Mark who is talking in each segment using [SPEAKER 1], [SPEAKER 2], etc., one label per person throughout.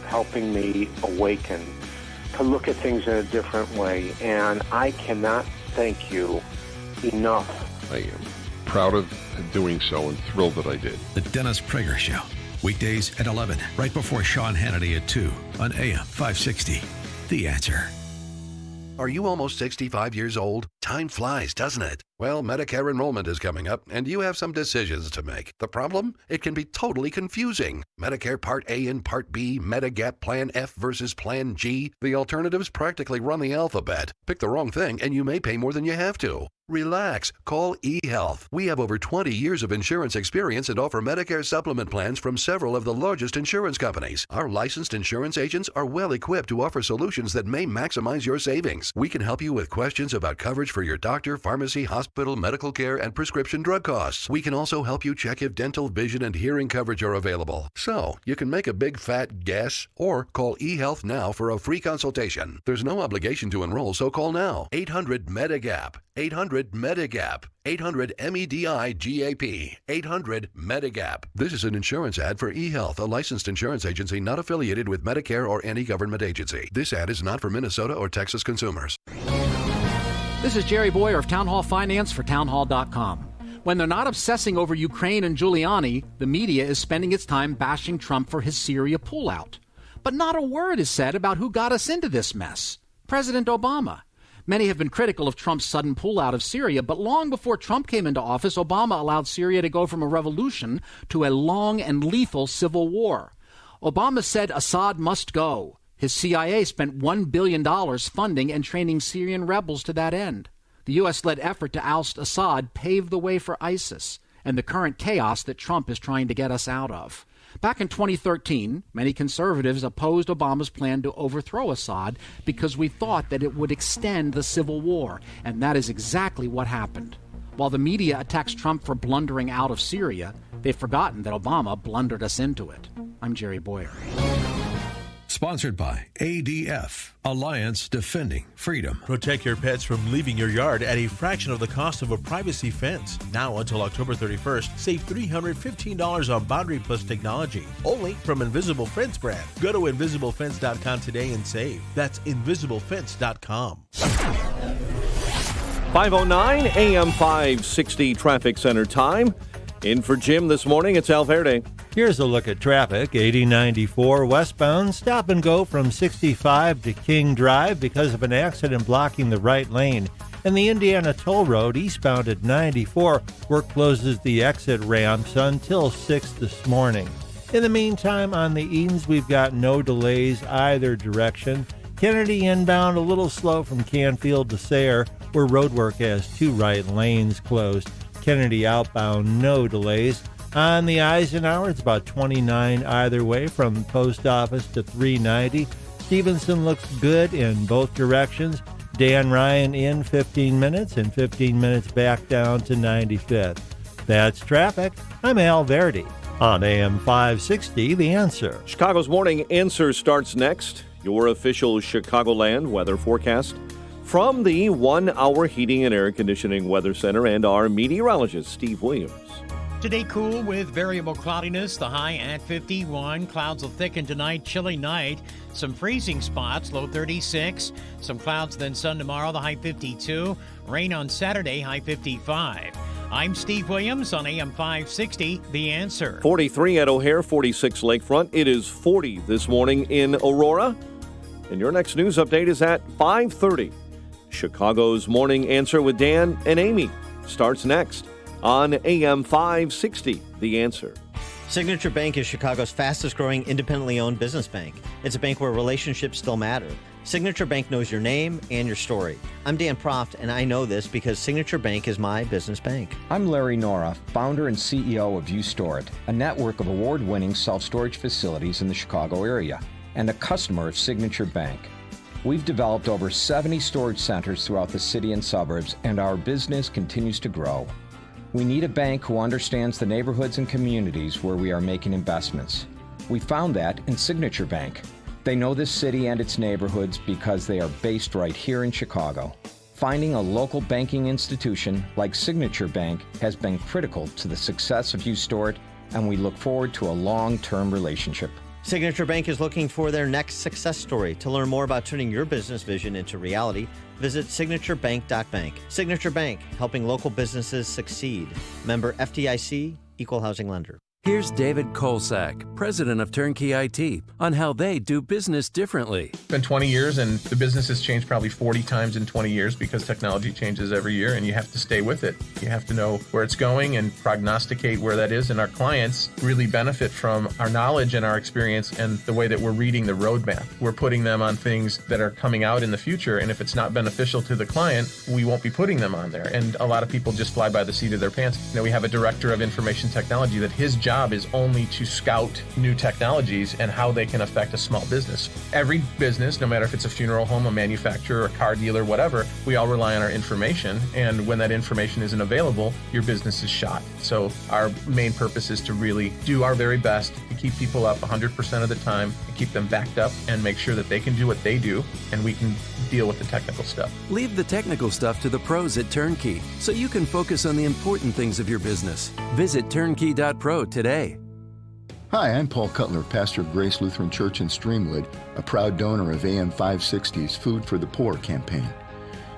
[SPEAKER 1] helping me awaken to look at things in a different way. And I cannot thank you enough.
[SPEAKER 2] I am proud of doing so and thrilled that I did.
[SPEAKER 3] The Dennis Prager Show. Weekdays at 11, right before Sean Hannity at 2 on AM 560. The Answer.
[SPEAKER 4] Are you almost 65 years old? Time flies, doesn't it? Well, Medicare enrollment is coming up, and you have some decisions to make. The problem? It can be totally confusing. Medicare Part A and Part B, Medigap Plan F versus Plan G. The alternatives practically run the alphabet. Pick the wrong thing, and you may pay more than you have to. Relax. Call eHealth. We have over 20 years of insurance experience and offer Medicare supplement plans from several of the largest insurance companies. Our licensed insurance agents are well equipped to offer solutions that may maximize your savings. We can help you with questions about coverage for your doctor, pharmacy, hospital, medical care, and prescription drug costs. We can also help you check if dental, vision, and hearing coverage are available. So, you can make a big fat guess or call eHealth now for a free consultation. There's no obligation to enroll, so call now. 800-MEDIGAP. 800-MEDIGAP. 800-MEDIGAP. 800-MEDIGAP. This is an insurance ad for eHealth, a licensed insurance agency not affiliated with Medicare or any government agency. This ad is not for Minnesota or Texas consumers.
[SPEAKER 5] This is Jerry Boyer of Town Hall Finance for townhall.com. When they're not obsessing over Ukraine and Giuliani, the media is spending its time bashing Trump for his Syria pullout. But not a word is said about who got us into this mess. President Obama. Many have been critical of Trump's sudden pullout of Syria, but long before Trump came into office, Obama allowed Syria to go from a revolution to a long and lethal civil war. Obama said Assad must go. His CIA spent $1 billion funding and training Syrian rebels to that end. The U.S.-led effort to oust Assad paved the way for ISIS and the current chaos that Trump is trying to get us out of. Back in 2013, many conservatives opposed Obama's plan to overthrow Assad because we thought that it would extend the civil war, and that is exactly what happened. While the media attacks Trump for blundering out of Syria, they've forgotten that Obama blundered us into it. I'm Jerry Boyer.
[SPEAKER 3] Sponsored by ADF, Alliance Defending Freedom.
[SPEAKER 6] Protect your pets from leaving your yard at a fraction of the cost of a privacy fence. Now until October 31st, save $315 on Boundary Plus technology, only from Invisible Fence brand. Go to invisiblefence.com today and save. That's invisiblefence.com.
[SPEAKER 7] 5:09 AM 560 Traffic Center time. In for Jim this morning, it's Al Verde.
[SPEAKER 8] Here's a look at traffic. 8094 westbound, stop and go from 65 to King Drive because of an accident blocking the right lane. And the Indiana Toll Road eastbound at 94, work closes the exit ramps until 6 this morning. In the meantime, on the Edens, we've got no delays either direction. Kennedy inbound a little slow from Canfield to Sayre, where roadwork has 2 right lanes closed. Kennedy outbound, no delays. On the Eisenhower, it's about 29 either way from Post Office to 390. Stevenson looks good in both directions. Dan Ryan in 15 minutes and 15 minutes back down to 95th. That's traffic. I'm Al Verdi on AM 560, The Answer.
[SPEAKER 7] Chicago's Morning Answer starts next. Your official Chicagoland weather forecast from the 1 Hour Heating and Air Conditioning Weather Center and our meteorologist, Steve Williams.
[SPEAKER 9] Today cool with variable cloudiness, the high at 51. Clouds will thicken tonight, chilly night. Some freezing spots, low 36. Some clouds, then sun tomorrow, the high 52. Rain on Saturday, high 55. I'm Steve Williams on AM 560, The Answer.
[SPEAKER 7] 43 at O'Hare, 46 Lakefront. It is 40 this morning in Aurora. And your next news update is at 5:30. Chicago's Morning Answer with Dan and Amy starts next on AM 560, The Answer.
[SPEAKER 10] Signature Bank is Chicago's fastest-growing independently owned business bank. It's a bank where relationships still matter. Signature Bank knows your name and your story. I'm Dan Proft, and I know this because Signature Bank is my business bank.
[SPEAKER 11] I'm Larry Nora, founder and CEO of U-Store It, a network of award-winning self-storage facilities in the Chicago area, and a customer of Signature Bank. We've developed over 70 storage centers throughout the city and suburbs, and our business continues to grow. We need a bank who understands the neighborhoods and communities where we are making investments. We found that in Signature Bank. They know this city and its neighborhoods because they are based right here in Chicago. Finding a local banking institution like Signature Bank has been critical to the success of U-Store It, and we look forward to a long-term relationship.
[SPEAKER 10] Signature Bank is looking for their next success story. To learn more about turning your business vision into reality, visit signaturebank.bank. Signature Bank, helping local businesses succeed. Member FDIC, Equal Housing Lender.
[SPEAKER 12] Here's David Kolsak, president of Turnkey IT, on how they do business differently.
[SPEAKER 13] It's been 20 years, and the business has changed probably 40 times in 20 years because technology changes every year, and you have to stay with it. You have to know where it's going and prognosticate where that is, and our clients really benefit from our knowledge and our experience and the way that we're reading the roadmap. We're putting them on things that are coming out in the future, and if it's not beneficial to the client, we won't be putting them on there. And a lot of people just fly by the seat of their pants. We have a director of information technology that his job is only to scout new technologies and how they can affect a small business. Every business, no matter if it's a funeral home, a manufacturer, a car dealer, whatever, we all rely on our information. And when that information isn't available, your business is shot. So our main purpose is to really do our very best to keep people up 100% of the time and keep them backed up and make sure that they can do what they do and we can deal with the technical stuff.
[SPEAKER 12] Leave the technical stuff to the pros at Turnkey so you can focus on the important things of your business. Visit turnkey.pro today.
[SPEAKER 14] Hi, I'm Paul Cutler, pastor of Grace Lutheran Church in Streamwood, a proud donor of AM 560's Food for the Poor campaign.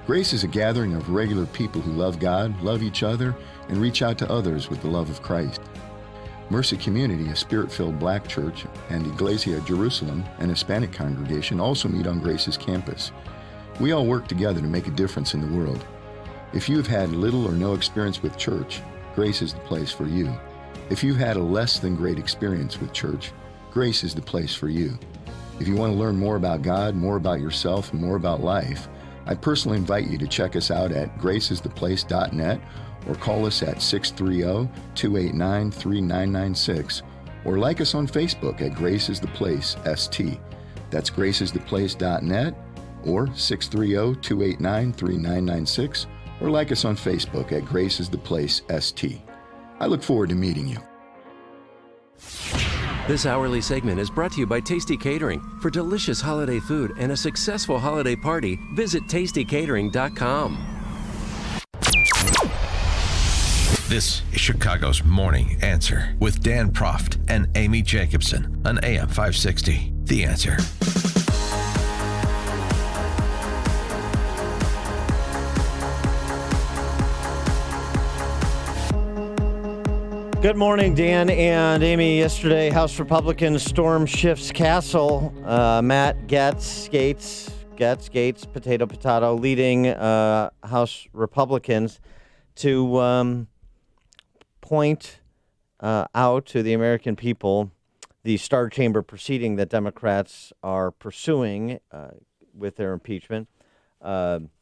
[SPEAKER 14] Grace is a gathering of regular people who love God, love each other, and reach out to others with the love of Christ. Mercy Community, a spirit-filled black church, and Iglesia Jerusalem, an Hispanic congregation, also meet on Grace's campus. We all work together to make a difference in the world. If you've had little or no experience with church, Grace is the place for you. If you've had a less than great experience with church, Grace is the place for you. If you want to learn more about God, more about yourself, and more about life, I personally invite you to check us out at graceistheplace.net or call us at 630-289-3996 or like us on Facebook at Grace is the Place ST. That's graceistheplace.net or 630-289-3996 or like us on Facebook at Grace is the Place ST. I look forward to meeting you.
[SPEAKER 12] This hourly segment is brought to you by Tasty Catering. For delicious holiday food and a successful holiday party, visit tastycatering.com.
[SPEAKER 3] This is Chicago's Morning Answer with Dan Proft and Amy Jacobson on AM 560. The Answer.
[SPEAKER 10] Good morning, Dan and Amy. Yesterday, House Republicans stormed Schiff's Castle. Matt Gaetz, potato, leading House Republicans to point out to the American people the Star Chamber proceeding that Democrats are pursuing with their impeachment. Gaetz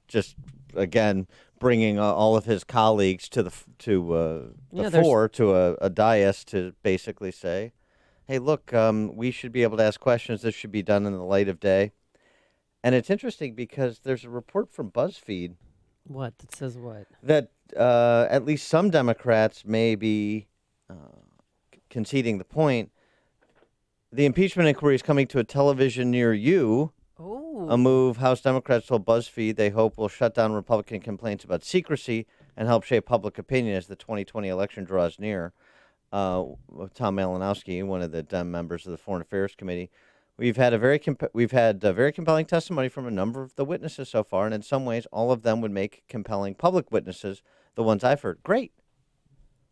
[SPEAKER 10] just, again, bringing all of his colleagues to the floor, to a dais to basically say, hey, look, we should be able to ask questions. This should be done in the light of day. And it's interesting because there's a report from BuzzFeed.
[SPEAKER 15] What? That says what?
[SPEAKER 10] That at least some Democrats may be conceding the point. The impeachment inquiry is coming to a television near you. A move House Democrats told BuzzFeed they hope will shut down Republican complaints about secrecy and help shape public opinion as the 2020 election draws near. Tom Malinowski, one of the Dem members of the Foreign Affairs Committee, we've had very compelling testimony from a number of the witnesses so far, and in some ways, all of them would make compelling public witnesses. The ones I've heard, great.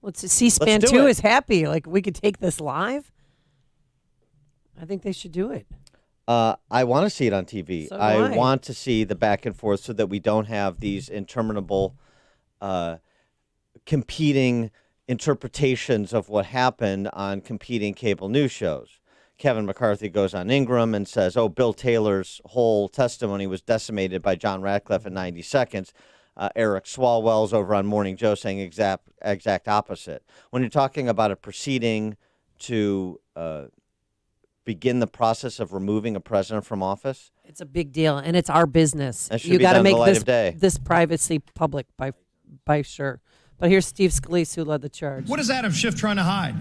[SPEAKER 15] Well, C-SPAN 2 is happy. Like, we could take this live. I think they should do it.
[SPEAKER 10] I want to see it on TV.
[SPEAKER 15] So
[SPEAKER 10] I want to see the back and forth so that we don't have these interminable competing interpretations of what happened on competing cable news shows. Kevin McCarthy goes on Ingram and says, Bill Taylor's whole testimony was decimated by John Ratcliffe in 90 seconds. Eric Swalwell's over on Morning Joe saying exact opposite. When you're talking about a proceeding to begin the process of removing a president from office,
[SPEAKER 15] it's a big deal, and it's our business.
[SPEAKER 10] You got to
[SPEAKER 15] make this privacy public by sure. But here's Steve Scalise, who led the charge.
[SPEAKER 16] What is Adam Schiff trying to hide?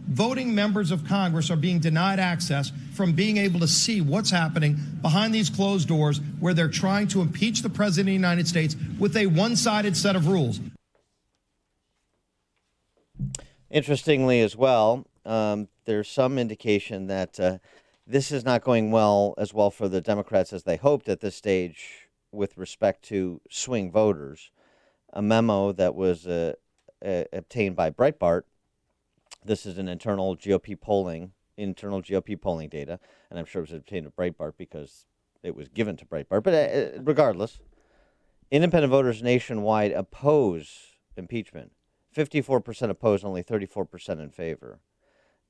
[SPEAKER 16] Voting members of Congress are being denied access from being able to see what's happening behind these closed doors where they're trying to impeach the president of the United States with a one-sided set of rules.
[SPEAKER 10] Interestingly as well, there's some indication that this is not going as well for the Democrats as they hoped at this stage with respect to swing voters. A memo that was obtained by Breitbart. This is an internal GOP polling data, and I'm sure it was obtained at Breitbart because it was given to Breitbart. But regardless, independent voters nationwide oppose impeachment. 54% oppose, only 34% in favor.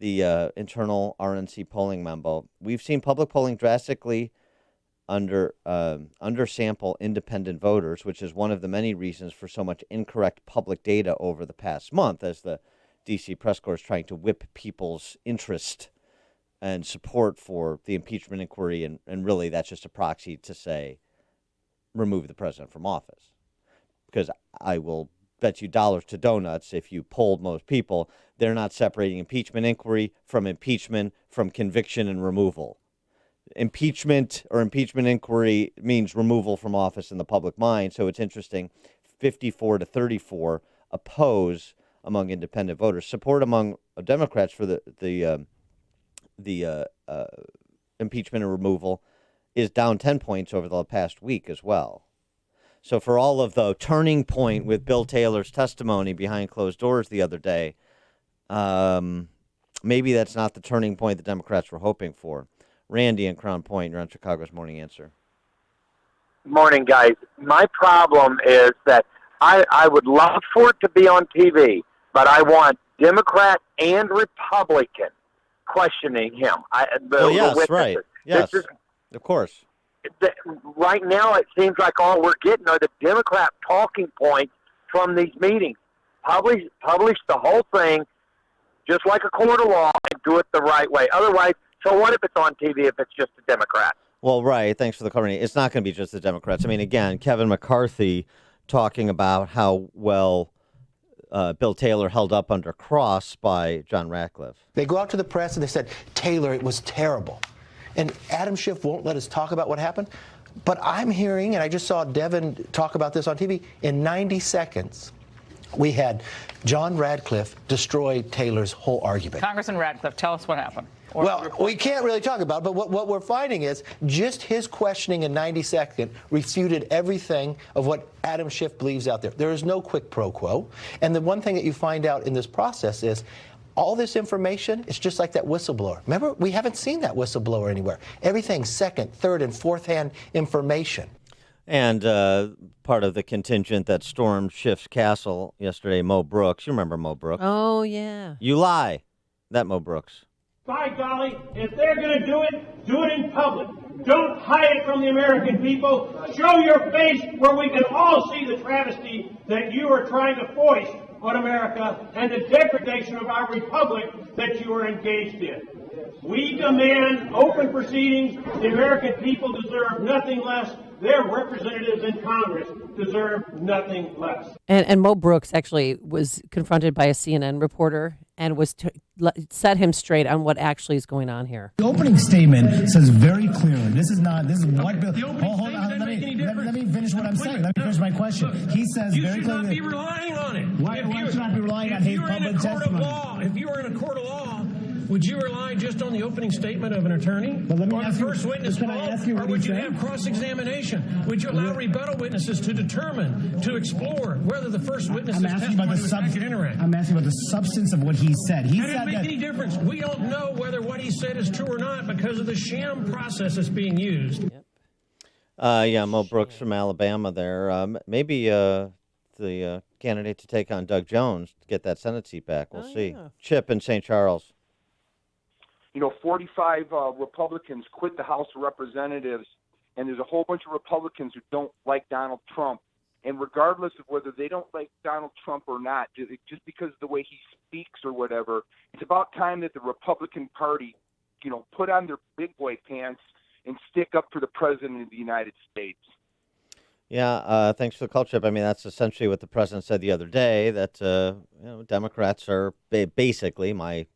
[SPEAKER 10] The internal RNC polling memo. We've seen public polling drastically undersample independent voters, which is one of the many reasons for so much incorrect public data over the past month, as the D.C. press corps is trying to whip people's interest and support for the impeachment inquiry, and really that's just a proxy to say remove the president from office. Because I will bet you dollars to donuts, if you polled most people, they're not separating impeachment inquiry from impeachment, from conviction and removal. Impeachment or impeachment inquiry means removal from office in the public mind. So it's interesting, 54 to 34 oppose among independent voters. Support among Democrats for the impeachment and removal is down 10 points over the past week as well. So for all of the turning point with Bill Taylor's testimony behind closed doors the other day, maybe that's not the turning point the Democrats were hoping for. Randy in Crown Point, you're on Chicago's Morning Answer.
[SPEAKER 1] Morning, guys. My problem is that I would love for it to be on TV, but I want Democrat and Republican questioning him.
[SPEAKER 10] Yes, right. Yes, of course.
[SPEAKER 1] Right now, it seems like all we're getting are the Democrat talking points from these meetings. Publish the whole thing just like a court of law and do it the right way. Otherwise, so what if it's on TV if it's just a Democrat?
[SPEAKER 10] Well, right. Thanks for the covering. It's not going to be just the Democrats. I mean, again, Kevin McCarthy talking about how well Bill Taylor held up under cross by John Ratcliffe.
[SPEAKER 17] They go out to the press and they said, Taylor, it was terrible. And Adam Schiff won't let us talk about what happened. But I'm hearing, and I just saw Devin talk about this on TV, in 90 seconds, we had John Ratcliffe destroy Taylor's whole argument.
[SPEAKER 18] Congressman Ratcliffe, tell us what happened.
[SPEAKER 17] Well, we can't really talk about it, but what we're finding is just his questioning in 90 seconds refuted everything of what Adam Schiff believes out there. There is no quid pro quo. And the one thing that you find out in this process is all this information is just like that whistleblower. Remember, we haven't seen that whistleblower anywhere. Everything's second, third, and fourth-hand information.
[SPEAKER 10] And part of the contingent that stormed Schiff's castle yesterday, Mo Brooks. You remember Mo Brooks?
[SPEAKER 15] Oh, yeah.
[SPEAKER 10] You lie. That Mo Brooks.
[SPEAKER 19] By golly, if they're going to do it in public. Don't hide it from the American people. Show your face where we can all see the travesty that you are trying to foist on America and the degradation of our republic that you are engaged in. We demand open proceedings. The American people deserve nothing less. Their representatives in Congress deserve nothing less.
[SPEAKER 15] And Mo Brooks actually was confronted by a CNN reporter and was set him straight on what actually is going on here.
[SPEAKER 20] The opening statement says very clearly, this is what Bill... Hold on, let me finish what I'm saying. Let me finish my question. He says very clearly...
[SPEAKER 19] You should not be relying on it.
[SPEAKER 20] Why should I be relying on his public testimony?
[SPEAKER 19] If you were in a court of law, would you rely just on the opening statement of an attorney?
[SPEAKER 20] But let me ask you,
[SPEAKER 19] first witness
[SPEAKER 20] can I ask you
[SPEAKER 19] or would you have cross-examination? Would you allow rebuttal witnesses to determine, to explore whether the first witness's testimony was accurate or incorrect?
[SPEAKER 20] I'm asking about the substance of what he said. He
[SPEAKER 19] That
[SPEAKER 20] said
[SPEAKER 19] doesn't make any difference. We don't know whether what he said is true or not because of the sham process that's being used.
[SPEAKER 10] Yeah, Mo Brooks from Alabama there. Maybe the candidate to take on Doug Jones to get that Senate seat back. We'll see.
[SPEAKER 15] Yeah.
[SPEAKER 10] Chip in St. Charles.
[SPEAKER 21] 45 Republicans quit the House of Representatives, and there's a whole bunch of Republicans who don't like Donald Trump. And regardless of whether they don't like Donald Trump or not, just because of the way he speaks or whatever, it's about time that the Republican Party, put on their big boy pants and stick up for the President of the United States.
[SPEAKER 10] Yeah, thanks for the call, Chip. I mean, that's essentially what the president said the other day, that Democrats are basically, my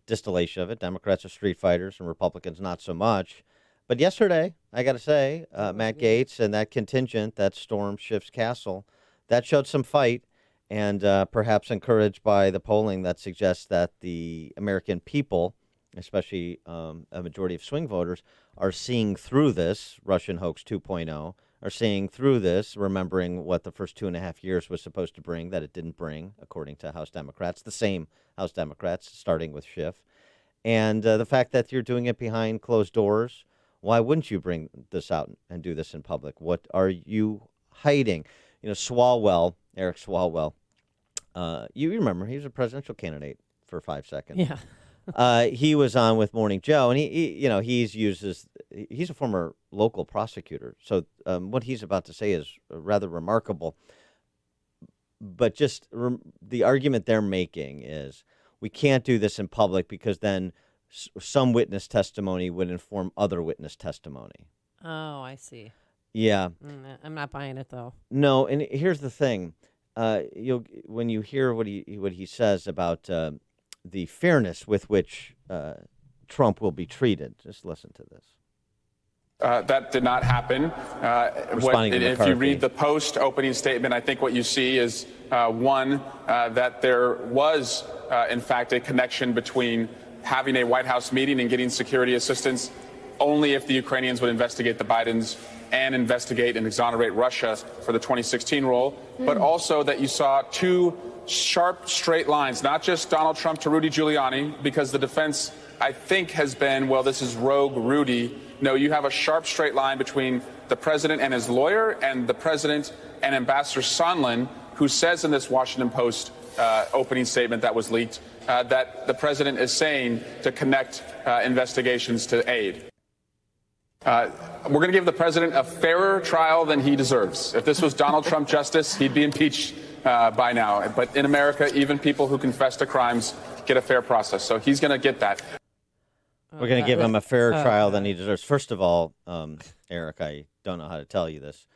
[SPEAKER 10] distillation of it, Democrats are street fighters and Republicans not so much. But yesterday, I got to say, Matt Gaetz and that contingent that stormed Schiff's castle, that showed some fight. and perhaps encouraged by the polling that suggests that the American people, especially a majority of swing voters, are seeing through this Russian hoax 2.0, are seeing through this, remembering what the first 2.5 years was supposed to bring, that it didn't bring, according to House Democrats, the same House Democrats, starting with Schiff. And the fact that you're doing it behind closed doors, why wouldn't you bring this out and do this in public? What are you hiding? You know, Swalwell, Eric Swalwell, you remember, he was a presidential candidate for 5 seconds.
[SPEAKER 15] Yeah.
[SPEAKER 10] He was on with Morning Joe, and he's a former local prosecutor. So what he's about to say is rather remarkable. But just the argument they're making is we can't do this in public because then some witness testimony would inform other witness testimony.
[SPEAKER 15] Oh, I see.
[SPEAKER 10] Yeah.
[SPEAKER 15] I'm not buying it, though.
[SPEAKER 10] No, and here's the thing. When you hear what he says about the fairness with which Trump will be treated, just listen to this.
[SPEAKER 2] That did not happen. If you read the Post opening statement, I think what you see is, one, that there was, in fact, a connection between having a White House meeting and getting security assistance only if the Ukrainians would investigate the Bidens and investigate and exonerate Russia for the 2016 role, but also that you saw two sharp, straight lines, not just Donald Trump to Rudy Giuliani, because the defense, I think, has been, well, this is rogue Rudy. No, you have a sharp, straight line between the president and his lawyer and the president and Ambassador Sondland, who says in this Washington Post opening statement that was leaked that the president is saying to connect investigations to aid. We're going to give the president a fairer trial than he deserves. If this was Donald Trump justice, he'd be impeached by now. But in America, even people who confess to crimes get a fair process. So he's going to get that.
[SPEAKER 10] We're going to give him a fairer trial than he deserves. First of all, Eric, I don't know how to tell you this.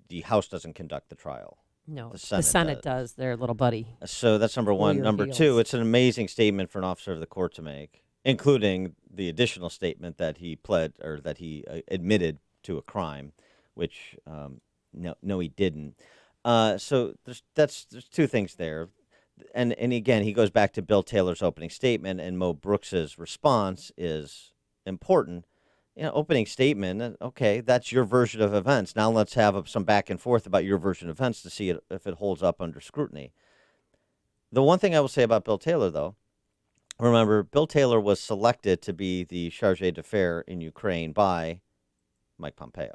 [SPEAKER 10] The House doesn't conduct the trial.
[SPEAKER 15] No, the Senate does. Their little buddy.
[SPEAKER 10] So that's number one. Number two, it's an amazing statement for an officer of the court to make, including the additional statement that he pled or that he admitted to a crime, which no, he didn't. So there's two things there. And again, he goes back to Bill Taylor's opening statement, and Mo Brooks's response is important. Opening statement, okay, that's your version of events. Now let's have some back and forth about your version of events to see if it holds up under scrutiny. The one thing I will say about Bill Taylor, though, remember, Bill Taylor was selected to be the charge d'affaires in Ukraine by Mike Pompeo.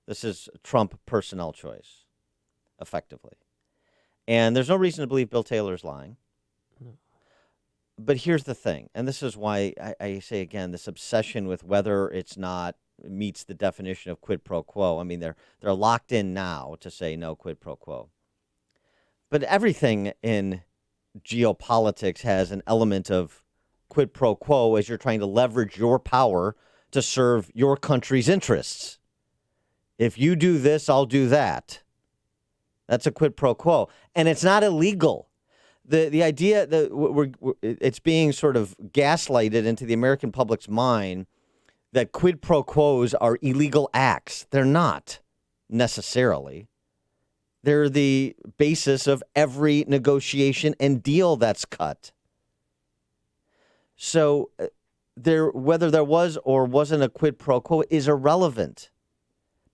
[SPEAKER 10] This is a Trump personnel choice, effectively. And there's no reason to believe Bill Taylor's lying. No. But here's the thing, and this is why I say again, this obsession with whether it's not meets the definition of quid pro quo. I mean, they're locked in now to say no quid pro quo. But everything in geopolitics has an element of quid pro quo as you're trying to leverage your power to serve your country's interests. If you do this, I'll do that. That's a quid pro quo. And it's not illegal. The idea that it's being sort of gaslighted into the American public's mind that quid pro quos are illegal acts. They're not necessarily. They're the basis of every negotiation and deal that's cut. So whether there was or wasn't a quid pro quo is irrelevant.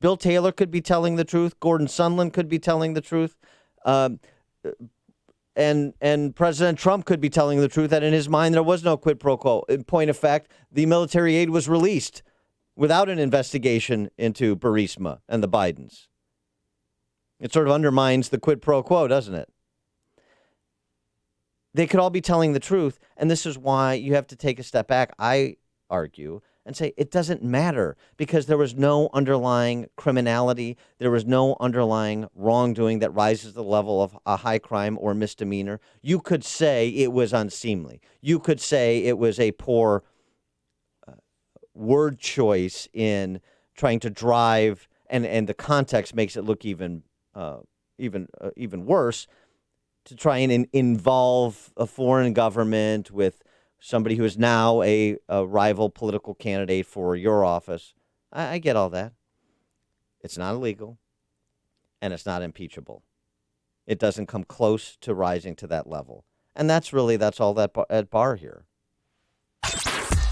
[SPEAKER 10] Bill Taylor could be telling the truth. Gordon Sondland could be telling the truth. And President Trump could be telling the truth that in his mind there was no quid pro quo. In point of fact, the military aid was released without an investigation into Burisma and the Bidens. It sort of undermines the quid pro quo, doesn't it? They could all be telling the truth, and this is why you have to take a step back, I argue, and say it doesn't matter because there was no underlying criminality. There was no underlying wrongdoing that rises to the level of a high crime or misdemeanor. You could say it was unseemly. You could say it was a poor word choice in trying to drive, and the context makes it look even worse, to try and involve a foreign government with somebody who is now a rival political candidate for your office. I get all that. It's not illegal, and it's not impeachable. it doesn't come close to rising to that level. And that's all that at bar here.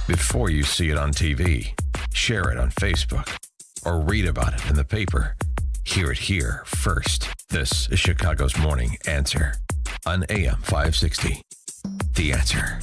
[SPEAKER 3] Before you see it on TV, share it on Facebook, or read about it in the paper, hear it here first. This is Chicago's Morning Answer on AM 560. The Answer.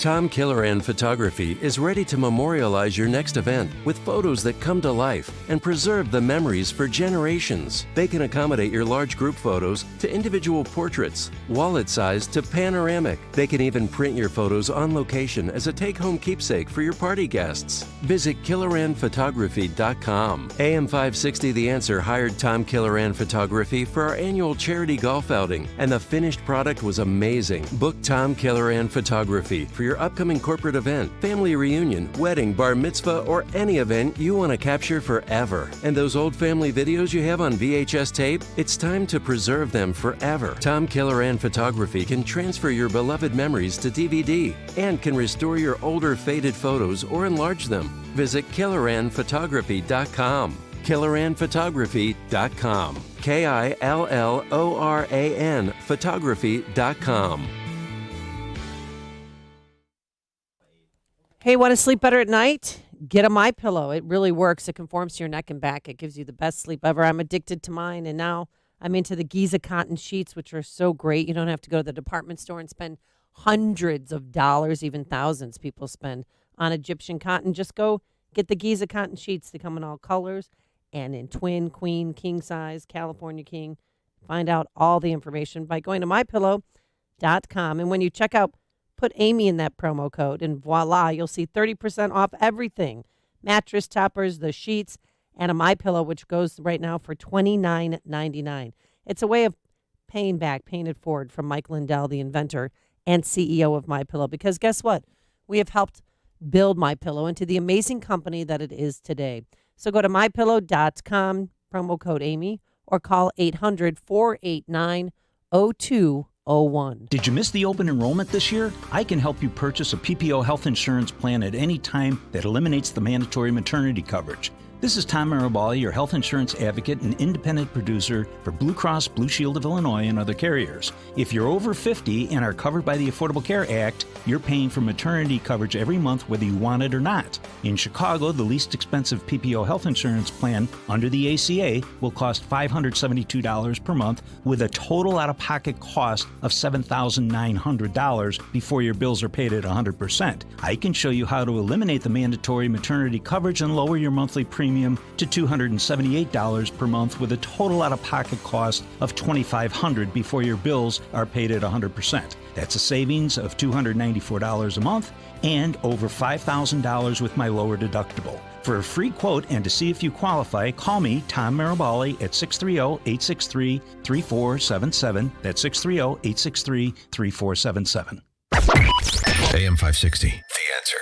[SPEAKER 12] Tom Killoran Photography is ready to memorialize your next event with photos that come to life and preserve the memories for generations. They can accommodate your large group photos to individual portraits, wallet size to panoramic. They can even print your photos on location as a take-home keepsake for your party guests. Visit KilloranPhotography.com. AM 560 The Answer hired Tom Killoran Photography for our annual charity golf outing, and the finished product was amazing. Book Tom Killoran Photography for your upcoming corporate event, family reunion, wedding, bar mitzvah, or any event you want to capture forever. And those old family videos you have on VHS tape, it's time to preserve them forever. Tom Killoran Photography can transfer your beloved memories to DVD and can restore your older faded photos or enlarge them. Visit KilloranPhotography.com. KilloranPhotography.com. KILLORAN Photography.com.
[SPEAKER 15] Hey, want to sleep better at night? Get a MyPillow. It really works. It conforms to your neck and back. It gives you the best sleep ever. I'm addicted to mine, and now I'm into the Giza cotton sheets, which are so great. You don't have to go to the department store and spend hundreds of dollars, even thousands people spend on Egyptian cotton. Just go get the Giza cotton sheets. They come in all colors and in twin, queen, king size, California king. Find out all the information by going to MyPillow.com. And when you check out, put Amy in that promo code, and voila, you'll see 30% off everything. Mattress toppers, the sheets, and a MyPillow, which goes right now for $29.99. It's a way of paying it forward from Mike Lindell, the inventor and CEO of MyPillow. Because guess what? We have helped build MyPillow into the amazing company that it is today. So go to MyPillow.com, promo code Amy, or call 800-489-0201.
[SPEAKER 4] Did you miss the open enrollment this year? I can help you purchase a PPO health insurance plan at any time that eliminates the mandatory maternity coverage. This is Tom Marabali, your health insurance advocate and independent producer for Blue Cross Blue Shield of Illinois and other carriers. If you're over 50 and are covered by the Affordable Care Act, you're paying for maternity coverage every month whether you want it or not. In Chicago, the least expensive PPO health insurance plan under the ACA will cost $572 per month with a total out-of-pocket cost of $7,900 before your bills are paid at 100%. I can show you how to eliminate the mandatory maternity coverage and lower your monthly premium to $278 per month with a total out-of-pocket cost of $2,500 before your bills are paid at 100%. That's a savings of $294 a month and over $5,000 with my lower deductible. For a free quote and to see if you qualify, call me, Tom Marabali, at 630-863-3477. That's 630-863-3477.
[SPEAKER 3] AM 560, The Answer.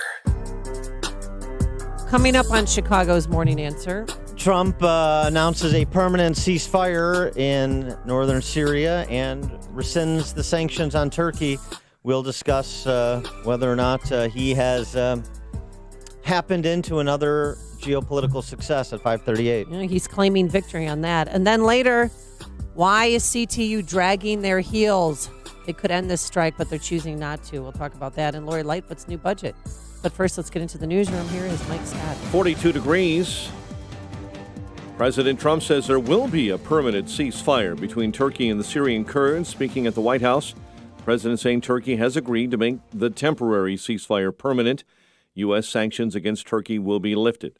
[SPEAKER 15] Coming up on Chicago's Morning Answer.
[SPEAKER 10] Trump announces a permanent ceasefire in northern Syria and rescinds the sanctions on Turkey. We'll discuss whether or not he has happened into another geopolitical success at 5:38.
[SPEAKER 15] Yeah, he's claiming victory on that. And then later, why is CTU dragging their heels? They could end this strike, but they're choosing not to. We'll talk about that and Lori Lightfoot's new budget. But first, let's get into the newsroom. Here is Mike Scott.
[SPEAKER 7] 42 degrees. President Trump says there will be a permanent ceasefire between Turkey and the Syrian Kurds. Speaking at the White House, the president saying Turkey has agreed to make the temporary ceasefire permanent. U.S. sanctions against Turkey will be lifted.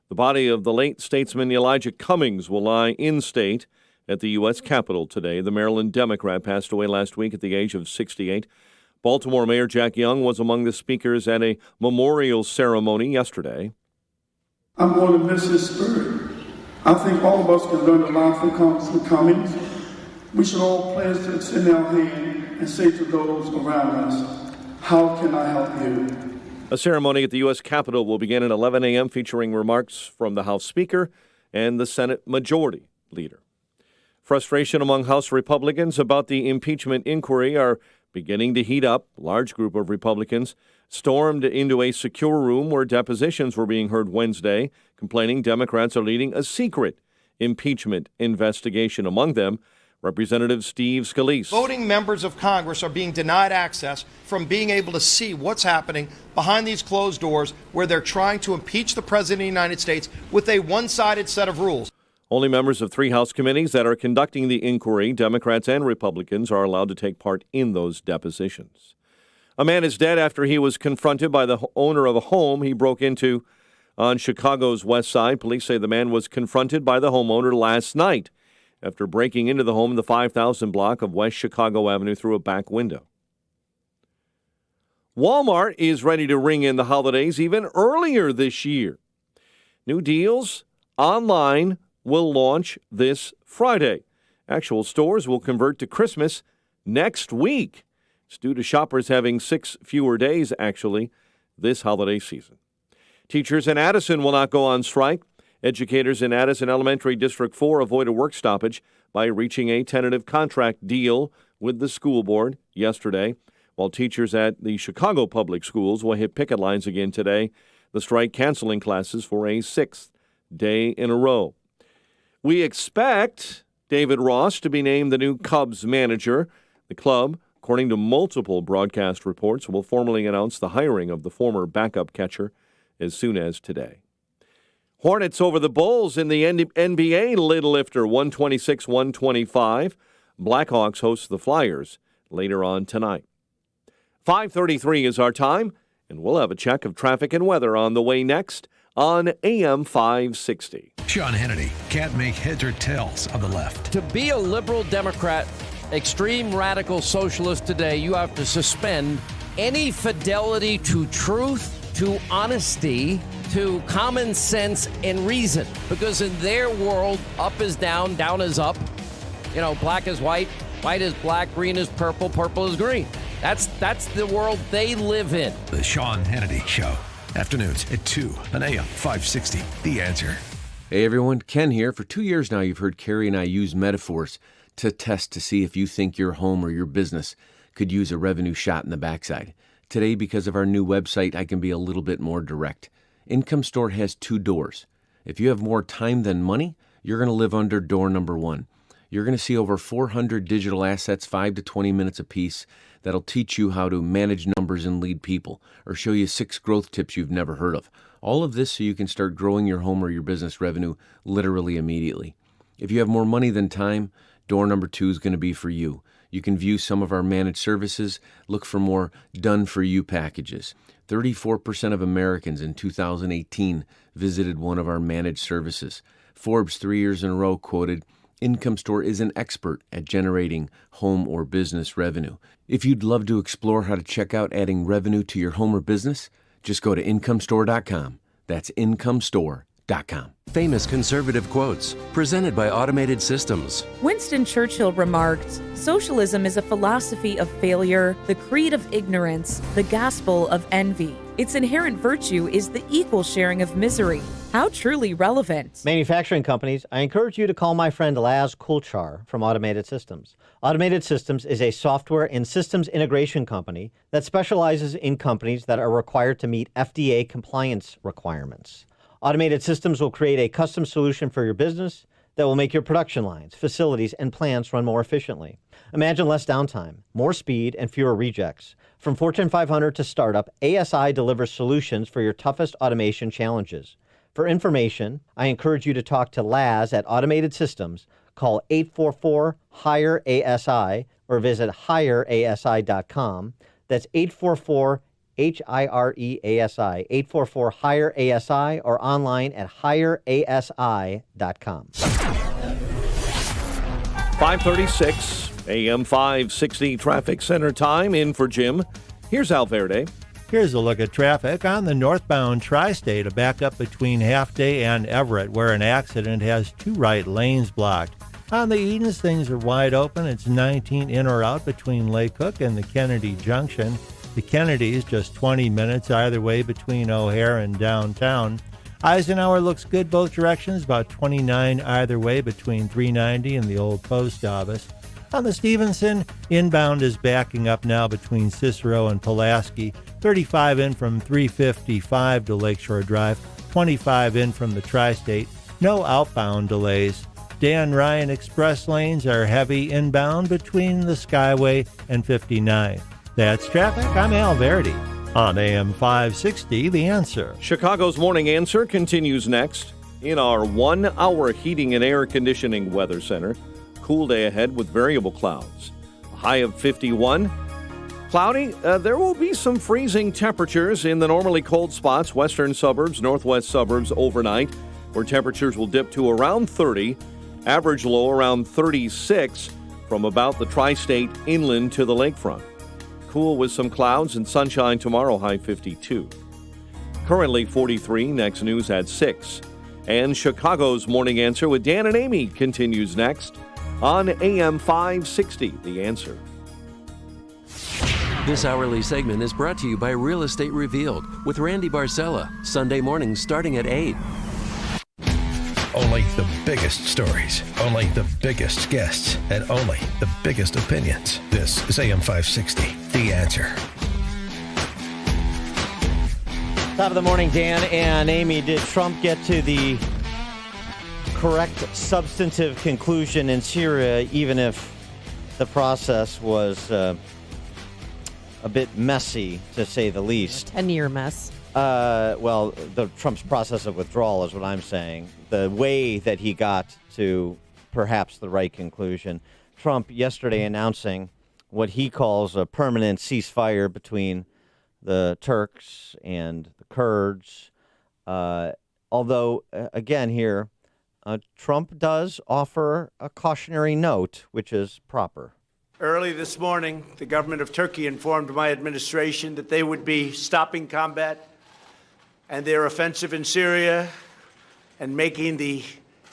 [SPEAKER 7] The body of the late statesman Elijah Cummings will lie in state at the U.S. Capitol today. The Maryland Democrat passed away last week at the age of 68. Baltimore Mayor Jack Young was among the speakers at a memorial ceremony yesterday.
[SPEAKER 22] I'm going to miss his spirit. I think all of us can learn a lot from Congressman Cummings. We should all pledge to extend our hand and say to those around us, how can I help you?
[SPEAKER 7] A ceremony at the U.S. Capitol will begin at 11 a.m. featuring remarks from the House Speaker and the Senate Majority Leader. Frustration among House Republicans about the impeachment inquiry are beginning to heat up. A large group of Republicans stormed into a secure room where depositions were being heard Wednesday, complaining Democrats are leading a secret impeachment investigation. Among them, Representative Steve Scalise.
[SPEAKER 16] Voting members of Congress are being denied access from being able to see what's happening behind these closed doors where they're trying to impeach the President of the United States with a one-sided set of rules.
[SPEAKER 7] Only members of 3 House committees that are conducting the inquiry, Democrats and Republicans, are allowed to take part in those depositions. A man is dead after he was confronted by the owner of a home he broke into on Chicago's west side. Police say the man was confronted by the homeowner last night after breaking into the home in the 5000 block of West Chicago Avenue through a back window. Walmart is ready to ring in the holidays even earlier this year. New deals online will launch this Friday. Actual stores will convert to Christmas next week. It's due to shoppers having 6 fewer days, actually, this holiday season. Teachers in Addison will not go on strike. Educators in Addison Elementary District 4 avoid a work stoppage by reaching a tentative contract deal with the school board yesterday, while teachers at the Chicago Public Schools will hit picket lines again today, the strike canceling classes for a 6th day in a row. We expect David Ross to be named the new Cubs manager. The club, according to multiple broadcast reports, will formally announce the hiring of the former backup catcher as soon as today. Hornets over the Bulls in the NBA lid lifter, 126-125. Blackhawks host the Flyers later on tonight. 5:33 is our time, and we'll have a check of traffic and weather on the way next on AM 560.
[SPEAKER 3] Sean Hannity can't make heads or tails of the left.
[SPEAKER 5] To be a liberal Democrat, extreme radical socialist today, you have to suspend any fidelity to truth, to honesty, to common sense and reason. Because in their world, up is down, down is up. You know, black is white, white is black, green is purple, purple is green. That's the world they live in.
[SPEAKER 3] The Sean Hannity Show. Afternoons at 2 on AM 560. The Answer.
[SPEAKER 12] Hey everyone, Ken here. For 2 years now, you've heard Carrie and I use metaphors to test to see if you think your home or your business could use a revenue shot in the backside. Today, because of our new website, I can be a little bit more direct. Income Store has 2 doors. If you have more time than money, you're going to live under door number 1. You're going to see over 400 digital assets, 5 to 20 minutes apiece, that'll teach you how to manage numbers and lead people, or show you 6 growth tips you've never heard of. All of this so you can start growing your home or your business revenue literally immediately. If you have more money than time, door number 2 is going to be for you. You can view some of our managed services, look for more done-for-you packages. 34% of Americans in 2018 visited one of our managed services. Forbes 3 years in a row quoted, Income Store is an expert at generating home or business revenue. If you'd love to explore how to check out adding revenue to your home or business, just go to incomestore.com. That's incomestore.com. Famous conservative quotes, presented by Automated Systems.
[SPEAKER 6] Winston Churchill remarked, "Socialism is a philosophy of failure, the creed of ignorance, the gospel of envy. Its inherent virtue is the equal sharing of misery." How truly relevant.
[SPEAKER 10] Manufacturing companies, I encourage you to call my friend Laz Kulchar from Automated Systems. Automated Systems is a software and systems integration company that specializes in companies that are required to meet FDA compliance requirements. Automated Systems will create a custom solution for your business that will make your production lines, facilities, and plants run more efficiently. Imagine less downtime, more speed, and fewer rejects. From Fortune 500 to startup, ASI delivers solutions for your toughest automation challenges. For information, I encourage you to talk to Laz at Automated Systems. Call 844-HIRE-ASI or visit hireasi.com. That's 844-HIRE-ASI, 844-HIRE-ASI, or online at hireasi.com.
[SPEAKER 7] 5:36 AM 560 Traffic Center time. In for Jim. Here's Al Verde.
[SPEAKER 8] Here's a look at traffic on the northbound tri-state, a backup between Half Day and Everett, where an accident has 2 right lanes blocked. On the Edens, things are wide open. It's 19 in or out between Lake Cook and the Kennedy Junction. The Kennedys, just 20 minutes either way between O'Hare and downtown. Eisenhower looks good both directions, about 29 either way between 390 and the old post office. On the Stevenson, inbound is backing up now between Cicero and Pulaski. 35 in from 355 to Lakeshore Drive. 25 in from the Tri-State. No outbound delays. Dan Ryan Express lanes are heavy inbound between the Skyway and 59. That's traffic. I'm Al Verdi on AM 560, The Answer.
[SPEAKER 7] Chicago's Morning Answer continues next. In our 1-hour heating and air conditioning weather center, cool day ahead with variable clouds. A high of 51. Cloudy, there will be some freezing temperatures in the normally cold spots, western suburbs, northwest suburbs overnight, where temperatures will dip to around 30, average low around 36 from about the tri-state inland to the lakefront. Cool with some clouds and sunshine tomorrow, high 52. Currently 43, next news at 6. And Chicago's Morning Answer with Dan and Amy continues next on AM 560, The Answer.
[SPEAKER 12] This hourly segment is brought to you by Real Estate Revealed with Randy Barcella, Sunday mornings starting at 8.
[SPEAKER 3] Only the biggest stories, only the biggest guests, and only the biggest opinions. This is AM 560, The Answer.
[SPEAKER 10] Top of the morning, Dan and Amy. Did Trump get to the correct substantive conclusion in Syria, even if the process was a bit messy, to say the least?
[SPEAKER 15] 10-year mess.
[SPEAKER 10] Well, Trump's process of withdrawal is what I'm saying. The way that he got to perhaps the right conclusion. Trump yesterday announcing what he calls a permanent ceasefire between the Turks and the Kurds. Although, again here, Trump does offer a cautionary note, which is proper.
[SPEAKER 9] Early this morning, the government of Turkey informed my administration that they would be stopping combat and their offensive in Syria and making the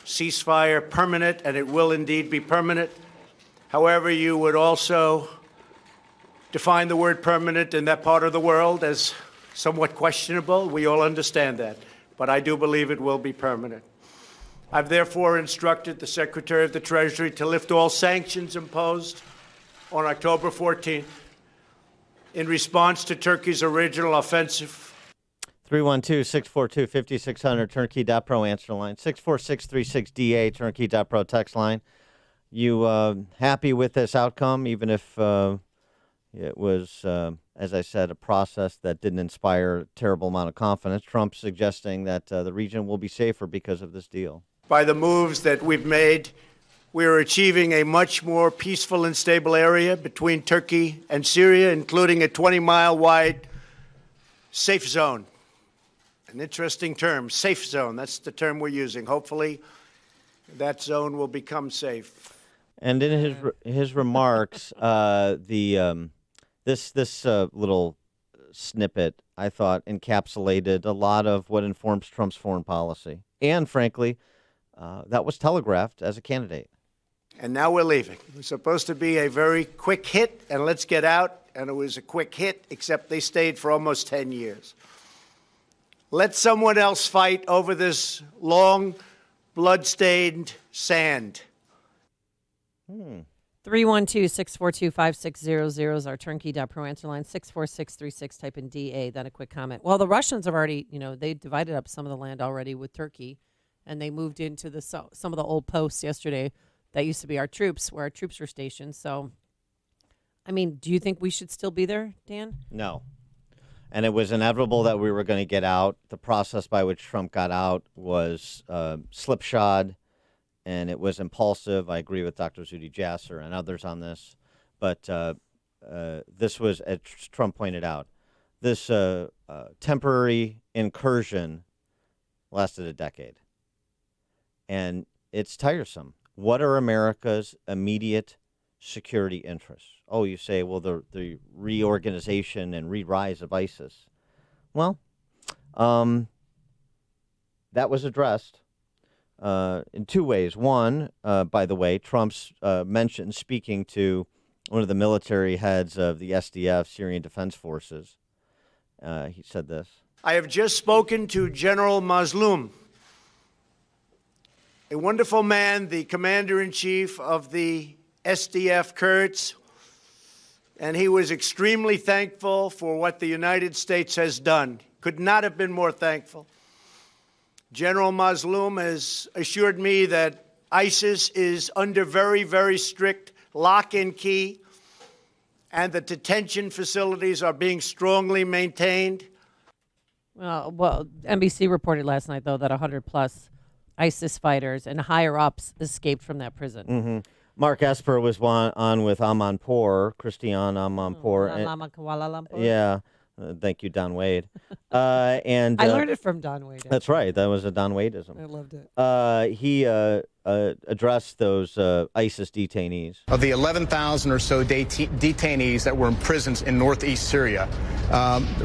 [SPEAKER 9] ceasefire permanent, and it will indeed be permanent. However, you would also define the word permanent in that part of the world as somewhat questionable. We all understand that, but I do believe it will be permanent. I've therefore instructed the Secretary of the Treasury to lift all sanctions imposed on October 14th in response to Turkey's original offensive.
[SPEAKER 10] 312-642-5600, turnkey.pro answer line. 64636DA, turnkey.pro text line. You happy with this outcome, even if it was, as I said, a process that didn't inspire a terrible amount of confidence? Trump suggesting that the region will be safer because of this deal.
[SPEAKER 9] By the moves that we've made, we are achieving a much more peaceful and stable area between Turkey and Syria, including a 20-mile wide safe zone. An interesting term, safe zone. That's the term we're using. Hopefully, that zone will become safe.
[SPEAKER 10] And in his remarks, this little snippet, I thought, encapsulated a lot of what informs Trump's foreign policy. And frankly, that was telegraphed as a candidate.
[SPEAKER 9] And now we're leaving. It was supposed to be a very quick hit, and let's get out. And it was a quick hit, except they stayed for almost 10 years. Let someone else fight over this long, blood-stained sand.
[SPEAKER 15] 312-642-5600 is our turnkey.pro answer line. 64636, type in DA, then a quick comment. Well, the Russians have already, they divided up some of the land already with Turkey, and they moved into some of the old posts yesterday that used to be our troops, where our troops were stationed. So, I mean, do you think we should still be there, Dan?
[SPEAKER 10] No. And it was inevitable that we were going to get out. The process by which Trump got out was slipshod, and it was impulsive. I agree with Dr. Zuhdi Jasser and others on this. But this was, as Trump pointed out, this temporary incursion lasted a decade. And it's tiresome. What are America's immediate security interests? Oh, you say, well, the reorganization and re-rise of ISIS. Well, that was addressed in two ways. One, by the way, Trump's mentioned speaking to one of the military heads of the SDF, Syrian Defense Forces. He said this.
[SPEAKER 9] I have just spoken to General Mazloum, a wonderful man, the commander-in-chief of the SDF Kurds, and he was extremely thankful for what the United States has done. Could not have been more thankful. General Mazloum has assured me that ISIS is under very, very strict lock and key, and the detention facilities are being strongly maintained.
[SPEAKER 15] Well, NBC reported last night, though, that 100-plus ISIS fighters and higher-ups escaped from that prison.
[SPEAKER 10] Mm-hmm. Mark Esper was on with Amanpour, Christiane Amanpour.
[SPEAKER 15] Kuala Lumpur.
[SPEAKER 10] Yeah. Thank you, Don Wade. And
[SPEAKER 15] I learned it from Don Wade.
[SPEAKER 10] That's right. That was a Don Wadeism.
[SPEAKER 15] I loved it.
[SPEAKER 10] He addressed those ISIS detainees.
[SPEAKER 11] Of the 11,000 or so detainees that were in prisons in northeast Syria,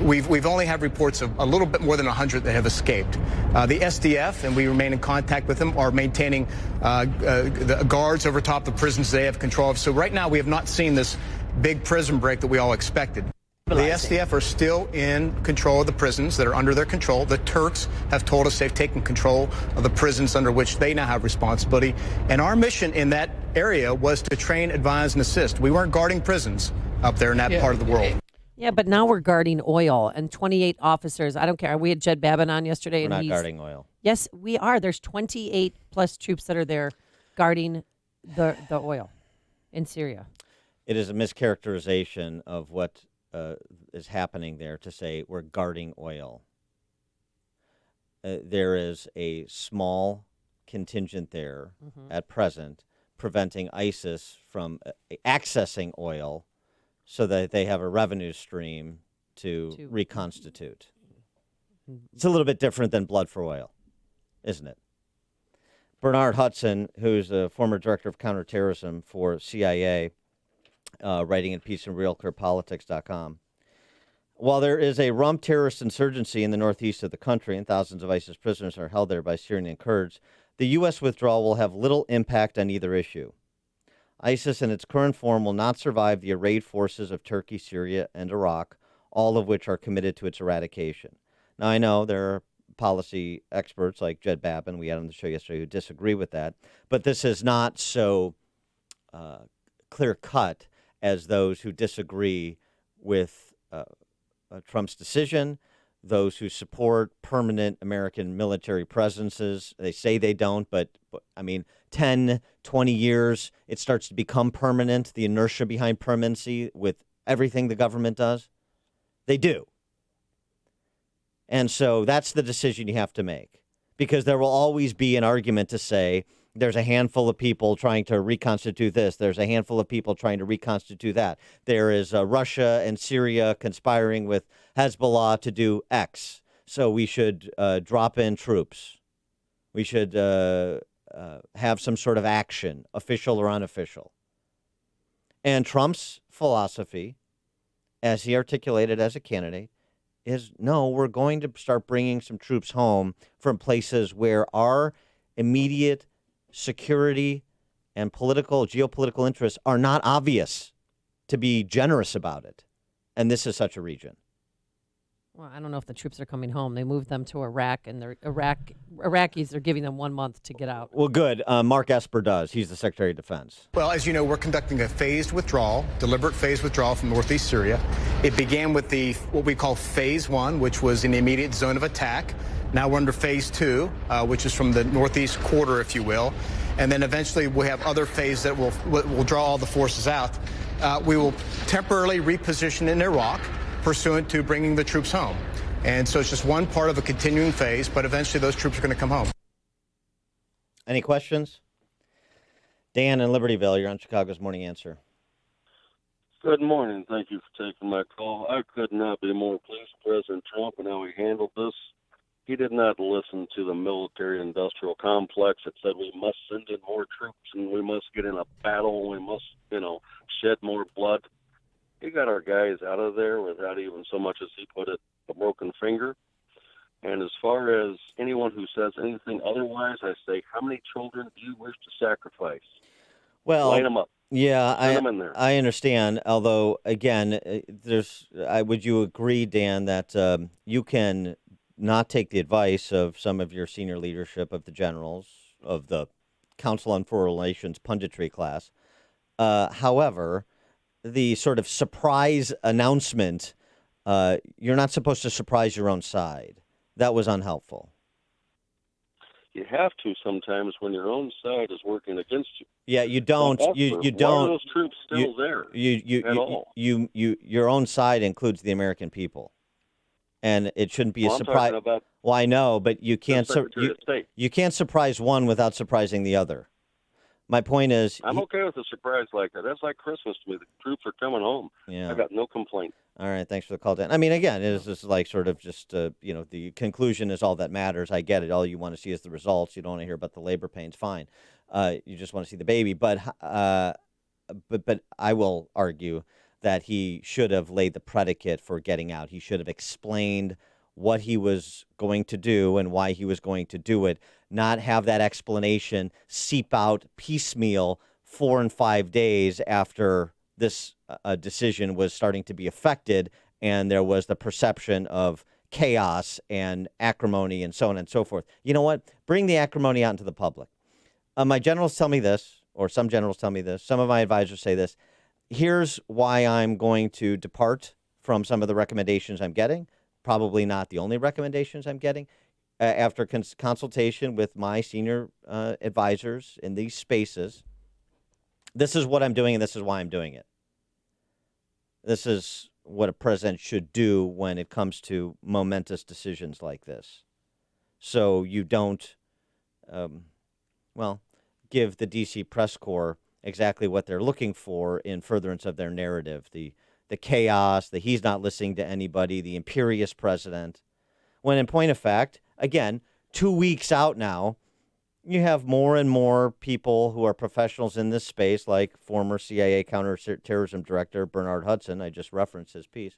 [SPEAKER 11] we've only had reports of a little bit more than 100 that have escaped. The SDF, and we remain in contact with them, are maintaining the guards over top the prisons they have control of. So right now we have not seen this big prison break that we all expected. The SDF are still in control of the prisons that are under their control. The Turks have told us they've taken control of the prisons under which they now have responsibility. And our mission in that area was to train, advise, and assist. We weren't guarding prisons up there in that part of the world.
[SPEAKER 15] Yeah, but now we're guarding oil, and 28 officers. I don't care. We had Jed Babin on yesterday.
[SPEAKER 10] We're not guarding oil.
[SPEAKER 15] Yes, we are. There's 28 plus troops that are there guarding the oil in Syria.
[SPEAKER 10] It is a mischaracterization of what is happening there to say we're guarding oil. There is a small contingent there at present preventing ISIS from accessing oil so that they have a revenue stream to reconstitute. It's a little bit different than blood for oil, isn't it? Bernard Hudson, who's a former director of counterterrorism for CIA, writing in peaceandrealclearpolitics.com. While there is a rump terrorist insurgency in the northeast of the country and thousands of ISIS prisoners are held there by Syrian Kurds, the U.S. withdrawal will have little impact on either issue. ISIS in its current form will not survive the arrayed forces of Turkey, Syria, and Iraq, all of which are committed to its eradication. Now, I know there are policy experts like Jed Babin, we had on the show yesterday, who disagree with that, but this is not so clear-cut as those who disagree with Trump's decision, those who support permanent American military presences. They say they don't, but I mean, 10, 20 years, it starts to become permanent, the inertia behind permanency with everything the government does. They do. And so that's the decision you have to make, because there will always be an argument to say, there's a handful of people trying to reconstitute this. There's a handful of people trying to reconstitute that. There is Russia and Syria conspiring with Hezbollah to do X. So we should drop in troops. We should have some sort of action, official or unofficial. And Trump's philosophy, as he articulated as a candidate, is no, we're going to start bringing some troops home from places where our immediate security and geopolitical interests are not obvious, to be generous about it. And this is such a region.
[SPEAKER 15] Well, I don't know if the troops are coming home. They moved them to Iraq, and Iraqis are giving them 1 month to get out.
[SPEAKER 10] Well, good. Mark Esper does. He's the Secretary of Defense.
[SPEAKER 11] Well, as you know, we're conducting a phased withdrawal, deliberate phased withdrawal from northeast Syria. It began with what we call Phase 1, which was in the immediate zone of attack. Now we're under Phase 2, which is from the northeast quarter, if you will. And then eventually we'll have other phases that will draw all the forces out. We will temporarily reposition in Iraq, pursuant to bringing the troops home. And so it's just one part of a continuing phase, but eventually those troops are going to come home.
[SPEAKER 10] Any questions? Dan in Libertyville, you're on Chicago's Morning Answer.
[SPEAKER 13] Good morning. Thank you for taking my call. I could not be more pleased with President Trump and how he handled this. He did not listen to the military-industrial complex that said we must send in more troops and we must get in a battle, we must, shed more blood. He got our guys out of there without even so much as he put it, a broken finger. And as far as anyone who says anything otherwise, I say, how many children do you wish to sacrifice?
[SPEAKER 10] Well,
[SPEAKER 13] line them up.
[SPEAKER 10] Yeah,
[SPEAKER 13] I
[SPEAKER 10] understand. Although, again, would you agree, Dan, that you can not take the advice of some of your senior leadership of the generals of the Council on Foreign Relations punditry class? However, the sort of surprise announcement, you're not supposed to surprise your own side. That was unhelpful.
[SPEAKER 13] You have to sometimes when your own side is working against you.
[SPEAKER 10] Yeah, you don't. You don't.
[SPEAKER 13] Why are those troops still there?
[SPEAKER 10] Your own side includes the American people, and it shouldn't be a surprise.
[SPEAKER 13] I'm talking about
[SPEAKER 10] well, I know, but you can't.
[SPEAKER 13] Secretary of State.
[SPEAKER 10] You can't surprise one without surprising the other. My point is,
[SPEAKER 13] I'm okay with a surprise like that. That's like Christmas to me. The troops are coming home.
[SPEAKER 10] Yeah.
[SPEAKER 13] I got no complaint.
[SPEAKER 10] All right, thanks for the call, Dan. I mean, again, it is just like sort of just, the conclusion is all that matters. I get it. All you want to see is the results. You don't want to hear about the labor pains. Fine. You just want to see the baby. But I will argue that he should have laid the predicate for getting out. He should have explained what he was going to do and why he was going to do it, not have that explanation seep out piecemeal 4 and 5 days after this decision was starting to be affected, and there was the perception of chaos and acrimony and so on and so forth. You know what? Bring the acrimony out into the public. My generals tell me this, or some generals tell me this. Some of my advisors say this. Here's why I'm going to depart from some of the recommendations I'm getting. Probably not the only recommendations I'm getting. After consultation with my senior advisors in these spaces, this is what I'm doing, and this is why I'm doing it. This is what a president should do when it comes to momentous decisions like this. So you don't, give the D.C. press corps exactly what they're looking for in furtherance of their narrative. The chaos, the he's not listening to anybody, the imperious president. When in point of fact, again, 2 weeks out now, you have more and more people who are professionals in this space, like former CIA counterterrorism director Bernard Hudson. I just referenced his piece,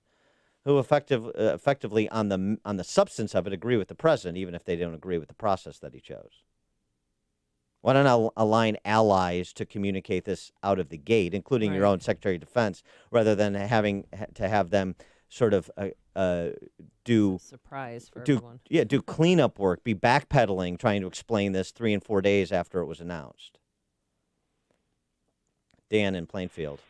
[SPEAKER 10] who effectively on the substance of it agree with the president, even if they don't agree with the process that he chose. Why don't I align allies to communicate this out of the gate, including your own Secretary of Defense, rather than having to have them sort of do
[SPEAKER 15] surprise for everyone.
[SPEAKER 10] Do cleanup work, be backpedaling, trying to explain this 3 and 4 days after it was announced. Dan in Plainfield.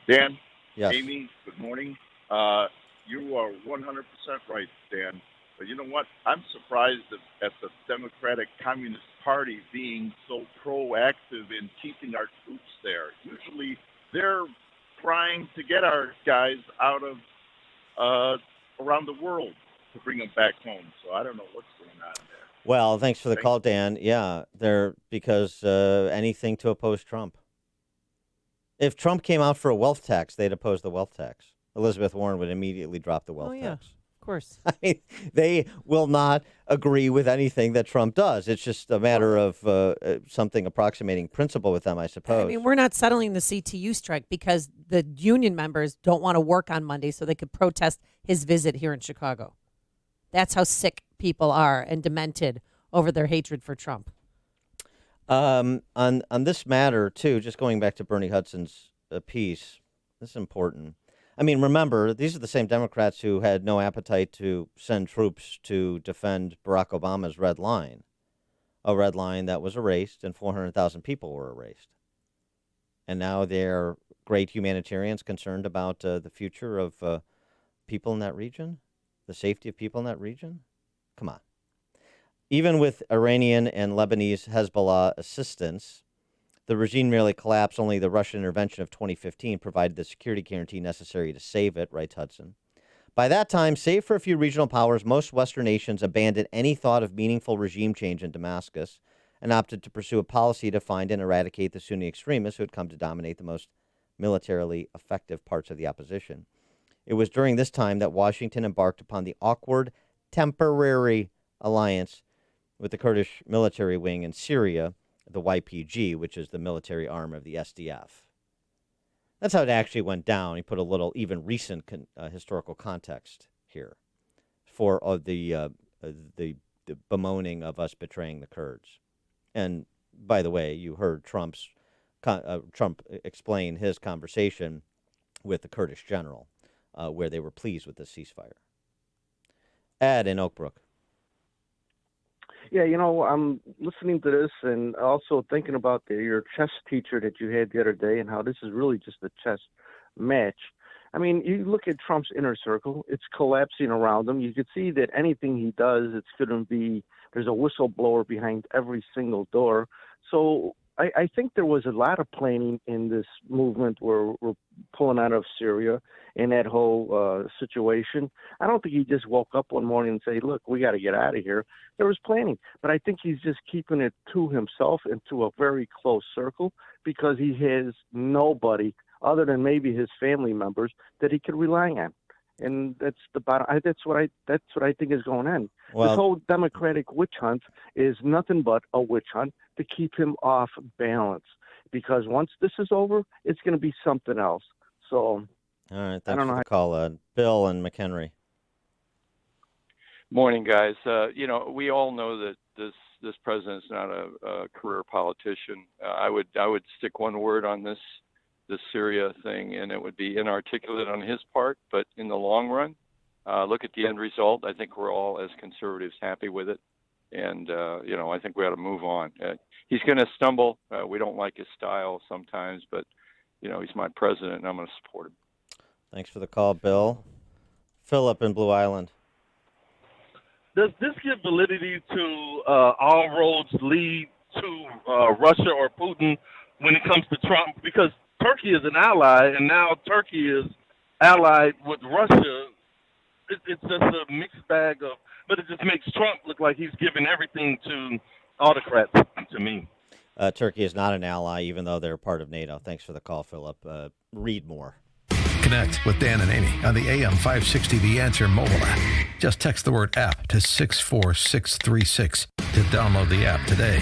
[SPEAKER 1] Dan,
[SPEAKER 10] yes.
[SPEAKER 1] Amy, good morning. You are 100% right, Dan. But you know what? I'm surprised at the Democratic Communist Party being so proactive in keeping our troops there. Usually they're trying to get our guys out of around the world to bring them back home. So I don't know what's going on there.
[SPEAKER 10] Well, thanks for the call, Dan. Yeah, they're because anything to oppose Trump. If Trump came out for a wealth tax, they'd oppose the wealth tax. Elizabeth Warren would immediately drop the wealth tax.
[SPEAKER 15] Of course.
[SPEAKER 10] I mean, they will not agree with anything that Trump does. It's just a matter of something approximating principle with them, I suppose.
[SPEAKER 15] I mean, we're not settling the CTU strike because the union members don't want to work on Monday so they could protest his visit here in Chicago. That's how sick people are and demented over their hatred for Trump.
[SPEAKER 10] On this matter, too, just going back to Bernie Hudson's piece, this is important. I mean, remember, these are the same Democrats who had no appetite to send troops to defend Barack Obama's red line, a red line that was erased and 400,000 people were erased. And now they're great humanitarians concerned about the future of people in that region, the safety of people in that region. Come on. Even with Iranian and Lebanese Hezbollah assistance, the regime nearly collapsed. Only the Russian intervention of 2015 provided the security guarantee necessary to save it, writes Hudson. By that time, save for a few regional powers, most Western nations abandoned any thought of meaningful regime change in Damascus and opted to pursue a policy to find and eradicate the Sunni extremists who had come to dominate the most militarily effective parts of the opposition. It was during this time that Washington embarked upon the awkward, temporary alliance with the Kurdish military wing in Syria, the YPG, which is the military arm of the SDF. That's how it actually went down. He put a little even recent historical context here for the bemoaning of us betraying the Kurds. And by the way, you heard Trump explain his conversation with the Kurdish general, where they were pleased with the ceasefire. Ed in Oak Brook.
[SPEAKER 14] Yeah, I'm listening to this and also thinking about your chess teacher that you had the other day and how this is really just a chess match. I mean, you look at Trump's inner circle, it's collapsing around him. You could see that anything he does, it's going to be, there's a whistleblower behind every single door. So I think there was a lot of planning in this movement where we're pulling out of Syria and that whole situation. I don't think he just woke up one morning and said, look, we got to get out of here. There was planning. But I think he's just keeping it to himself and to a very close circle because he has nobody other than maybe his family members that he could rely on. And that's the bottom. That's what I think is going on.
[SPEAKER 10] Well,
[SPEAKER 14] this whole Democratic witch hunt is nothing but a witch hunt to keep him off balance. Because once this is over, it's going to be something else. So,
[SPEAKER 10] all right, thanks for the call, Bill and McHenry.
[SPEAKER 17] Morning, guys. We all know that this president's not a career politician. I would stick one word on this Syria thing, and it would be inarticulate on his part. But in the long run, look at the end result. I think we're all, as conservatives, happy with it. And, I think we ought to move on. He's going to stumble. We don't like his style sometimes, but, he's my president, and I'm going to support him.
[SPEAKER 10] Thanks for the call, Bill. Philip in Blue Island.
[SPEAKER 18] Does this give validity to all roads lead to Russia or Putin when it comes to Trump? Because Turkey is an ally, and now Turkey is allied with Russia. It's just a mixed bag but it just makes Trump look like he's giving everything to autocrats, to me.
[SPEAKER 10] Turkey is not an ally, even though they're part of NATO. Thanks for the call, Philip. Read more.
[SPEAKER 3] Connect with Dan and Amy on the AM 560 The Answer mobile app. Just text the word app to 64636 to download the app today.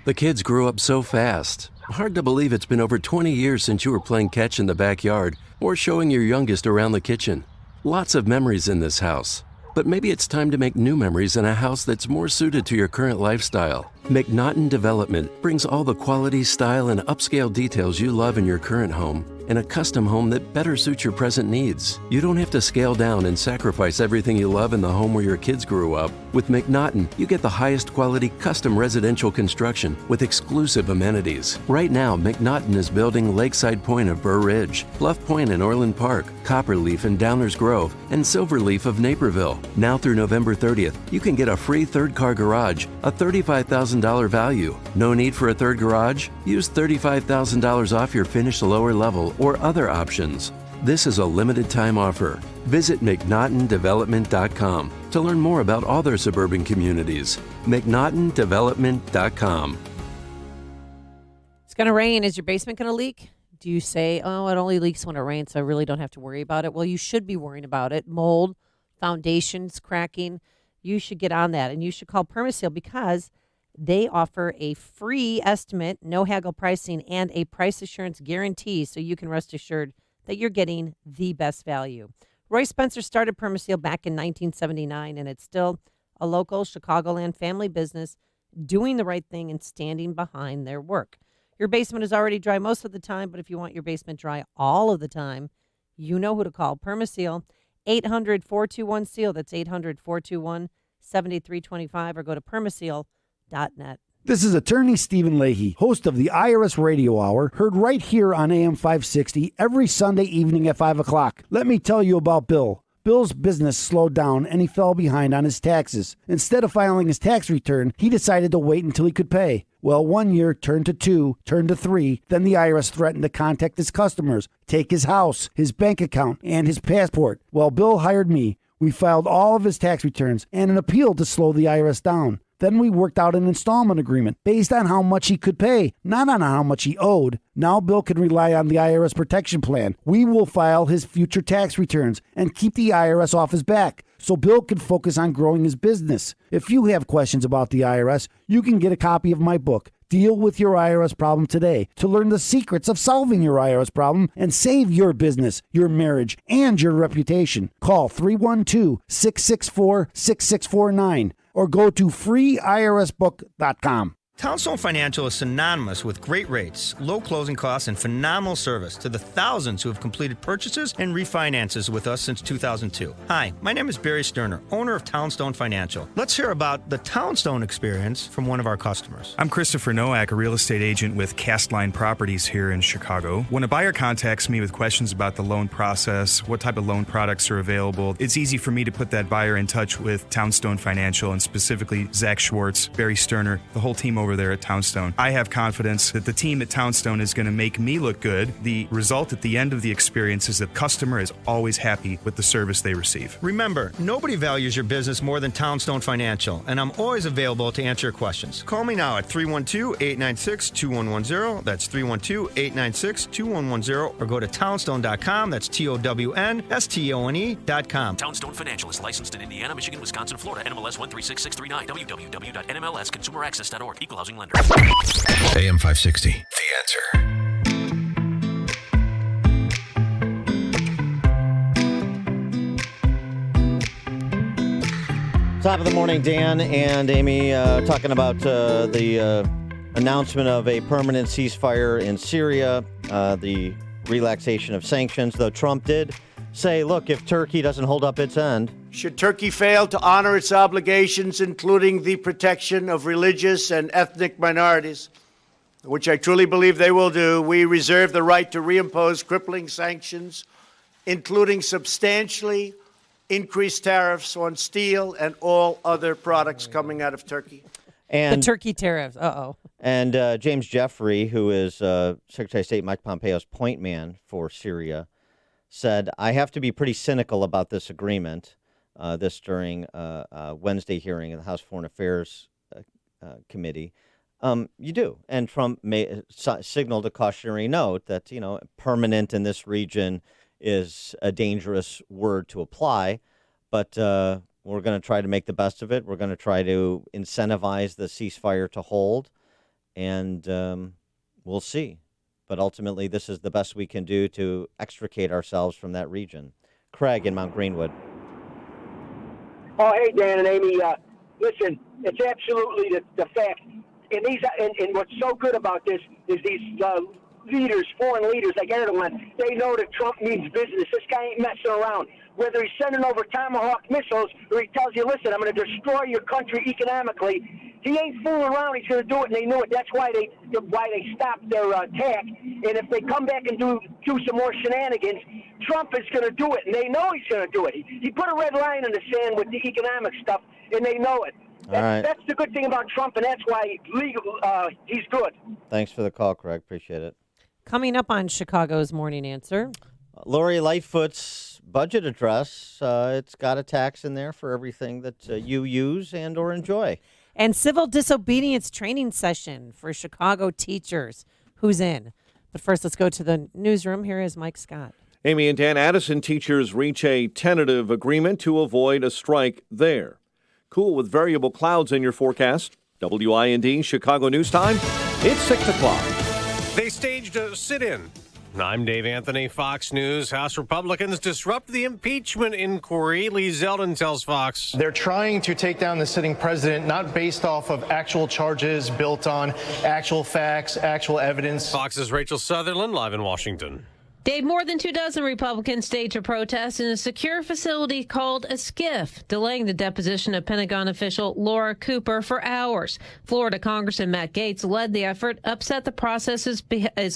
[SPEAKER 12] The kids grew up so fast. Hard to believe it's been over 20 years since you were playing catch in the backyard or showing your youngest around the kitchen. Lots of memories in this house. But maybe it's time to make new memories in a house that's more suited to your current lifestyle. McNaughton Development brings all the quality, style, and upscale details you love in your current home in a custom home that better suits your present needs. You don't have to scale down and sacrifice everything you love in the home where your kids grew up. With McNaughton, you get the highest quality custom residential construction with exclusive amenities. Right now, McNaughton is building Lakeside Point of Burr Ridge, Bluff Point in Orland Park, Copperleaf in Downers Grove, and Silverleaf of Naperville. Now through November 30th, you can get a free third car garage, a $35,000 value. No need for a third garage? Use $35,000 off your finished lower level or other options. This is a limited time offer. Visit McNaughtonDevelopment.com to learn more about all their suburban communities. McNaughtonDevelopment.com.
[SPEAKER 15] It's going to rain. Is your basement going to leak? Do you say, oh, it only leaks when it rains, so I really don't have to worry about it? Well, you should be worrying about it. Mold, foundations cracking. You should get on that, and you should call Permaseal because they offer a free estimate, no haggle pricing, and a price assurance guarantee so you can rest assured that you're getting the best value. Roy Spencer started Permaseal back in 1979, and it's still a local Chicagoland family business doing the right thing and standing behind their work. Your basement is already dry most of the time, but if you want your basement dry all of the time, you know who to call. Permaseal, 800-421-SEAL. That's 800-421-7325, or go to permaseal.net.
[SPEAKER 23] This is Attorney Stephen Leahy, host of the IRS Radio Hour, heard right here on AM 560 every Sunday evening at 5 o'clock. Let me tell you about Bill. Bill's business slowed down and he fell behind on his taxes. Instead of filing his tax return, he decided to wait until he could pay. Well, 1 year turned to 2, turned to 3. Then the IRS threatened to contact his customers, take his house, his bank account, and his passport. Well, Bill hired me. We filed all of his tax returns and an appeal to slow the IRS down. Then we worked out an installment agreement based on how much he could pay, not on how much he owed. Now Bill can rely on the IRS protection plan. We will file his future tax returns and keep the IRS off his back so Bill can focus on growing his business. If you have questions about the IRS, you can get a copy of my book, Deal with Your IRS Problem Today, to learn the secrets of solving your IRS problem and save your business, your marriage, and your reputation. Call 312-664-6649 or go to freeirsbook.com.
[SPEAKER 19] Townstone Financial is synonymous with great rates, low closing costs, and phenomenal service to the thousands who have completed purchases and refinances with us since 2002. Hi, my name is Barry Sterner, owner of Townstone Financial. Let's hear about the Townstone experience from one of our customers.
[SPEAKER 20] I'm Christopher Nowak, a real estate agent with Castline Properties here in Chicago. When a buyer contacts me with questions about the loan process, what type of loan products are available, it's easy for me to put that buyer in touch with Townstone Financial, and specifically Zach Schwartz, Barry Sterner, the whole team over there at Townstone. I have confidence that the team at Townstone is going to make me look good. The result at the end of the experience is that the customer is always happy with the service they receive.
[SPEAKER 19] Remember, nobody values your business more than Townstone Financial, and I'm always available to answer your questions. Call me now at 312-896-2110. That's 312-896-2110, or go to townstone.com. That's TOWNSTONE.com.
[SPEAKER 21] Townstone Financial is licensed in Indiana, Michigan, Wisconsin, Florida. NMLS 136639. www.nmlsconsumeraccess.org. Equal housing lender.
[SPEAKER 3] AM 560. The Answer.
[SPEAKER 10] Top of the morning, Dan and Amy talking about the announcement of a permanent ceasefire in Syria, the relaxation of sanctions, though Trump did say, look, if Turkey doesn't hold up its end.
[SPEAKER 9] Should Turkey fail to honor its obligations, including the protection of religious and ethnic minorities, which I truly believe they will do, we reserve the right to reimpose crippling sanctions, including substantially increased tariffs on steel and all other products coming out of Turkey.
[SPEAKER 15] And the Turkey tariffs.
[SPEAKER 10] And James Jeffrey, who is Secretary of State Mike Pompeo's point man for Syria, said, I have to be pretty cynical about this agreement, this during Wednesday hearing in the House Foreign Affairs Committee. You do. And Trump signaled a cautionary note that, permanent in this region is a dangerous word to apply, but we're going to try to make the best of it. We're going to try to incentivize the ceasefire to hold, and we'll see. But ultimately, this is the best we can do to extricate ourselves from that region. Craig in Mount Greenwood.
[SPEAKER 24] Oh, hey, Dan and Amy. Listen, it's absolutely the fact. And what's so good about this is these leaders, foreign leaders like Erdogan, they know that Trump means business. This guy ain't messing around. Whether he's sending over Tomahawk missiles or he tells you, listen, I'm going to destroy your country economically, he ain't fooling around. He's going to do it, and they knew it. That's why they stopped their attack. And if they come back and do some more shenanigans, Trump is going to do it, and they know he's going to do it. He put a red line in the sand with the economic stuff, and they know it. That's the good thing about Trump, and that's why he's good.
[SPEAKER 10] Thanks for the call, Craig. Appreciate it.
[SPEAKER 15] Coming up on Chicago's Morning Answer,
[SPEAKER 10] Lori Lightfoot's budget address. It's got a tax in there for everything that you use and or enjoy.
[SPEAKER 15] And civil disobedience training session for Chicago teachers. Who's in? But first, let's go to the newsroom. Here is Mike Scott.
[SPEAKER 7] Amy and Dan, Addison teachers reach a tentative agreement to avoid a strike there. Cool with variable clouds in your forecast. WIND Chicago News Time. It's 6 o'clock.
[SPEAKER 25] They staged a sit-in. I'm Dave Anthony, Fox News. House Republicans disrupt the impeachment inquiry. Lee Zeldin tells Fox.
[SPEAKER 26] They're trying to take down the sitting president, not based off of actual charges built on actual facts, actual evidence.
[SPEAKER 25] Fox's Rachel Sutherland, live in Washington.
[SPEAKER 27] Dave, more than 24 Republicans staged a protest in a secure facility called a SCIF, delaying the deposition of Pentagon official Laura Cooper for hours. Florida Congressman Matt Gaetz led the effort, upset the process is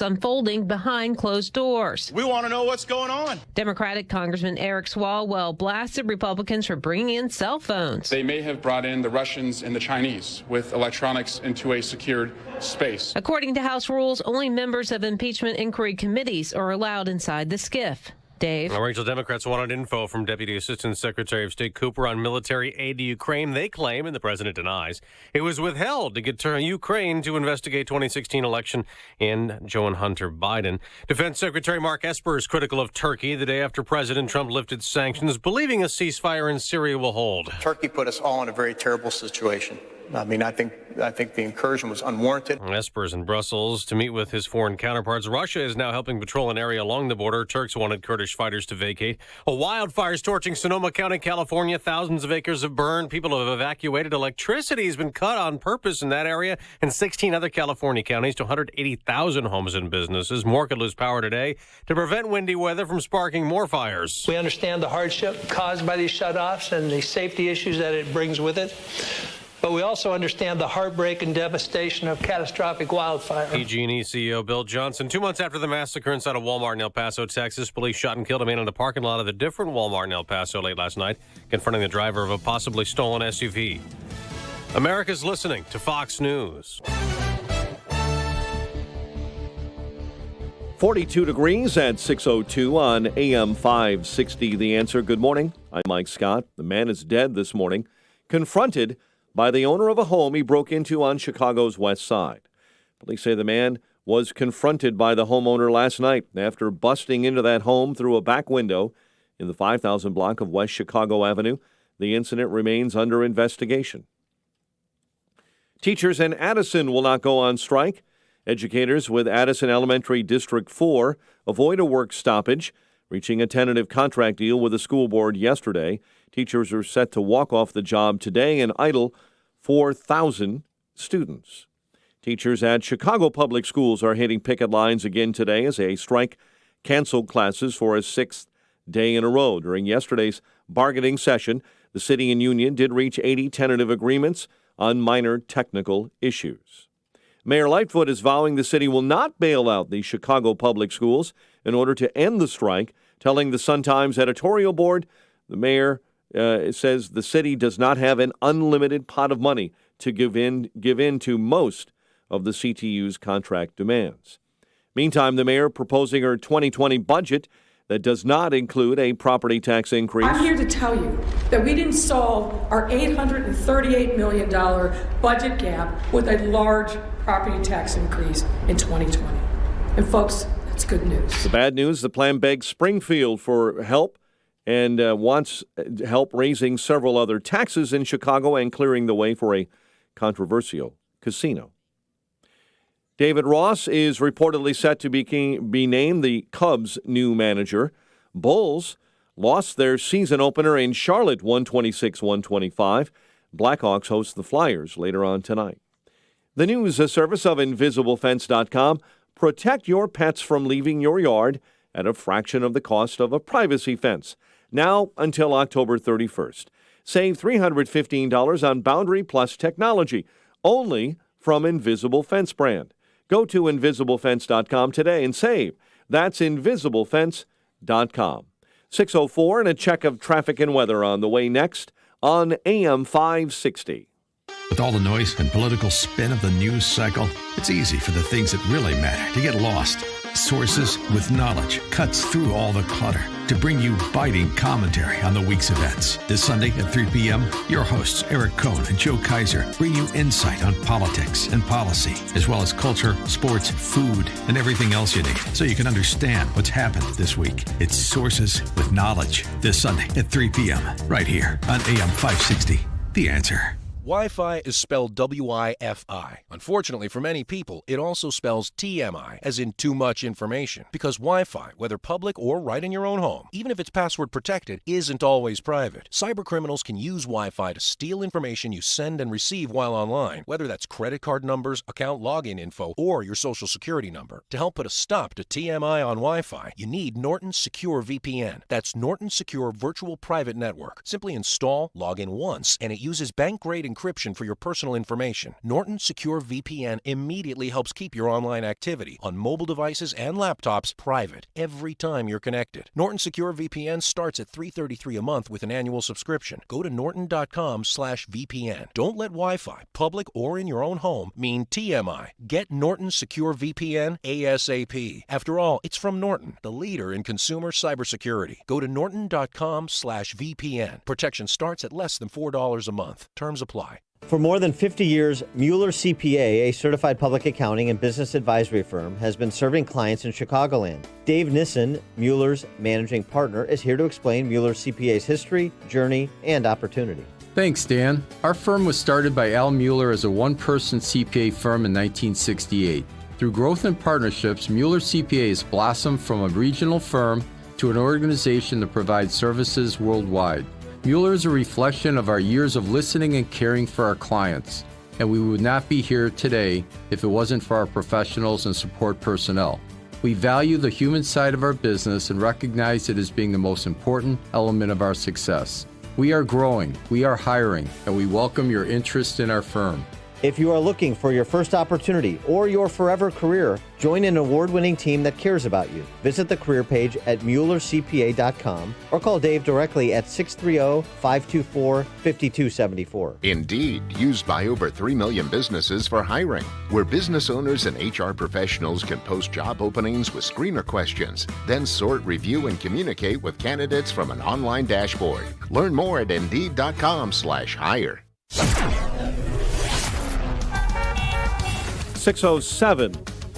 [SPEAKER 27] unfolding behind closed doors.
[SPEAKER 28] We want to know what's going on.
[SPEAKER 27] Democratic Congressman Eric Swalwell blasted Republicans for bringing in cell phones.
[SPEAKER 2] They may have brought in the Russians and the Chinese with electronics into a secured space.
[SPEAKER 27] According to House rules, only members of impeachment inquiry committees are allowed inside the SCIF. Dave.
[SPEAKER 25] Rachel, Democrats wanted info from Deputy Assistant Secretary of State Cooper on military aid to Ukraine. They claim, and the president denies, it was withheld to get Ukraine to investigate 2016 election and Joe and Hunter Biden. Defense Secretary Mark Esper is critical of Turkey the day after President Trump lifted sanctions, believing a ceasefire in Syria will hold.
[SPEAKER 11] Turkey put us all in a very terrible situation. I mean, I think the incursion was unwarranted.
[SPEAKER 25] Esper's in Brussels to meet with his foreign counterparts. Russia is now helping patrol an area along the border. Turks wanted Kurdish fighters to vacate. A wildfire is torching Sonoma County, California. Thousands of acres have burned. People have evacuated. Electricity has been cut on purpose in that area and 16 other California counties to 180,000 homes and businesses. More could lose power today to prevent windy weather from sparking more fires.
[SPEAKER 4] We understand the hardship caused by these shutoffs and the safety issues that it brings with it. But we also understand the heartbreak and devastation of catastrophic wildfire.
[SPEAKER 25] PG&E CEO Bill Johnson. 2 months after the massacre inside a Walmart in El Paso, Texas, police shot and killed a man in the parking lot of a different Walmart in El Paso late last night, confronting the driver of a possibly stolen SUV. America's listening to Fox News.
[SPEAKER 7] 42 degrees at 6:02 on AM 560. The Answer. Good morning. I'm Mike Scott. The man is dead this morning, confronted by the owner of a home he broke into on Chicago's west side. Police say the man was confronted by the homeowner last night after busting into that home through a back window in the 5000 block of West Chicago Avenue. The incident remains under investigation. Teachers in Addison will not go on strike. Educators with Addison Elementary District 4 avoid a work stoppage, reaching a tentative contract deal with the school board yesterday. Teachers are set to walk off the job today and idle 4,000 students. Teachers at Chicago Public Schools are hitting picket lines again today as a strike canceled classes for a sixth day in a row. During yesterday's bargaining session, the city and union did reach 80 tentative agreements on minor technical issues. Mayor Lightfoot is vowing the city will not bail out the Chicago Public Schools in order to end the strike, telling the Sun-Times editorial board the mayor says the city does not have an unlimited pot of money to give in to most of the CTU's contract demands. Meantime, the mayor proposing her 2020 budget that does not include a property tax increase.
[SPEAKER 5] I'm here to tell you that we didn't solve our $838 million budget gap with a large property tax increase in 2020. And folks, that's good news.
[SPEAKER 7] The bad news, the plan begs Springfield for help and wants help raising several other taxes in Chicago and clearing the way for a controversial casino. David Ross is reportedly set to be named the Cubs' new manager. Bulls lost their season opener in Charlotte 126-125. Blackhawks host the Flyers later on tonight. The news service of InvisibleFence.com. Protect your pets from leaving your yard at a fraction of the cost of a privacy fence. Now until October 31st. Save $315 on Boundary Plus technology, only from Invisible Fence brand. Go to InvisibleFence.com today and save. That's InvisibleFence.com. 6:04 and a check of traffic and weather on the way next on AM 560.
[SPEAKER 3] With all the noise and political spin of the news cycle, it's easy for the things that really matter to get lost. Sources with knowledge cuts through all the clutter to bring you biting commentary on the week's events. This Sunday at 3 p.m., your hosts Eric Cohn and Joe Kaiser bring you insight on politics and policy, as well as culture, sports, food, and everything else you need, so you can understand what's happened this week. It's Sources with Knowledge this Sunday at 3 p.m. right here on AM 560. The Answer.
[SPEAKER 6] Wi-Fi is spelled W-I-F-I. Unfortunately for many people, it also spells TMI, as in too much information. Because Wi-Fi, whether public or right in your own home, even if it's password protected, isn't always private. Cybercriminals can use Wi-Fi to steal information you send and receive while online, whether that's credit card numbers, account login info, or your social security number. To help put a stop to TMI on Wi-Fi, you need Norton Secure VPN. That's Norton Secure Virtual Private Network. Simply install, log in once, and it uses bank-grade encryption for your personal information. Norton Secure VPN immediately helps keep your online activity on mobile devices and laptops private every time you're connected. Norton Secure VPN starts at $333 a month with an annual subscription. Go to norton.com/VPN. Don't let Wi-Fi, public or in your own home, mean TMI. Get Norton Secure VPN ASAP. After all, it's from Norton, the leader in consumer cybersecurity. Go to norton.com/VPN. Protection starts at less than $4 a month. Terms apply.
[SPEAKER 10] For more than 50 years, Mueller CPA, a certified public accounting and business advisory firm, has been serving clients in Chicagoland. Dave Nissen, Mueller's managing partner, is here to explain Mueller CPA's history, journey, and opportunity.
[SPEAKER 1] Thanks, Dan. Our firm was started by Al Mueller as a one-person CPA firm in 1968. Through growth and partnerships, Mueller CPA has blossomed from a regional firm to an organization that provides services worldwide. Mueller is a reflection of our years of listening and caring for our clients, and we would not be here today if it wasn't for our professionals and support personnel. We value the human side of our business and recognize it as being the most important element of our success. We are growing, we are hiring, and we welcome your interest in our firm.
[SPEAKER 10] If you are looking for your first opportunity or your forever career, join an award-winning team that cares about you. Visit the career page at MuellerCPA.com or call Dave directly at 630-524-5274.
[SPEAKER 8] Indeed, used by over 3 million businesses for hiring, where business owners and HR professionals can post job openings with screener questions, then sort, review, and communicate with candidates from an online dashboard. Learn more at Indeed.com/hire.
[SPEAKER 7] 6:07.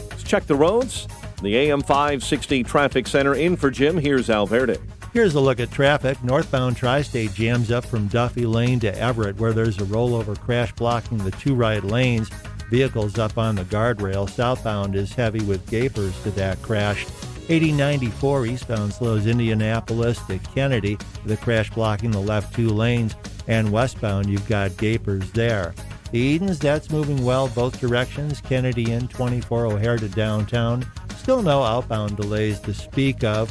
[SPEAKER 7] Let's check the roads. The AM 560 Traffic Center in for Jim. Here's Alverde.
[SPEAKER 13] Here's a look at traffic. Northbound Tri-State jams up from Duffy Lane to Everett, where there's a rollover crash blocking the two right lanes. Vehicles up on the guardrail. Southbound is heavy with gapers to that crash. 8094 eastbound slows Indianapolis to Kennedy, with a crash blocking the left two lanes. And westbound, you've got gapers there. The Edens, that's moving well both directions. Kennedy in 24 O'Hare to downtown. Still no outbound delays to speak of.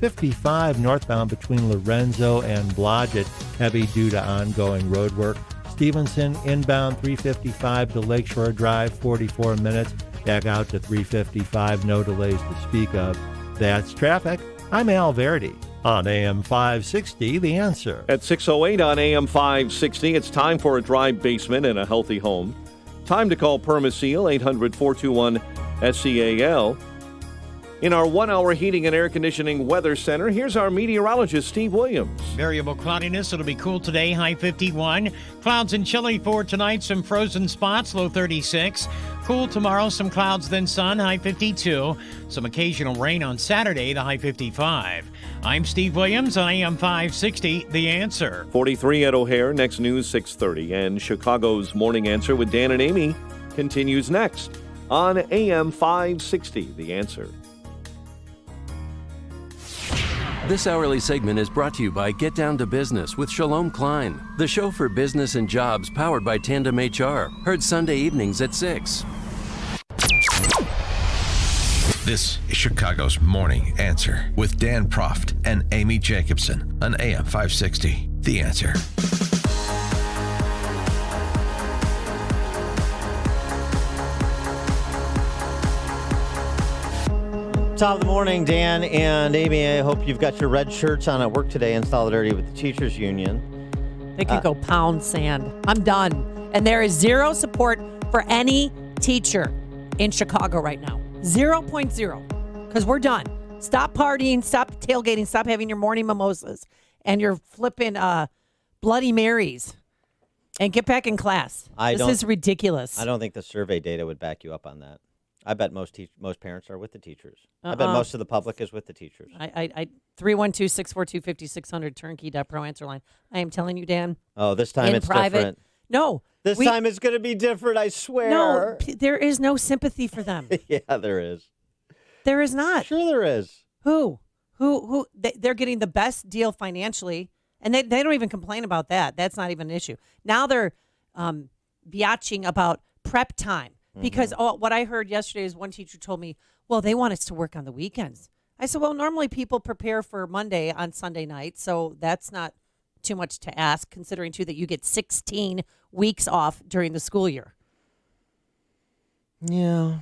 [SPEAKER 13] 55 northbound between Lorenzo and Blodgett, heavy due to ongoing road work. Stevenson inbound 355 to Lakeshore Drive, 44 minutes. Back out to 355, no delays to speak of. That's traffic. I'm Al Verdi. On AM 560, The Answer.
[SPEAKER 7] At 6:08 on AM 560, it's time for a dry basement and a healthy home. Time to call Permaseal, 800-421-SCAL. In our 1-hour heating and air conditioning weather center, here's our meteorologist, Steve Williams.
[SPEAKER 14] Variable cloudiness. It'll be cool today, high 51. Clouds and chilly for tonight. Some frozen spots, low 36. Cool tomorrow, some clouds, then sun, high 52. Some occasional rain on Saturday, the high 55. I'm Steve Williams on AM 560, The Answer.
[SPEAKER 7] 43 at O'Hare, next news 6:30. And Chicago's Morning Answer with Dan and Amy continues next on AM 560, The Answer.
[SPEAKER 12] This hourly segment is brought to you by Get Down to Business with Shalom Klein, the show for business and jobs powered by Tandem HR. Heard Sunday evenings at 6.
[SPEAKER 3] This is Chicago's Morning Answer with Dan Proft and Amy Jacobson on AM 560. The Answer.
[SPEAKER 10] Top of the morning, Dan and Amy. I hope you've got your red shirts on at work today in solidarity with the Teachers Union.
[SPEAKER 15] They could go pound sand. I'm done. And there is zero support for any teacher in Chicago right now. 0.0. Because we're done. Stop partying, stop tailgating, stop having your morning mimosas and your flipping Bloody Marys. And get back in class. This is ridiculous.
[SPEAKER 10] I don't think the survey data would back you up on that. I bet most parents are with the teachers. I bet most of the public is with the teachers.
[SPEAKER 15] 312-642-5600 turnkey.pro answer line. I am telling you, Dan.
[SPEAKER 10] Oh, this time it's different.
[SPEAKER 15] No.
[SPEAKER 10] This time it's going to be different, I swear.
[SPEAKER 15] No, there is no sympathy for them.
[SPEAKER 10] Yeah, there is.
[SPEAKER 15] There is not.
[SPEAKER 10] Sure there is.
[SPEAKER 15] Who? They're getting the best deal financially, and they don't even complain about that. That's not even an issue. Now they're biatching about prep time. Because what I heard yesterday is one teacher told me, well, they want us to work on the weekends. I said, well, normally people prepare for Monday on Sunday night, so that's not too much to ask, considering, too, that you get 16 weeks off during the school year.
[SPEAKER 10] Yeah.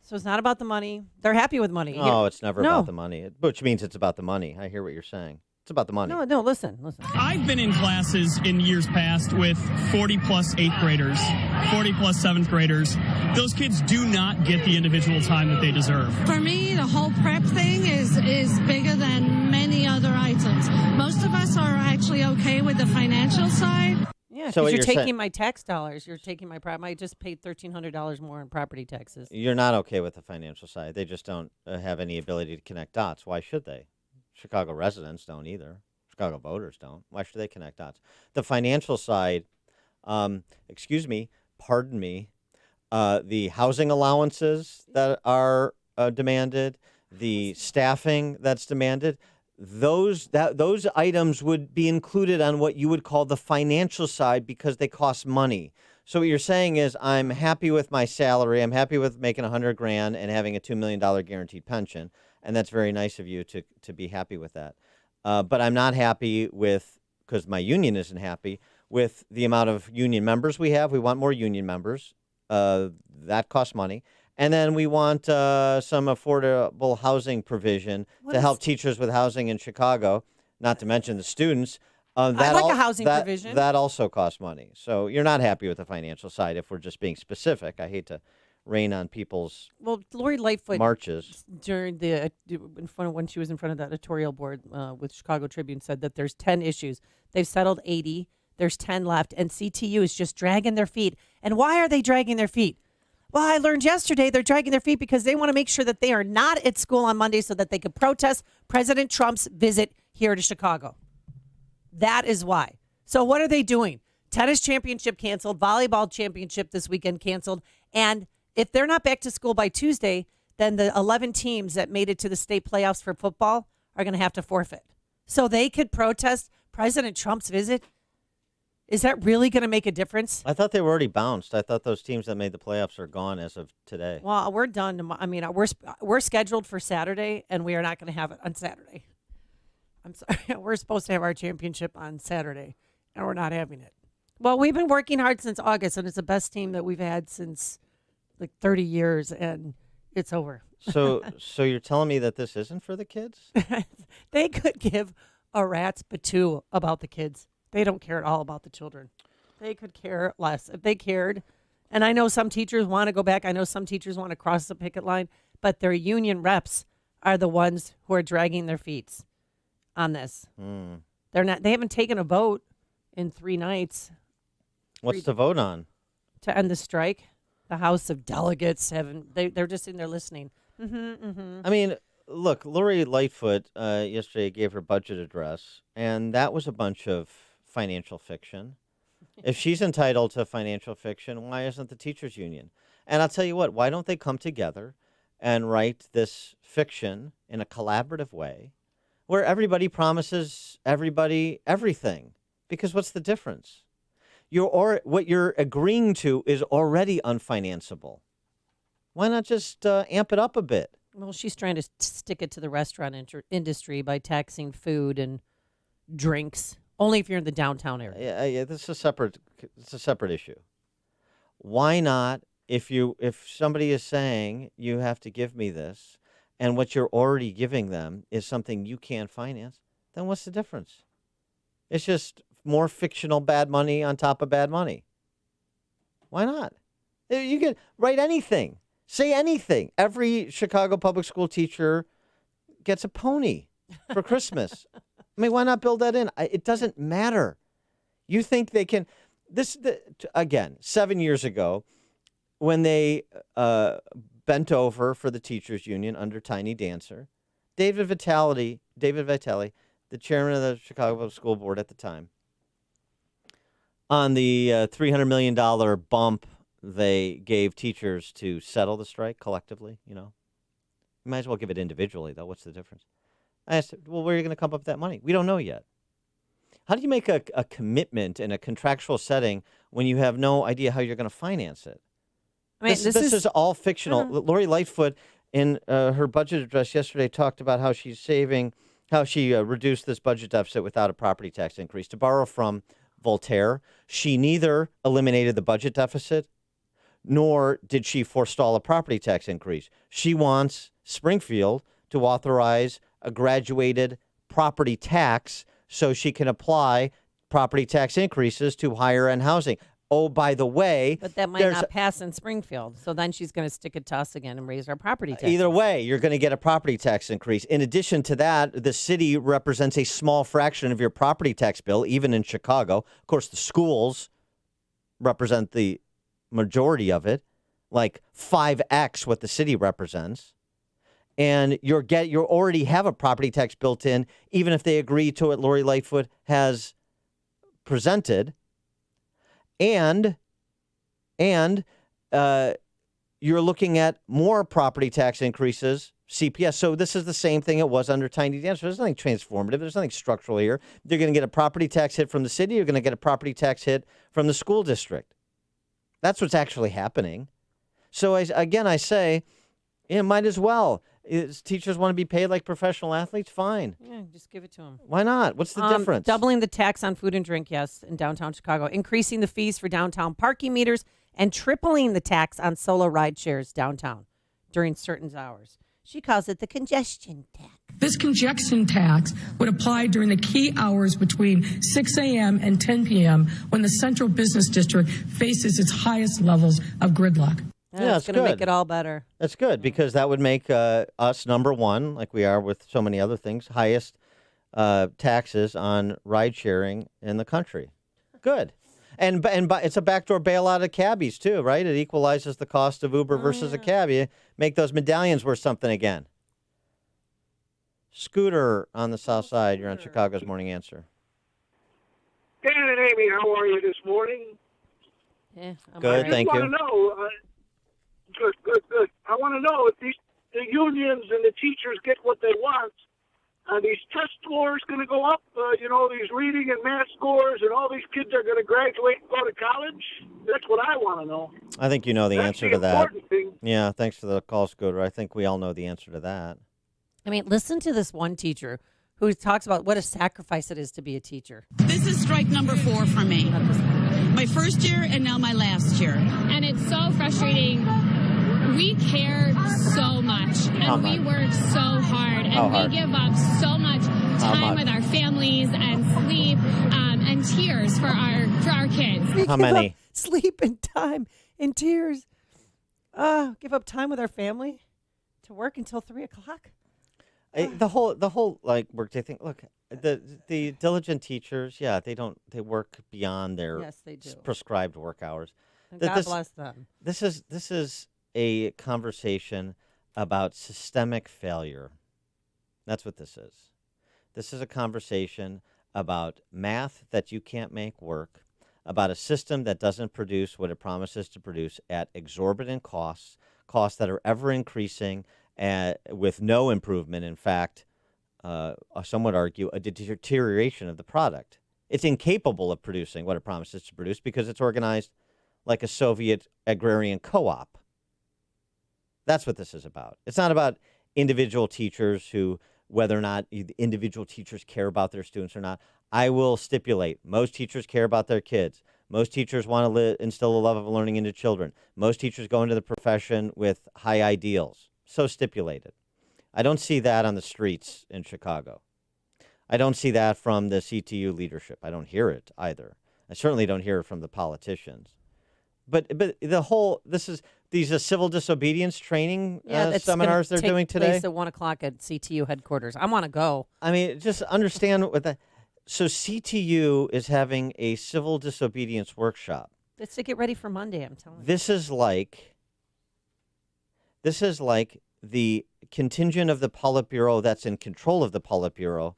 [SPEAKER 15] So it's not about the money. They're happy with money.
[SPEAKER 10] Oh, it's never about the money, which means it's about the money. I hear what you're saying. It's about the money.
[SPEAKER 15] No, listen.
[SPEAKER 16] I've been in classes in years past with 40-plus 8th graders, 40-plus 7th graders. Those kids do not get the individual time that they deserve.
[SPEAKER 17] For me, the whole prep thing is bigger than many other items. Most of us are actually okay with the financial side.
[SPEAKER 15] Yeah, because you're taking my tax dollars. You're taking my I just paid $1,300 more in property taxes.
[SPEAKER 10] You're not okay with the financial side. They just don't have any ability to connect dots. Why should they? Chicago residents don't either. Chicago voters don't. Why should they connect dots? The financial side, pardon me, the housing allowances that are demanded, the staffing that's demanded, those items would be included on what you would call the financial side because they cost money. So what you're saying is, I'm happy with my salary. I'm happy with making $100,000 and having a $2 million guaranteed pension, and that's very nice of you to be happy with that. But I'm not happy with, because my union isn't happy with the amount of union members we have. We want more union members. That costs money. And then we want some affordable housing provision to help teachers with housing in Chicago, not to mention the students.
[SPEAKER 15] I like a housing provision.
[SPEAKER 10] That also costs money. So you're not happy with the financial side if we're just being specific. I hate to rain on people's
[SPEAKER 15] Lori Lightfoot
[SPEAKER 10] marches.
[SPEAKER 15] During when she was in front of the editorial board with Chicago Tribune said that there's 10 issues. They've settled 80. There's 10 left. And CTU is just dragging their feet. And why are they dragging their feet? Well, I learned yesterday they're dragging their feet because they want to make sure that they are not at school on Monday so that they could protest President Trump's visit here to Chicago. That is why. So what are they doing? Tennis championship canceled, volleyball championship this weekend canceled. And if they're not back to school by Tuesday, then the 11 teams that made it to the state playoffs for football are going to have to forfeit. So they could protest President Trump's visit. Is that really going to make a difference?
[SPEAKER 10] I thought they were already bounced. I thought those teams that made the playoffs are gone as of today.
[SPEAKER 15] Well, we're done. I mean, we're scheduled for Saturday, and we are not going to have it on Saturday. I'm sorry. We're supposed to have our championship on Saturday, and we're not having it. Well, we've been working hard since August, and it's the best team that we've had since like 30 years, and it's over.
[SPEAKER 10] So you're telling me that this isn't for the kids?
[SPEAKER 15] They could give a rat's patoo about the kids. They don't care at all about the children. They could care less. If they cared, and I know some teachers want to go back. I know some teachers want to cross the picket line, but their union reps are the ones who are dragging their feet on this. They're not. They haven't taken a vote in 3 nights.
[SPEAKER 10] What's the vote on?
[SPEAKER 15] To end the strike. The House of Delegates haven't. They're just in there listening.
[SPEAKER 10] I mean, look, Lori Lightfoot yesterday gave her budget address, and that was a bunch of financial fiction. If she's entitled to financial fiction, why isn't the teachers union? And I'll tell you what, why don't they come together and write this fiction in a collaborative way where everybody promises everybody everything? Because what's the difference? What you're agreeing to is already unfinanceable. Why not just amp it up a bit?
[SPEAKER 15] Well, she's trying to stick it to the restaurant industry by taxing food and drinks. Only if you're in the downtown area.
[SPEAKER 10] Yeah. This is it's a separate issue. Why not? If somebody is saying you have to give me this, and what you're already giving them is something you can't finance, then what's the difference? It's just more fictional bad money on top of bad money. Why not? You can write anything, say anything. Every Chicago public school teacher gets a pony for Christmas. I mean, why not build that in? It doesn't matter. You think they can? Again, 7 years ago, when they bent over for the teachers union under Tiny Dancer, David Vitale, the chairman of the Chicago Public School Board at the time, on the $300 million bump they gave teachers to settle the strike collectively, you might as well give it individually, though. What's the difference? I asked, well, where are you going to come up with that money? We don't know yet. How do you make a commitment in a contractual setting when you have no idea how you're going to finance it? I mean, this is all fictional. Lori Lightfoot, in her budget address yesterday, talked about how she reduced this budget deficit without a property tax increase. To borrow from Voltaire, she neither eliminated the budget deficit nor did she forestall a property tax increase. She wants Springfield to authorize a graduated property tax so she can apply property tax increases to higher end housing. Oh, by the way,
[SPEAKER 15] but that might not pass in Springfield. So then she's going to stick it to us again and raise our property tax.
[SPEAKER 10] Either way, you're going to get a property tax increase. In addition to that, the city represents a small fraction of your property tax bill, even in Chicago. Of course, the schools represent the majority of it, like 5x what the city represents. and you already have a property tax built in, even if they agree to what Lori Lightfoot has presented, and you're looking at more property tax increases, CPS. So this is the same thing it was under Tiny Dancer. There's nothing transformative. There's nothing structural here. You're going to get a property tax hit from the city. You're going to get a property tax hit from the school district. That's what's actually happening. So I say, might as well. Teachers want to be paid like professional athletes? Fine.
[SPEAKER 15] Yeah, just give it to them.
[SPEAKER 10] Why not? What's the difference?
[SPEAKER 15] Doubling the tax on food and drink, yes, in downtown Chicago. Increasing the fees for downtown parking meters and tripling the tax on solo ride shares downtown during certain hours. She calls it the congestion tax.
[SPEAKER 5] This congestion tax would apply during the key hours between 6 a.m. and 10 p.m. when the central business district faces its highest levels of gridlock.
[SPEAKER 15] Yeah, it's going to make it all better.
[SPEAKER 10] That's good, because that would make us number one, like we are with so many other things, highest taxes on ride sharing in the country. Good. And it's a backdoor bailout of cabbies, too, right? It equalizes the cost of Uber versus a cab. You make those medallions worth something again. Scooter on the south side. You're on Chicago's Morning Answer.
[SPEAKER 9] Dan and Amy, how are you this morning?
[SPEAKER 15] Yeah,
[SPEAKER 10] good, thank you.
[SPEAKER 9] I want to know, good. I want to know if the unions and the teachers get what they want. Are these test scores going to go up? These reading and math scores, and all these kids are going to graduate and go to college? That's what I want to know.
[SPEAKER 10] I think you know the answer to that.
[SPEAKER 9] Important thing.
[SPEAKER 10] Yeah, thanks for the call, Scooter. I think we all know the answer to that.
[SPEAKER 15] I mean, listen to this one teacher who talks about what a sacrifice it is to be a teacher.
[SPEAKER 18] This is strike number 4 for me. My first year and now my last year.
[SPEAKER 19] And it's so frustrating. We care so much, and we work so hard, and we give up so much time with our families and sleep and tears for our kids.
[SPEAKER 10] How many?
[SPEAKER 15] Sleep and time and tears. Give up time with our family to work until 3:00.
[SPEAKER 10] The whole like workday thing. Look, the diligent teachers, they work beyond their prescribed work hours.
[SPEAKER 15] And God bless them.
[SPEAKER 10] This is a conversation about systemic failure. That's what this is. This is a conversation about math that you can't make work, about a system that doesn't produce what it promises to produce at exorbitant costs that are ever increasing with no improvement. In fact, some would argue a deterioration of the product. It's incapable of producing what it promises to produce because it's organized like a Soviet agrarian co-op. That's what this is about. It's not about individual teachers whether or not individual teachers care about their students or not. I will stipulate most teachers care about their kids. Most teachers want to instill a love of learning into children. Most teachers go into the profession with high ideals. So stipulated. I don't see that on the streets in Chicago. I don't see that from the CTU leadership. I don't hear it either. I certainly don't hear it from the politicians. But these are civil disobedience training seminars they're doing today.
[SPEAKER 15] At 1:00 at CTU headquarters. I want to go.
[SPEAKER 10] I mean, just understand what that. So CTU is having a civil disobedience workshop.
[SPEAKER 15] It's to get ready for Monday. I'm telling you.
[SPEAKER 10] This is like the contingent of the Politburo that's in control of the Politburo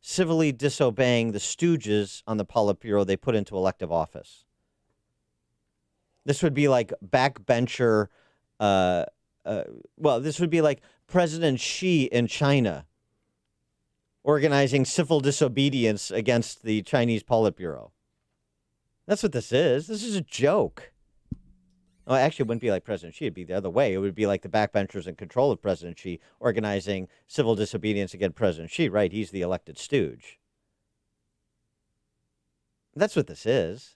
[SPEAKER 10] civilly disobeying the stooges on the Politburo they put into elective office. This would be like backbencher, this would be like President Xi in China organizing civil disobedience against the Chinese Politburo. That's what this is. This is a joke. Well, actually, it wouldn't be like President Xi. It'd be the other way. It would be like the backbenchers in control of President Xi organizing civil disobedience against President Xi, right? He's the elected stooge. That's what this is.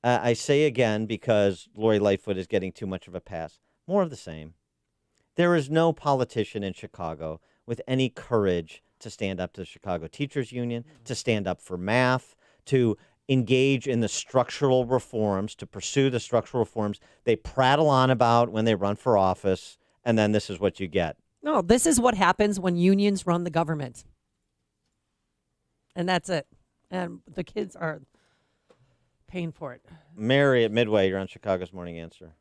[SPEAKER 10] I say again, because Lori Lightfoot is getting too much of a pass, more of the same. There is no politician in Chicago with any courage to stand up to the Chicago Teachers Union, to stand up for math, to engage in the structural reforms, to pursue the structural reforms they prattle on about when they run for office, and then this is what you get.
[SPEAKER 15] No, this is what happens when unions run the government. And that's it. And the kids are paying for it.
[SPEAKER 10] Mary at Midway, you're on Chicago's Morning Answer.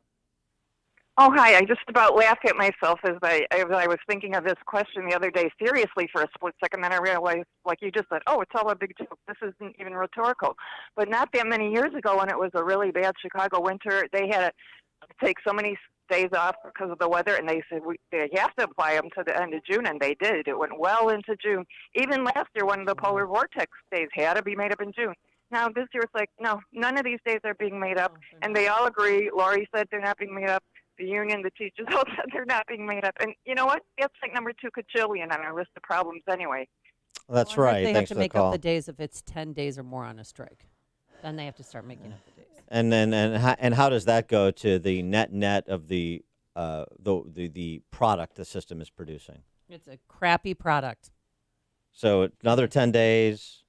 [SPEAKER 2] Oh, hi. I just about laughed at myself as I was thinking of this question the other day seriously for a split second. Then I realized, like you just said, oh, it's all a big joke. This isn't even rhetorical. But not that many years ago, when it was a really bad Chicago winter, they had to take so many days off because of the weather, and they said they have to apply them to the end of June, and they did. It went well into June. Even last year, one of the polar vortex days had to be made up in June. Now, this year, it's like, no, none of these days are being made up, and they all agree. Lori said they're not being made up. The union, the teachers all said they're not being made up. And you know what? That's like number 2 quadrillion on our list of problems anyway.
[SPEAKER 10] Well, that's
[SPEAKER 15] Well,
[SPEAKER 10] right.
[SPEAKER 15] They
[SPEAKER 10] Thanks
[SPEAKER 15] have to
[SPEAKER 10] for
[SPEAKER 15] make
[SPEAKER 10] the call.
[SPEAKER 15] up the days if it's 10 days or more on a strike. Then they have to start making up the days.
[SPEAKER 10] And then and how does that go to the net of the product the system is producing?
[SPEAKER 15] It's a crappy product.
[SPEAKER 10] So another 10 days,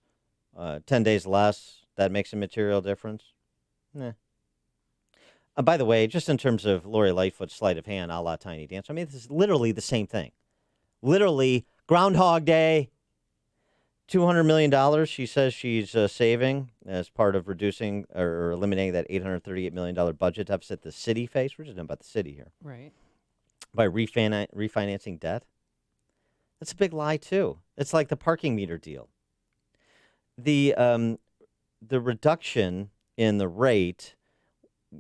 [SPEAKER 10] 10 days less, that makes a material difference? Nah. By the way, just in terms of Lori Lightfoot's sleight of hand, a la Tiny Dancer, I mean, this is literally the same thing. Literally, Groundhog Day, $200 million she says she's saving as part of reducing or eliminating that $838 million budget deficit the city faced. We're just talking about the city here.
[SPEAKER 15] Right.
[SPEAKER 10] By refinancing debt. That's a big lie, too. It's like the parking meter deal. The reduction in the rate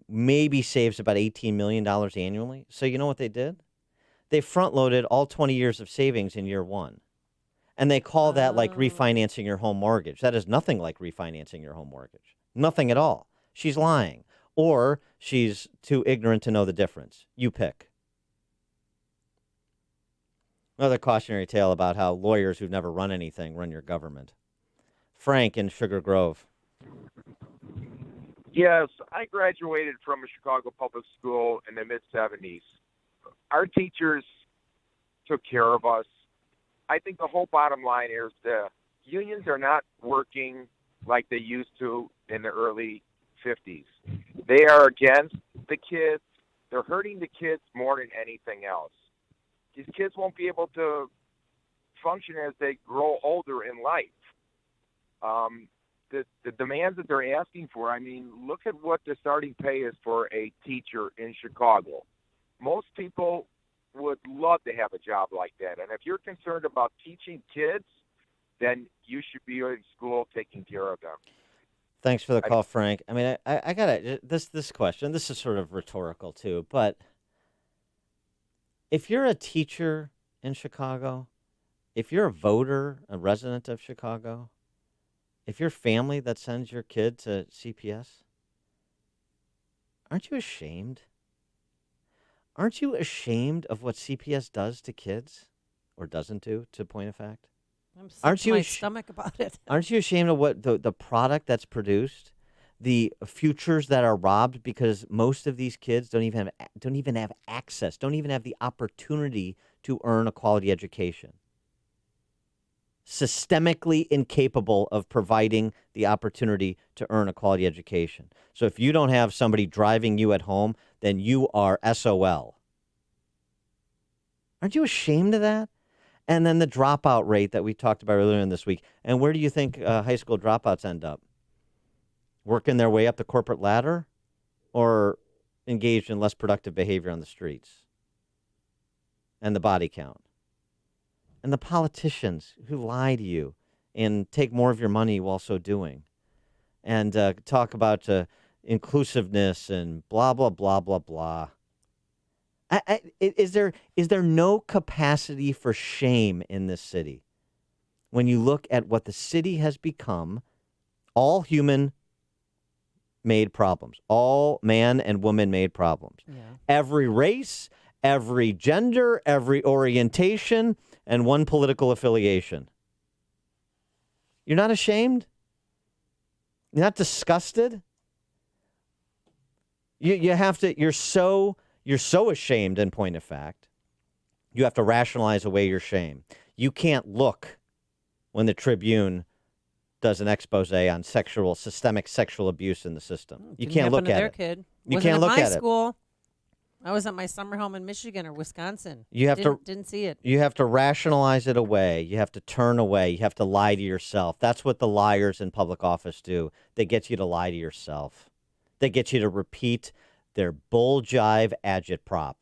[SPEAKER 10] maybe saves about $18 million annually. So you know what they did? They front-loaded all 20 years of savings in year one. And they call that like refinancing your home mortgage. That is nothing like refinancing your home mortgage. Nothing at all. She's lying. Or she's too ignorant to know the difference. You pick. Another cautionary tale about how lawyers who've never run anything run your government. Frank in Sugar Grove.
[SPEAKER 20] Yes, I graduated from a Chicago public school in the mid-'70s. Our teachers took care of us. I think the whole bottom line is the unions are not working like they used to in the early 50s. They are against the kids. They're hurting the kids more than anything else. These kids won't be able to function as they grow older in life. The demands that they're asking for, I mean, look at what the starting pay is for a teacher in Chicago. Most people would love to have a job like that. And if you're concerned about teaching kids, then you should be in school taking care of them.
[SPEAKER 10] Thanks for the call, Frank. I mean, I got this question. This is sort of rhetorical, too. But if you're a teacher in Chicago, if you're a voter, a resident of Chicago, if you're family that sends your kid to CPS, aren't you ashamed? Aren't you ashamed of what CPS does to kids or doesn't do, to point of fact?
[SPEAKER 15] I'm sick to my stomach about it.
[SPEAKER 10] Aren't you ashamed of what the product that's produced, the futures that are robbed because most of these kids don't even have access, don't even have the opportunity to earn a quality education? Systemically incapable of providing the opportunity to earn a quality education. So if you don't have somebody driving you at home, then you are SOL. Aren't you ashamed of that? And then the dropout rate that we talked about earlier in this week. And where do you think high school dropouts end up? Working their way up the corporate ladder or engaged in less productive behavior on the streets? And the body count. And the politicians who lie to you and take more of your money while so doing. And talk about inclusiveness and blah, blah, blah, blah, blah. Is there no capacity for shame in this city? When you look at what the city has become, all human-made problems, all man and woman-made problems. Yeah. Every race, every gender, every orientation, and one political affiliation. You're not ashamed? You're not disgusted? You have to. You're so ashamed. In point of fact, you have to rationalize away your shame. You can't look when the Tribune does an expose on systemic sexual abuse in the system. You can't look at it.
[SPEAKER 15] Kid.
[SPEAKER 10] You can't look at
[SPEAKER 15] school. It. I was at my summer home in Michigan or Wisconsin.
[SPEAKER 10] You have
[SPEAKER 15] didn't see it.
[SPEAKER 10] You have to rationalize it away. You have to turn away. You have to lie to yourself. That's what the liars in public office do. They get you to lie to yourself. They get you to repeat their bull jive agitprop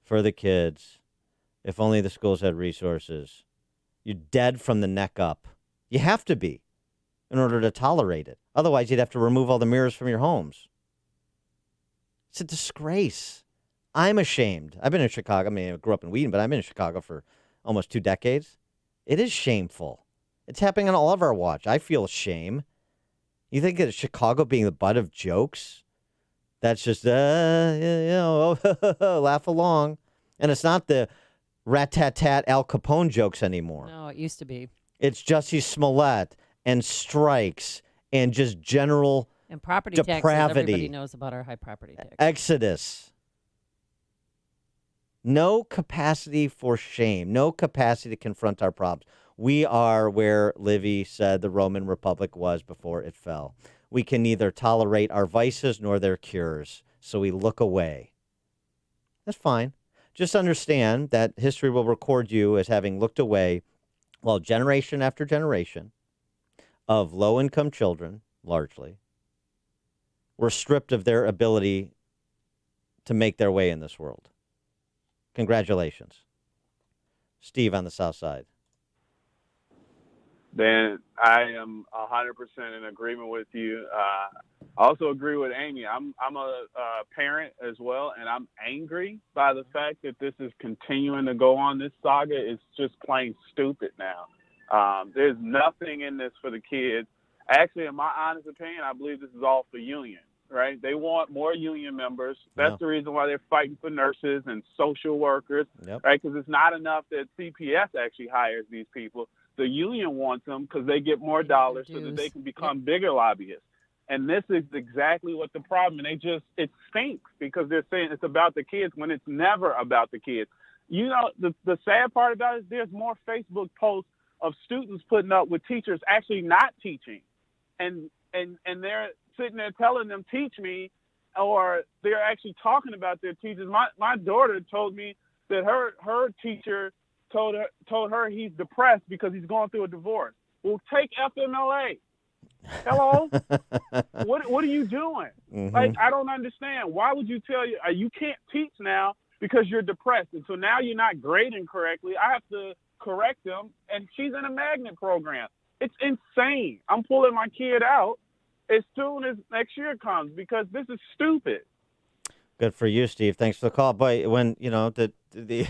[SPEAKER 10] for the kids. If only the schools had resources. You're dead from the neck up. You have to be in order to tolerate it. Otherwise, you'd have to remove all the mirrors from your homes. It's a disgrace. I'm ashamed. I've been in Chicago. I mean, I grew up in Wheaton, but I've been in Chicago for almost 2 decades. It is shameful. It's happening on all of our watch. I feel shame. You think that Chicago being the butt of jokes? That's just, laugh along. And it's not the rat-tat-tat Al Capone jokes anymore.
[SPEAKER 15] No, it used to be.
[SPEAKER 10] It's Jussie Smollett and strikes and just general
[SPEAKER 15] and property
[SPEAKER 10] depravity.
[SPEAKER 15] Taxes. Everybody knows about our high property tax.
[SPEAKER 10] Exodus. No capacity for shame. No capacity to confront our problems. We are where Livy said the Roman Republic was before it fell. We can neither tolerate our vices nor their cures, so we look away. That's fine. Just understand that history will record you as having looked away while generation after generation of low-income children, largely, were stripped of their ability to make their way in this world. Congratulations. Steve on the South Side.
[SPEAKER 11] Dan, I am 100% in agreement with you. I also agree with Amy. I'm a parent as well, and I'm angry by the fact that this is continuing to go on. This saga is just plain stupid now. There's nothing in this for the kids. Actually, in my honest opinion, I believe this is all for union, right? They want more union members. That's the reason why they're fighting for nurses and social workers, right? Because it's not enough that CPS actually hires these people. The union wants them because they get more dollars so that they can become bigger lobbyists. And this is exactly what the problem. And it stinks because they're saying it's about the kids when it's never about the kids. You know, the sad part about it is there's more Facebook posts of students putting up with teachers actually not teaching. And they're sitting there telling them, teach me, or they're actually talking about their teachers. My daughter told me that her teacher told her he's depressed because he's going through a divorce. Well, take FMLA. Hello? What are you doing?
[SPEAKER 10] Mm-hmm.
[SPEAKER 11] Like, I don't understand. Why would you tell you can't teach now because you're depressed? And so now you're not grading correctly. I have to correct them. And she's in a magnet program. It's insane. I'm pulling my kid out as soon as next year comes because this is stupid.
[SPEAKER 10] Good for you, Steve. Thanks for the call. But when, you know, the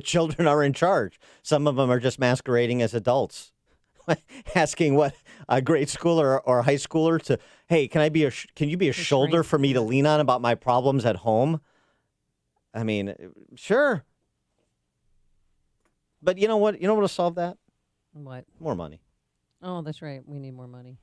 [SPEAKER 10] children are in charge, some of them are just masquerading as adults, asking what a grade schooler or high schooler to, hey, can you be a shoulder for me to lean on about my problems at home? I mean, sure. But you know what? You know what will solve that?
[SPEAKER 15] What?
[SPEAKER 10] More money.
[SPEAKER 15] Oh, that's right. We need more money.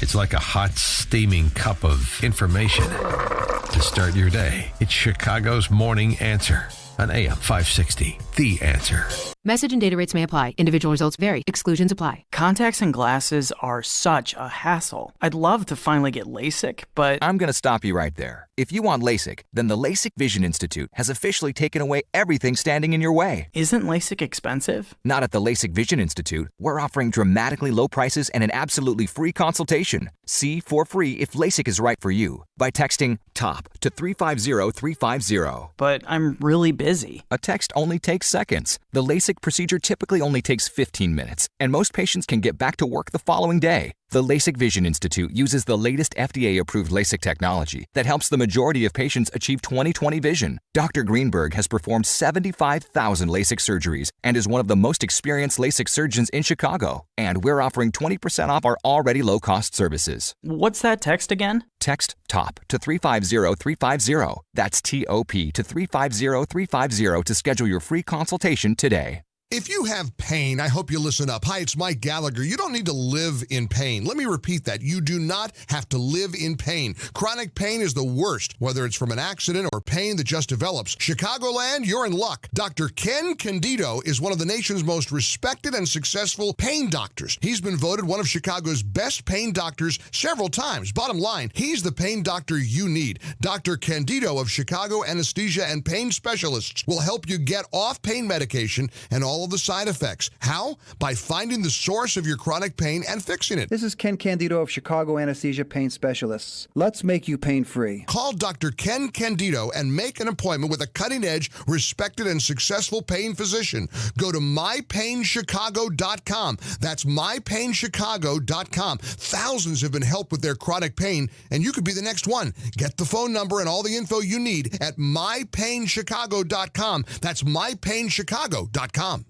[SPEAKER 3] It's like a hot, steaming cup of information to start your day. It's Chicago's Morning Answer on AM 560. The Answer.
[SPEAKER 21] Message and data rates may apply. Individual results vary. Exclusions apply.
[SPEAKER 22] Contacts and glasses are such a hassle. I'd love to finally get LASIK, but
[SPEAKER 23] I'm going to stop you right there. If you want LASIK, then the LASIK Vision Institute has officially taken away everything standing in your way.
[SPEAKER 22] Isn't LASIK expensive?
[SPEAKER 23] Not at the LASIK Vision Institute. We're offering dramatically low prices and an absolutely free consultation. See for free if LASIK is right for you by texting TOP to 350350.
[SPEAKER 22] But I'm really busy.
[SPEAKER 23] A text only takes seconds. The LASIK procedure typically only takes 15 minutes, and most patients can get back to work the following day. The LASIK Vision Institute uses the latest FDA-approved LASIK technology that helps the majority of patients achieve 20/20 vision. Dr. Greenberg has performed 75,000 LASIK surgeries and is one of the most experienced LASIK surgeons in Chicago. And we're offering 20% off our already low-cost services.
[SPEAKER 22] What's that text again?
[SPEAKER 23] Text TOP to 350350. That's TOP to 350350 to schedule your free consultation today.
[SPEAKER 24] If you have pain, I hope you listen up. Hi, it's Mike Gallagher. You don't need to live in pain. Let me repeat that. You do not have to live in pain. Chronic pain is the worst, whether it's from an accident or pain that just develops. Chicagoland, you're in luck. Dr. Ken Candido is one of the nation's most respected and successful pain doctors. He's been voted one of Chicago's best pain doctors several times. Bottom line, he's the pain doctor you need. Dr. Candido of Chicago Anesthesia and Pain Specialists will help you get off pain medication and all all of the side effects. How? By finding the source of your chronic pain and fixing it.
[SPEAKER 1] This is Ken Candido of Chicago Anesthesia Pain Specialists. Let's make you pain-free.
[SPEAKER 24] Call Dr. Ken Candido and make an appointment with a cutting-edge, respected, and successful pain physician. Go to mypainchicago.com. That's mypainchicago.com. Thousands have been helped with their chronic pain, and you could be the next one. Get the phone number and all the info you need at mypainchicago.com. That's mypainchicago.com.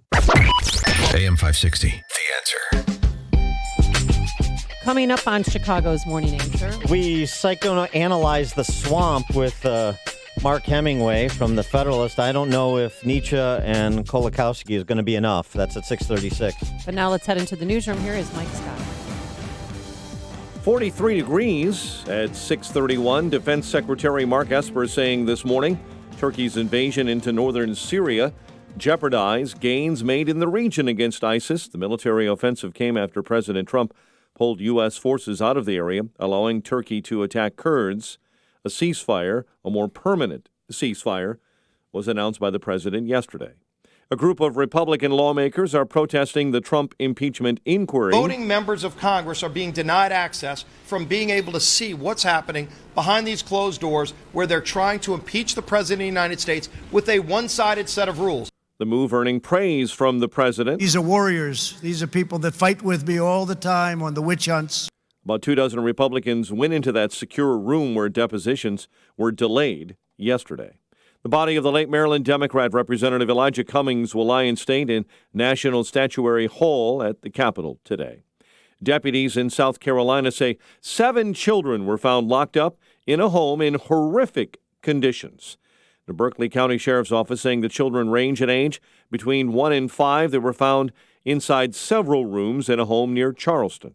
[SPEAKER 3] AM 560, The Answer.
[SPEAKER 15] Coming up on Chicago's Morning Answer.
[SPEAKER 10] We psychoanalyze the swamp with Mark Hemingway from The Federalist. I don't know if Nietzsche and Kolakowski is going to be enough. That's at 6:36.
[SPEAKER 15] But now let's head into the newsroom. Here is Mike Scott.
[SPEAKER 7] 43 degrees at 6:31. Defense Secretary Mark Esper saying this morning Turkey's invasion into northern Syria jeopardized gains made in the region against ISIS. The military offensive came after President Trump pulled U.S. forces out of the area, allowing Turkey to attack Kurds. A ceasefire, a more permanent ceasefire, was announced by the president yesterday. A group of Republican lawmakers are protesting the Trump impeachment inquiry.
[SPEAKER 4] Voting members of Congress are being denied access from being able to see what's happening behind these closed doors where they're trying to impeach the president of the United States with a one-sided set of rules.
[SPEAKER 7] The move earning praise from the president.
[SPEAKER 6] These are warriors. These are people that fight with me all the time on the witch hunts.
[SPEAKER 7] About 24 Republicans went into that secure room where depositions were delayed yesterday. The body of the late Maryland Democrat Representative Elijah Cummings will lie in state in National Statuary Hall at the Capitol today. Deputies in South Carolina say 7 children were found locked up in a home in horrific conditions. The Berkeley County Sheriff's Office saying the children range in age between 1 and 5. They were found inside several rooms in a home near Charleston.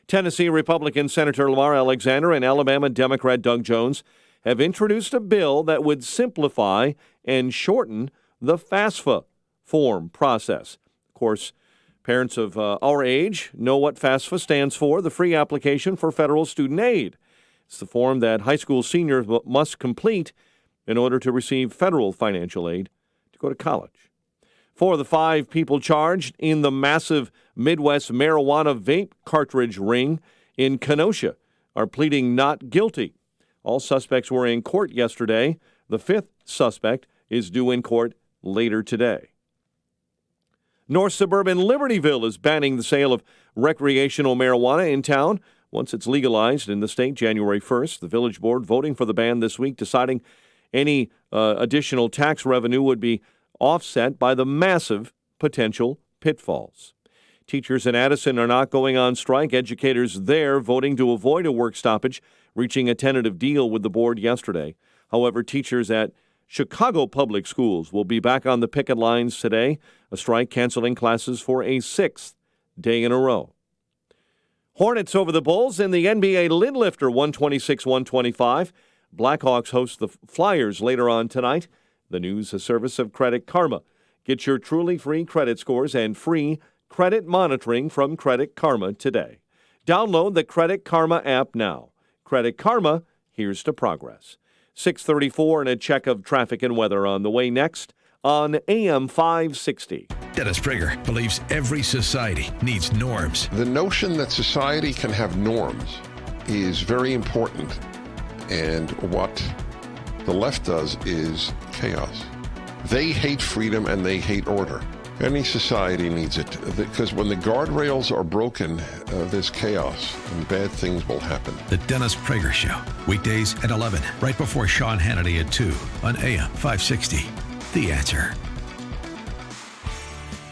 [SPEAKER 7] Tennessee Republican Senator Lamar Alexander and Alabama Democrat Doug Jones have introduced a bill that would simplify and shorten the FAFSA form process. Of course, parents of our age know what FAFSA stands for, the Free Application for Federal Student Aid. It's the form that high school seniors must complete in order to receive federal financial aid to go to college. 4 of the 5 people charged in the massive Midwest marijuana vape cartridge ring in Kenosha are pleading not guilty. All suspects were in court yesterday. The 5th suspect is due in court later today. North Suburban Libertyville is banning the sale of recreational marijuana in town once it's legalized in the state January 1st. The village board voting for the ban this week, deciding any additional tax revenue would be offset by the massive potential pitfalls. Teachers in Addison are not going on strike. Educators there voting to avoid a work stoppage, reaching a tentative deal with the board yesterday. However, teachers at Chicago Public Schools will be back on the picket lines today, a strike canceling classes for a 6th day in a row. Hornets over the Bulls in the NBA lid lifter, 126-125. Blackhawks host the Flyers later on tonight. The news, a service of Credit Karma. Get your truly free credit scores and free credit monitoring from Credit Karma today. Download the Credit Karma app now. Credit Karma, here's to progress. 6:34 and a check of traffic and weather on the way next on AM 560.
[SPEAKER 3] Dennis Prager believes every society needs norms.
[SPEAKER 8] The notion that society can have norms is very important. And what the left does is chaos. They hate freedom and they hate order. Any society needs it, because when the guardrails are broken, there's chaos and bad things will happen.
[SPEAKER 3] The Dennis Prager Show, weekdays at 11, right before Sean Hannity at 2 on AM 560. The Answer.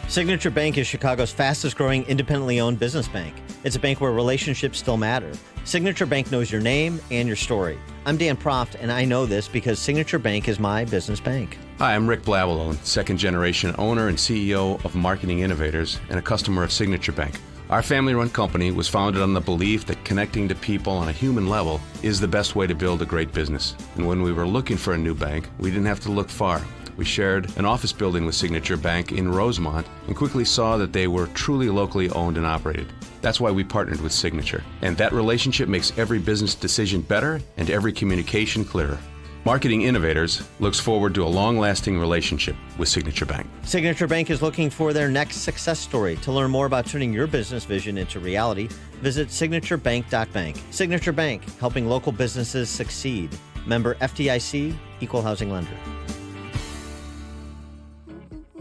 [SPEAKER 10] Signature Bank is Chicago's fastest growing independently owned business bank. It's a bank where relationships still matter. Signature Bank knows your name and your story. I'm Dan Proft, and I know this because Signature Bank is my business bank.
[SPEAKER 25] Hi, I'm Rick Blavelone, second-generation owner and CEO of Marketing Innovators and a customer of Signature Bank. Our family-run company was founded on the belief that connecting to people on a human level is the best way to build a great business. And when we were looking for a new bank, we didn't have to look far. We shared an office building with Signature Bank in Rosemont and quickly saw that they were truly locally owned and operated. That's why we partnered with Signature. And that relationship makes every business decision better and every communication clearer. Marketing Innovators looks forward to a long-lasting relationship with Signature Bank.
[SPEAKER 10] Signature Bank is looking for their next success story. To learn more about turning your business vision into reality, visit signaturebank.bank. Signature Bank, helping local businesses succeed. Member FDIC, Equal Housing Lender.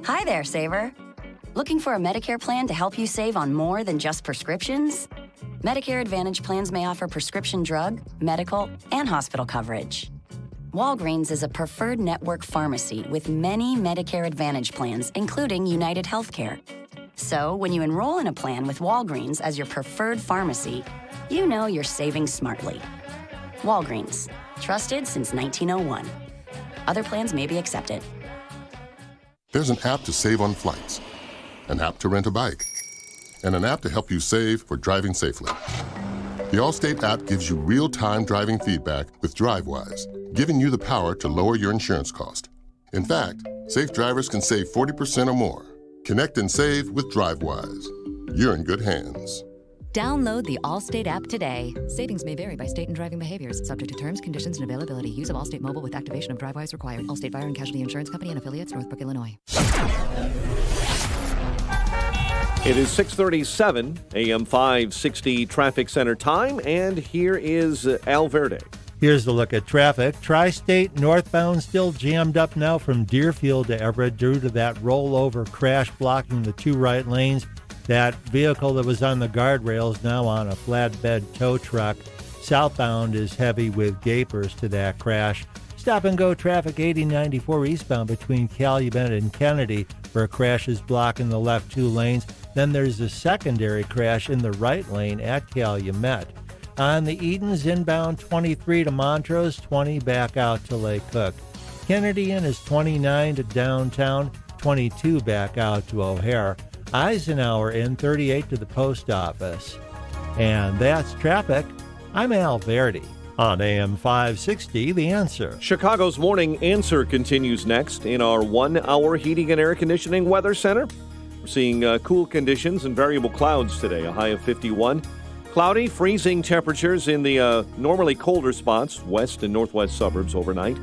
[SPEAKER 12] Hi there, Saver. Looking for a Medicare plan to help you save on more than just prescriptions? Medicare Advantage plans may offer prescription drug, medical, and hospital coverage. Walgreens is a preferred network pharmacy with many Medicare Advantage plans, including United Healthcare. So when you enroll in a plan with Walgreens as your preferred pharmacy, you know you're saving smartly. Walgreens, trusted since 1901. Other plans may be accepted.
[SPEAKER 13] There's an app to save on flights, an app to rent a bike, and an app to help you save for driving safely. The Allstate app gives you real-time driving feedback with DriveWise, giving you the power to lower your insurance cost. In fact, safe drivers can save 40% or more. Connect and save with DriveWise. You're in good hands.
[SPEAKER 14] Download the Allstate app today. Savings may vary by state and driving behaviors, subject to terms, conditions, and availability. Use of Allstate Mobile with activation of DriveWise required. Allstate Fire and Casualty Insurance Company and affiliates, Northbrook, Illinois.
[SPEAKER 7] It is 6:37 AM 560 Traffic Center time, and here is Al Verde.
[SPEAKER 16] Here's the look at traffic. Tri-State northbound still jammed up now from Deerfield to Everett due to that rollover crash blocking the two right lanes. That vehicle that was on the guardrails now on a flatbed tow truck. Southbound is heavy with gapers to that crash. Stop-and-go traffic 8094 eastbound between Calumet and Kennedy, where a crash is blocking the left two lanes. Then there's a secondary crash in the right lane at Calumet. On the Edens, inbound 23 to Montrose, 20 back out to Lake Cook. Kennedy is 29 to downtown, 22 back out to O'Hare. Eisenhower in 38 to the post office. And that's traffic. I'm Al Verdi. On AM 560, The Answer.
[SPEAKER 7] Chicago's Morning Answer continues next in our 1-hour heating and air conditioning weather center. We're seeing cool conditions and variable clouds today, a high of 51. Cloudy, freezing temperatures in the normally colder spots, west and northwest suburbs overnight.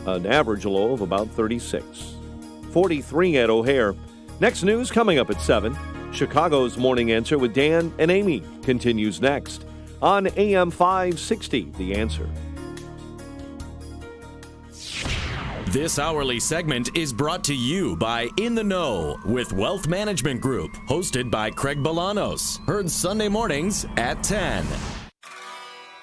[SPEAKER 7] An average low of about 36. 43 at O'Hare. Next news coming up at 7. Chicago's Morning Answer with Dan and Amy continues next on AM 560, The Answer.
[SPEAKER 17] This hourly segment is brought to you by In the Know with Wealth Management Group, hosted by Craig Bolanos. Heard Sunday mornings at 10.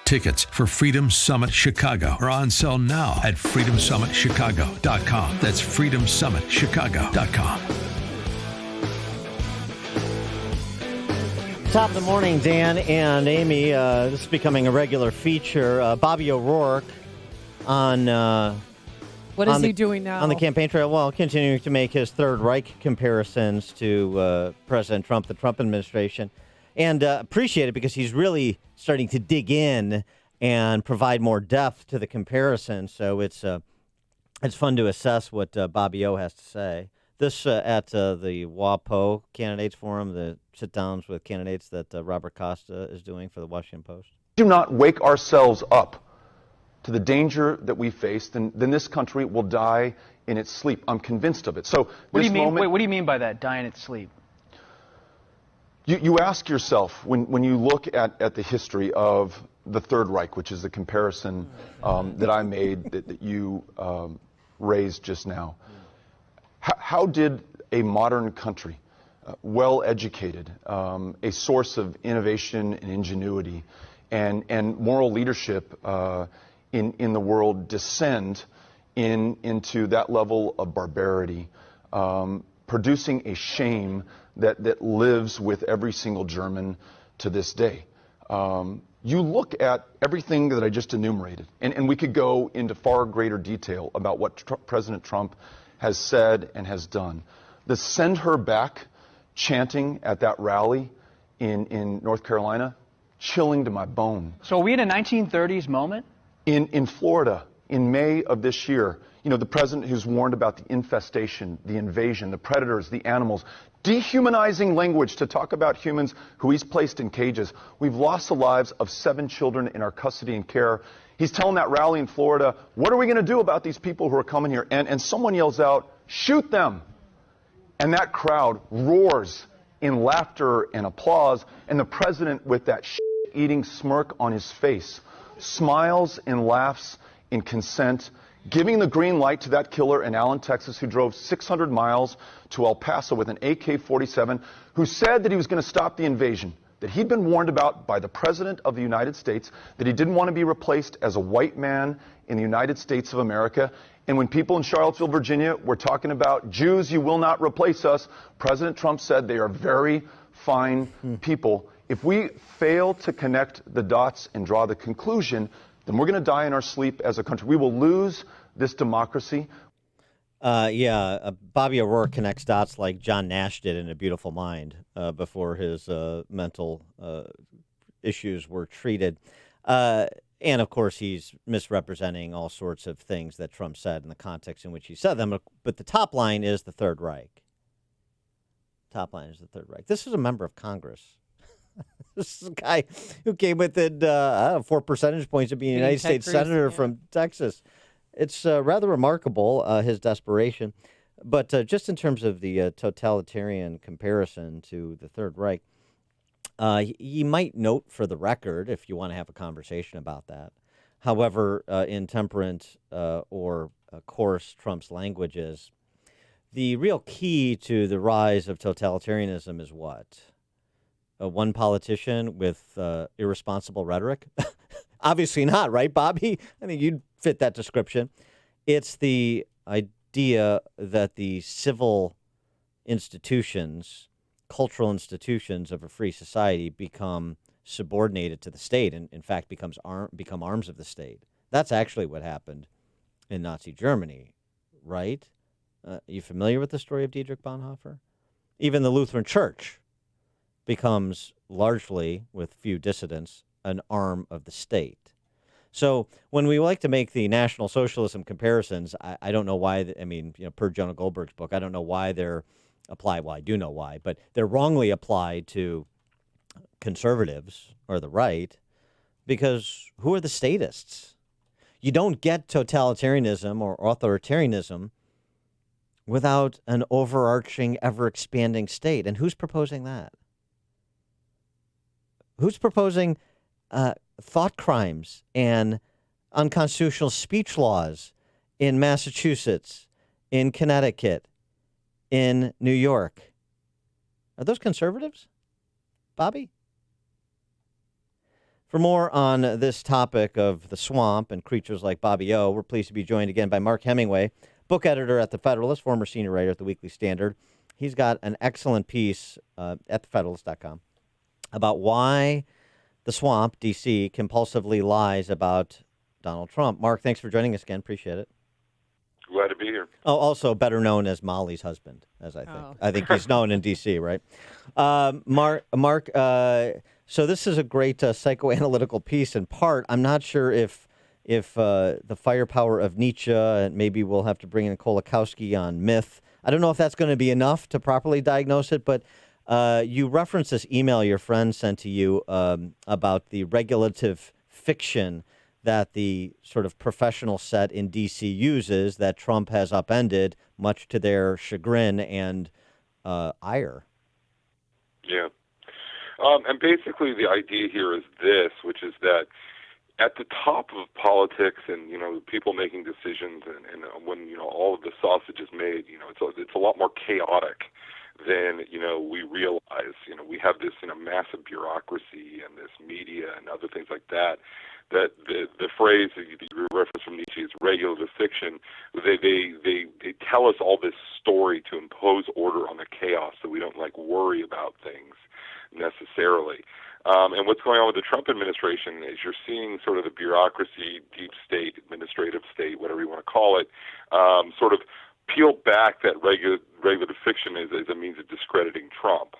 [SPEAKER 3] Tickets for Freedom Summit Chicago are on sale now at freedomsummitchicago.com. That's freedomsummitchicago.com.
[SPEAKER 10] Top of the morning, Dan and Amy. This is becoming a regular feature. Bobby O'Rourke on...
[SPEAKER 15] What is he doing now?
[SPEAKER 10] On the campaign trail? Well, continuing to make his Third Reich comparisons to President Trump, the Trump administration. And appreciate it because he's really starting to dig in and provide more depth to the comparison. So it's fun to assess what Bobby O has to say. This at the WAPO Candidates Forum, the sit-downs with candidates that Robert Costa is doing for the Washington Post.
[SPEAKER 26] Do not wake ourselves up to the danger that we face, then this country will die in its sleep. I'm convinced of it. So
[SPEAKER 27] what do you mean? Wait, what do you mean by that? Die in its sleep?
[SPEAKER 26] You ask yourself when you look at the history of the Third Reich, which is the comparison that I made that you raised just now. How did a modern country, well-educated, a source of innovation and ingenuity, and moral leadership in the world descend into that level of barbarity, producing a shame that lives with every single German to this day? You look at everything that I just enumerated, and we could go into far greater detail about what President Trump has said and has done. The "Send Her Back" chanting at that rally in North Carolina, chilling to my bone.
[SPEAKER 27] So are we in a 1930s moment?
[SPEAKER 26] In Florida, in May of this year, the president who's warned about the infestation, the invasion, the predators, the animals, dehumanizing language to talk about humans who he's placed in cages. We've lost the lives of 7 children in our custody and care. He's telling that rally in Florida, what are we going to do about these people who are coming here? And someone yells out, shoot them. And that crowd roars in laughter and applause. And the president, with that shit-eating smirk on his face, smiles and laughs in consent, giving the green light to that killer in Allen, Texas, who drove 600 miles to El Paso with an AK-47, who said that he was going to stop the invasion, that he'd been warned about by the President of the United States, that he didn't want to be replaced as a white man in the United States of America. And when people in Charlottesville, Virginia were talking about Jews, you will not replace us, President Trump said they are very fine people. If we fail to connect the dots and draw the conclusion, then we're going to die in our sleep as a country. We will lose this democracy.
[SPEAKER 10] Bobby O'Rourke connects dots like John Nash did in A Beautiful Mind before his mental issues were treated. And, of course, he's misrepresenting all sorts of things that Trump said in the context in which he said them. But the top line is the Third Reich. Top line is the Third Reich. This is a member of Congress. This is a guy who came within 4 percentage points of being a United States senator from Texas. It's rather remarkable, his desperation. But just in terms of the totalitarian comparison to the Third Reich, you might note for the record, if you want to have a conversation about that, however intemperate or coarse Trump's language is, the real key to the rise of totalitarianism is what? One politician with irresponsible rhetoric? Obviously not, right, Bobby? I think you'd fit that description. It's the idea that the civil institutions, cultural institutions of a free society become subordinated to the state and, in fact, become arms of the state. That's actually what happened in Nazi Germany, right? You familiar with the story of Dietrich Bonhoeffer? Even the Lutheran Church becomes largely, with few dissidents, an arm of the state. So when we like to make the National Socialism comparisons, I don't know why. Per Jonah Goldberg's book, I don't know why they're applied. Well, I do know why, but they're wrongly applied to conservatives or the right, because who are the statists? You don't get totalitarianism or authoritarianism without an overarching, ever-expanding state. And who's proposing that? Who's proposing thought crimes and unconstitutional speech laws in Massachusetts, in Connecticut, in New York? Are those conservatives, Bobby? For more on this topic of the swamp and creatures like Bobby O, we're pleased to be joined again by Mark Hemingway, book editor at The Federalist, former senior writer at The Weekly Standard. He's got an excellent piece at thefederalist.com about why the swamp, D.C., compulsively lies about Donald Trump. Mark, thanks for joining us again. Appreciate it.
[SPEAKER 2] Glad to be here.
[SPEAKER 10] Oh, also better known as Molly's husband, as I think. I think he's known in D.C., right? Mark, so this is a great psychoanalytical piece in part. I'm not sure if the firepower of Nietzsche, and maybe we'll have to bring in Kolakowski on myth. I don't know if that's going to be enough to properly diagnose it, but you referenced this email your friend sent to you about the regulative fiction that the sort of professional set in D.C. uses that Trump has upended, much to their chagrin and ire.
[SPEAKER 2] Yeah. And basically the idea here is this, which is that at the top of politics and, people making decisions and when, all of the sausage is made, it's a lot more chaotic than, we realize. We have this, massive bureaucracy and this media and other things like that. That the phrase that you reference from Nietzsche is regulative fiction. They tell us all this story to impose order on the chaos so we don't worry about things necessarily. And what's going on with the Trump administration is you're seeing sort of the bureaucracy, deep state, administrative state, whatever you want to call it, sort of peel back that regular fiction as a means of discrediting Trump.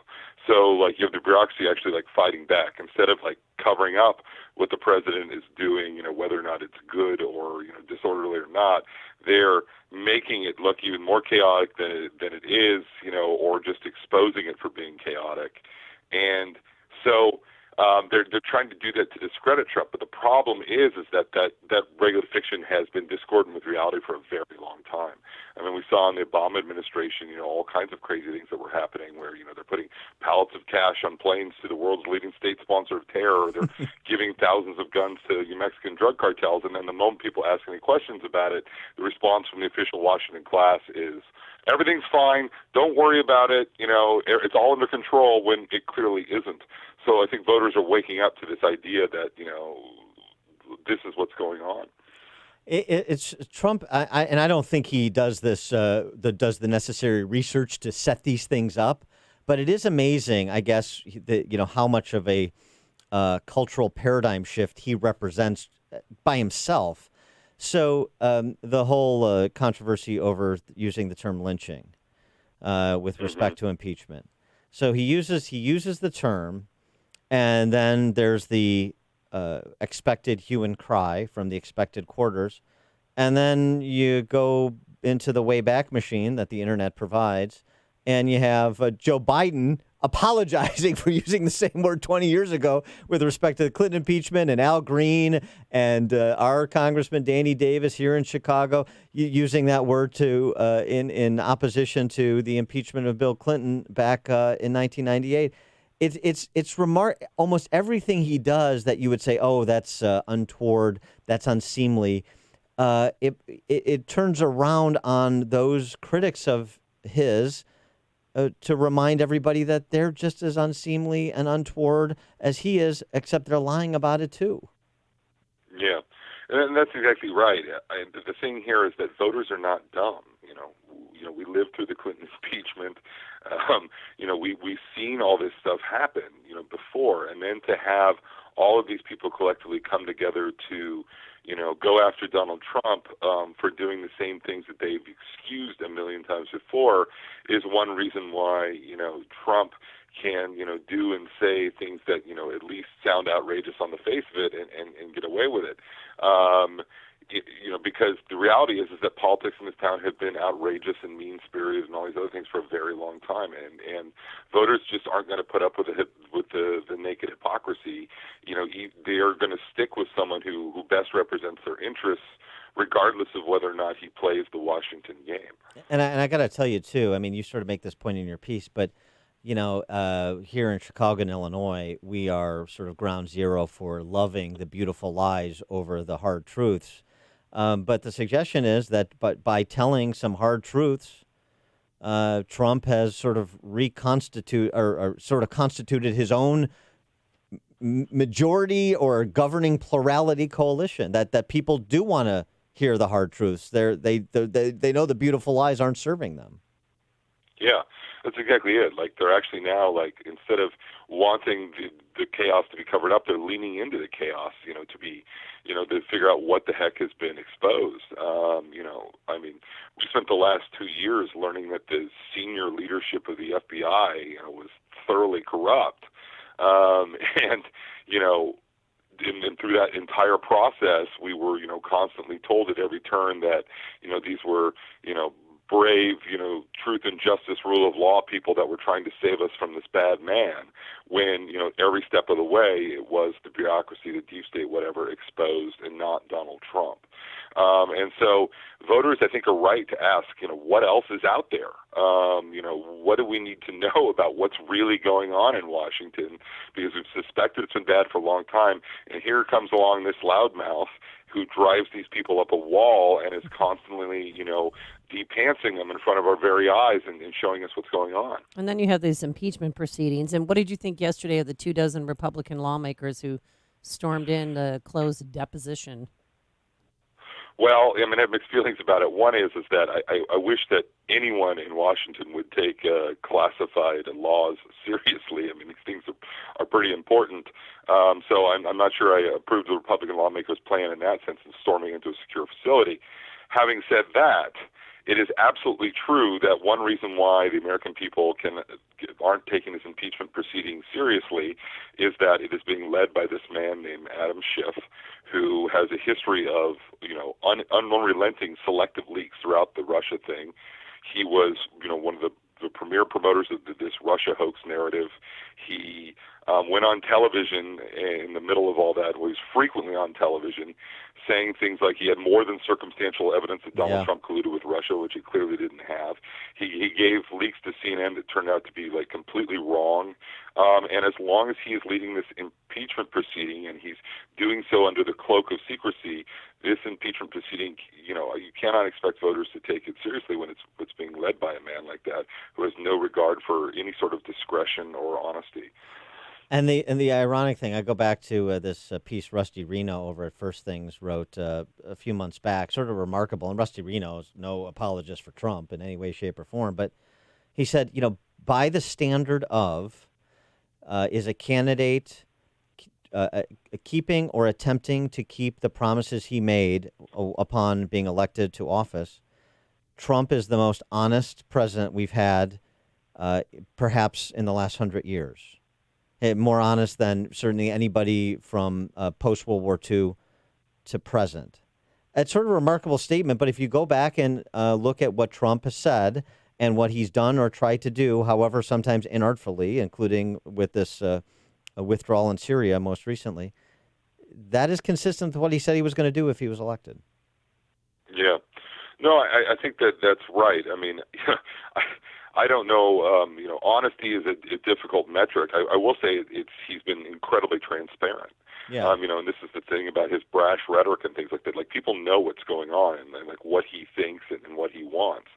[SPEAKER 2] So, like, you have the bureaucracy actually, like, fighting back instead of, like, covering up what the president is doing, whether or not it's good or, disorderly or not. They're making it look even more chaotic than it is, or just exposing it for being chaotic. And so they're trying to do that to discredit Trump. But the problem is that regular fiction has been discordant with reality for a very long time. I mean, we saw in the Obama administration, all kinds of crazy things that were happening where, they're putting pallets of cash on planes to the world's leading state sponsor of terror. They're giving thousands of guns to Mexican drug cartels. And then the moment people ask any questions about it, the response from the official Washington class is, everything's fine, don't worry about it, it's all under control, when it clearly isn't. So I think voters are waking up to this idea that, this is what's going on.
[SPEAKER 10] It's Trump, and I don't think he does this, does the necessary research to set these things up. But it is amazing, I guess, that, how much of a cultural paradigm shift he represents by himself. So the whole controversy over using the term lynching with respect to impeachment. So he uses the term, and then there's the expected hue and cry from the expected quarters. And then you go into the Wayback Machine that the internet provides, and you have Joe Biden apologizing for using the same word 20 years ago with respect to the Clinton impeachment, and Al Green and our Congressman Danny Davis here in Chicago using that word to in opposition to the impeachment of Bill Clinton back in 1998. It's almost everything he does that you would say, oh, that's untoward, that's unseemly. It turns around on those critics of his to remind everybody that they're just as unseemly and untoward as he is, except they're lying about it too. Yeah,
[SPEAKER 2] and that's exactly right. The thing here is that voters are not dumb. We lived through the Clinton impeachment. We've seen all this stuff happen, before, and then to have all of these people collectively come together to, go after Donald Trump for doing the same things that they've excused a million times before is one reason why, Trump can, do and say things that, at least sound outrageous on the face of it and get away with it. Because the reality is that politics in this town have been outrageous and mean-spirited and all these other things for a very long time, and voters just aren't going to put up with the naked hypocrisy. They are going to stick with someone who best represents their interests, regardless of whether or not he plays the Washington game.
[SPEAKER 10] And I got to tell you too. I mean, you sort of make this point in your piece, but here in Chicago and Illinois, we are sort of ground zero for loving the beautiful lies over the hard truths. But the suggestion is that by telling some hard truths, Trump has sort of constituted his own majority or governing plurality coalition. That people do want to hear the hard truths. They know the beautiful lies aren't serving them.
[SPEAKER 2] Yeah, that's exactly it. Like, they're actually now, like, instead of wanting the chaos to be covered up, they're leaning into the chaos, to be, to figure out what the heck has been exposed. We spent the last 2 years learning that the senior leadership of the FBI, was thoroughly corrupt. And through that entire process, we were, constantly told at every turn that, these were, brave, truth and justice, rule of law people that were trying to save us from this bad man, when, every step of the way it was the bureaucracy, the deep state, whatever, exposed, and not Donald Trump. And so voters, I think, are right to ask, what else is out there? What do we need to know about what's really going on in Washington? Because we've suspected it's been bad for a long time. And here comes along this loudmouth who drives these people up a wall and is constantly, de-pantsing them in front of our very eyes and showing us what's going on.
[SPEAKER 15] And then you have these impeachment proceedings. And what did you think yesterday of the 24 Republican lawmakers who stormed in to close deposition?
[SPEAKER 2] Well, I have mixed feelings about it. One is that I wish that anyone in Washington would take classified laws seriously. These things are pretty important. So I'm not sure I approve the Republican lawmakers' plan in that sense of storming into a secure facility. Having said that, it is absolutely true that one reason why the American people aren't taking this impeachment proceeding seriously is that it is being led by this man named Adam Schiff, who has a history of, unrelenting selective leaks throughout the Russia thing. He was, one of the premier promoters of this Russia hoax narrative. He went on television in the middle of all that, was frequently on television, saying things like he had more than circumstantial evidence that Donald Trump colluded with Russia, which he clearly didn't have. He gave leaks to CNN that turned out to be completely wrong. And as long as he is leading this impeachment proceeding, and he's doing so under the cloak of secrecy, this impeachment proceeding, you cannot expect voters to take it seriously when it's being led by a man like that who has no regard for any sort of discretion or honesty.
[SPEAKER 10] And the ironic thing, I go back to this piece Rusty Reno over at First Things wrote a few months back, sort of remarkable. And Rusty Reno is no apologist for Trump in any way, shape, or form. But he said, by the standard of, is a candidate keeping or attempting to keep the promises he made upon being elected to office, Trump is the most honest president we've had perhaps in the last 100 years. More honest than certainly anybody from post-World War II to present. It's sort of a remarkable statement, but if you go back and look at what Trump has said and what he's done or tried to do, however, sometimes inartfully, including with this withdrawal in Syria most recently, that is consistent with what he said he was going to do if he was elected.
[SPEAKER 2] Yeah. No, I think that's right. I mean, I don't know. Honesty is a difficult metric. I will say he's been incredibly transparent.
[SPEAKER 10] Yeah.
[SPEAKER 2] And this is the thing about his brash rhetoric and things like that. Like, people know what's going on and like what he thinks and what he wants.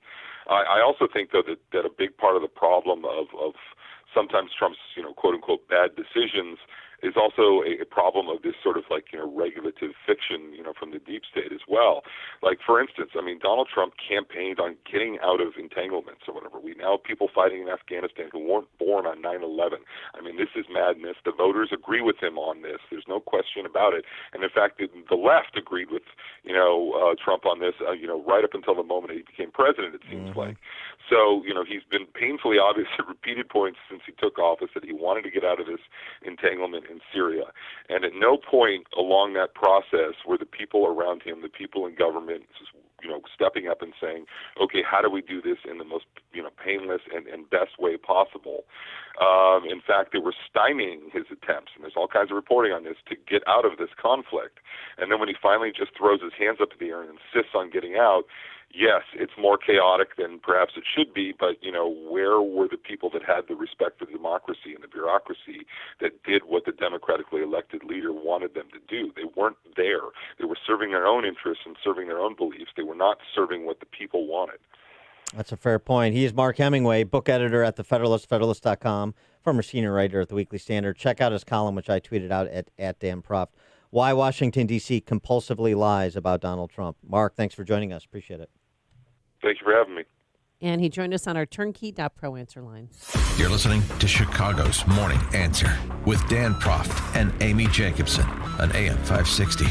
[SPEAKER 2] I also think, though, that a big part of the problem of sometimes Trump's, quote unquote, bad decisions is also a problem of this sort of regulative fiction, from the deep state as well. Like, for instance, Donald Trump campaigned on getting out of entanglements or whatever. We now have people fighting in Afghanistan who weren't born on 9/11. This is madness. The voters agree with him on this. There's no question about it. And in fact, the left agreed with, Trump on this, right up until the moment he became president, it seems like. So, he's been painfully obvious at repeated points since he took office that he wanted to get out of this entanglement in Syria. And at no point along that process were the people around him, the people in government, stepping up and saying, okay, how do we do this in the most, painless and best way possible? In fact, they were stymieing his attempts, and there's all kinds of reporting on this, to get out of this conflict. And then when he finally just throws his hands up in the air and insists on getting out, yes, it's more chaotic than perhaps it should be, but, where were the people that had the respect for democracy and the bureaucracy that did what the democratically elected leader wanted them to do? They weren't there. They were serving their own interests and serving their own beliefs. They were not serving what the people wanted.
[SPEAKER 10] That's a fair point. He is Mark Hemingway, book editor at The Federalist, Federalist.com, former senior writer at The Weekly Standard. Check out his column, which I tweeted out at Dan Proft. Why Washington, D.C. compulsively lies about Donald Trump. Mark, thanks for joining us. Appreciate it.
[SPEAKER 2] Thank you for having me.
[SPEAKER 15] And he joined us on our turnkey.pro answer line.
[SPEAKER 3] You're listening to Chicago's Morning Answer with Dan Proft and Amy Jacobson on AM 560.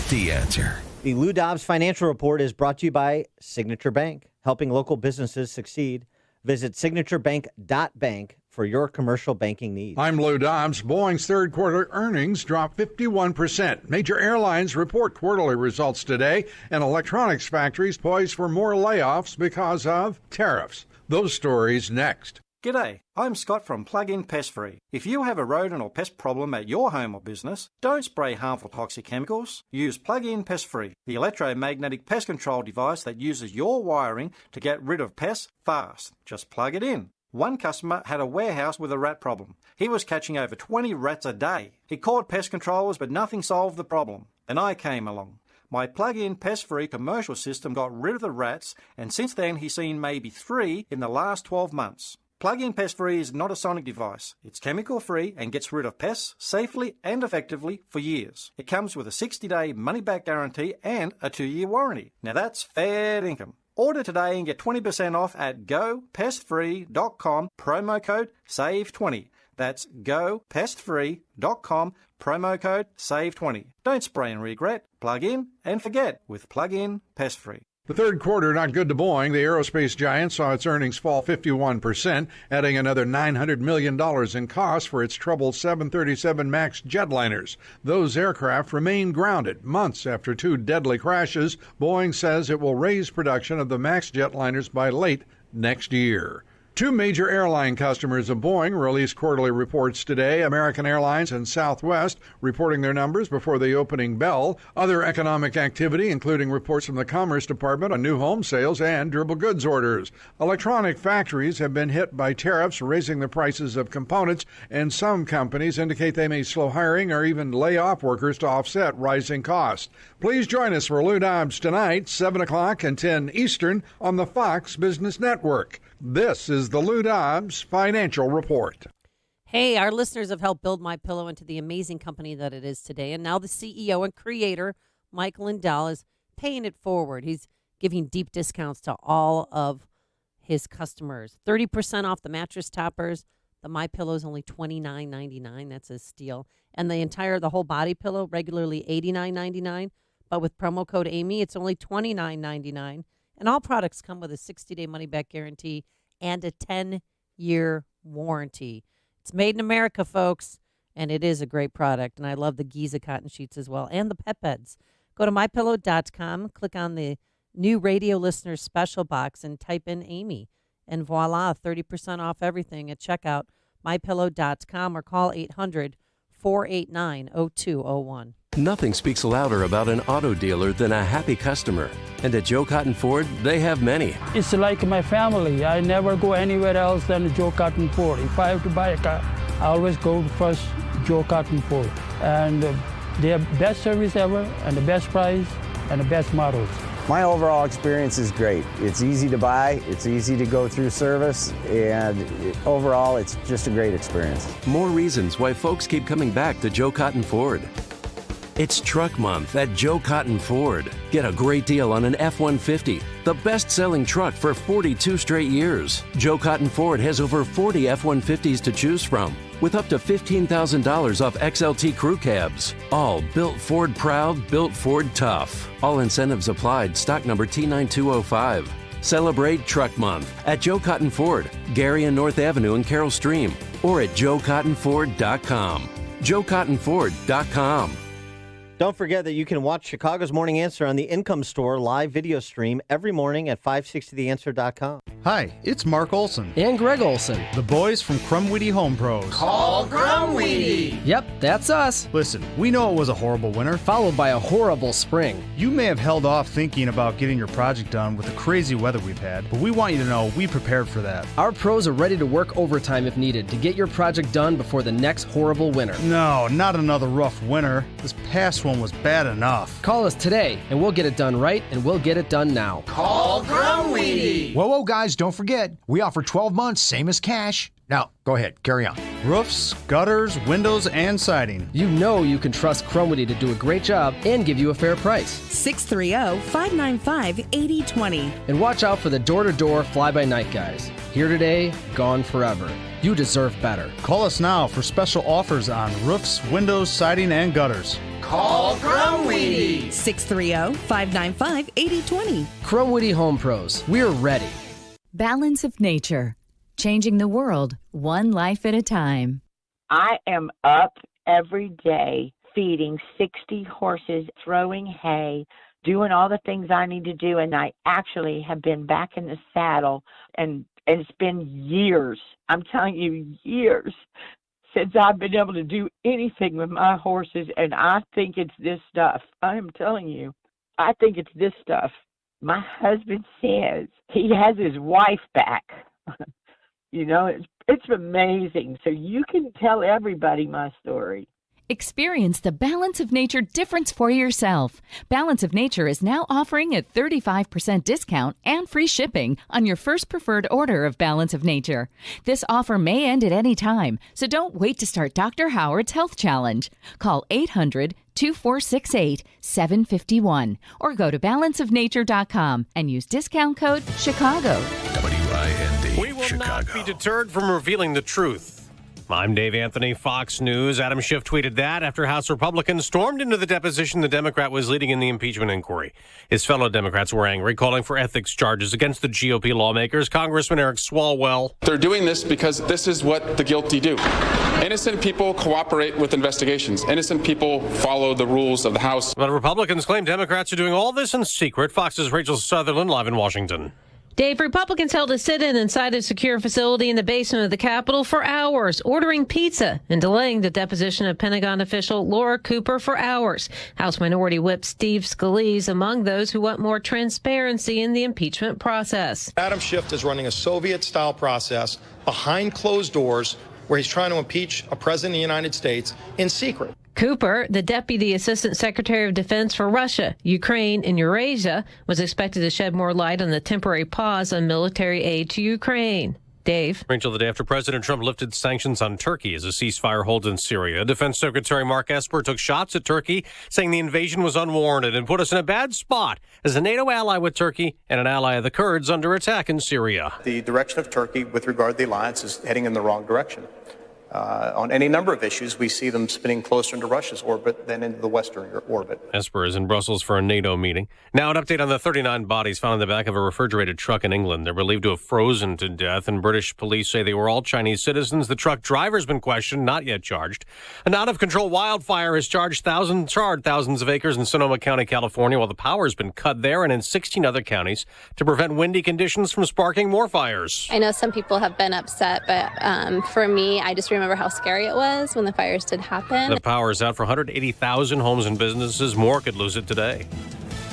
[SPEAKER 3] The Answer.
[SPEAKER 10] The Lou Dobbs Financial Report is brought to you by Signature Bank, helping local businesses succeed. Visit signaturebank.bank for your commercial banking needs.
[SPEAKER 5] I'm Lou Dobbs. Boeing's third quarter earnings dropped 51%. Major airlines report quarterly results today, and electronics factories poised for more layoffs because of tariffs. Those stories next.
[SPEAKER 9] G'day, I'm Scott from Plug-in Pest Free. If you have a rodent or pest problem at your home or business, don't spray harmful toxic chemicals. Use Plug-in Pest Free, the electromagnetic pest control device that uses your wiring to get rid of pests fast. Just plug it in. One customer had a warehouse with a rat problem. He was catching over 20 rats a day. He called pest controllers, but nothing solved the problem. Then I came along. My plug-in pest-free commercial system got rid of the rats, and since then he's seen maybe 3 in the last 12 months. Plug-in Pest Free is not a sonic device. It's chemical-free and gets rid of pests safely and effectively for years. It comes with a 60-day money-back guarantee and a 2-year warranty. Now that's fair income. Order today and get 20% off at gopestfree.com, promo code SAVE20. That's gopestfree.com, promo code SAVE20. Don't spray and regret. Plug in and forget with Plug-in Pest Free.
[SPEAKER 5] The third quarter not good to Boeing. The aerospace giant saw its earnings fall 51%, adding another $900 million in costs for its troubled 737 MAX jetliners. Those aircraft remain grounded months after two deadly crashes. Boeing says it will raise production of the MAX jetliners by late next year. Two major airline customers of Boeing released quarterly reports today, American Airlines and Southwest, reporting their numbers before the opening bell. Other economic activity, including reports from the Commerce Department on new home sales and durable goods orders. Electronic factories have been hit by tariffs, raising the prices of components, and some companies indicate they may slow hiring or even lay off workers to offset rising costs. Please join us for Lou Dobbs tonight, 7 o'clock and 10 Eastern on the Fox Business Network. This is the Lou Dobbs Financial Report.
[SPEAKER 15] Hey, our listeners have helped build MyPillow into the amazing company that it is today. And now the CEO and creator, Mike Lindell, is paying it forward. He's giving deep discounts to all of his customers. 30% off the mattress toppers. The MyPillow is only $29.99. That's a steal. And the whole body pillow, regularly $89.99. But with promo code Amy, it's only $29.99. And all products come with a 60-day money-back guarantee and a 10-year warranty. It's made in America, folks, and it is a great product. And I love the Giza cotton sheets as well and the pet beds. Go to MyPillow.com, click on the new radio listener special box, and type in Amy. And voila, 30% off everything at checkout, MyPillow.com, or call 800-489-0201.
[SPEAKER 11] Nothing speaks louder about an auto dealer than a happy customer. And at Joe Cotton Ford, they have many.
[SPEAKER 18] It's like my family. I never go anywhere else than Joe Cotton Ford. If I have to buy a car, I always go first Joe Cotton Ford. And they have best service ever, and the best price, and the best models.
[SPEAKER 19] My overall experience is great. It's easy to buy, it's easy to go through service, and overall, it's just a great experience.
[SPEAKER 11] More reasons why folks keep coming back to Joe Cotton Ford. It's Truck Month at Joe Cotton Ford. Get a great deal on an F-150, the best-selling truck for 42 straight years. Joe Cotton Ford has over 40 F-150s to choose from, with up to $15,000 off XLT crew cabs. All built Ford proud, built Ford tough. All incentives applied. Stock number T9205. Celebrate Truck Month at Joe Cotton Ford, Gary and North Avenue in Carroll Stream, or at joecottonford.com. joecottonford.com.
[SPEAKER 10] Don't forget that you can watch Chicago's Morning Answer on the Income Store live video stream every morning at 560theanswer.com.
[SPEAKER 20] Hi, it's Mark Olson. And Greg Olson. The boys from Crumweedy Home Pros.
[SPEAKER 21] Call Crumweedy!
[SPEAKER 20] Yep, that's us. Listen, we know it was a horrible winter, followed by a horrible spring. You may have held off thinking about getting your project done with the crazy weather we've had, but we want you to know we prepared for that.
[SPEAKER 22] Our pros are ready to work overtime if needed to get your project done before the next horrible winter.
[SPEAKER 20] No, not another rough winter. This past one was bad enough.
[SPEAKER 22] Call us today, and we'll get it done right, and we'll get it done now.
[SPEAKER 21] Call Crumweedy!
[SPEAKER 23] Whoa, guys, don't forget, we offer 12 months, same as cash. Now, go ahead, carry on.
[SPEAKER 20] Roofs, gutters, windows, and siding.
[SPEAKER 22] You know you can trust Crumweedy to do a great job and give you a fair price.
[SPEAKER 28] 630-595-8020.
[SPEAKER 22] And watch out for the door-to-door fly-by-night guys. Here today, gone forever. You deserve better.
[SPEAKER 20] Call us now for special offers on roofs, windows, siding, and gutters.
[SPEAKER 21] Call Crumweedy!
[SPEAKER 28] 630-595-8020.
[SPEAKER 22] Crumweedy Home Pros. We're ready.
[SPEAKER 14] Balance of Nature. Changing the world, one life at a time.
[SPEAKER 29] I am up every day feeding 60 horses, throwing hay, doing all the things I need to do, and I actually have been back in the saddle, and it's been years, I'm telling you, years, since I've been able to do anything with my horses, and I think it's this stuff. I am telling you, I think it's this stuff. My husband says he has his wife back. You know, it's amazing. So you can tell everybody my story.
[SPEAKER 14] Experience the Balance of Nature difference for yourself. Balance of Nature is now offering a 35% discount and free shipping on your first preferred order of Balance of Nature. This offer may end at any time, so don't wait to start Dr. Howard's Health Challenge. Call 800-2468-751 or go to balanceofnature.com and use discount code CHICAGO.
[SPEAKER 3] WIND
[SPEAKER 30] We will
[SPEAKER 3] Chicago.
[SPEAKER 30] not be deterred from revealing the truth.
[SPEAKER 1] I'm Dave Anthony, Fox News. Adam Schiff tweeted that after House Republicans stormed into the deposition the Democrat was leading in the impeachment inquiry. His fellow Democrats were angry, calling for ethics charges against the GOP lawmakers. Congressman Eric Swalwell.
[SPEAKER 4] They're doing this because this is what the guilty do. Innocent people cooperate with investigations. Innocent people follow the rules of the House.
[SPEAKER 1] But Republicans claim Democrats are doing all this in secret. Fox's Rachel Sutherland live in Washington.
[SPEAKER 6] Dave, Republicans held a sit-in inside a secure facility in the basement of the Capitol for hours, ordering pizza and delaying the deposition of Pentagon official Laura Cooper for hours. House Minority Whip Steve Scalise among those who want more transparency in the impeachment process.
[SPEAKER 8] Adam Schiff is running a Soviet-style process behind closed doors where he's trying to impeach a president of the United States in secret.
[SPEAKER 6] Cooper, the Deputy Assistant Secretary of Defense for Russia, Ukraine, and Eurasia, was expected to shed more light on the temporary pause on military aid to Ukraine. Dave.
[SPEAKER 1] Rachel, the day after President Trump lifted sanctions on Turkey as a ceasefire holds in Syria, Defense Secretary Mark Esper took shots at Turkey, saying the invasion was unwarranted and put us in a bad spot as a NATO ally with Turkey and an ally of the Kurds under attack in Syria.
[SPEAKER 12] The direction of Turkey with regard to the alliance is heading in the wrong direction. On any number of issues, we see them spinning closer into Russia's orbit than into the Western orbit.
[SPEAKER 1] Esper is in Brussels for a NATO meeting. Now an update on the 39 bodies found in the back of a refrigerated truck in England. They're believed to have frozen to death, and British police say they were all Chinese citizens. The truck driver's been questioned, not yet charged. An out-of-control wildfire has charred thousands of acres in Sonoma County, California, while the power's been cut there and in 16 other counties to prevent windy conditions from sparking more fires.
[SPEAKER 13] I know some people have been upset, but for me, I just remember how scary it was when the fires did happen.
[SPEAKER 1] The power is out for 180,000 homes and businesses. More could lose it today.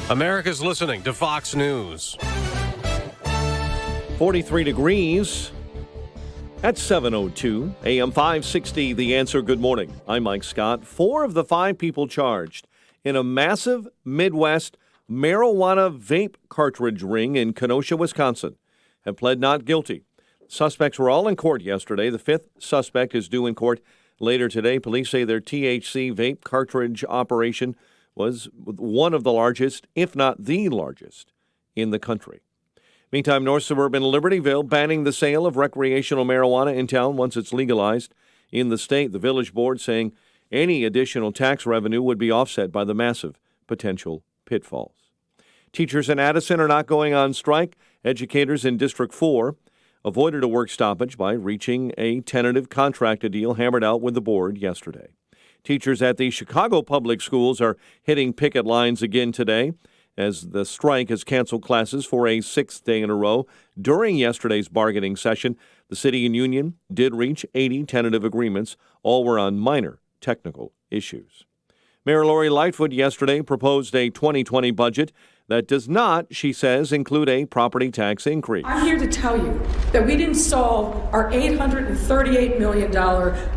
[SPEAKER 1] America's listening to Fox News.
[SPEAKER 7] 43 degrees at 7:02 AM 560. The Answer. Good morning. I'm Mike Scott. 4 of the 5 people charged in a massive Midwest marijuana vape cartridge ring in Kenosha, Wisconsin, have pled not guilty. Suspects were all in court yesterday. The 5th suspect is due in court later today. Police say their THC vape cartridge operation was one of the largest, if not the largest, in the country. Meantime, North Suburban Libertyville banning the sale of recreational marijuana in town once it's legalized in the state. The village board saying any additional tax revenue would be offset by the massive potential pitfalls. Teachers in Addison are not going on strike. Educators in District 4 avoided a work stoppage by reaching a tentative contract deal hammered out with the board yesterday. Teachers at the Chicago Public Schools are hitting picket lines again today as the strike has canceled classes for a 6th day in a row. During yesterday's bargaining session, the city and union did reach 80 tentative agreements. All were on minor technical issues. Mayor Lori Lightfoot yesterday proposed a 2020 budget that does not, she says, include a property tax increase.
[SPEAKER 24] I'm here to tell you that we didn't solve our $838 million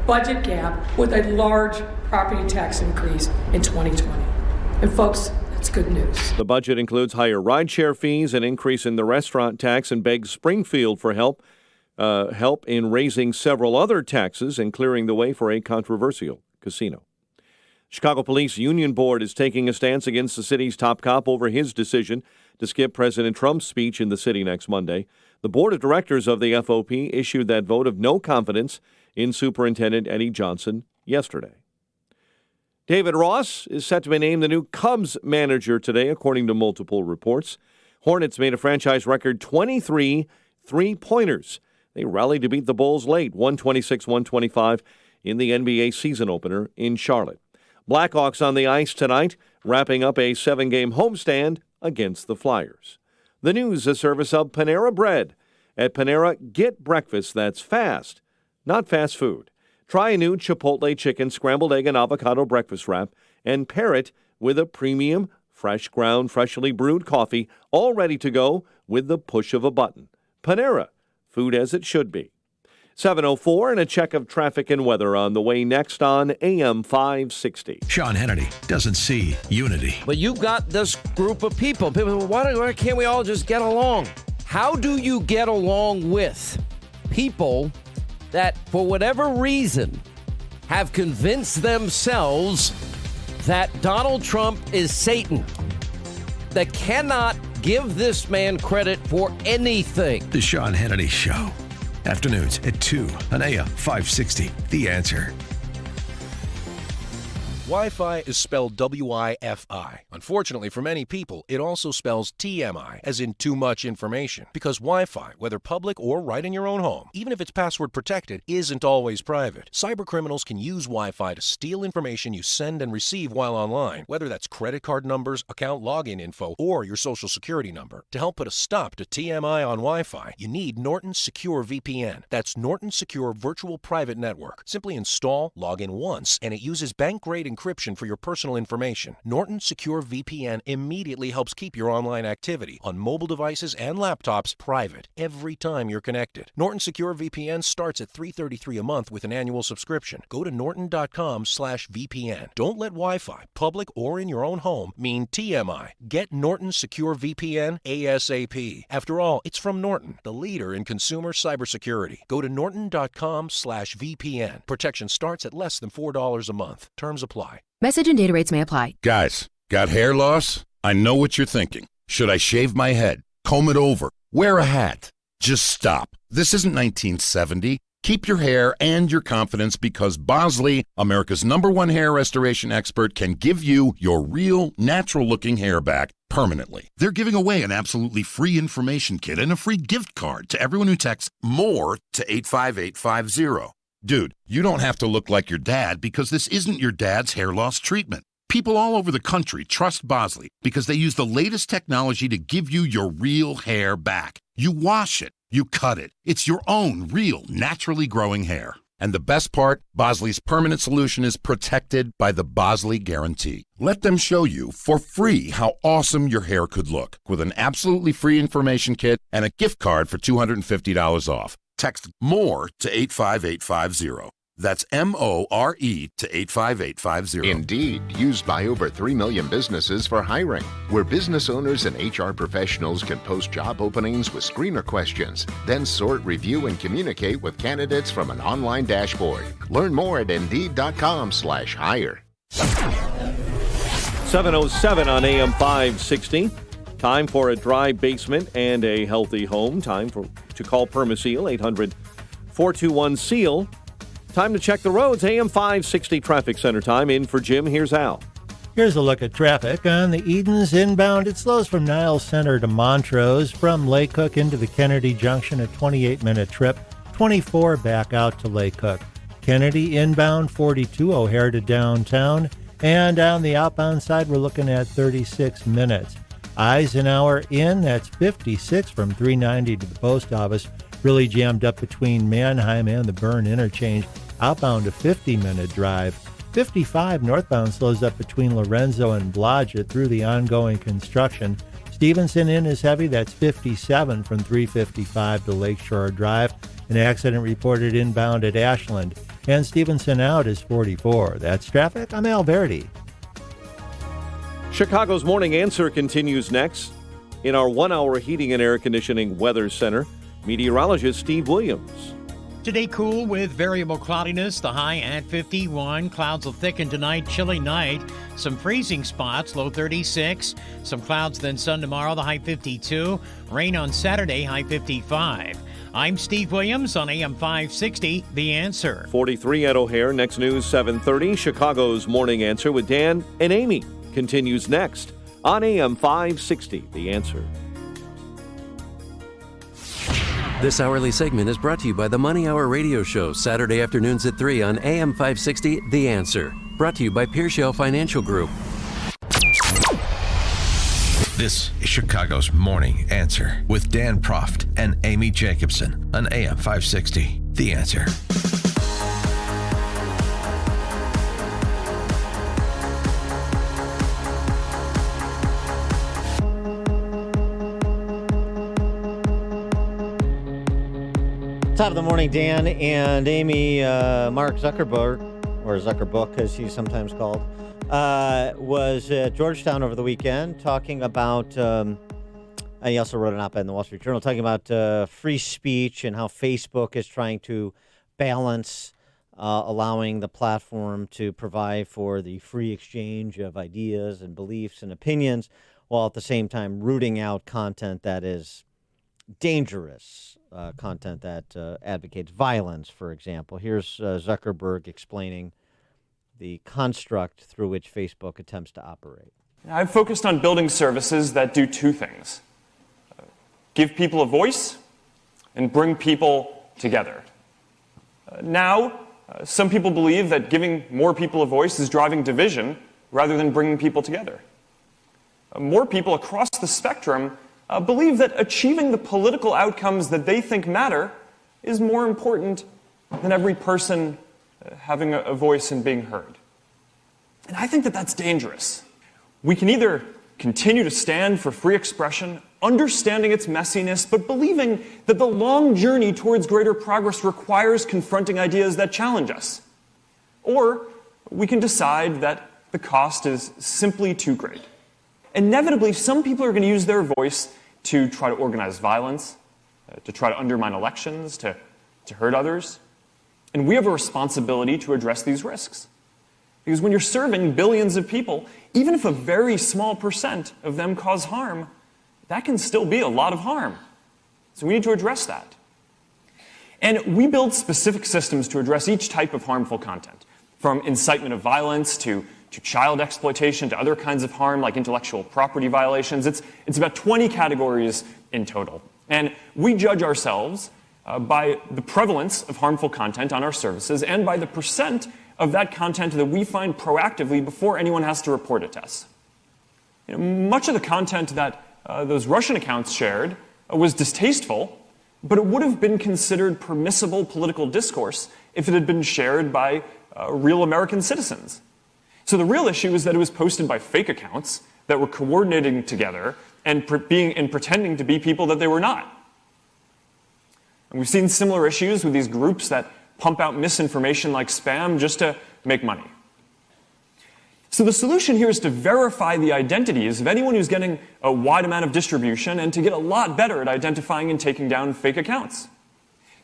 [SPEAKER 24] budget gap with a large property tax increase in 2020. And folks, that's good news.
[SPEAKER 7] The budget includes higher rideshare fees, an increase in the restaurant tax, and begs Springfield for help in raising several other taxes and clearing the way for a controversial casino. Chicago Police Union Board is taking a stance against the city's top cop over his decision to skip President Trump's speech in the city next Monday. The board of directors of the FOP issued that vote of no confidence in Superintendent Eddie Johnson yesterday. David Ross is set to be named the new Cubs manager today, according to multiple reports. Hornets made a franchise record 23 three-pointers. They rallied to beat the Bulls late, 126-125 in the NBA season opener in Charlotte. Blackhawks on the ice tonight, wrapping up a 7-game homestand against the Flyers. The news, a service of Panera Bread. At Panera, get breakfast that's fast, not fast food. Try a new Chipotle chicken, scrambled egg, and avocado breakfast wrap, and pair it with a premium, fresh ground, freshly brewed coffee, all ready to go with the push of a button. Panera, food as it should be. 7:04 and a check of traffic and weather on the way next on AM 560.
[SPEAKER 3] Sean Hannity doesn't see unity.
[SPEAKER 25] But you've got this group of people. Why can't we all just get along? How do you get along with people that, for whatever reason, have convinced themselves that Donald Trump is Satan, that cannot give this man credit for anything?
[SPEAKER 3] The Sean Hannity Show. Afternoons at 2 on AM 560. The Answer.
[SPEAKER 2] Wi-Fi is spelled W-I-F-I. Unfortunately for many people, it also spells TMI, as in too much information. Because Wi-Fi, whether public or right in your own home, even if it's password protected, isn't always private. Cybercriminals can use Wi-Fi to steal information you send and receive while online, whether that's credit card numbers, account login info, or your social security number. To help put a stop to TMI on Wi-Fi, you need Norton Secure VPN. That's Norton Secure Virtual Private Network. Simply install, log in once, and it uses bank-grade encryption for your personal information. Norton Secure VPN immediately helps keep your online activity on mobile devices and laptops private every time you're connected. Norton Secure VPN starts at $333 a month with an annual subscription. Go to norton.com/VPN. Don't let Wi-Fi, public or in your own home, mean TMI. Get Norton Secure VPN ASAP. After all, it's from Norton, the leader in consumer cybersecurity. Go to norton.com/VPN. Protection starts at less than $4 a month. Terms apply.
[SPEAKER 5] Message and data rates may apply.
[SPEAKER 9] Guys, got hair loss? I know what you're thinking. Should I shave my head? Comb it over? Wear a hat? Just stop. This isn't 1970. Keep your hair and your confidence because Bosley, America's #1 hair restoration expert, can give you your real, natural-looking hair back permanently. They're giving away an absolutely free information kit and a free gift card to everyone who texts MORE to 85850. Dude, you don't have to look like your dad because this isn't your dad's hair loss treatment. People all over the country trust Bosley because they use the latest technology to give you your real hair back. You wash it, you cut it. It's your own real, naturally growing hair. And the best part, Bosley's permanent solution is protected by the Bosley Guarantee. Let them show you for free how awesome your hair could look with an absolutely free information kit and a gift card for $250 off. Text MORE to 85850. That's MORE to 85850.
[SPEAKER 15] Indeed, used by over 3 million businesses for hiring, where business owners and HR professionals can post job openings with screener questions, then sort, review, and communicate with candidates from an online dashboard. Learn more at Indeed.com/hire.
[SPEAKER 7] 7:07 on AM 560. Time for a dry basement and a healthy home. Time to call Permaseal, 800-421-SEAL. Time to check the roads. AM 560 Traffic Center time. In for Jim, here's Al.
[SPEAKER 16] Here's a look at traffic on the Edens inbound. It slows from Niles Center to Montrose, from Lake Cook into the Kennedy Junction, a 28-minute trip, 24 back out to Lake Cook. Kennedy inbound, 42 O'Hare to downtown, and on the outbound side, we're looking at 36 minutes. Eisenhower in, that's 56 from 390 to the post office. Really jammed up between Mannheim and the Byrne interchange. Outbound, a 50-minute drive. 55 northbound slows up between Lorenzo and Blodgett through the ongoing construction. Stevenson in is heavy. That's 57 from 355 to Lakeshore Drive. An accident reported inbound at Ashland. And Stevenson out is 44. That's traffic. I'm Al Verdi.
[SPEAKER 7] Chicago's Morning Answer continues next. In our 1-hour heating and air conditioning weather center, meteorologist Steve Williams.
[SPEAKER 17] Today cool with variable cloudiness, the high at 51. Clouds will thicken tonight, chilly night. Some freezing spots, low 36. Some clouds, then sun tomorrow, the high 52. Rain on Saturday, high 55. I'm Steve Williams on AM 560, The Answer.
[SPEAKER 7] 43 at O'Hare. Next news, 7:30. Chicago's Morning Answer with Dan and Amy continues next on AM 560, The Answer.
[SPEAKER 11] This hourly segment is brought to you by the Money Hour Radio Show, Saturday afternoons at 3 on AM 560, The Answer. Brought to you by Pearshell Financial Group.
[SPEAKER 3] This is Chicago's Morning Answer with Dan Proft and Amy Jacobson on AM 560, The Answer.
[SPEAKER 10] Top of the morning, Dan and Amy. Mark Zuckerberg, or Zuckerbook as he's sometimes called, was at Georgetown over the weekend talking about, he also wrote an op-ed in the Wall Street Journal talking about free speech and how Facebook is trying to balance allowing the platform to provide for the free exchange of ideas and beliefs and opinions, while at the same time rooting out content that is dangerous content that advocates violence, for example. Here's Zuckerberg explaining the construct through which Facebook attempts to operate.
[SPEAKER 18] I've focused on building services that do two things: give people a voice and bring people together. Now, some people believe that giving more people a voice is driving division rather than bringing people together. More people across the spectrum believe that achieving the political outcomes that they think matter is more important than every person having a voice and being heard. And I think that that's dangerous. We can either continue to stand for free expression, understanding its messiness, but believing that the long journey towards greater progress requires confronting ideas that challenge us. Or we can decide that the cost is simply too great. Inevitably, some people are going to use their voice to try to organize violence, to try to undermine elections, to hurt others. And we have a responsibility to address these risks. Because when you're serving billions of people, even if a very small percent of them cause harm, that can still be a lot of harm. So we need to address that. And we build specific systems to address each type of harmful content, from incitement of violence to child exploitation to other kinds of harm like intellectual property violations. It's about 20 categories in total. And we judge ourselves by the prevalence of harmful content on our services and by the percent of that content that we find proactively before anyone has to report it to us. Much of the content that those Russian accounts shared was distasteful, but it would have been considered permissible political discourse if it had been shared by real American citizens. So the real issue is that it was posted by fake accounts that were coordinating together and pretending to be people that they were not. And we've seen similar issues with these groups that pump out misinformation like spam just to make money. So the solution here is to verify the identities of anyone who's getting a wide amount of distribution and to get a lot better at identifying and taking down fake accounts.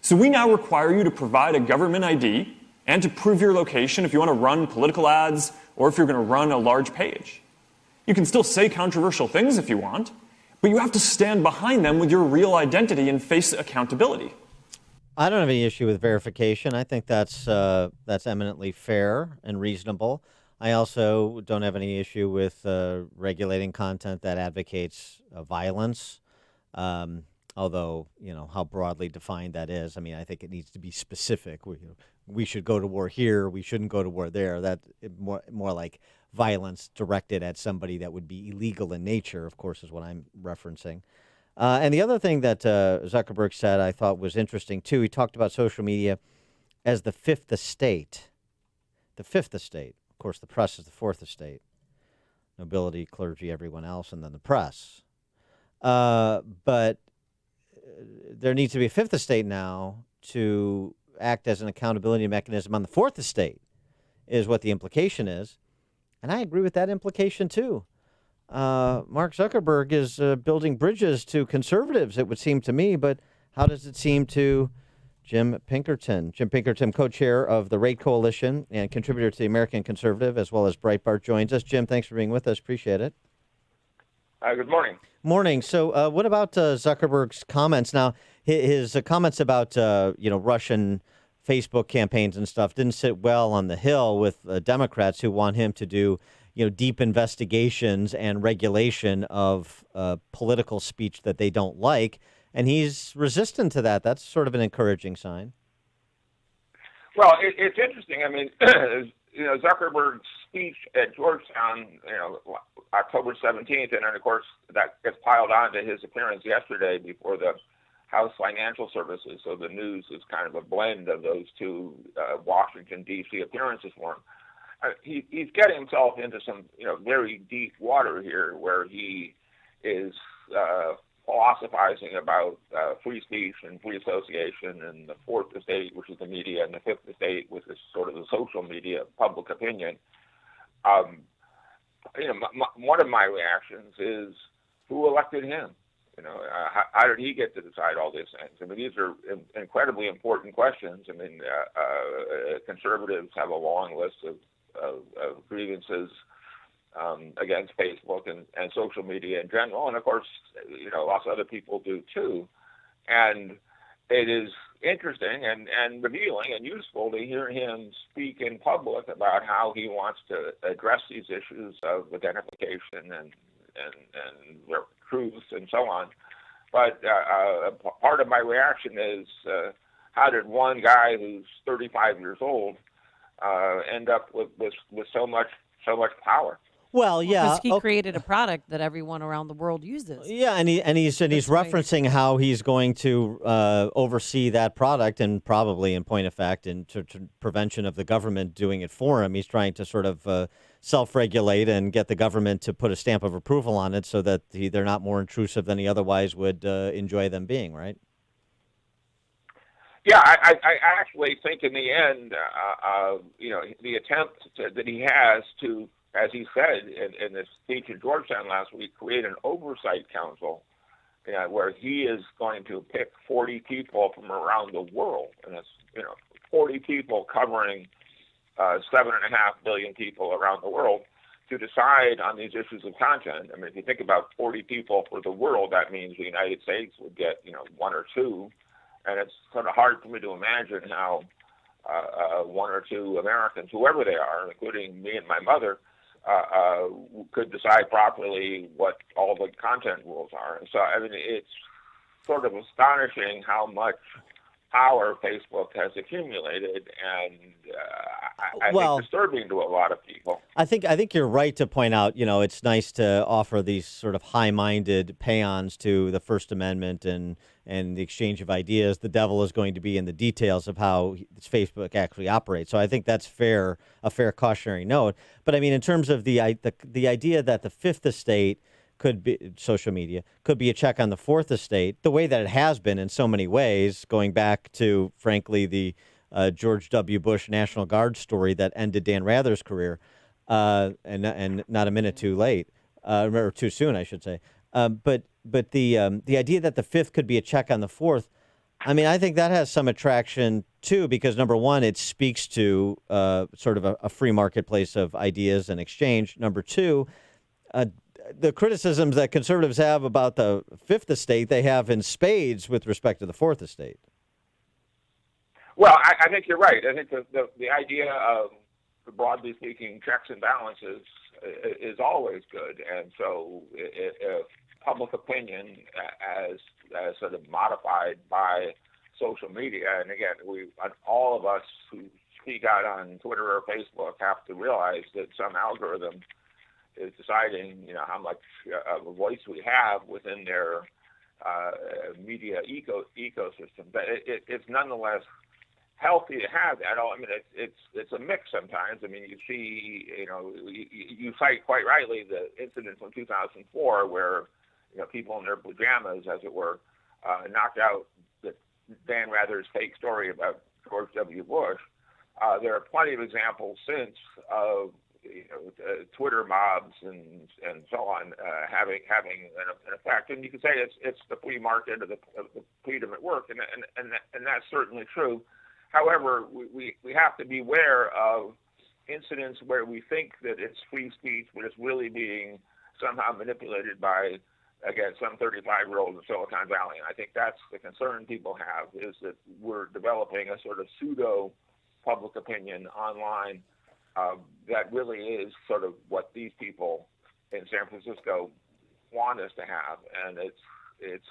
[SPEAKER 18] So we now require you to provide a government ID and to prove your location if you want to run political ads or if you're going to run a large page. You can still say controversial things if you want, but you have to stand behind them with your real identity and face accountability.
[SPEAKER 10] I don't have any issue with verification. I think that's eminently fair and reasonable. I also don't have any issue with regulating content that advocates violence, although, how broadly defined that is. I mean, I think it needs to be specific. We should go to war here. We shouldn't go to war there. That more like violence directed at somebody that would be illegal in nature, of course, is what I'm referencing. And the other thing that Zuckerberg said I thought was interesting, too, he talked about social media as the fifth estate. The fifth estate. Of course, the press is the fourth estate. Nobility, clergy, everyone else, and then the press. But there needs to be a fifth estate now to act as an accountability mechanism on the fourth estate, is what the implication is. And I agree with that implication, too. Mark Zuckerberg is building bridges to conservatives, it would seem to me, but how does it seem to Jim Pinkerton? Jim Pinkerton, co-chair of the Rate Coalition and contributor to the American Conservative, as well as Breitbart, joins us. Jim, thanks for being with us. Appreciate it.
[SPEAKER 19] Good morning.
[SPEAKER 10] Morning. So what about Zuckerberg's comments? Now, his comments about, Russian Facebook campaigns and stuff didn't sit well on the Hill with Democrats who want him to do deep investigations and regulation of political speech that they don't like, and he's resistant to that. That's sort of an encouraging sign.
[SPEAKER 19] Well, it's interesting. I mean, Zuckerberg's speech at Georgetown, October 17th, and then, of course, that gets piled on to his appearance yesterday before the House Financial Services. So the news is kind of a blend of those two Washington, D.C. appearances for him. He's getting himself into some, very deep water here, where he is philosophizing about free speech and free association, and the fourth estate, which is the media, and the fifth estate, which is sort of the social media, public opinion. One of my reactions is, who elected him? How did he get to decide all these things? I mean, these are incredibly important questions. I mean, conservatives have a long list of grievances against Facebook and social media in general, and of course, lots of other people do too. And it is interesting and revealing and useful to hear him speak in public about how he wants to address these issues of identification and truth and so on. But part of my reaction is, how did one guy who's 35 years old end up with so much power?
[SPEAKER 10] Well, yeah,
[SPEAKER 14] because he created a product that everyone around the world uses.
[SPEAKER 10] Yeah, and he's referencing how he's going to oversee that product, and probably, in point of fact, in prevention of the government doing it for him. He's trying to sort of self-regulate and get the government to put a stamp of approval on it, so that they're not more intrusive than he otherwise would enjoy them being. Right?
[SPEAKER 19] Yeah, I actually think in the end, the attempt that he has to, as he said in this speech at Georgetown last week, create an oversight council where he is going to pick 40 people from around the world. And that's, 40 people covering 7.5 billion people around the world to decide on these issues of content. I mean, if you think about 40 people for the world, that means the United States would get, one or two. And it's sort of hard for me to imagine how one or two Americans, whoever they are, including me and my mother, could decide properly what all the content rules are. So, I mean, it's sort of astonishing how much power Facebook has accumulated, and I think disturbing to a lot of people.
[SPEAKER 10] I think you're right to point out, it's nice to offer these sort of high-minded paeans to the First Amendment and the exchange of ideas. The devil is going to be in the details of how Facebook actually operates. So I think that's a fair cautionary note. But I mean, in terms of the idea that the Fifth Estate could be social media, could be a check on the Fourth Estate, the way that it has been in so many ways, going back to, frankly, the George W. Bush National Guard story that ended Dan Rather's career, and not a minute too late, or too soon, I should say. But the idea that the Fifth could be a check on the Fourth, I mean, I think that has some attraction too, because number one, it speaks to sort of a free marketplace of ideas and exchange. Number two, the criticisms that conservatives have about the Fifth Estate, they have in spades with respect to the Fourth Estate.
[SPEAKER 19] Well, I think you're right. I think the idea of, broadly speaking, checks and balances is always good. And so if public opinion as sort of modified by social media, and again, all of us who speak out on Twitter or Facebook have to realize that some algorithm is deciding, how much of a voice we have within their media ecosystem. But it's nonetheless healthy to have that. I mean, it's a mix sometimes. I mean, you see, you cite quite rightly the incident from 2004 where, people in their pajamas, as it were, knocked out Dan Rather's fake story about George W. Bush. There are plenty of examples since of Twitter mobs and so on having an effect, and you can say it's the free market of the freedom at work, and that's certainly true. However, we have to beware of incidents where we think that it's free speech, but it's really being somehow manipulated by, again, some 35-year-old in Silicon Valley. And I think that's the concern people have, is that we're developing a sort of pseudo public opinion online that really is sort of what these people in San Francisco want us to have. And it's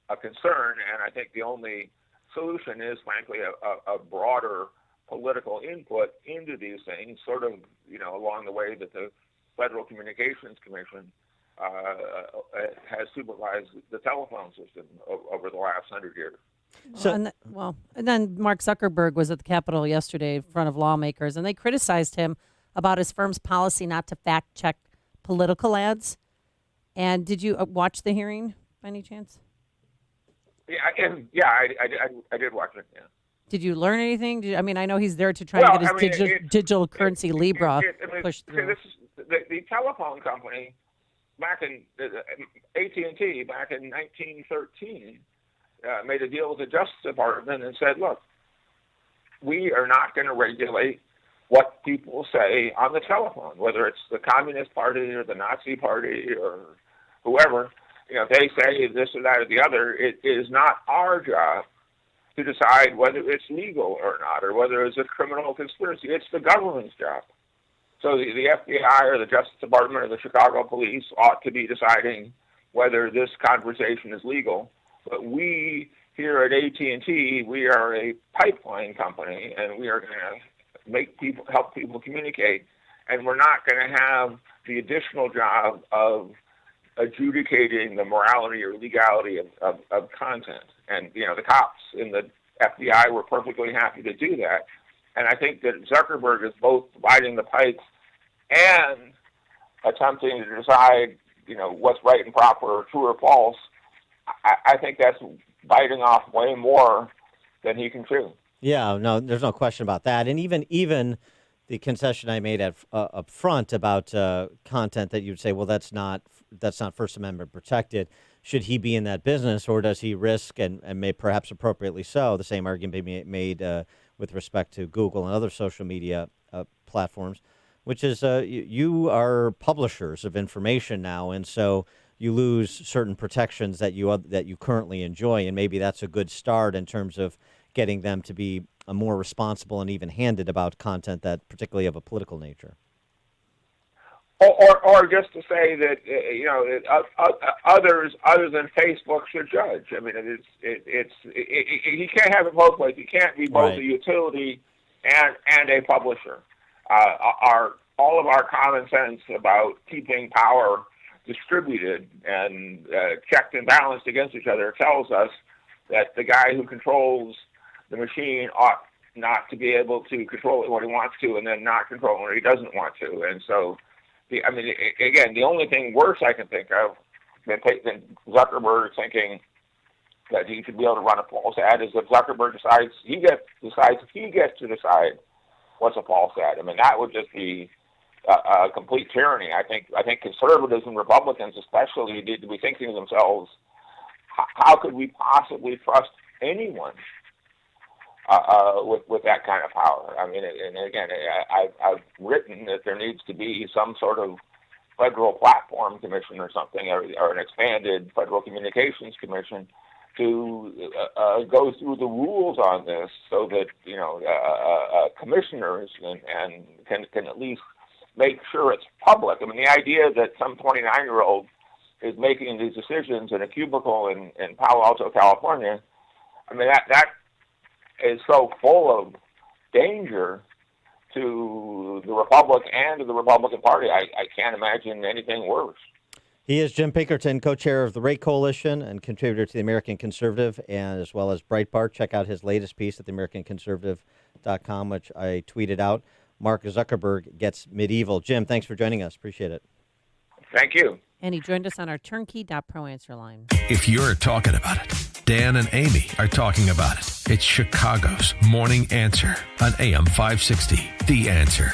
[SPEAKER 19] a concern, and I think the only solution is, frankly, a broader political input into these things, sort of, along the way that the Federal Communications Commission has supervised the telephone system over the last 100 years.
[SPEAKER 14] And then Mark Zuckerberg was at the Capitol yesterday in front of lawmakers, and they criticized him about his firm's policy not to fact-check political ads. And did you watch the hearing by any chance?
[SPEAKER 19] Yeah, I did watch it. Yeah.
[SPEAKER 14] Did you learn anything? I know he's there to try to get his digital currency Libra pushed through.
[SPEAKER 19] This is the telephone company back in AT&T back in 1913 made a deal with the Justice Department and said, look, we are not going to regulate what people say on the telephone, whether it's the Communist Party or the Nazi Party or whoever. if they say this or that or the other, it is not our job to decide whether it's legal or not, or whether it's a criminal conspiracy. It's the government's job. So the FBI or the Justice Department or the Chicago Police ought to be deciding whether this conversation is legal. But we here at AT&T, we are a pipeline company, and we are going to help people communicate, and we're not going to have the additional job of adjudicating the morality or legality of content. And, the cops in the FBI were perfectly happy to do that. And I think that Zuckerberg is both dividing the pipes and attempting to decide, what's right and proper or true or false. I think that's biting off way more than he can chew.
[SPEAKER 10] Yeah, no, there's no question about that. And even the concession I made up front about content that you'd say, well, that's not First Amendment protected. Should he be in that business, or does he risk, and may perhaps appropriately so, the same argument being made with respect to Google and other social media platforms, which is you are publishers of information now, and so you lose certain protections that you currently enjoy, and maybe that's a good start in terms of getting them to be more responsible and even-handed about content that particularly of a political nature.
[SPEAKER 19] Or just to say that others other than Facebook should judge. I mean, you can't have it both ways. You can't be both a utility and a publisher. All of our common sense about keeping power distributed and checked and balanced against each other tells us that the guy who controls the machine ought not to be able to control it when he wants to, and then not control it when he doesn't want to. And so, the only thing worse I can think of than Zuckerberg thinking that he should be able to run a false ad is if Zuckerberg decides he gets to decide what's a false ad. I mean, that would just be a complete tyranny. I think conservatives and Republicans especially need to be thinking to themselves, how could we possibly trust anyone with that kind of power? I mean, and again, I've written that there needs to be some sort of federal platform commission or something, or an expanded federal communications commission to go through the rules on this, so that commissioners and can at least make sure it's public. I mean, the idea that some 29-year-old is making these decisions in a cubicle in Palo Alto, California, I mean, that is so full of danger to the Republic and to the Republican Party. I can't imagine anything worse.
[SPEAKER 10] He is Jim Pinkerton, co-chair of the Rate Coalition and contributor to the American Conservative, and as well as Breitbart. Check out his latest piece at theamericanconservative.com, which I tweeted out. Mark Zuckerberg gets medieval. Jim, thanks for joining us. Appreciate it.
[SPEAKER 19] Thank you.
[SPEAKER 14] And he joined us on our turnkey.pro answer line.
[SPEAKER 3] If you're talking about it, Dan and Amy are talking about it. It's Chicago's Morning Answer on AM 560. The Answer.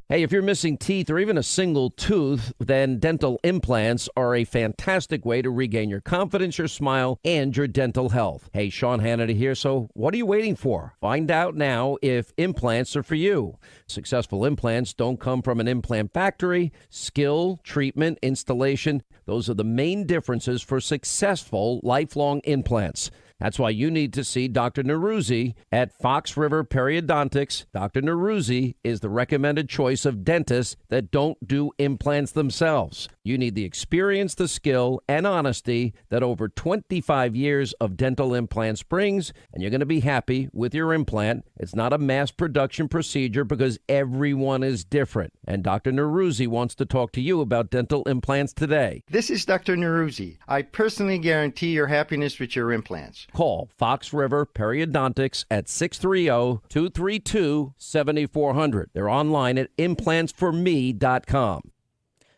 [SPEAKER 25] Hey, if you're missing teeth or even a single tooth, then dental implants are a fantastic way to regain your confidence, your smile, and your dental health. Hey, Sean Hannity here. So what are you waiting for? Find out now if implants are for you. Successful implants don't come from an implant factory. Skill, treatment, installation, those are the main differences for successful lifelong implants. That's why you need to see Dr. Neruzzi at Fox River Periodontics. Dr. Neruzzi is the recommended choice of dentists that don't do implants themselves. You need the experience, the skill, and honesty that over 25 years of dental implants brings, and you're going to be happy with your implant. It's not a mass production procedure because everyone is different. And Dr. Neruzzi wants to talk to you about dental implants today.
[SPEAKER 4] This is Dr. Neruzzi. I personally guarantee your happiness with your implants.
[SPEAKER 25] Call Fox River Periodontics at 630-232-7400. They're online at implantsforme.com.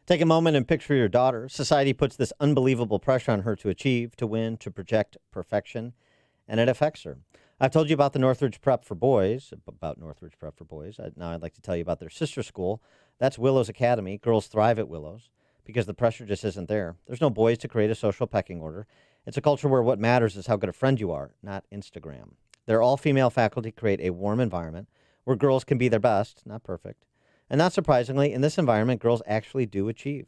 [SPEAKER 10] Take a moment and picture your daughter. Society puts this unbelievable pressure on her to achieve, to win, to project perfection, and it affects her. I've told you about the Northridge Prep for Boys, Now I'd like to tell you about their sister school. That's Willows Academy. Girls thrive at Willows because the pressure just isn't there. There's no boys to create a social pecking order. It's a culture where what matters is how good a friend you are, not Instagram. Their all-female faculty create a warm environment where girls can be their best, not perfect. And not surprisingly, in this environment, girls actually do achieve.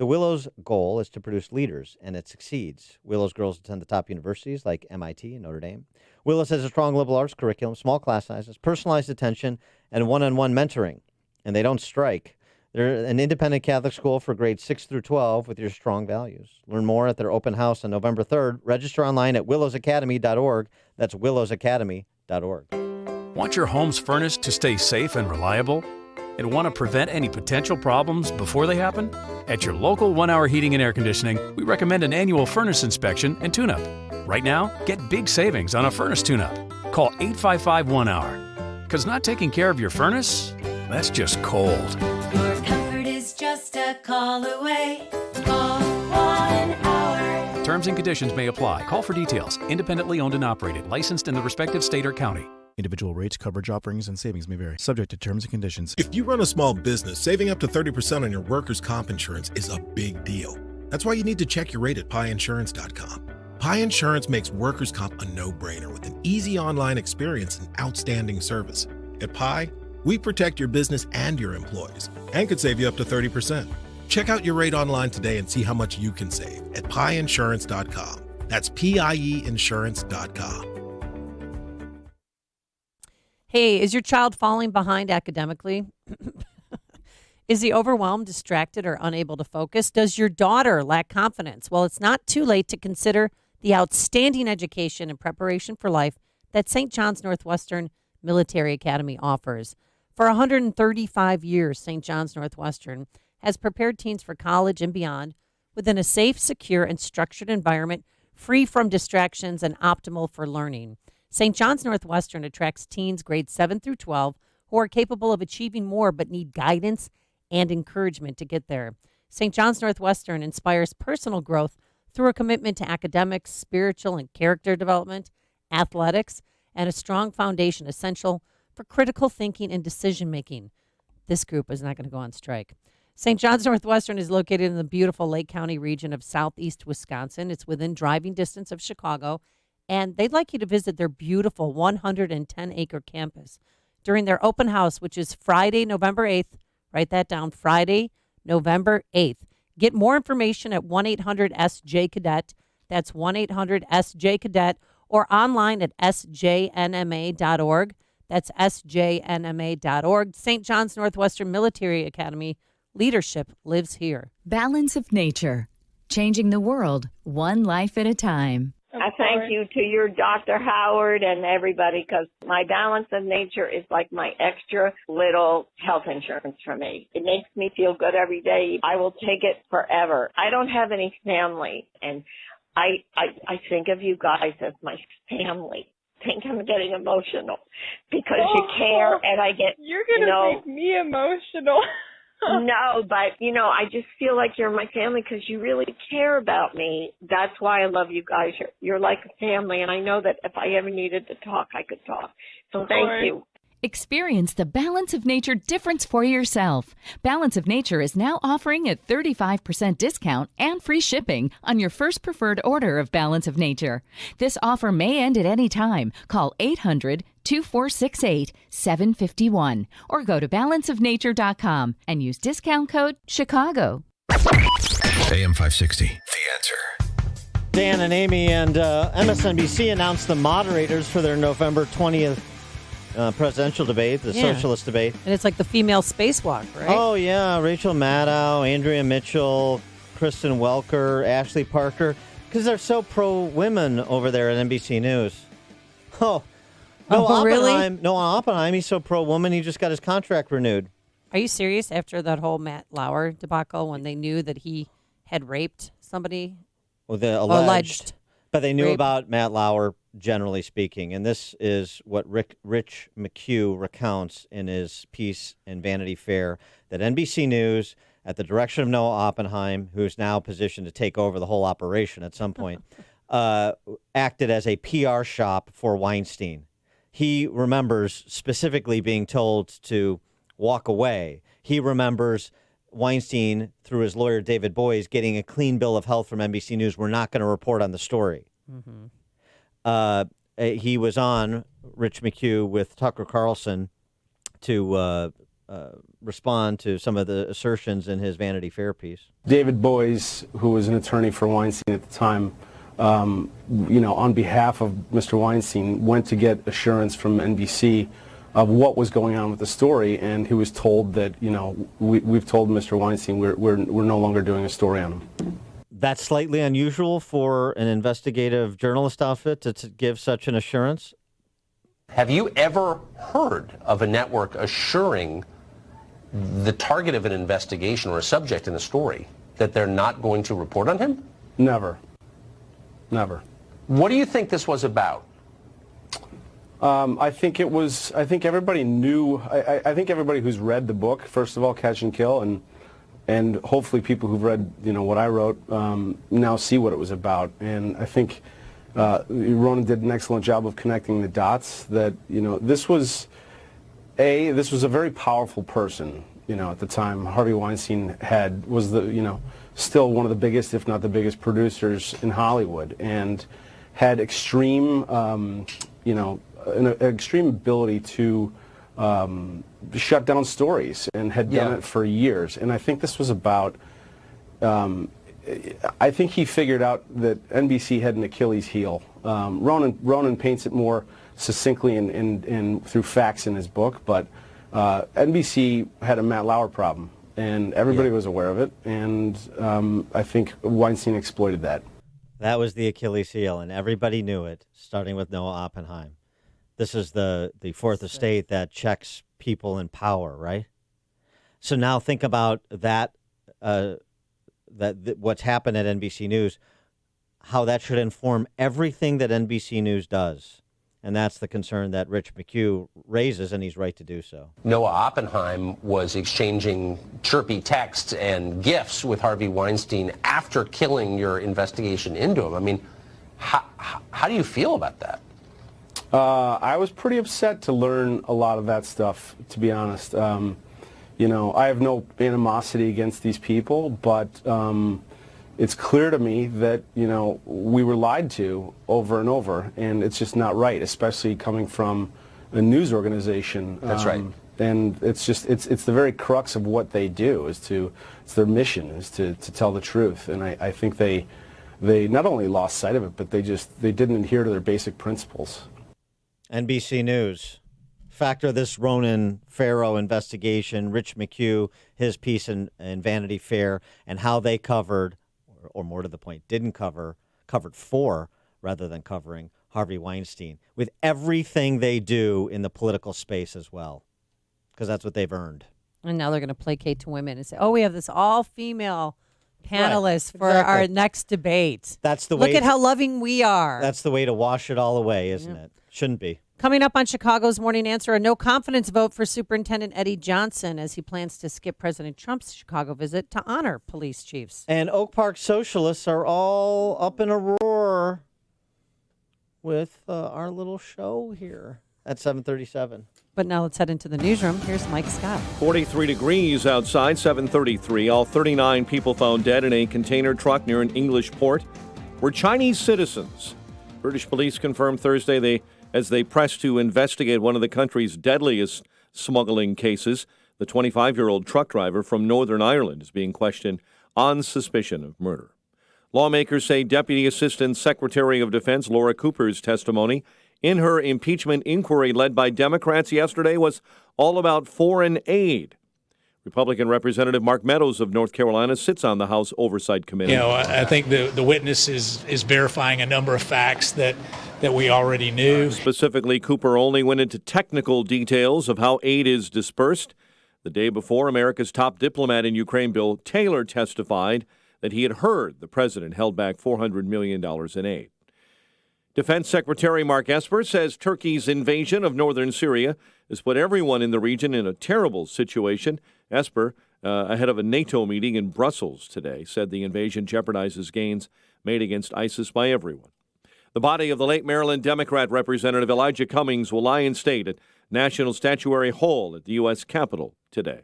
[SPEAKER 10] The Willows goal is to produce leaders, and it succeeds. Willows girls attend the top universities like MIT and Notre Dame. Willows has a strong liberal arts curriculum, small class sizes, personalized attention, and one-on-one mentoring. And they don't strike. They're an independent Catholic school for grades 6 through 12 with your strong values. Learn more at their open house on November 3rd. Register online at willowsacademy.org. That's willowsacademy.org.
[SPEAKER 8] Want your home's furnace to stay safe and reliable? And want to prevent any potential problems before they happen? At your local 1 Hour Heating and Air Conditioning, we recommend an annual furnace inspection and tune-up. Right now, get big savings on a furnace tune-up. Call 855-1-HOUR. Because not taking care of your furnace, that's just cold.
[SPEAKER 20] Your comfort is just a call away. Call 1 Hour.
[SPEAKER 8] Terms and conditions may apply. Call for details. Independently owned and operated. Licensed in the respective state or county.
[SPEAKER 21] Individual rates, coverage offerings, and savings may vary. Subject to terms and conditions.
[SPEAKER 22] If you run a small business, saving up to 30% on your workers' comp insurance is a big deal. That's why you need to check your rate at PieInsurance.com. Pie Insurance makes workers' comp a no-brainer with an easy online experience and outstanding service. At Pie, we protect your business and your employees and could save you up to 30%. Check out your rate online today and see how much you can save at PieInsurance.com. That's PIEinsurance.com.
[SPEAKER 14] Hey, is your child falling behind academically? Is he overwhelmed, distracted, or unable to focus? Does your daughter lack confidence? Well, it's not too late to consider the outstanding education and preparation for life that St. John's Northwestern Military Academy offers. For 135 years, St. John's Northwestern has prepared teens for college and beyond within a safe, secure, and structured environment, free from distractions and optimal for learning. St. John's Northwestern attracts teens grades 7 through 12 who are capable of achieving more but need guidance and encouragement to get there. St. John's Northwestern inspires personal growth through a commitment to academics, spiritual and character development, athletics, and a strong foundation essential for critical thinking and decision-making. This group is not going to go on strike. St. John's Northwestern is located in the beautiful Lake County region of southeast Wisconsin. It's within driving distance of Chicago, and they'd like you to visit their beautiful 110-acre campus during their open house, which is Friday, November 8th. Write that down, Friday, November 8th. Get more information at 1-800-SJ-CADET. That's 1-800-SJ-CADET, or online at sjnma.org. That's sjnma.org. St. John's Northwestern Military Academy. Leadership lives here.
[SPEAKER 23] Balance of Nature. Changing the world, one life at a time.
[SPEAKER 26] I thank you to your Dr. Howard and everybody, because my Balance of Nature is like my extra little health insurance for me. It makes me feel good every day. I will take it forever. I don't have any family, and I think of you guys as my family. I think I'm getting emotional because you care, and I get,
[SPEAKER 27] You're going to make me emotional.
[SPEAKER 26] No, but, I just feel like you're my family because you really care about me. That's why I love you guys. You're like a family, and I know that if I ever needed to talk, I could talk. So thank you.
[SPEAKER 23] Experience the Balance of Nature difference for yourself. Balance of Nature is now offering a 35% discount and free shipping on your first preferred order of Balance of Nature. This offer may end at any time. Call 800-2468-751 or go to balanceofnature.com and use discount code Chicago.
[SPEAKER 3] AM 560, The Answer.
[SPEAKER 10] Dan and Amy and MSNBC announced the moderators for their November 20th presidential debate, the socialist debate.
[SPEAKER 14] And it's like the female spacewalk, right?
[SPEAKER 10] Oh, yeah. Rachel Maddow, Andrea Mitchell, Kristen Welker, Ashley Parker, because they're so pro-women over there at NBC News. Oh, no,
[SPEAKER 14] really?
[SPEAKER 10] No, Oppenheim, he's so pro-woman, he just got his contract renewed.
[SPEAKER 14] Are you serious? After that whole Matt Lauer debacle, when they knew that he had raped somebody?
[SPEAKER 10] Well, the alleged. But they knew
[SPEAKER 14] rape.
[SPEAKER 10] about Matt Lauer, generally speaking, and this is what Rich McHugh recounts in his piece in Vanity Fair, that NBC News, at the direction of Noah Oppenheim, who's now positioned to take over the whole operation at some point, acted as a PR shop for Weinstein. He remembers specifically being told to walk away. He remembers Weinstein, through his lawyer David Boies, getting a clean bill of health from NBC News. We're not going to report on the story.
[SPEAKER 14] Mm-hmm.
[SPEAKER 10] He was on Rich McHugh with Tucker Carlson to respond to some of the assertions in his Vanity Fair piece.
[SPEAKER 1] David Boies, who was an attorney for Weinstein at the time, on behalf of Mr. Weinstein, went to get assurance from NBC of what was going on with the story, and he was told that, we've told Mr. Weinstein we're no longer doing a story on him.
[SPEAKER 10] That's slightly unusual for an investigative journalist outfit to give such an assurance.
[SPEAKER 2] Have you ever heard of a network assuring the target of an investigation or a subject in a story that they're not going to report on him?
[SPEAKER 1] Never.
[SPEAKER 2] What do you think this was about?
[SPEAKER 1] I think everybody knew. I think everybody who's read the book, first of all, Catch and Kill, and hopefully people who've read, what I wrote, now see what it was about. And I think Ronan did an excellent job of connecting the dots. That this was a very powerful person. At the time, Harvey Weinstein was still one of the biggest, if not the biggest, producers in Hollywood, and had extreme, an extreme ability to shut down stories, and had done it for years. And I think this was about. I think he figured out that NBC had an Achilles heel. Ronan paints it more succinctly and through facts in his book, but NBC had a Matt Lauer problem, and everybody was aware of it, and I think Weinstein exploited that.
[SPEAKER 10] That was the Achilles heel, and everybody knew it, starting with Noah Oppenheim. This is the fourth estate that checks people in power, right? So now think about that, what's happened at NBC News, how that should inform everything that NBC News does. And that's the concern that Rich McHugh raises, and he's right to do so.
[SPEAKER 2] Noah Oppenheim was exchanging chirpy texts and gifs with Harvey Weinstein after killing your investigation into him. I mean, how do you feel about that?
[SPEAKER 1] I was pretty upset to learn a lot of that stuff, to be honest. I have no animosity against these people, but it's clear to me that, we were lied to over and over, and it's just not right, especially coming from a news organization.
[SPEAKER 2] That's right.
[SPEAKER 1] And it's the very crux of what they do, it's their mission is to tell the truth. And I think they not only lost sight of it, but they didn't adhere to their basic principles.
[SPEAKER 10] NBC News. Factor this Ronan Farrow investigation, Rich McHugh, his piece in Vanity Fair, and how they covered, or more to the point, covered for rather than covering Harvey Weinstein, with everything they do in the political space as well, because that's what they've earned.
[SPEAKER 14] And now they're going to placate to women and say, we have this all-female panelist for our next debate.
[SPEAKER 10] That's the way.
[SPEAKER 14] Look at how loving we are.
[SPEAKER 10] That's the way to wash it all away, isn't it? Shouldn't be.
[SPEAKER 14] Coming up on Chicago's Morning Answer, a no-confidence vote for Superintendent Eddie Johnson as he plans to skip President Trump's Chicago visit to honor police chiefs.
[SPEAKER 10] And Oak Park socialists are all up in a roar with our little show here at 7:37.
[SPEAKER 14] But now let's head into the newsroom. Here's Mike Scott.
[SPEAKER 7] 43 degrees outside, 7:33. All 39 people found dead in a container truck near an English port were Chinese citizens. British police confirmed Thursday as they press to investigate one of the country's deadliest smuggling cases. The 25-year-old truck driver from Northern Ireland is being questioned on suspicion of murder. Lawmakers say Deputy Assistant Secretary of Defense Laura Cooper's testimony in her impeachment inquiry led by Democrats yesterday was all about foreign aid. Republican Representative Mark Meadows of North Carolina sits on the House Oversight Committee.
[SPEAKER 5] I think the witness is verifying a number of facts that we already knew.
[SPEAKER 7] Specifically, Cooper only went into technical details of how aid is dispersed. The day before, America's top diplomat in Ukraine, Bill Taylor, testified that he had heard the president held back $400 million in aid. Defense Secretary Mark Esper says Turkey's invasion of northern Syria has put everyone in the region in a terrible situation. Esper, ahead of a NATO meeting in Brussels today, said the invasion jeopardizes gains made against ISIS by everyone. The body of the late Maryland Democrat Representative Elijah Cummings will lie in state at National Statuary Hall at the U.S. Capitol today.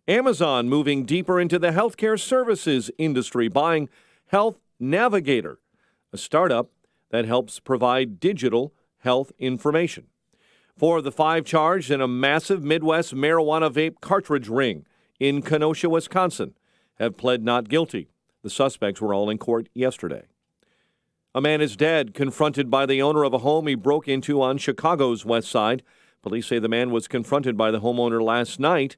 [SPEAKER 7] Amazon moving deeper into the healthcare services industry, buying Health Navigator, a startup that helps provide digital health information. 4 of the 5 charged in a massive Midwest marijuana vape cartridge ring in Kenosha, Wisconsin, have pled not guilty. The suspects were all in court yesterday. A man is dead, confronted by the owner of a home he broke into on Chicago's west side. Police say the man was confronted by the homeowner last night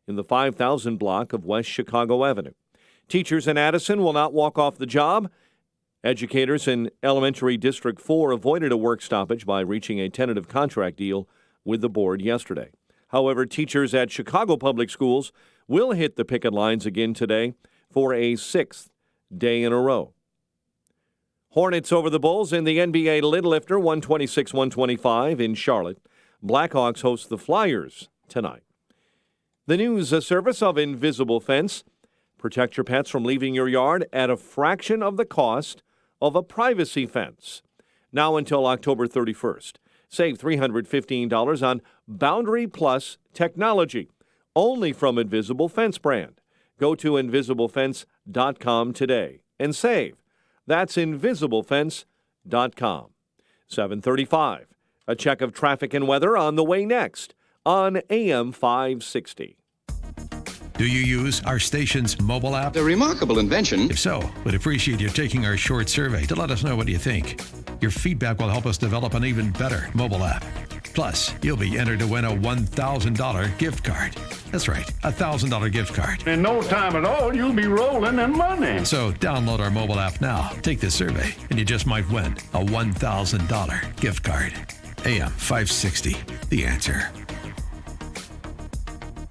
[SPEAKER 7] in the 5000 block of West Chicago Avenue. Teachers in Addison will not walk off the job. Educators in Elementary District 4 avoided a work stoppage by reaching a tentative contract deal with the board yesterday. However, teachers at Chicago Public Schools will hit the picket lines again today for a 6th day in a row. Hornets over the Bulls in the NBA Lid Lifter, 126-125 in Charlotte. Blackhawks host the Flyers tonight. The news service of Invisible Fence. Protect your pets from leaving your yard at a fraction of the cost of a privacy fence. Now until October 31st. Save $315 on Boundary Plus technology, only from Invisible Fence brand. Go to invisiblefence.com today and save. That's invisiblefence.com. 7:35. A check of traffic and weather on the way next on AM 560.
[SPEAKER 3] Do you use our station's mobile app?
[SPEAKER 6] A remarkable invention.
[SPEAKER 3] If so, we'd appreciate you taking our short survey to let us know what you think. Your feedback will help us develop an even better mobile app. Plus, you'll be entered to win a $1,000 gift card. That's right, a $1,000 gift card.
[SPEAKER 9] In no time at all, you'll be rolling in money.
[SPEAKER 3] So download our mobile app now, take the survey, and you just might win a $1,000 gift card. AM 560, The Answer.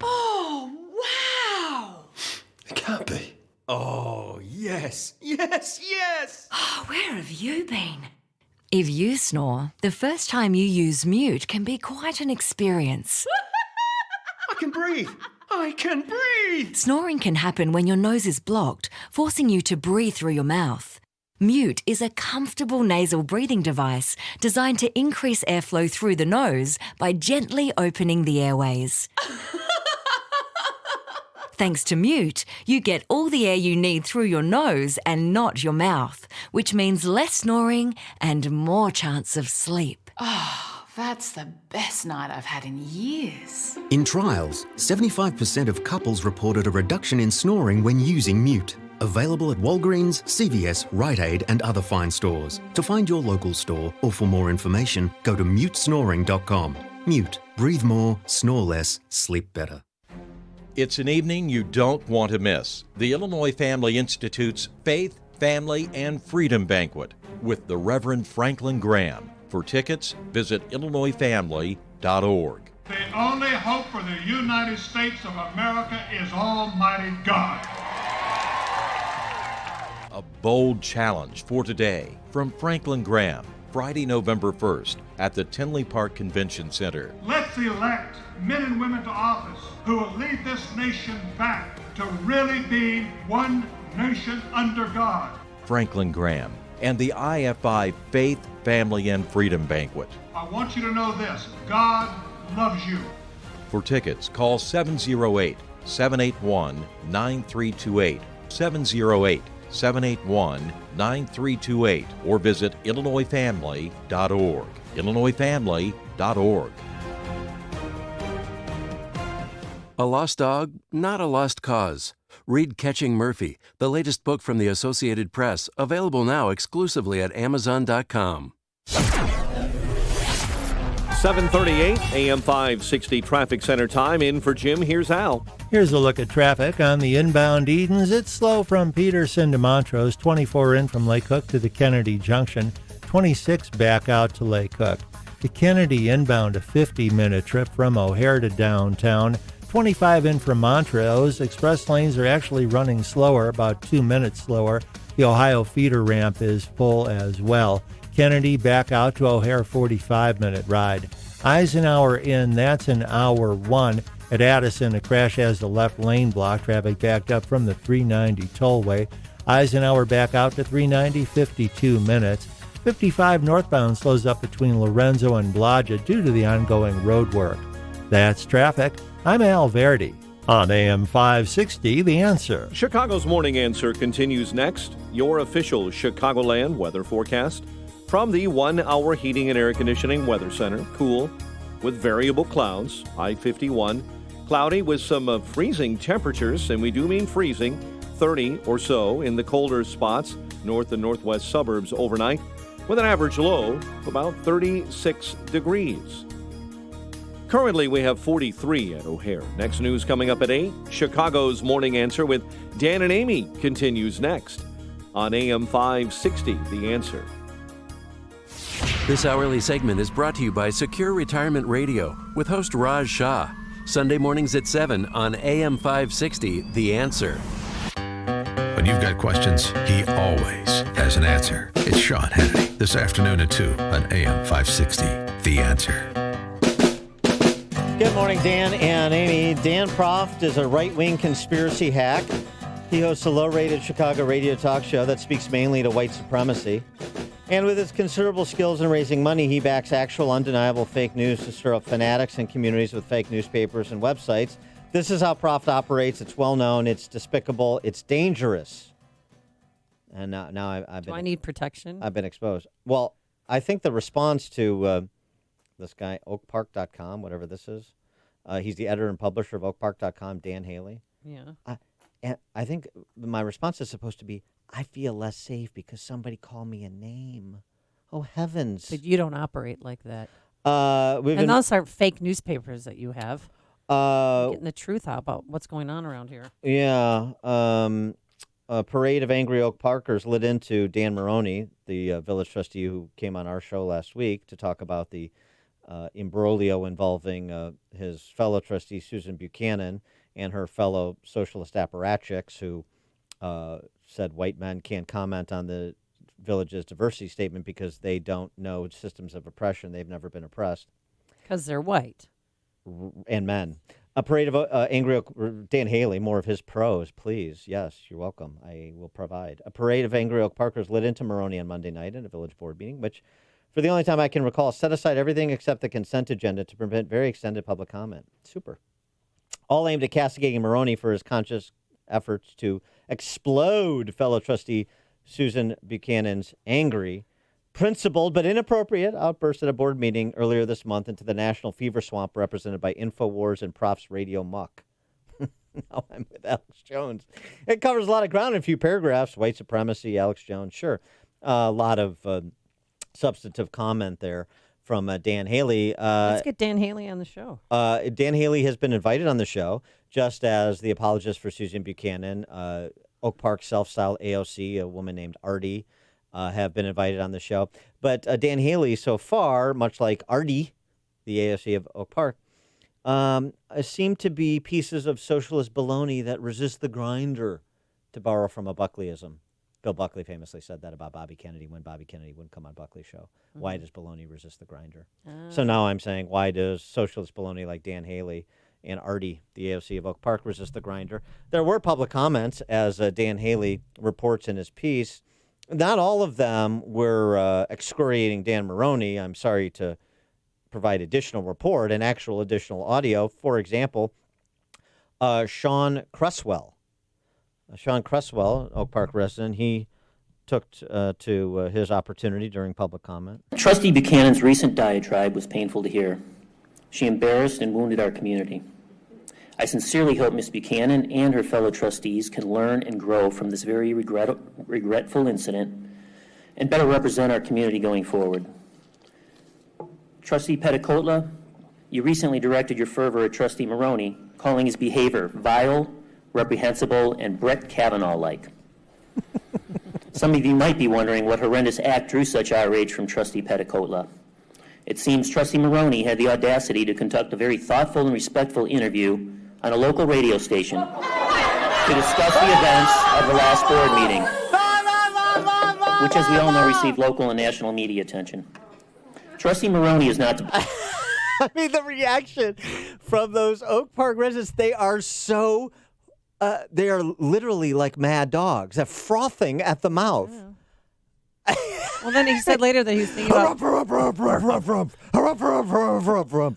[SPEAKER 12] Oh, wow!
[SPEAKER 9] It can't be.
[SPEAKER 12] Oh, yes, yes, yes!
[SPEAKER 13] Oh, where have you been? If you snore, the first time you use Mute can be quite an experience.
[SPEAKER 12] I can breathe! I can breathe!
[SPEAKER 13] Snoring can happen when your nose is blocked, forcing you to breathe through your mouth. Mute is a comfortable nasal breathing device designed to increase airflow through the nose by gently opening the airways. Thanks to Mute, you get all the air you need through your nose and not your mouth, which means less snoring and more chance of sleep.
[SPEAKER 12] Oh, that's the best night I've had in years.
[SPEAKER 15] In trials, 75% of couples reported a reduction in snoring when using Mute. Available at Walgreens, CVS, Rite Aid, and other fine stores. To find your local store or for more information, go to mutesnoring.com. Mute. Breathe more, snore less, sleep better.
[SPEAKER 16] It's an evening you don't want to miss. The Illinois Family Institute's Faith, Family, and Freedom Banquet with the Reverend Franklin Graham. For tickets, visit IllinoisFamily.org.
[SPEAKER 24] The only hope for the United States of America is Almighty God.
[SPEAKER 16] A bold challenge for today from Franklin Graham, Friday, November 1st at the Tinley Park Convention Center.
[SPEAKER 24] Let's elect men and women to office who will lead this nation back to really being one nation under God.
[SPEAKER 16] Franklin Graham and the IFI Faith, Family, and Freedom Banquet.
[SPEAKER 24] I want you to know this, God loves you.
[SPEAKER 16] For tickets, call 708-781-9328, 708-781-9328, or visit IllinoisFamily.org. IllinoisFamily.org.
[SPEAKER 11] A lost dog, not a lost cause. Read Catching Murphy, the latest book from the Associated Press, available now exclusively at Amazon.com.
[SPEAKER 7] 7:38 AM 560 Traffic Center time. In for Jim, here's Al.
[SPEAKER 28] Here's a look at traffic on the inbound Edens. It's slow from Peterson to Montrose, 24 in from Lake Hook to the Kennedy Junction, 26 back out to Lake Hook. The Kennedy inbound, a 50-minute trip from O'Hare to downtown, 25 in from Montrose. Express lanes are actually running slower, about 2 minutes slower. The Ohio feeder ramp is full as well. Kennedy back out to O'Hare, 45-minute ride. Eisenhower in, that's an hour 1. At Addison, a crash has the left lane blocked. Traffic backed up from the 390 tollway. Eisenhower back out to 390, 52 minutes. 55 northbound slows up between Lorenzo and Blodgett due to the ongoing road work. That's traffic. I'm Al Verdi. On AM 560, The Answer.
[SPEAKER 7] Chicago's Morning Answer continues next. Your official Chicagoland weather forecast from the 1 Hour Heating and Air Conditioning Weather Center. Cool with variable clouds. High 51. Cloudy with some freezing temperatures, and we do mean freezing. 30 or so in the colder spots, north and northwest suburbs overnight, with an average low of about 36 degrees. Currently, we have 43 at O'Hare. Next news coming up at 8. Chicago's Morning Answer with Dan and Amy continues next on AM 560, The Answer.
[SPEAKER 11] This hourly segment is brought to you by Secure Retirement Radio with host Raj Shah. Sunday mornings at 7 on AM 560, The Answer.
[SPEAKER 3] When you've got questions, he always has an answer. It's Sean Hannity this afternoon at 2 on AM 560, The Answer.
[SPEAKER 10] Good morning, Dan and Amy. Dan Proft is a right-wing conspiracy hack. He hosts a low-rated Chicago radio talk show that speaks mainly to white supremacy. And with his considerable skills in raising money, he backs actual, undeniable fake news to stir up fanatics and communities with fake newspapers and websites. This is how Proft operates. It's well-known. It's despicable. It's dangerous. And now I've been...
[SPEAKER 14] Do I need protection?
[SPEAKER 10] I've been exposed. Well, I think the response to this guy, oakpark.com, whatever this is, he's the editor and publisher of oakpark.com, Dan Haley.
[SPEAKER 14] Yeah.
[SPEAKER 10] And I think my response is supposed to be, I feel less safe because somebody called me a name. Oh, heavens.
[SPEAKER 14] But you don't operate like that.
[SPEAKER 10] And
[SPEAKER 14] those are fake newspapers that you have. Getting the truth out about what's going on around here.
[SPEAKER 10] Yeah. A parade of angry Oak Parkers lit into Dan Maroney, the village trustee who came on our show last week to talk about the imbroglio involving his fellow trustee, Susan Buchanan, and her fellow socialist apparatchiks who said white men can't comment on the village's diversity statement because they don't know systems of oppression. They've never been oppressed.
[SPEAKER 14] Because they're white.
[SPEAKER 10] And men. A parade of angry Oak... Dan Haley, more of his prose, please. Yes, you're welcome. I will provide. A parade of angry Oak Parkers lit into Maroney on Monday night in a village board meeting, which, for the only time I can recall, set aside everything except the consent agenda to prevent very extended public comment. Super. All aimed at castigating Maroney for his conscious efforts to explode fellow trustee Susan Buchanan's angry, principled but inappropriate outburst at a board meeting earlier this month into the national fever swamp represented by InfoWars and Prof's radio muck. Now I'm with Alex Jones. It covers a lot of ground in a few paragraphs. White supremacy, Alex Jones, sure. A lot of substantive comment there from Dan Haley.
[SPEAKER 14] Let's get Dan Haley on the show.
[SPEAKER 10] Dan Haley has been invited on the show, just as the apologist for Susan Buchanan, Oak Park self-styled AOC, a woman named Artie, have been invited on the show. But Dan Haley, so far, much like Artie, the AOC of Oak Park, seem to be pieces of socialist baloney that resist the grinder, to borrow from a Buckleyism. Bill Buckley famously said that about Bobby Kennedy when Bobby Kennedy wouldn't come on Buckley's show. Mm-hmm. Why does baloney resist the grinder? So now I'm saying, why does socialist baloney like Dan Haley and Artie, the AOC of Oak Park, resist the grinder? There were public comments, as Dan Haley reports in his piece. Not all of them were excoriating Dan Maroney. I'm sorry to provide additional report and actual additional audio. For example, Sean Cresswell. Sean Cresswell, Oak Park resident, he took to his opportunity during public comment.
[SPEAKER 4] Trustee Buchanan's recent diatribe was painful to hear. She embarrassed and wounded our community. I sincerely hope Ms. Buchanan and her fellow trustees can learn and grow from this very regretful incident and better represent our community going forward. Trustee Petticola, you recently directed your fervor at Trustee Maroney, calling his behavior vile, reprehensible, and Brett Kavanaugh-like. Some of you might be wondering what horrendous act drew such outrage from Trustee Petticola. It seems Trustee Maroney had the audacity to conduct a very thoughtful and respectful interview on a local radio station to discuss the events of the last board meeting, which, as we all know, received local and national media attention. Trustee Maroney is not...
[SPEAKER 10] I mean, the reaction from those Oak Park residents, they are so... they are literally like mad dogs. They're frothing at the mouth.
[SPEAKER 14] Yeah. Well, then he said later that he was thinking about...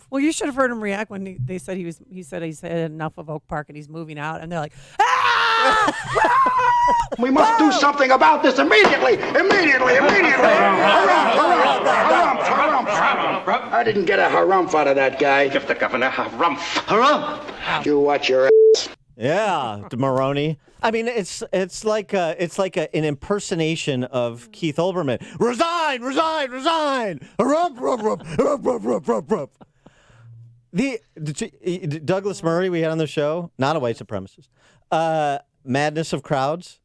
[SPEAKER 14] Well, you should have heard him react when he said he said enough of Oak Park and he's moving out, and they're like, ah!
[SPEAKER 9] We must do something about this immediately! Immediately! Harumph! I didn't get a harumph out of that guy. Give the governor a harumph. Harumph! You watch your ass.
[SPEAKER 10] Yeah, Maroney. I mean, it's like an impersonation of Keith Olbermann. Resign! Harumph, harumph. The Douglas Murray we had on the show, not a white supremacist. Madness of crowds.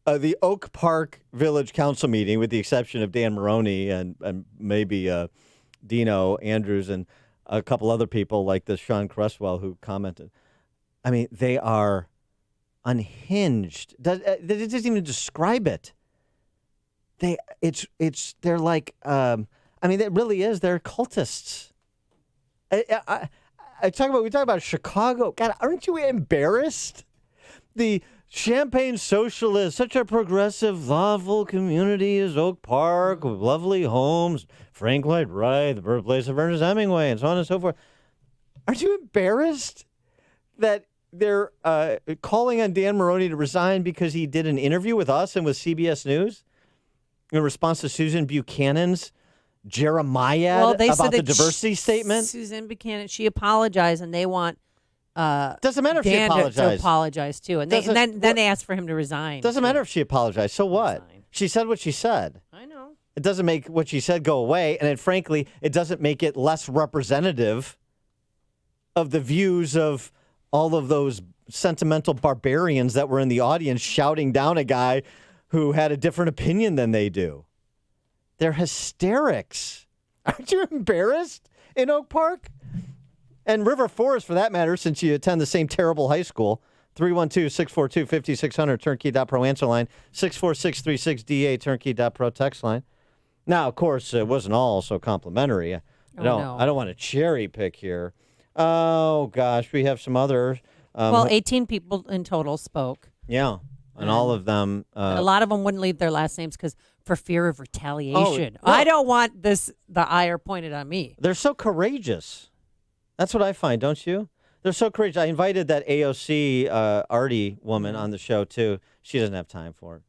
[SPEAKER 10] The Oak Park Village Council meeting, with the exception of Dan Maroney and maybe Dino Andrews and a couple other people like this Sean Cresswell who commented. I mean, they are unhinged. It doesn't even describe it. They're like, I mean, it really is. They're cultists. We talk about Chicago. God, aren't you embarrassed? The Champagne Socialist, such a progressive, thoughtful community as Oak Park, with lovely homes, Frank Lloyd Wright, the birthplace of Ernest Hemingway, and so on and so forth. Aren't you embarrassed that they're calling on Dan Maroney to resign because he did an interview with us and with CBS News in response to Susan Buchanan's Jeremiah about the diversity statement?
[SPEAKER 14] Susan Buchanan, she apologized, and they want
[SPEAKER 10] doesn't matter if
[SPEAKER 14] Dan
[SPEAKER 10] she apologized.
[SPEAKER 14] to apologize too, and then they asked for him to resign.
[SPEAKER 10] Doesn't matter if she apologized. So what? She said what she said.
[SPEAKER 14] I know.
[SPEAKER 10] It doesn't make what she said go away, and frankly, it doesn't make it less representative of the views of all of those sentimental barbarians that were in the audience shouting down a guy who had a different opinion than they do. They're hysterics. Aren't you embarrassed in Oak Park? And River Forest, for that matter, since you attend the same terrible high school. 312-642-5600, turnkey.pro answer line. 64636-DA, turnkey.pro text line. Now, of course, it wasn't all so complimentary. I don't want to cherry pick here. Oh, gosh, we have some others.
[SPEAKER 14] 18 people in total spoke.
[SPEAKER 10] Yeah, and all of them.
[SPEAKER 14] A lot of them wouldn't leave their last names for fear of retaliation.
[SPEAKER 10] Oh, well,
[SPEAKER 14] I don't want the ire pointed on me.
[SPEAKER 10] They're so courageous. That's what I find, don't you? They're so courageous. I invited that AOC Artie woman on the show, too. She doesn't have time for it.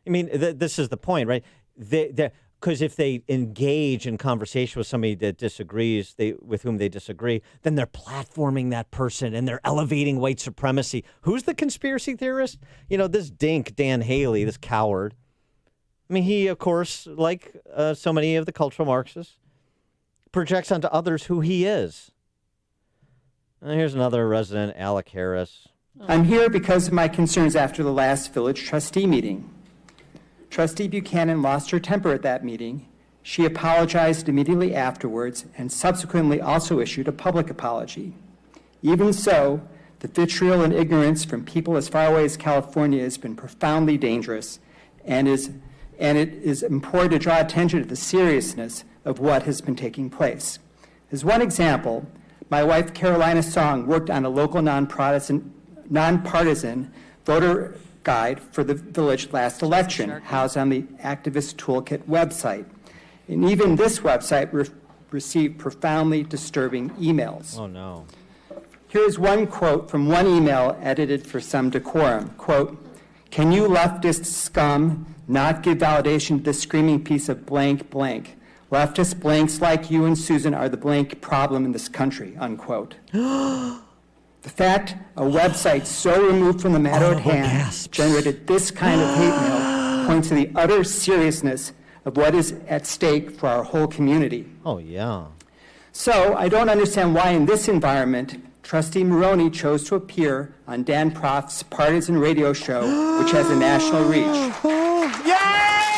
[SPEAKER 10] I mean, this is the point, right? Because if they engage in conversation with somebody that disagrees, with whom they disagree, then they're platforming that person and they're elevating white supremacy. Who's the conspiracy theorist? This dink, Dan Haley, this coward. I mean, he, of course, like so many of the cultural Marxists, projects onto others who he is. And here's another resident, Alec Harris.
[SPEAKER 6] I'm here because of my concerns after the last village trustee meeting. Trustee Buchanan lost her temper at that meeting. She apologized immediately afterwards and subsequently also issued a public apology. Even so, the vitriol and ignorance from people as far away as California has been profoundly dangerous, and it is important to draw attention to the seriousness of what has been taking place. As one example, my wife Carolina Song worked on a local nonpartisan voter guide for the village last election, housed on the Activist Toolkit website. And even this website received profoundly disturbing emails.
[SPEAKER 10] Oh, no.
[SPEAKER 6] Here's one quote from one email edited for some decorum. Quote, "Can you leftist scum not give validation to this screaming piece of blank blank? Leftist blanks like you and Susan are the blank problem in this country," unquote. The fact a website so removed from the matter at hand generated this kind of hate mail points to the utter seriousness of what is at stake for our whole community.
[SPEAKER 10] Oh, yeah.
[SPEAKER 6] So I don't understand why in this environment, Trustee Maroney chose to appear on Dan Proft's partisan radio show, which has a national reach.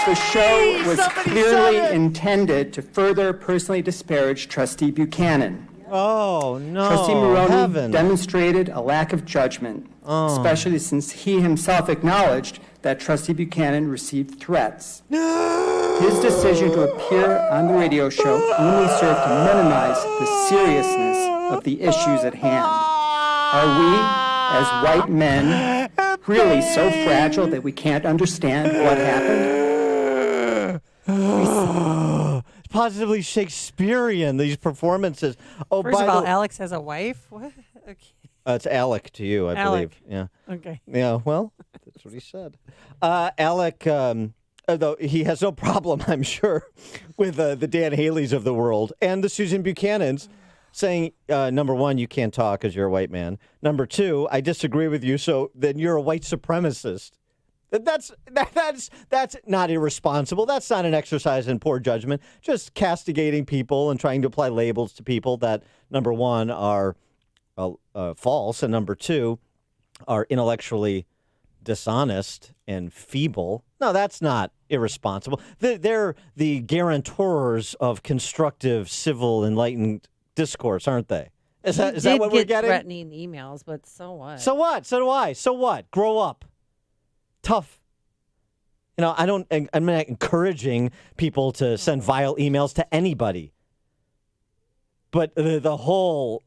[SPEAKER 6] The show was clearly intended to further personally disparage Trustee Buchanan.
[SPEAKER 10] Oh, no.
[SPEAKER 6] Trustee Maroney
[SPEAKER 10] Heavens.
[SPEAKER 6] demonstrated a lack of judgment, especially since he himself acknowledged that Trustee Buchanan received threats. His decision to appear on the radio show only served to minimize the seriousness of the issues at hand. Are we, as white men, really so fragile that we can't understand what happened?
[SPEAKER 10] Positively Shakespearean, these performances. Oh,
[SPEAKER 14] First of all, Alex has a wife? What? Okay.
[SPEAKER 10] It's Alec to you, I
[SPEAKER 14] Alec.
[SPEAKER 10] believe. Yeah.
[SPEAKER 14] Okay.
[SPEAKER 10] Yeah, well, that's what he said. Alec, though he has no problem, I'm sure, with the Dan Haley's of the world and the Susan Buchanans saying, number one, you can't talk because you're a white man. Number two, I disagree with you, so then you're a white supremacist. That's not irresponsible. That's not an exercise in poor judgment. Just castigating people and trying to apply labels to people that, number one, are false, and number two, are intellectually dishonest and feeble. No, that's not irresponsible. They're the guarantors of constructive, civil, enlightened discourse, aren't they? Is that what we're getting?
[SPEAKER 14] Threatening emails, but so what?
[SPEAKER 10] So what? So do I. So what? Grow up. Tough. You know, I'm not encouraging people to send vile emails to anybody. But the whole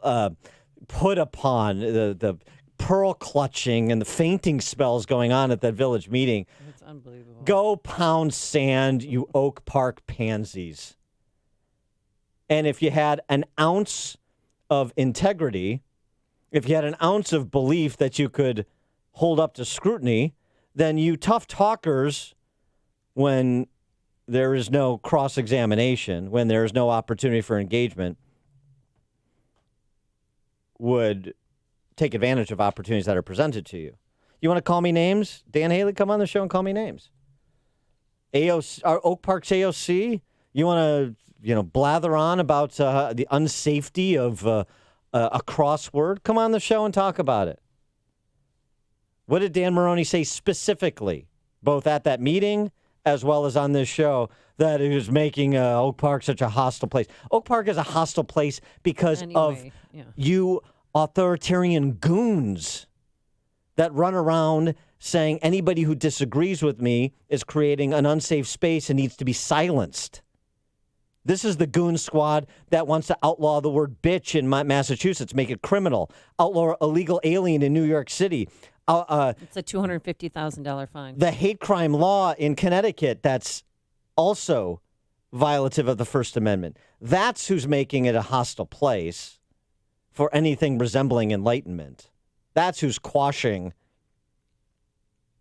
[SPEAKER 10] put upon, the pearl clutching and the fainting spells going on at that village meeting.
[SPEAKER 14] It's unbelievable.
[SPEAKER 10] Go pound sand, you Oak Park pansies. And if you had an ounce of integrity, if you had an ounce of belief that you could hold up to scrutiny, then you tough talkers, when there is no cross-examination, when there is no opportunity for engagement, would take advantage of opportunities that are presented to you. You want to call me names? Dan Haley, come on the show and call me names. AOC, Oak Park's AOC, you want to blather on about the unsafety of a crossword? Come on the show and talk about it. What did Dan Maroney say specifically, both at that meeting as well as on this show, that it was making Oak Park such a hostile place? Oak Park is a hostile place because of you authoritarian goons that run around saying anybody who disagrees with me is creating an unsafe space and needs to be silenced. This is the goon squad that wants to outlaw the word bitch in Massachusetts, make it criminal, outlaw illegal alien in New York City.
[SPEAKER 14] It's a $250,000 fine.
[SPEAKER 10] The hate crime law in Connecticut that's also violative of the First Amendment. That's who's making it a hostile place for anything resembling enlightenment. That's who's quashing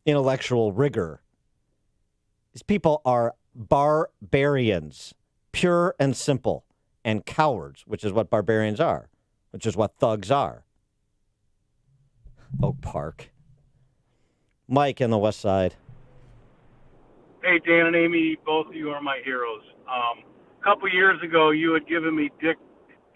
[SPEAKER 10] intellectual rigor. These people are barbarians, pure and simple, and cowards, which is what barbarians are, which is what thugs are. Oak Park. Mike in the West Side.
[SPEAKER 8] Hey, Dan and Amy, both of you are my heroes. A couple years ago, you had given me Dick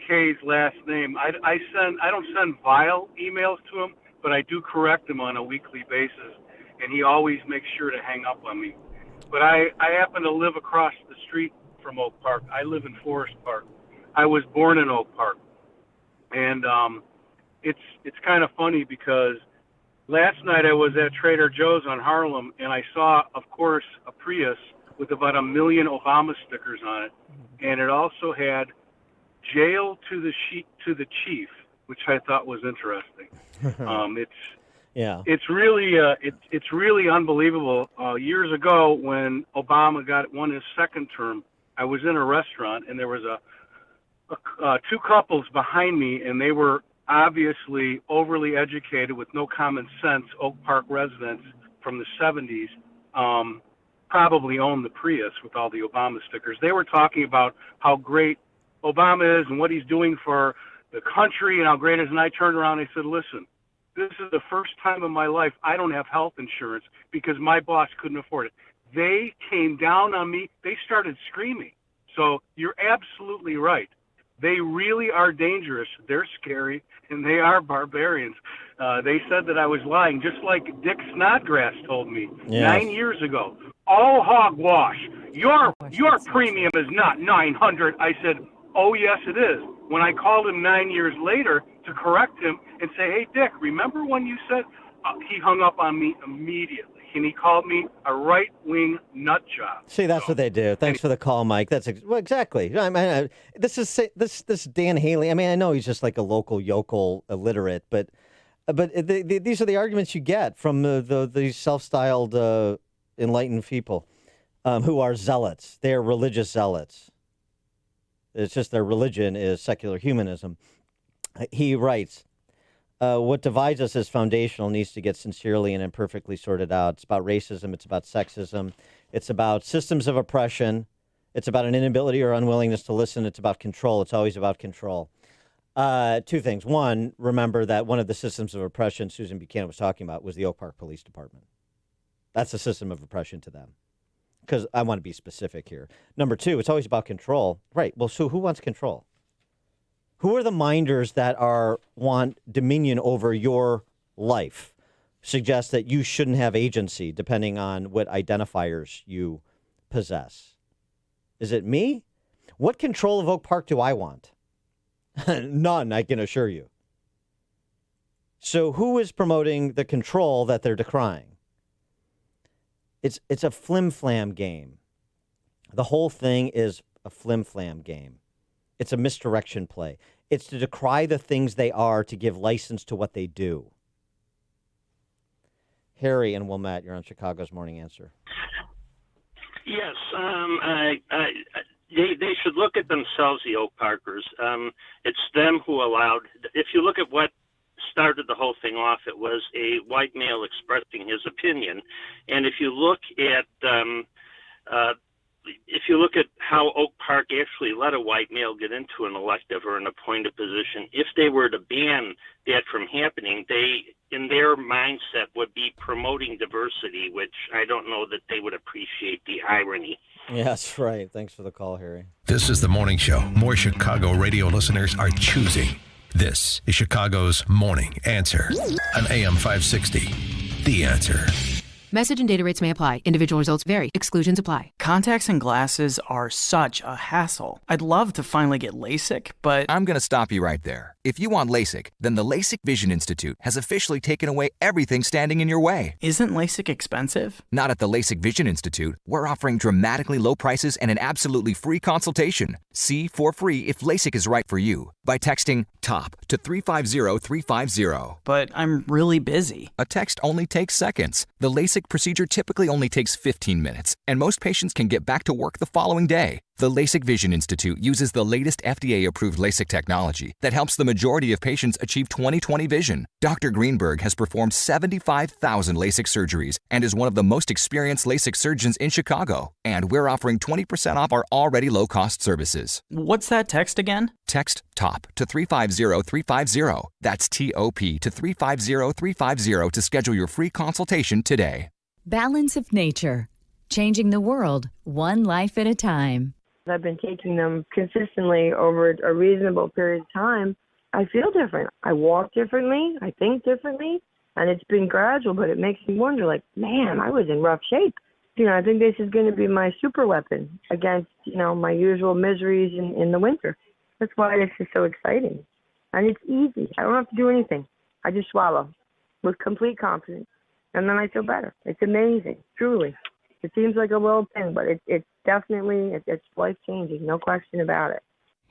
[SPEAKER 8] K's last name. I don't send vile emails to him, but I do correct him on a weekly basis, and he always makes sure to hang up on me. But I happen to live across the street from Oak Park. I live in Forest Park. I was born in Oak Park, and it's kind of funny because last night I was at Trader Joe's on Harlem, and I saw, of course, a Prius with about 1 million Obama stickers on it, and it also had "Jail to the Chief," which I thought was interesting. It's really unbelievable. Years ago, when Obama won his second term, I was in a restaurant, and there was two couples behind me, and they were obviously overly educated with no common sense. Oak Park residents from the 70s probably owned the Prius with all the Obama stickers. They were talking about how great Obama is and what he's doing for the country and how great it is. And I turned around and I said, listen, this is the first time in my life I don't have health insurance because my boss couldn't afford it. They came down on me. They started screaming. So you're absolutely right. They really are dangerous. They're scary, and they are barbarians. They said that I was lying, just like Dick Snodgrass told me 9 years ago. All hogwash. Your premium is not $900. I said, oh, yes, it is. When I called him 9 years later to correct him and say, hey, Dick, remember when you said, he hung up on me immediately. And he called me a right-wing nut job.
[SPEAKER 10] See, that's what they do. Thanks for the call, Mike. Exactly. I mean, this Dan Haley. I mean, I know he's just like a local yokel illiterate, but these are the arguments you get from these self-styled enlightened people who are zealots. They are religious zealots. It's just their religion is secular humanism. He writes, What divides us is foundational, needs to get sincerely and imperfectly sorted out. It's about racism. It's about sexism. It's about systems of oppression. It's about an inability or unwillingness to listen. It's about control. It's always about control. Two things. One, remember that one of the systems of oppression Susan Buchanan was talking about was the Oak Park Police Department. That's a system of oppression to them. Because I want to be specific here. Number two, it's always about control. Right. Well, so who wants control? Who are the minders that want dominion over your life? Suggest that you shouldn't have agency depending on what identifiers you possess. Is it me? What control of Oak Park do I want? None, I can assure you. So who is promoting the control that they're decrying? It's a flim-flam game. The whole thing is a flim-flam game. It's a misdirection play. It's to decry the things they are to give license to what they do. Harry and Wilmette, you're on Chicago's Morning Answer.
[SPEAKER 17] Yes, they should look at themselves, the Oak Parkers. It's them who allowed. If you look at what started the whole thing off, it was a white male expressing his opinion, and if you look at how Oak Park actually let a white male get into an elective or an appointed position, if they were to ban that from happening, they, in their mindset, would be promoting diversity, which I don't know that they would appreciate the irony.
[SPEAKER 10] Yes, right. Thanks for the call, Harry.
[SPEAKER 3] This is the morning show more Chicago radio listeners are choosing. This is Chicago's Morning Answer on AM 560. The Answer.
[SPEAKER 18] Message and data rates may apply. Individual results vary. Exclusions apply.
[SPEAKER 19] Contacts and glasses are such a hassle. I'd love to finally get LASIK, but
[SPEAKER 20] I'm going to stop you right there. If you want LASIK, then the LASIK Vision Institute has officially taken away everything standing in your way.
[SPEAKER 19] Isn't LASIK expensive?
[SPEAKER 20] Not at the LASIK Vision Institute. We're offering dramatically low prices and an absolutely free consultation. See for free if LASIK is right for you by texting TOP to 350350.
[SPEAKER 19] But I'm really busy.
[SPEAKER 20] A text only takes seconds. The LASIK procedure typically only takes 15 minutes, and most patients can get back to work the following day. The LASIK Vision Institute uses the latest FDA-approved LASIK technology that helps the majority of patients achieve 20/20 vision. Dr. Greenberg has performed 75,000 LASIK surgeries and is one of the most experienced LASIK surgeons in Chicago. And we're offering 20% off our already low-cost services.
[SPEAKER 19] What's that text again?
[SPEAKER 20] Text TOP to 350350. That's TOP to 350350 to schedule your free consultation today.
[SPEAKER 23] Balance of Nature. Changing the world, one life at a time.
[SPEAKER 21] I've been taking them consistently over a reasonable period of time. I feel different. I walk differently. I think differently. And it's been gradual, but it makes me wonder, like, man, I was in rough shape. I think this is going to be my super weapon against, my usual miseries in the winter. That's why this is so exciting. And it's easy. I don't have to do anything. I just swallow with complete confidence. And then I feel better. It's amazing, truly. It seems like a little thing, but it's definitely life-changing, no question about it.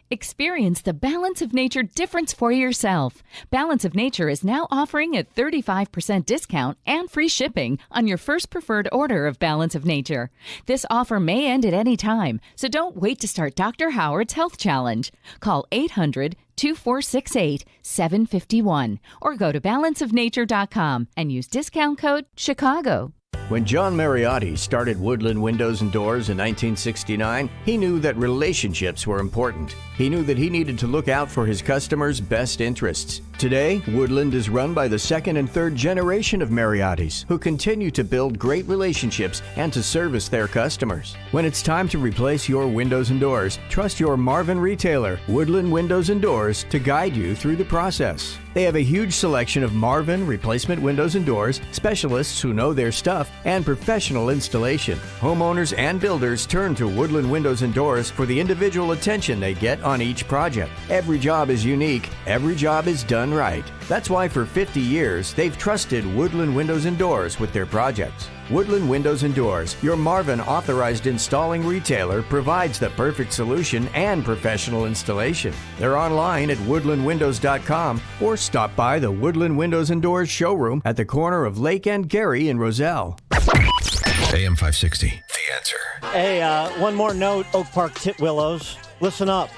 [SPEAKER 23] Experience the Balance of Nature difference for yourself. Balance of Nature is now offering a 35% discount and free shipping on your first preferred order of Balance of Nature. This offer may end at any time, so don't wait to start Dr. Howard's Health Challenge. Call 800-2468-751 or go to balanceofnature.com and use discount code Chicago.
[SPEAKER 22] When John Mariotti started Woodland Windows and Doors in 1969, he knew that relationships were important. He knew that he needed to look out for his customers' best interests. Today, Woodland is run by the second and third generation of Mariottis, who continue to build great relationships and to service their customers. When it's time to replace your windows and doors, trust your Marvin retailer, Woodland Windows and Doors, to guide you through the process. They have a huge selection of Marvin replacement windows and doors, specialists who know their stuff, and professional installation. Homeowners and builders turn to Woodland Windows and Doors for the individual attention they get on each project. Every job is unique. Every job is done right. That's why for 50 years, they've trusted Woodland Windows and Doors with their projects. Woodland Windows and Doors, your Marvin authorized installing retailer, provides the perfect solution and professional installation. They're online at woodlandwindows.com or stop by the Woodland Windows and Doors showroom at the corner of Lake and Gary in Roselle.
[SPEAKER 3] AM 560, The Answer.
[SPEAKER 10] Hey, one more note, Oak Park Titwillows. Listen up.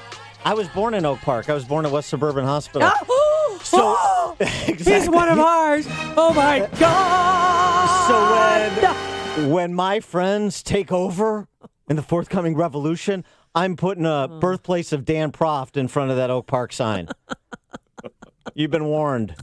[SPEAKER 10] I was born in Oak Park. I was born at West Suburban Hospital.
[SPEAKER 14] So exactly. He's one of ours. Oh my God.
[SPEAKER 10] So when my friends take over in the forthcoming revolution, I'm putting a birthplace of Dan Proft in front of that Oak Park sign. You've been warned.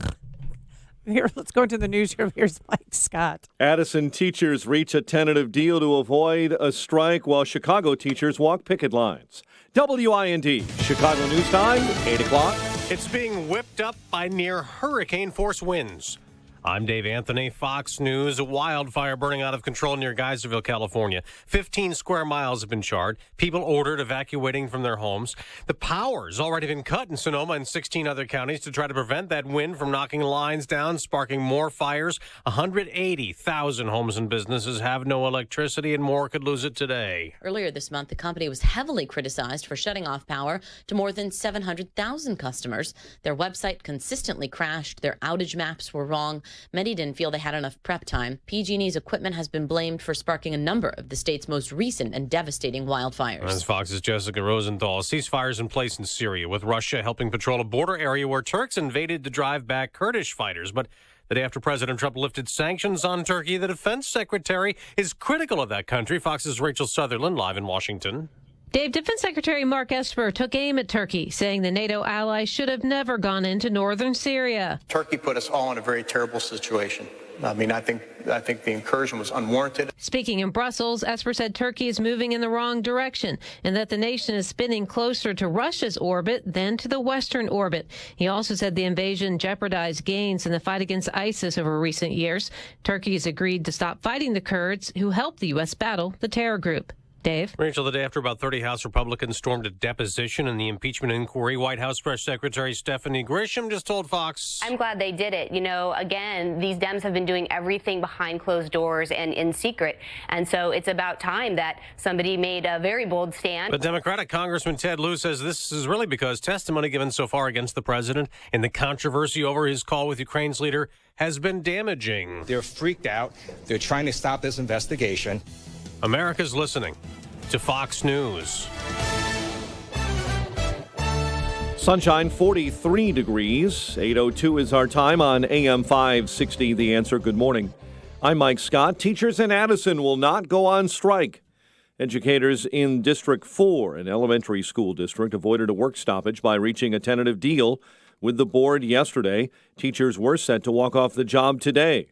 [SPEAKER 14] Here, let's go into the newsroom. Here's Mike Scott.
[SPEAKER 7] Addison teachers reach a tentative deal to avoid a strike while Chicago teachers walk picket lines. WIND, Chicago News Time, 8 o'clock.
[SPEAKER 1] It's being whipped up by near hurricane-force winds. I'm Dave Anthony, Fox News. A wildfire burning out of control near Geyserville, California. 15 square miles have been charred. People ordered evacuating from their homes. The power's already been cut in Sonoma and 16 other counties to try to prevent that wind from knocking lines down, sparking more fires. 180,000 homes and businesses have no electricity, and more could lose it today.
[SPEAKER 2] Earlier this month, the company was heavily criticized for shutting off power to more than 700,000 customers. Their website consistently crashed. Their outage maps were wrong. Many didn't feel they had enough prep time. PG&E's equipment has been blamed for sparking a number of the state's most recent and devastating wildfires.
[SPEAKER 1] As Fox's Jessica Rosenthal, ceasefires in place in Syria, with Russia helping patrol a border area where Turks invaded to drive back Kurdish fighters. But the day after President Trump lifted sanctions on Turkey, the defense secretary is critical of that country. Fox's Rachel Sutherland, live in Washington.
[SPEAKER 5] Dave, Defense Secretary Mark Esper took aim at Turkey, saying the NATO ally should have never gone into northern Syria.
[SPEAKER 12] Turkey put us all in a very terrible situation. I mean, I think the incursion was unwarranted.
[SPEAKER 5] Speaking in Brussels, Esper said Turkey is moving in the wrong direction and that the nation is spinning closer to Russia's orbit than to the Western orbit. He also said the invasion jeopardized gains in the fight against ISIS over recent years. Turkey has agreed to stop fighting the Kurds, who helped the U.S. battle the terror group. Dave?
[SPEAKER 1] Rachel, the day after about 30 House Republicans stormed a deposition in the impeachment inquiry, White House Press Secretary Stephanie Grisham just told Fox,
[SPEAKER 13] I'm glad they did it. You know, again, these Dems have been doing everything behind closed doors and in secret. And so it's about time that somebody made a very bold stand.
[SPEAKER 1] But Democratic Congressman Ted Lieu says this is really because testimony given so far against the president in the controversy over his call with Ukraine's leader has been damaging.
[SPEAKER 25] They're freaked out. They're trying to stop this investigation.
[SPEAKER 1] America's listening to Fox News. Sunshine, 43 degrees. 8:02 is our time on AM 560. The Answer. Good morning. I'm Mike Scott. Teachers in Addison will not go on strike. Educators in District 4, an elementary school district, avoided a work stoppage by reaching a tentative deal with the board yesterday. Teachers were set to walk off the job today.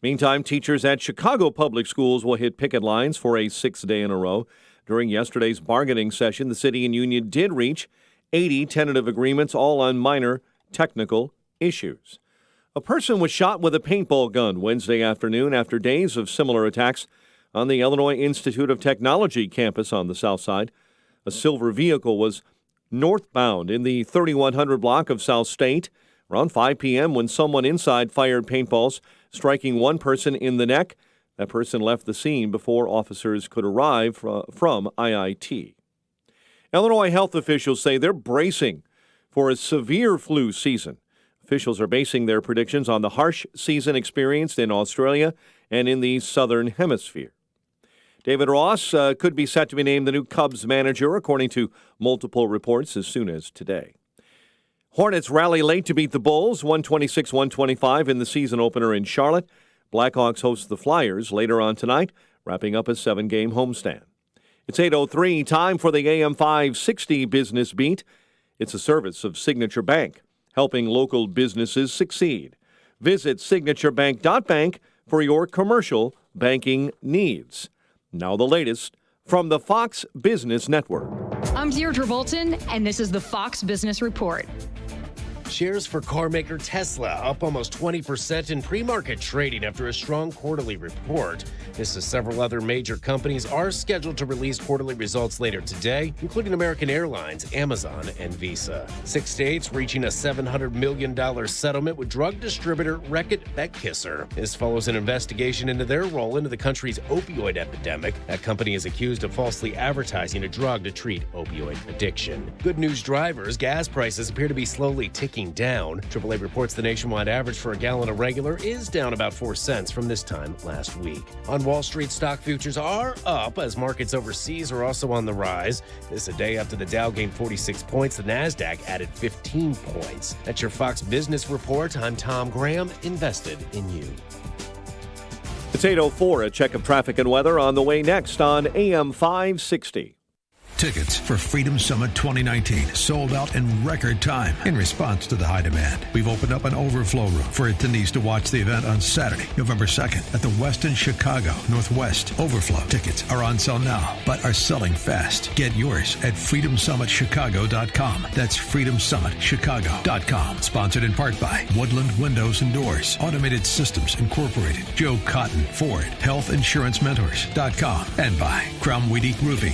[SPEAKER 1] Meantime, teachers at Chicago Public Schools will hit picket lines for a 6th day in a row. During yesterday's bargaining session, the city and union did reach 80 tentative agreements, all on minor technical issues. A person was shot with a paintball gun Wednesday afternoon after days of similar attacks on the Illinois Institute of Technology campus on the south side. A silver vehicle was northbound in the 3100 block of South State around 5 p.m. when someone inside fired paintballs, striking one person in the neck. That person left the scene before officers could arrive from IIT. Illinois health officials say they're bracing for a severe flu season. Officials are basing their predictions on the harsh season experienced in Australia and in the southern hemisphere. David Ross could be set to be named the new Cubs manager, according to multiple reports, as soon as today. Hornets rally late to beat the Bulls, 126-125 in the season opener in Charlotte. Blackhawks host the Flyers later on tonight, wrapping up a 7-game homestand. It's 8:03, time for the AM 560 Business Beat. It's a service of Signature Bank, helping local businesses succeed. Visit signaturebank.bank for your commercial banking needs. Now the latest from the Fox Business Network.
[SPEAKER 26] I'm Deirdre Bolton, and this is the Fox Business Report.
[SPEAKER 27] Shares for carmaker Tesla up almost 20% in pre-market trading after a strong quarterly report. This as several other major companies are scheduled to release quarterly results later today, including American Airlines, Amazon, and Visa. 6 states reaching a $700 million settlement with drug distributor Reckitt Beckisser. This follows an investigation into their role into the country's opioid epidemic. That company is accused of falsely advertising a drug to treat opioid addiction. Good news drivers, gas prices appear to be slowly ticking ticking down. AAA reports the nationwide average for a gallon of regular is down about 4 cents from this time last week. On Wall Street, stock futures are up as markets overseas are also on the rise. This a day after the Dow gained 46 points. The NASDAQ added 15 points. That's your Fox Business Report. I'm Tom Graham, invested in you.
[SPEAKER 1] It's 8:04. A check of traffic and weather on the way next on AM 560.
[SPEAKER 3] Tickets for Freedom Summit 2019 sold out in record time in response to the high demand. We've opened up an overflow room for attendees to watch the event on Saturday, November 2nd at the Westin Chicago Northwest. Overflow tickets are on sale now, but are selling fast. Get yours at freedomsummitchicago.com. That's freedomsummitchicago.com. Sponsored in part by Woodland Windows and Doors, Automated Systems Incorporated, Joe Cotton Ford, HealthInsuranceMentors.com, and by Cromweedy Roofing.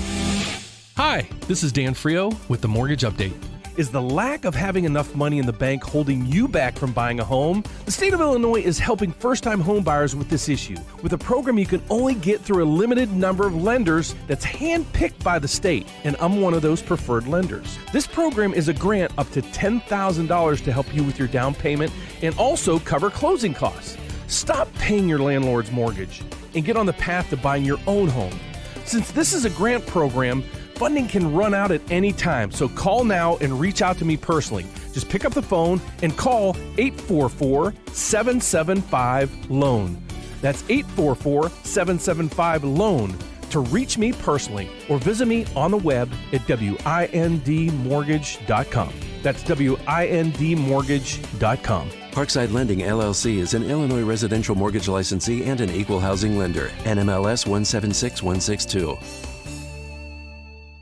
[SPEAKER 4] Hi, this is Dan Frio with the Mortgage Update. Is the lack of having enough money in the bank holding you back from buying a home? The state of Illinois is helping first-time home buyers with this issue with a program you can only get through a limited number of lenders that's hand-picked by the state, and I'm one of those preferred lenders. This program is a grant up to $10,000 to help you with your down payment and also cover closing costs. Stop paying your landlord's mortgage and get on the path to buying your own home. Since this is a grant program, funding can run out at any time, so call now and reach out to me personally. Just pick up the phone and call 844-775-LOAN. That's 844-775-LOAN to reach me personally, or visit me on the web at windmortgage.com. That's windmortgage.com.
[SPEAKER 6] Parkside Lending, LLC is an Illinois residential mortgage licensee and an equal housing lender. NMLS 176162.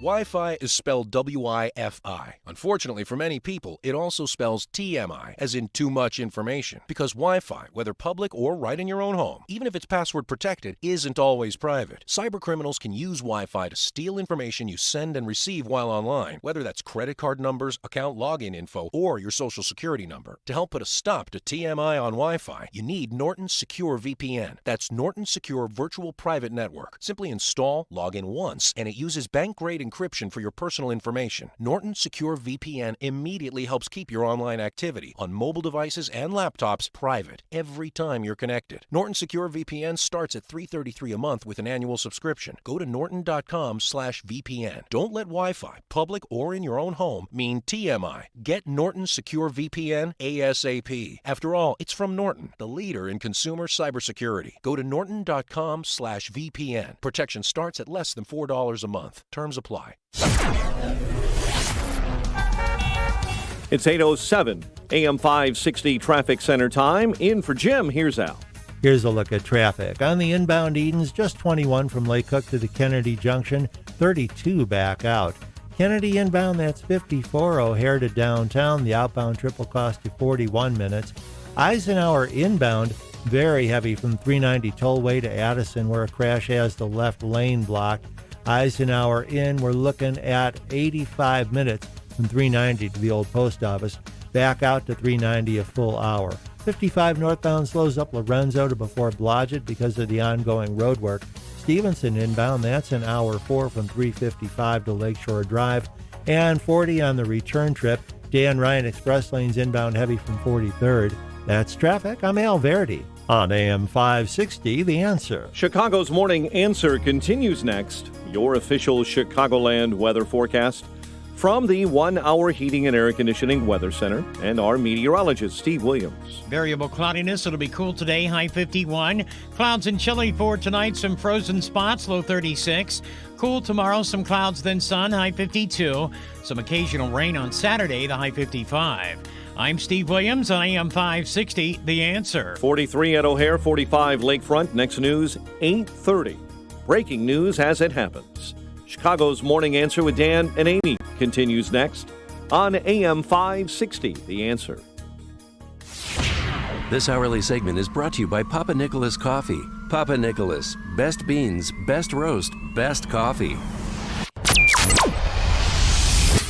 [SPEAKER 9] Wi-Fi is spelled W-I-F-I. Unfortunately for many people, it also spells TMI, as in too much information. Because Wi-Fi, whether public or right in your own home, even if it's password protected, isn't always private. Cybercriminals can use Wi-Fi to steal information you send and receive while online, whether that's credit card numbers, account login info, or your social security number. To help put a stop to TMI on Wi-Fi, you need Norton Secure VPN. That's Norton Secure Virtual Private Network. Simply install, log in once, and it uses bank-grade encryption for your personal information. Norton Secure VPN immediately helps keep your online activity on mobile devices and laptops private every time you're connected. Norton Secure VPN starts at $333 a month with an annual subscription. Go to norton.com/VPN. Don't let Wi-Fi, public or in your own home, mean TMI. Get Norton Secure VPN ASAP. After all, it's from Norton, the leader in consumer cybersecurity. Go to norton.com/VPN. Protection starts at less than $4 a month. Terms apply.
[SPEAKER 1] It's 8:07, AM 560 Traffic Center time. In for Jim, here's Al.
[SPEAKER 11] Here's a look at traffic. On the inbound Edens, just 21 from Lake Cook to the Kennedy Junction, 32 back out. Kennedy inbound, that's 54. O'Hare to downtown. The outbound trip will cost you 41 minutes. Eisenhower inbound, very heavy from 390 Tollway to Addison, where a crash has the left lane blocked. Eisenhower in, we're looking at 85 minutes from 390 to the old post office. Back out to 390 a full hour. 55 northbound slows up Lorenzo to before Blodgett because of the ongoing road work. Stevenson inbound, that's an hour 4 from 355 to Lakeshore Drive. And 40 on the return trip. Dan Ryan Express lanes inbound heavy from 43rd. That's traffic. I'm Al Verdi on AM 560, The Answer.
[SPEAKER 1] Chicago's Morning Answer continues next. Your official Chicagoland weather forecast from the 1 Hour Heating and Air Conditioning Weather Center and our meteorologist, Steve Williams.
[SPEAKER 15] Variable cloudiness. It'll be cool today, high 51. Clouds and chilly for tonight. Some frozen spots, low 36. Cool tomorrow, some clouds, then sun, high 52. Some occasional rain on Saturday, the high 55. I'm Steve Williams on AM 560, The Answer.
[SPEAKER 1] 43 at O'Hare, 45 Lakefront. Next news, 8:30. Breaking news as it happens. Chicago's Morning Answer with Dan and Amy continues next on AM 560, The Answer.
[SPEAKER 6] This hourly segment is brought to you by Papa Nicholas Coffee. Papa Nicholas, best beans, best roast, best coffee.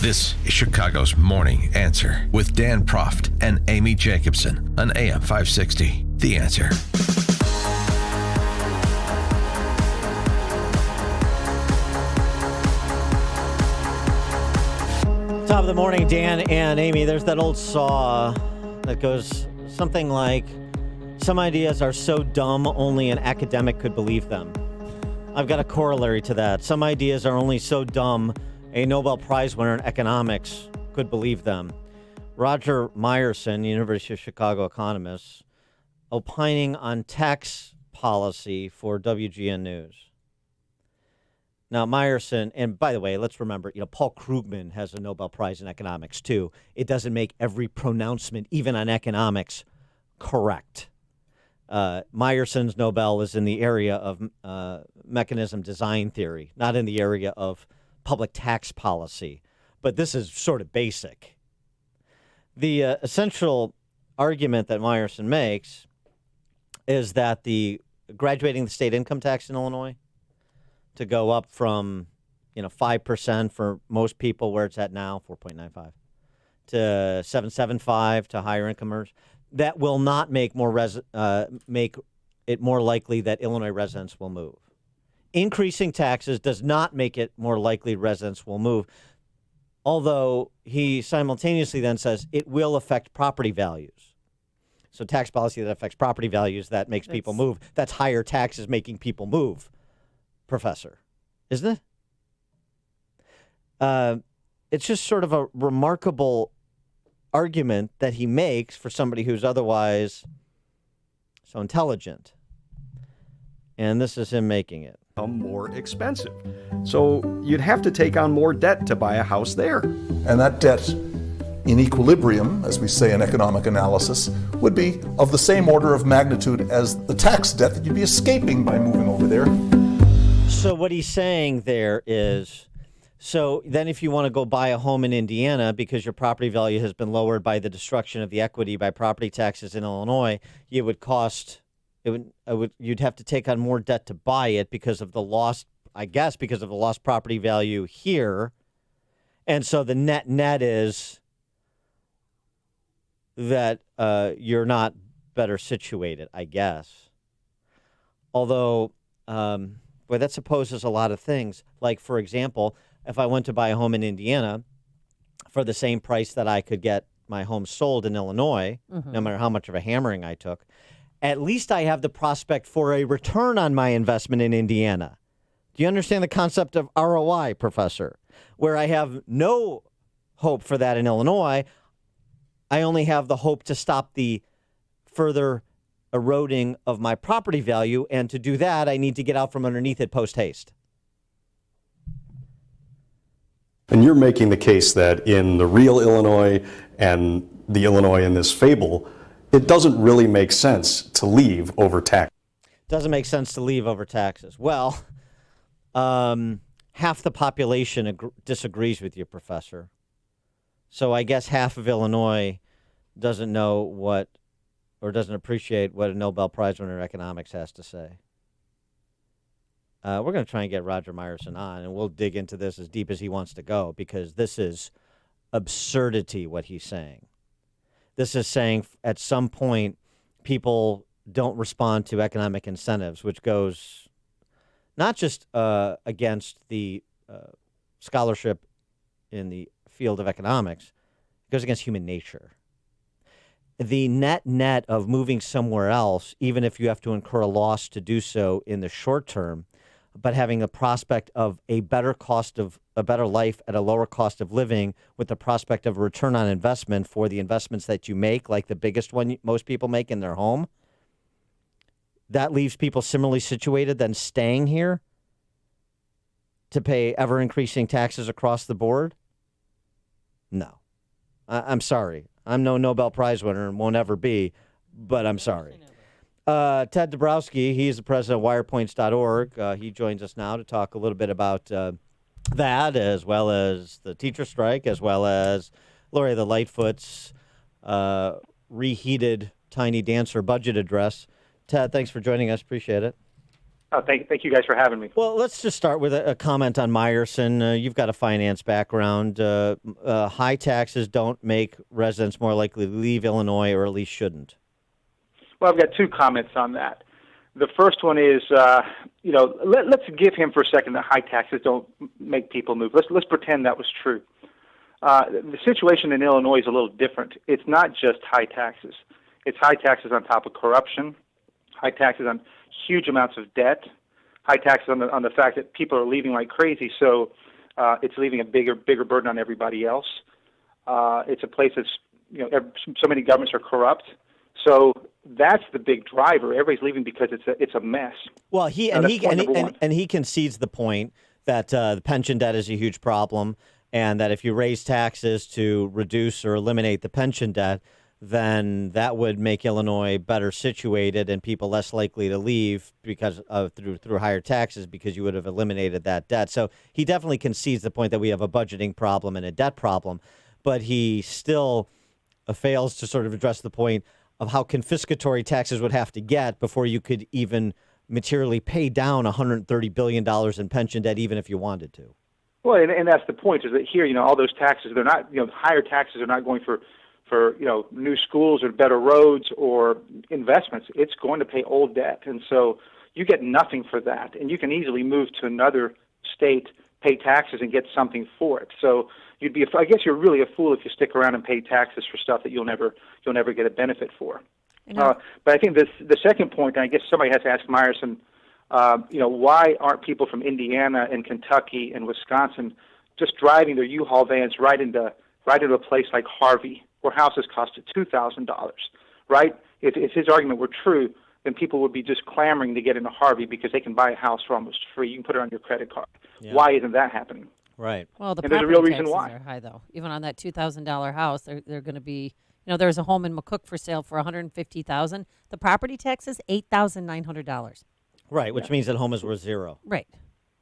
[SPEAKER 3] This is Chicago's Morning Answer with Dan Proft and Amy Jacobson on AM 560, The Answer.
[SPEAKER 10] Top of the morning, Dan and Amy. There's that old saw that goes something like, some ideas are so dumb only an academic could believe them. I've got a corollary to that. Some ideas are only so dumb a Nobel Prize winner in economics could believe them. Roger Myerson, University of Chicago economist, opining on tax policy for WGN News. Now, Myerson, and by the way, let's remember, Paul Krugman has a Nobel Prize in economics, too. It doesn't make every pronouncement, even on economics, correct. Myerson's Nobel is in the area of mechanism design theory, not in the area of public tax policy. But this is sort of basic. The essential argument that Myerson makes is that graduating the state income tax in Illinois to go up from 5% for most people, where it's at now, 4.95, to 7.75 to higher incomers, that will not make make it more likely that Illinois residents will move. Increasing taxes does not make it more likely residents will move, although he simultaneously then says it will affect property values. So tax policy that affects property values, that makes people move. That's higher taxes making people move, Professor, isn't it? It's just sort of a remarkable argument that he makes for somebody who's otherwise so intelligent. And this is him making it.
[SPEAKER 8] More expensive. So you'd have to take on more debt to buy a house there.
[SPEAKER 16] And that debt in equilibrium, as we say in economic analysis, would be of the same order of magnitude as the tax debt that you'd be escaping by moving over there.
[SPEAKER 10] So what he's saying there is, so then if you want to go buy a home in Indiana because your property value has been lowered by the destruction of the equity by property taxes in Illinois, you'd have to take on more debt to buy it because of the lost property value here. And so the net is that you're not better situated, I guess. Although, that supposes a lot of things. Like, for example, if I went to buy a home in Indiana for the same price that I could get my home sold in Illinois, no matter how much of a hammering I took, at least I have the prospect for a return on my investment in Indiana. Do you understand the concept of ROI, Professor? Where I have no hope for that in Illinois, I only have the hope to stop the further eroding of my property value, and to do that, I need to get out from underneath it post-haste.
[SPEAKER 8] And you're making the case that in the real Illinois and the Illinois in this fable, it doesn't really make sense to leave over tax.
[SPEAKER 10] Doesn't make sense to leave over taxes. Well, half the population disagrees with you, Professor. So I guess half of Illinois doesn't know doesn't appreciate what a Nobel Prize winner in economics has to say. We're going to try and get Roger Myerson on, and we'll dig into this as deep as he wants to go, because this is absurdity, what he's saying. This is saying at some point people don't respond to economic incentives, which goes not just against the scholarship in the field of economics, it goes against human nature. The net of moving somewhere else, even if you have to incur a loss to do so in the short term, but having a prospect of a better life at a lower cost of living, with the prospect of a return on investment for the investments that you make, like the biggest one most people make in their home, that leaves people similarly situated than staying here to pay ever-increasing taxes across the board? No. I'm sorry. I'm no Nobel Prize winner and won't ever be, but I'm sorry. Ted Dabrowski, he's the president of wirepoints.org. He joins us now to talk a little bit about that, as well as the teacher strike, as well as Lori the Lightfoot's reheated Tiny Dancer budget address. Ted, thanks for joining us. Appreciate it.
[SPEAKER 17] Thank you guys for having me.
[SPEAKER 10] Well, let's just start with a comment on Myerson. You've got a finance background. High taxes don't make residents more likely to leave Illinois, or at least shouldn't.
[SPEAKER 17] Well, I've got two comments on that. The first one is, let's give him for a second that high taxes don't make people move. Let's pretend that was true. The situation in Illinois is a little different. It's not just high taxes. It's high taxes on top of corruption, high taxes on huge amounts of debt, high taxes on the fact that people are leaving like crazy, so it's leaving a bigger burden on everybody else. It's a place that's, so many governments are corrupt. So that's the big driver. Everybody's leaving because it's a mess.
[SPEAKER 10] Well, he concedes the point that the pension debt is a huge problem, and that if you raise taxes to reduce or eliminate the pension debt, then that would make Illinois better situated and people less likely to leave because of through higher taxes, because you would have eliminated that debt. So he definitely concedes the point that we have a budgeting problem and a debt problem, but he still fails to sort of address the point of how confiscatory taxes would have to get before you could even materially pay down $130 billion in pension debt, even if you wanted to.
[SPEAKER 17] Well, and that's the point, is that here, all those taxes, they're not, higher taxes are not going for new schools or better roads or investments. It's going to pay old debt. And so you get nothing for that. And you can easily move to another state, pay taxes, and get something for it. So I guess you're really a fool if you stick around and pay taxes for stuff that you'll never get a benefit for. But I think the second point, and I guess somebody has to ask Meyerson, why aren't people from Indiana and Kentucky and Wisconsin just driving their U-Haul vans right into a place like Harvey, where houses cost $2,000, right? If his argument were true, then people would be just clamoring to get into Harvey because they can buy a house for almost free. You can put it on your credit card. Yeah. Why isn't that happening?
[SPEAKER 10] Right.
[SPEAKER 14] Well,
[SPEAKER 17] and there's a real reason why.
[SPEAKER 14] Are high, though. Even on that $2,000 house, they're going to be. There's a home in McCook for sale for $150,000. The property tax is $8,900.
[SPEAKER 10] Right, which means that home is worth zero.
[SPEAKER 14] Right.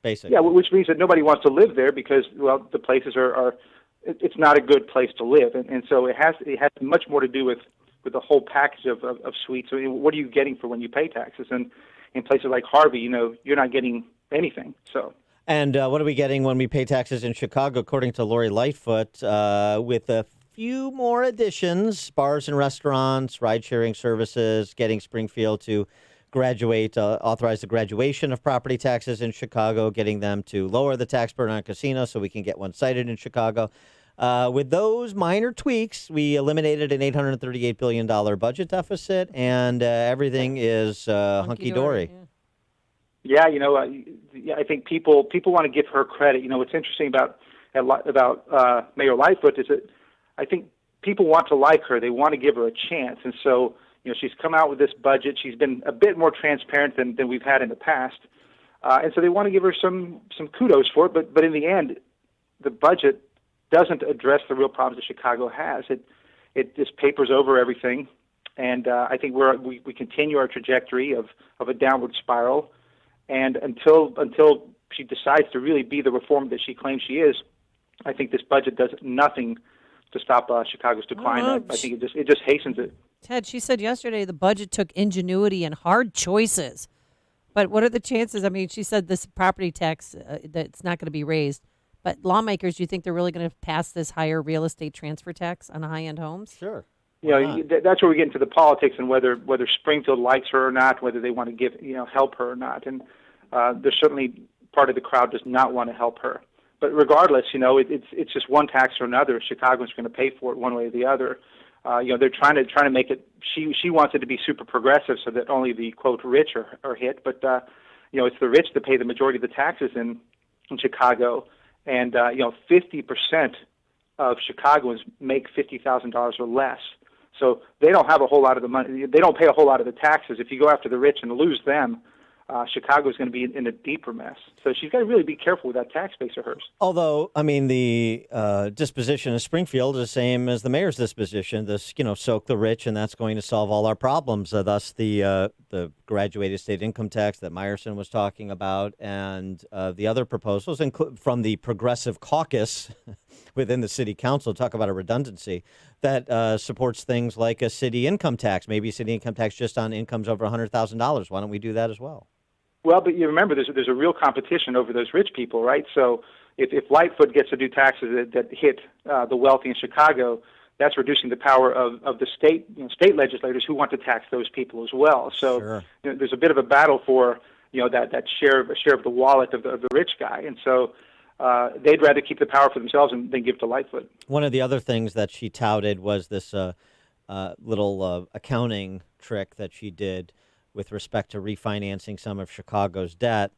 [SPEAKER 10] Basically.
[SPEAKER 17] Yeah, which means that nobody wants to live there because, the places are it's not a good place to live, and so it has much more to do with the whole package of suites. So what are you getting for when you pay taxes? And in places like Harvey, you're not getting anything. So.
[SPEAKER 10] And what are we getting when we pay taxes in Chicago? According to Lori Lightfoot, with a few more additions, bars and restaurants, ride-sharing services, getting Springfield to authorize the graduation of property taxes in Chicago, getting them to lower the tax burden on casinos so we can get one cited in Chicago. With those minor tweaks, we eliminated an $838 billion budget deficit, and everything is hunky-dory.
[SPEAKER 17] Yeah, I think people want to give her credit. What's interesting about Mayor Lightfoot is that I think people want to like her. They want to give her a chance, and so she's come out with this budget. She's been a bit more transparent than we've had in the past, and so they want to give her some kudos for it. But in the end, the budget doesn't address the real problems that Chicago has. It just papers over everything, and I think we continue our trajectory of a downward spiral. And until she decides to really be the reformer that she claims she is, I think this budget does nothing to stop Chicago's decline. I think it just hastens it.
[SPEAKER 14] Ted, she said yesterday the budget took ingenuity and hard choices. But what are the chances? I mean, she said this property tax, that's not going to be raised. But lawmakers, do you think they're really going to pass this higher real estate transfer tax on high-end homes?
[SPEAKER 10] Sure.
[SPEAKER 17] That's where we get into the politics and whether Springfield likes her or not, whether they want to help her or not. And there's certainly part of the crowd does not want to help her. But regardless, it's just one tax or another. Chicago's going to pay for it one way or the other. They're trying to make it. She wants it to be super progressive so that only the quote rich are hit. But it's the rich that pay the majority of the taxes in Chicago, and 50% of Chicagoans make $50,000 or less. So they don't have a whole lot of the money. They don't pay a whole lot of the taxes. If you go after the rich and lose them, Chicago is going to be in a deeper mess. So she's got to really be careful with that tax base of hers.
[SPEAKER 10] Although, I mean, the disposition of Springfield is the same as the mayor's disposition. This, soak the rich, and that's going to solve all our problems. Thus, the graduated state income tax that Meyerson was talking about, and the other proposals from the Progressive Caucus within the city council, talk about a redundancy, that supports things like a city income tax, maybe a city income tax just on incomes over $100,000. Why don't we do that as well?
[SPEAKER 17] Well, but you remember there's a real competition over those rich people, right? So if Lightfoot gets to do taxes that hit the wealthy in Chicago, that's reducing the power of the state legislators who want to tax those people as well. So
[SPEAKER 10] Sure.
[SPEAKER 17] There's a bit of a battle for that share of the wallet of the rich guy, and so they'd rather keep the power for themselves than give it to Lightfoot.
[SPEAKER 10] One of the other things that she touted was this little accounting trick that she did with respect to refinancing some of Chicago's debt,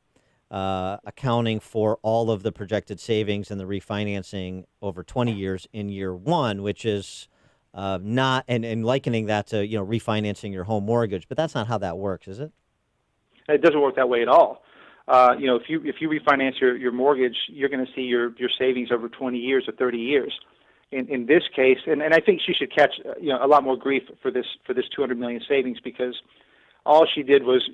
[SPEAKER 10] accounting for all of the projected savings and the refinancing over 20 years in year one, which is not, and likening that to, refinancing your home mortgage. But that's not how that works, is it?
[SPEAKER 17] It doesn't work that way at all. If you refinance your mortgage, you're going to see your savings over 20 years or 30 years. In this case, and I think she should catch a lot more grief for this $200 million savings, because all she did was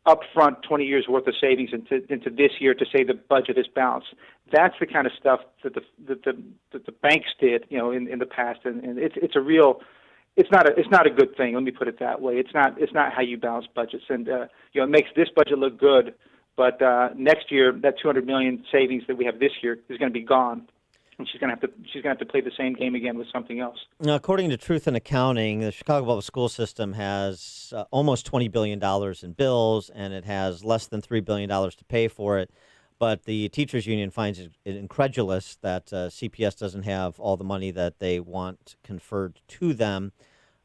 [SPEAKER 17] upfront 20 years worth of savings into this year to say the budget is balanced. That's the kind of stuff that the banks did in the past, and it's not a good thing. Let me put it that way. It's not how you balance budgets, and it makes this budget look good, but next year that $200 million savings that we have this year is going to be gone. And she's going to have to play the same game again with something else.
[SPEAKER 10] Now, according to Truth in Accounting, the Chicago Public School System has almost $20 billion in bills, and it has less than $3 billion to pay for it. But the teachers union finds it incredulous that CPS doesn't have all the money that they want conferred to them.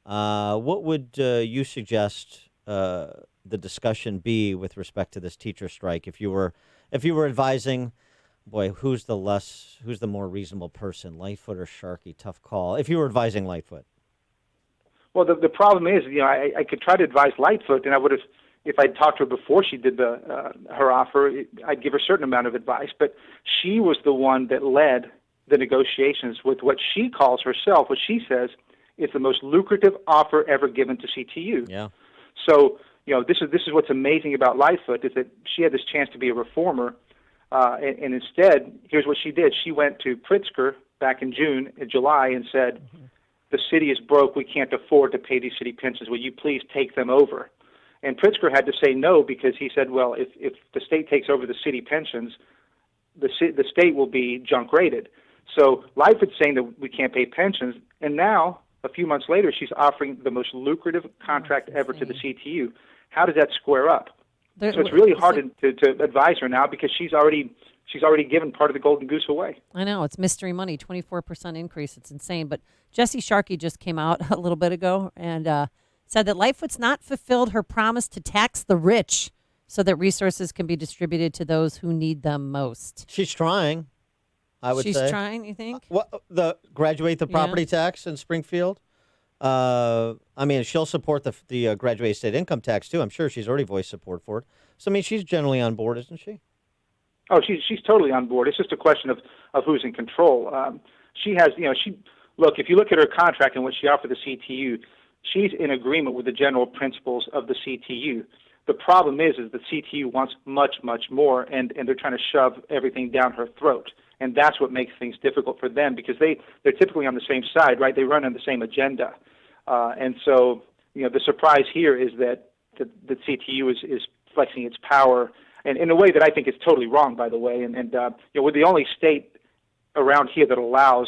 [SPEAKER 10] What would you suggest the discussion be with respect to this teacher strike? If you were advising, boy, who's the more reasonable person, Lightfoot or Sharkey? Tough call. If you were advising Lightfoot.
[SPEAKER 17] Well, the problem is, I could try to advise Lightfoot, and I would have, if I'd talked to her before she did her offer, I'd give her a certain amount of advice. But she was the one that led the negotiations with what she calls herself, what she says is the most lucrative offer ever given to CTU.
[SPEAKER 10] Yeah.
[SPEAKER 17] So, this is what's amazing about Lightfoot, is that she had this chance to be a reformer. And instead, here's what she did. She went to Pritzker back in July, and said, the city is broke. We can't afford to pay these city pensions. Will you please take them over? And Pritzker had to say no, because he said, well, if the state takes over the city pensions, the state will be junk rated. So Lightfoot's saying that we can't pay pensions. And now, a few months later, she's offering the most lucrative contract ever to the CTU. How does that square up? So it's really hard to advise her now, because she's already given part of the golden goose away.
[SPEAKER 14] I know, it's mystery money, 24% increase. It's insane. But Jesse Sharkey just came out a little bit ago and said that Lightfoot's not fulfilled her promise to tax the rich so that resources can be distributed to those who need them most.
[SPEAKER 10] She's trying, I would say.
[SPEAKER 14] She's trying, you think?
[SPEAKER 10] Graduate the property tax in Springfield. She'll support the graduated state income tax, too. I'm sure she's already voiced support for it. So, she's generally on board, isn't she?
[SPEAKER 17] Oh, she's totally on board. It's just a question of who's in control. She has, look, if you look at her contract and what she offered the CTU, she's in agreement with the general principles of the CTU. The problem is the CTU wants much, much more, and they're trying to shove everything down her throat. And that's what makes things difficult for them, because they're typically on the same side, right? They run on the same agenda. And so, the surprise here is that the CTU is flexing its power, and in a way that I think is totally wrong, by the way. And we're the only state around here that allows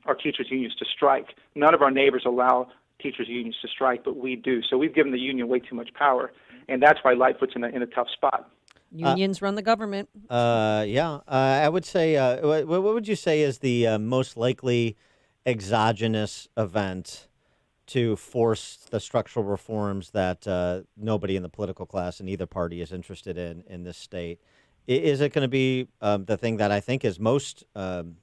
[SPEAKER 17] our teachers' unions to strike. None of our neighbors allow teachers' unions to strike, but we do. So we've given the union way too much power, and that's why Lightfoot's in a tough spot.
[SPEAKER 14] Unions run the government.
[SPEAKER 10] I would say, what would you say is the most likely exogenous event to force the structural reforms that nobody in the political class in either party is interested in this state? Is it going to be the thing that I think is most, the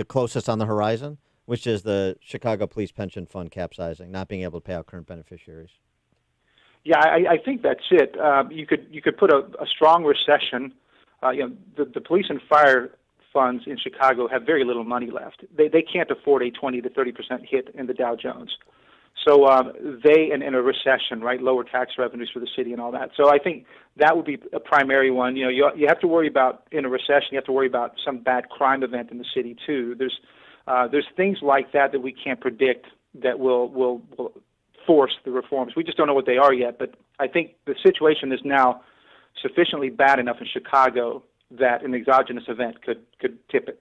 [SPEAKER 10] closest on the horizon, which is the Chicago Police Pension Fund capsizing, not being able to pay out current beneficiaries?
[SPEAKER 17] Yeah, I think that's it. You could put a strong recession. The police and fire funds in Chicago have very little money left. They can't afford a 20 to 30% hit in the Dow Jones. So in a recession, right, lower tax revenues for the city and all that. So I think that would be a primary one. You have to worry about, in a recession, you have to worry about some bad crime event in the city too. There's things like that we can't predict that will force the reforms. We just don't know what they are yet, but I think the situation is now sufficiently bad enough in Chicago that an exogenous event could tip it.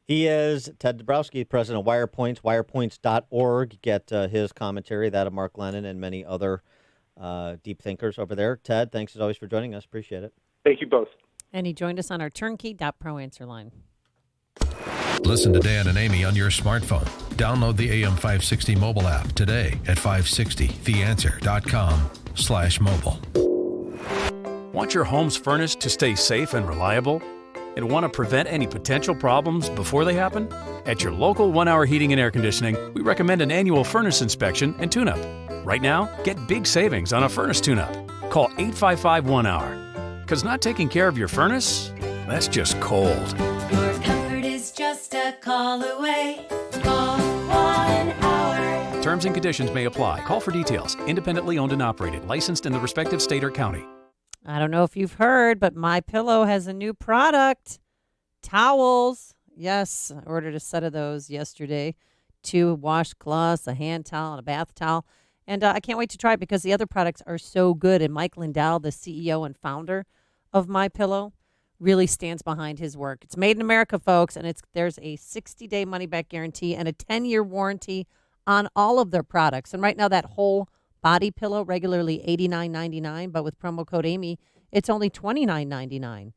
[SPEAKER 10] He is Ted Dabrowski, president of WirePoints, wirepoints.org. Get his commentary, that of Mark Lennon and many other deep thinkers over there. Ted, thanks as always for joining us. Appreciate it.
[SPEAKER 17] Thank you both.
[SPEAKER 14] And he joined us on our turnkey.pro answer line.
[SPEAKER 3] Listen to Dan and Amy on your smartphone. Download the AM 560 mobile app today at 560theanswer.com/mobile.
[SPEAKER 18] Want your home's furnace to stay safe and reliable? And want to prevent any potential problems before they happen? At your local 1 Hour Heating and Air Conditioning, we recommend an annual furnace inspection and tune-up. Right now, get big savings on a furnace tune-up. Call 855-1-HOUR. Because not taking care of your furnace, that's just cold.
[SPEAKER 19] Your comfort is just a call away. Call 1 Hour.
[SPEAKER 18] Terms and conditions may apply. Call for details. Independently owned and operated. Licensed in the respective state or county.
[SPEAKER 14] I don't know if you've heard, but MyPillow has a new product. Towels. Yes, I ordered a set of those yesterday. 2 washcloths, a hand towel, and a bath towel. And I can't wait to try it because the other products are so good. And Mike Lindell, the CEO and founder of MyPillow, really stands behind his work. It's made in America, folks, and there's a 60-day money-back guarantee and a 10-year warranty on all of their products. And right now, that whole body pillow, regularly $89.99, but with promo code Amy, it's only $29.99.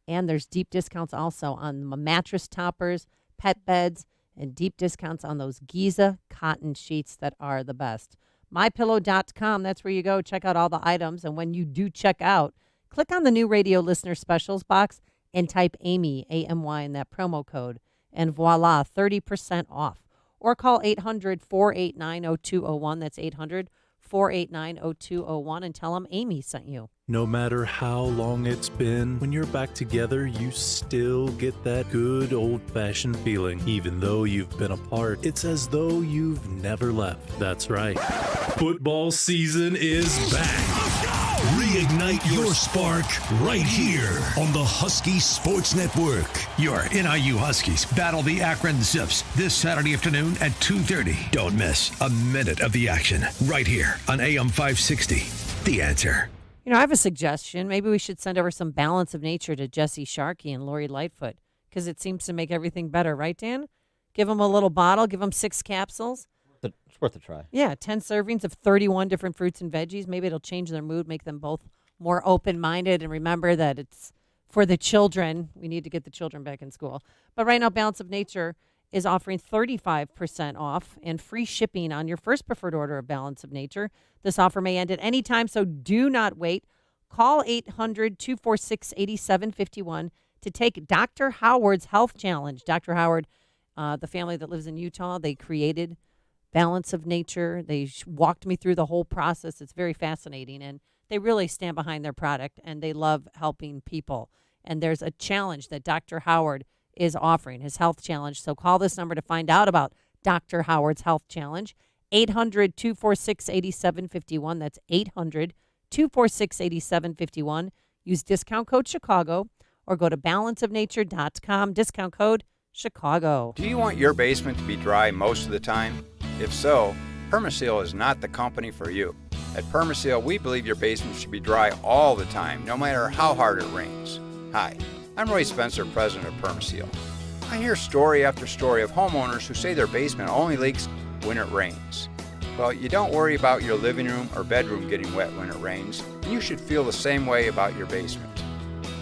[SPEAKER 14] And there's deep discounts also on mattress toppers, pet beds, and deep discounts on those Giza cotton sheets that are the best. MyPillow.com, that's where you go. Check out all the items. And when you do check out, click on the new radio listener specials box and type Amy, A-M-Y, in that promo code. And voila, 30% off. Or call 800-489-0201. That's 800-489-0201 and tell them Amy sent you.
[SPEAKER 20] No matter how long it's been, when you're back together, you still get that good old-fashioned feeling. Even though you've been apart, it's as though you've never left. That's right. Football season is back.
[SPEAKER 21] Reignite your spark right here on the Husky Sports Network.
[SPEAKER 3] Your NIU Huskies battle the Akron Zips this Saturday afternoon at 2:30. Don't miss a minute of the action right here on AM 560. The Answer.
[SPEAKER 14] You know, I have a suggestion. Maybe we should send over some Balance of Nature to Jesse Sharkey and Lori Lightfoot because it seems to make everything better, right, Dan? Give them a little bottle. Give them 6 capsules.
[SPEAKER 10] It's worth a try.
[SPEAKER 14] Yeah, 10 servings of 31 different fruits and veggies. Maybe it'll change their mood, make them both more open-minded, and remember that it's for the children. We need to get the children back in school. But right now, Balance of Nature is offering 35% off and free shipping on your first preferred order of Balance of Nature. This offer may end at any time, so do not wait. Call 800-246-8751 to take Dr. Howard's Health Challenge. Dr. Howard, the family that lives in Utah, they created Balance of Nature. They walked me through the whole process. It's very fascinating, and they really stand behind their product, and they love helping people. And there's a challenge that Dr. Howard is offering, his health challenge. So call this number to find out about Dr. Howard's Health Challenge, 800-246-8751. That's 800-246-8751. Use discount code Chicago or go to balanceofnature.com, discount code Chicago.
[SPEAKER 22] Do you want your basement to be dry most of the time? If so, Permaseal is not the company for you. At Permaseal, we believe your basement should be dry all the time, no matter how hard it rains. Hi, I'm Roy Spencer, president of Permaseal. I hear story after story of homeowners who say their basement only leaks when it rains. Well, you don't worry about your living room or bedroom getting wet when it rains, and you should feel the same way about your basement.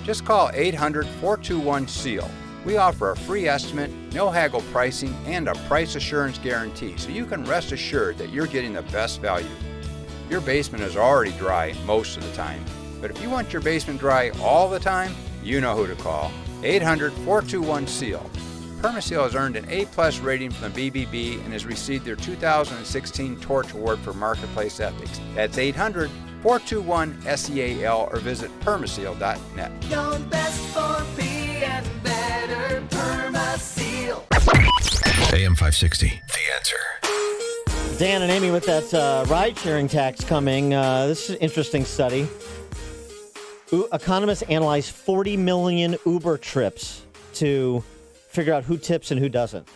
[SPEAKER 22] Just call 800-421-SEAL. We offer a free estimate, no haggle pricing, and a price assurance guarantee, so you can rest assured that you're getting the best value. Your basement is already dry most of the time, but if you want your basement dry all the time, you know who to call. 800-421-SEAL. Permaseal has earned an A+ rating from the BBB and has received their 2016 Torch Award for Marketplace Ethics. That's 800-421-SEAL or visit permaseal.net.
[SPEAKER 19] Known best for being better, Permaseal.
[SPEAKER 3] AM 560. The Answer.
[SPEAKER 10] Dan and Amy with that ride-sharing tax coming. This is an interesting study. Economists analyzed 40 million Uber trips to figure out who tips and who doesn't.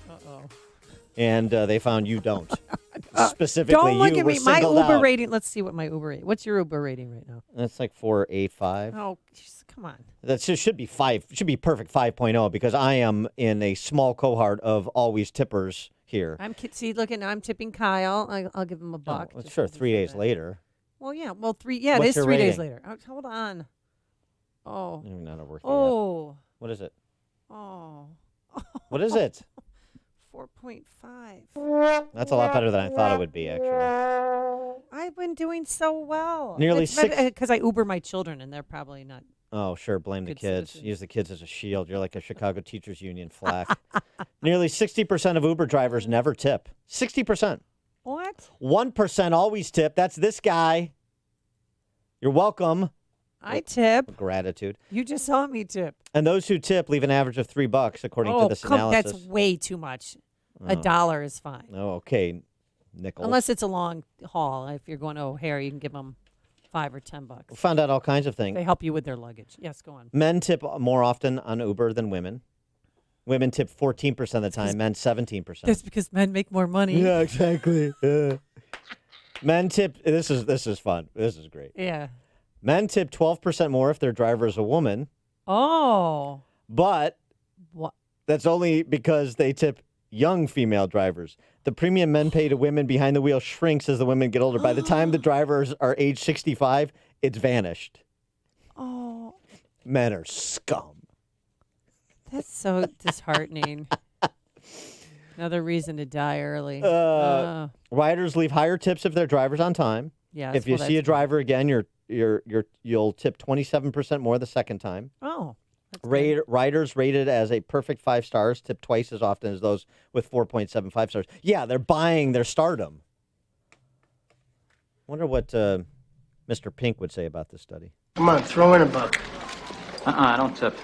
[SPEAKER 14] Uh-oh.
[SPEAKER 10] And they found you don't. Specifically,
[SPEAKER 14] don't look
[SPEAKER 10] you
[SPEAKER 14] at
[SPEAKER 10] were
[SPEAKER 14] me. My
[SPEAKER 10] singled
[SPEAKER 14] Uber
[SPEAKER 10] out.
[SPEAKER 14] rating. Let's see what my Uber rating. What's your Uber rating right now?
[SPEAKER 10] That's like 4.85.
[SPEAKER 14] Oh, geez, come on.
[SPEAKER 10] That should be 5. It should be perfect 5.0 because I am in a small cohort of always tippers here.
[SPEAKER 14] I'm tipping Kyle. I'll give him a buck.
[SPEAKER 10] Well, sure, 3 days later.
[SPEAKER 14] Well, yeah. Well, it is
[SPEAKER 10] What's your
[SPEAKER 14] 3 days
[SPEAKER 10] rating?
[SPEAKER 14] later. Oh, hold on.
[SPEAKER 10] I don't even know how to work it
[SPEAKER 14] Oh.
[SPEAKER 10] yet. What is it?
[SPEAKER 14] Oh.
[SPEAKER 10] What is it?
[SPEAKER 14] 4.5.
[SPEAKER 10] That's a lot better than I thought it would be, actually.
[SPEAKER 14] I've been doing so well.
[SPEAKER 10] Nearly
[SPEAKER 14] because I Uber my children, and they're probably not.
[SPEAKER 10] Oh, sure. Blame the
[SPEAKER 14] Good
[SPEAKER 10] kids.
[SPEAKER 14] citizens.
[SPEAKER 10] Use the kids as a shield. You're like a Chicago Teachers Union flag. Nearly 60% of Uber drivers never tip. 60%.
[SPEAKER 14] What?
[SPEAKER 10] 1% always tip. That's this guy. You're welcome.
[SPEAKER 14] I tip.
[SPEAKER 10] Gratitude.
[SPEAKER 14] You just saw me tip.
[SPEAKER 10] And those who tip leave an average of $3, according to this
[SPEAKER 14] That's
[SPEAKER 10] analysis.
[SPEAKER 14] way too much.
[SPEAKER 10] Oh.
[SPEAKER 14] $1 is fine.
[SPEAKER 10] Oh, okay. Nickels.
[SPEAKER 14] Unless it's a long haul. If you're going to O'Hare, you can give them $5 or $10.
[SPEAKER 10] We found out all kinds of things.
[SPEAKER 14] They help you with their luggage. Yes, go on.
[SPEAKER 10] Men tip more often on Uber than women. Women tip 14% of the time, men 17%.
[SPEAKER 14] That's because men make more money.
[SPEAKER 10] Yeah, exactly. Men tip, this is fun. This is great.
[SPEAKER 14] Yeah.
[SPEAKER 10] Men tip 12% more if their driver is a woman.
[SPEAKER 14] Oh.
[SPEAKER 10] But
[SPEAKER 14] What?
[SPEAKER 10] that's only because they tip young female drivers. The premium men pay to women behind the wheel shrinks as the women get older. By the time the drivers are age 65, it's vanished.
[SPEAKER 14] Oh.
[SPEAKER 10] Men are scum.
[SPEAKER 14] That's so disheartening. Another reason to die early.
[SPEAKER 10] Riders leave higher tips if their driver's on time.
[SPEAKER 14] Yes,
[SPEAKER 10] If you
[SPEAKER 14] well,
[SPEAKER 10] see a
[SPEAKER 14] that's
[SPEAKER 10] driver again, you'll tip 27% more the second time.
[SPEAKER 14] Oh.
[SPEAKER 10] Riders rated as a perfect 5 stars tip twice as often as those with 4.75 stars. Yeah, they're buying their stardom. Wonder what Mr. Pink would say about this study.
[SPEAKER 2] Come on, throw in a buck.
[SPEAKER 5] I don't tip.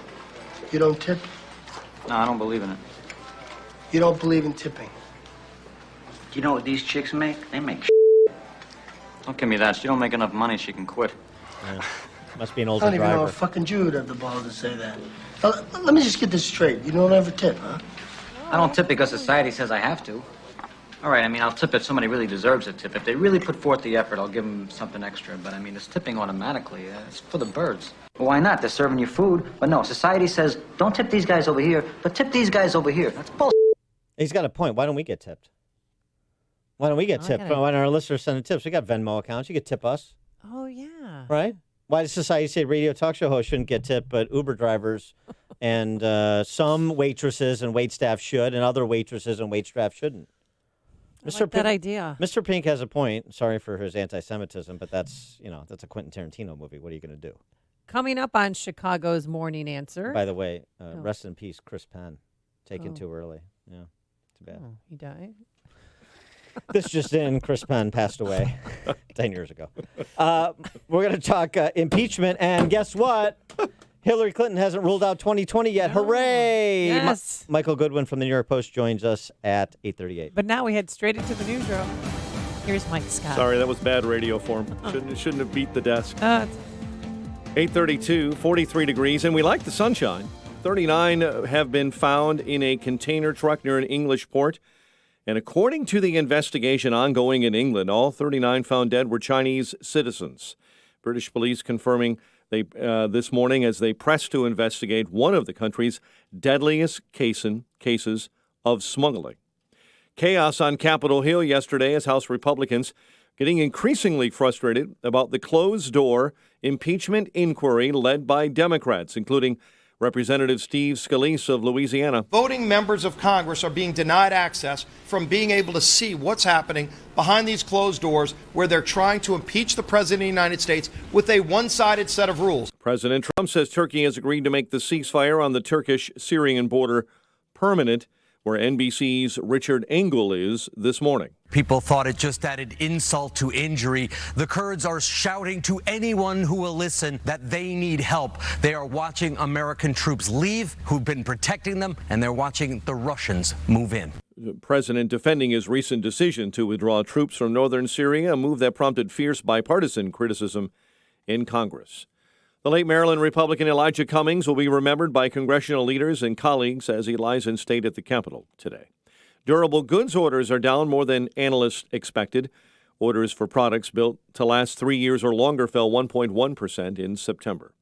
[SPEAKER 2] You don't tip?
[SPEAKER 5] No, I don't believe in it.
[SPEAKER 2] You don't believe in tipping?
[SPEAKER 5] You know what these chicks make? They make Don't give me that. She don't make enough money. She can quit.
[SPEAKER 10] Must be an
[SPEAKER 2] I
[SPEAKER 10] older
[SPEAKER 2] don't even know
[SPEAKER 10] driver.
[SPEAKER 2] a fucking Jew would have the balls to say that. Now, let me just get this straight. You don't ever tip, huh?
[SPEAKER 5] I don't tip because society says I have to. All right, I mean, I'll tip if somebody really deserves a tip. If they really put forth the effort, I'll give them something extra. But, I mean, it's tipping automatically. It's for the birds. Well, why not? They're serving you food. But no, society says, don't tip these guys over here, but tip these guys over here. That's bullshit.
[SPEAKER 10] He's got a point. Why don't we get tipped? Why don't we get tipped? Why don't our listeners send tips? We got Venmo accounts. You could tip us,
[SPEAKER 14] Oh, yeah.
[SPEAKER 10] right? Why does society say radio talk show hosts shouldn't get tipped, but Uber drivers and some waitresses and waitstaff should, and other waitresses and waitstaff shouldn't?
[SPEAKER 14] I like that idea.
[SPEAKER 10] Mr. Pink has a point. Sorry for his anti-Semitism, but that's a Quentin Tarantino movie. What are you going to do?
[SPEAKER 14] Coming up on Chicago's Morning Answer.
[SPEAKER 10] By the way, rest in peace, Chris Penn, taken
[SPEAKER 14] Oh.
[SPEAKER 10] too early. Yeah, too bad.
[SPEAKER 14] Oh, he died?
[SPEAKER 10] This just in, Chris Penn passed away 10 years ago. We're going to talk impeachment, and guess what? Hillary Clinton hasn't ruled out 2020 yet. Hooray!
[SPEAKER 14] Yes.
[SPEAKER 10] Michael Goodwin from the New York Post joins us at 8:38.
[SPEAKER 14] But now we head straight into the newsroom. Here's Mike Scott.
[SPEAKER 1] Sorry, that was bad radio form. Shouldn't have beat the desk. 8:32, 43 degrees, and we like the sunshine. 39 have been found in a container truck near an English port. And according to the investigation ongoing in England, all 39 found dead were Chinese citizens. British police confirming this morning as they press to investigate one of the country's deadliest cases of smuggling. Chaos on Capitol Hill yesterday as House Republicans getting increasingly frustrated about the closed-door impeachment inquiry led by Democrats, including Representative Steve Scalise of Louisiana.
[SPEAKER 7] Voting members of Congress are being denied access from being able to see what's happening behind these closed doors where they're trying to impeach the President of the United States with a one-sided set of rules.
[SPEAKER 1] President Trump says Turkey has agreed to make the ceasefire on the Turkish-Syrian border permanent, where NBC's Richard Engel is this morning.
[SPEAKER 12] People thought it just added insult to injury. The Kurds are shouting to anyone who will listen that they need help. They are watching American troops leave who've been protecting them, and they're watching the Russians move in.
[SPEAKER 1] The president defending his recent decision to withdraw troops from northern Syria, a move that prompted fierce bipartisan criticism in Congress. The late Maryland Republican Elijah Cummings will be remembered by congressional leaders and colleagues as he lies in state at the Capitol today. Durable goods orders are down more than analysts expected. Orders for products built to last 3 years or longer fell 1.1% in September.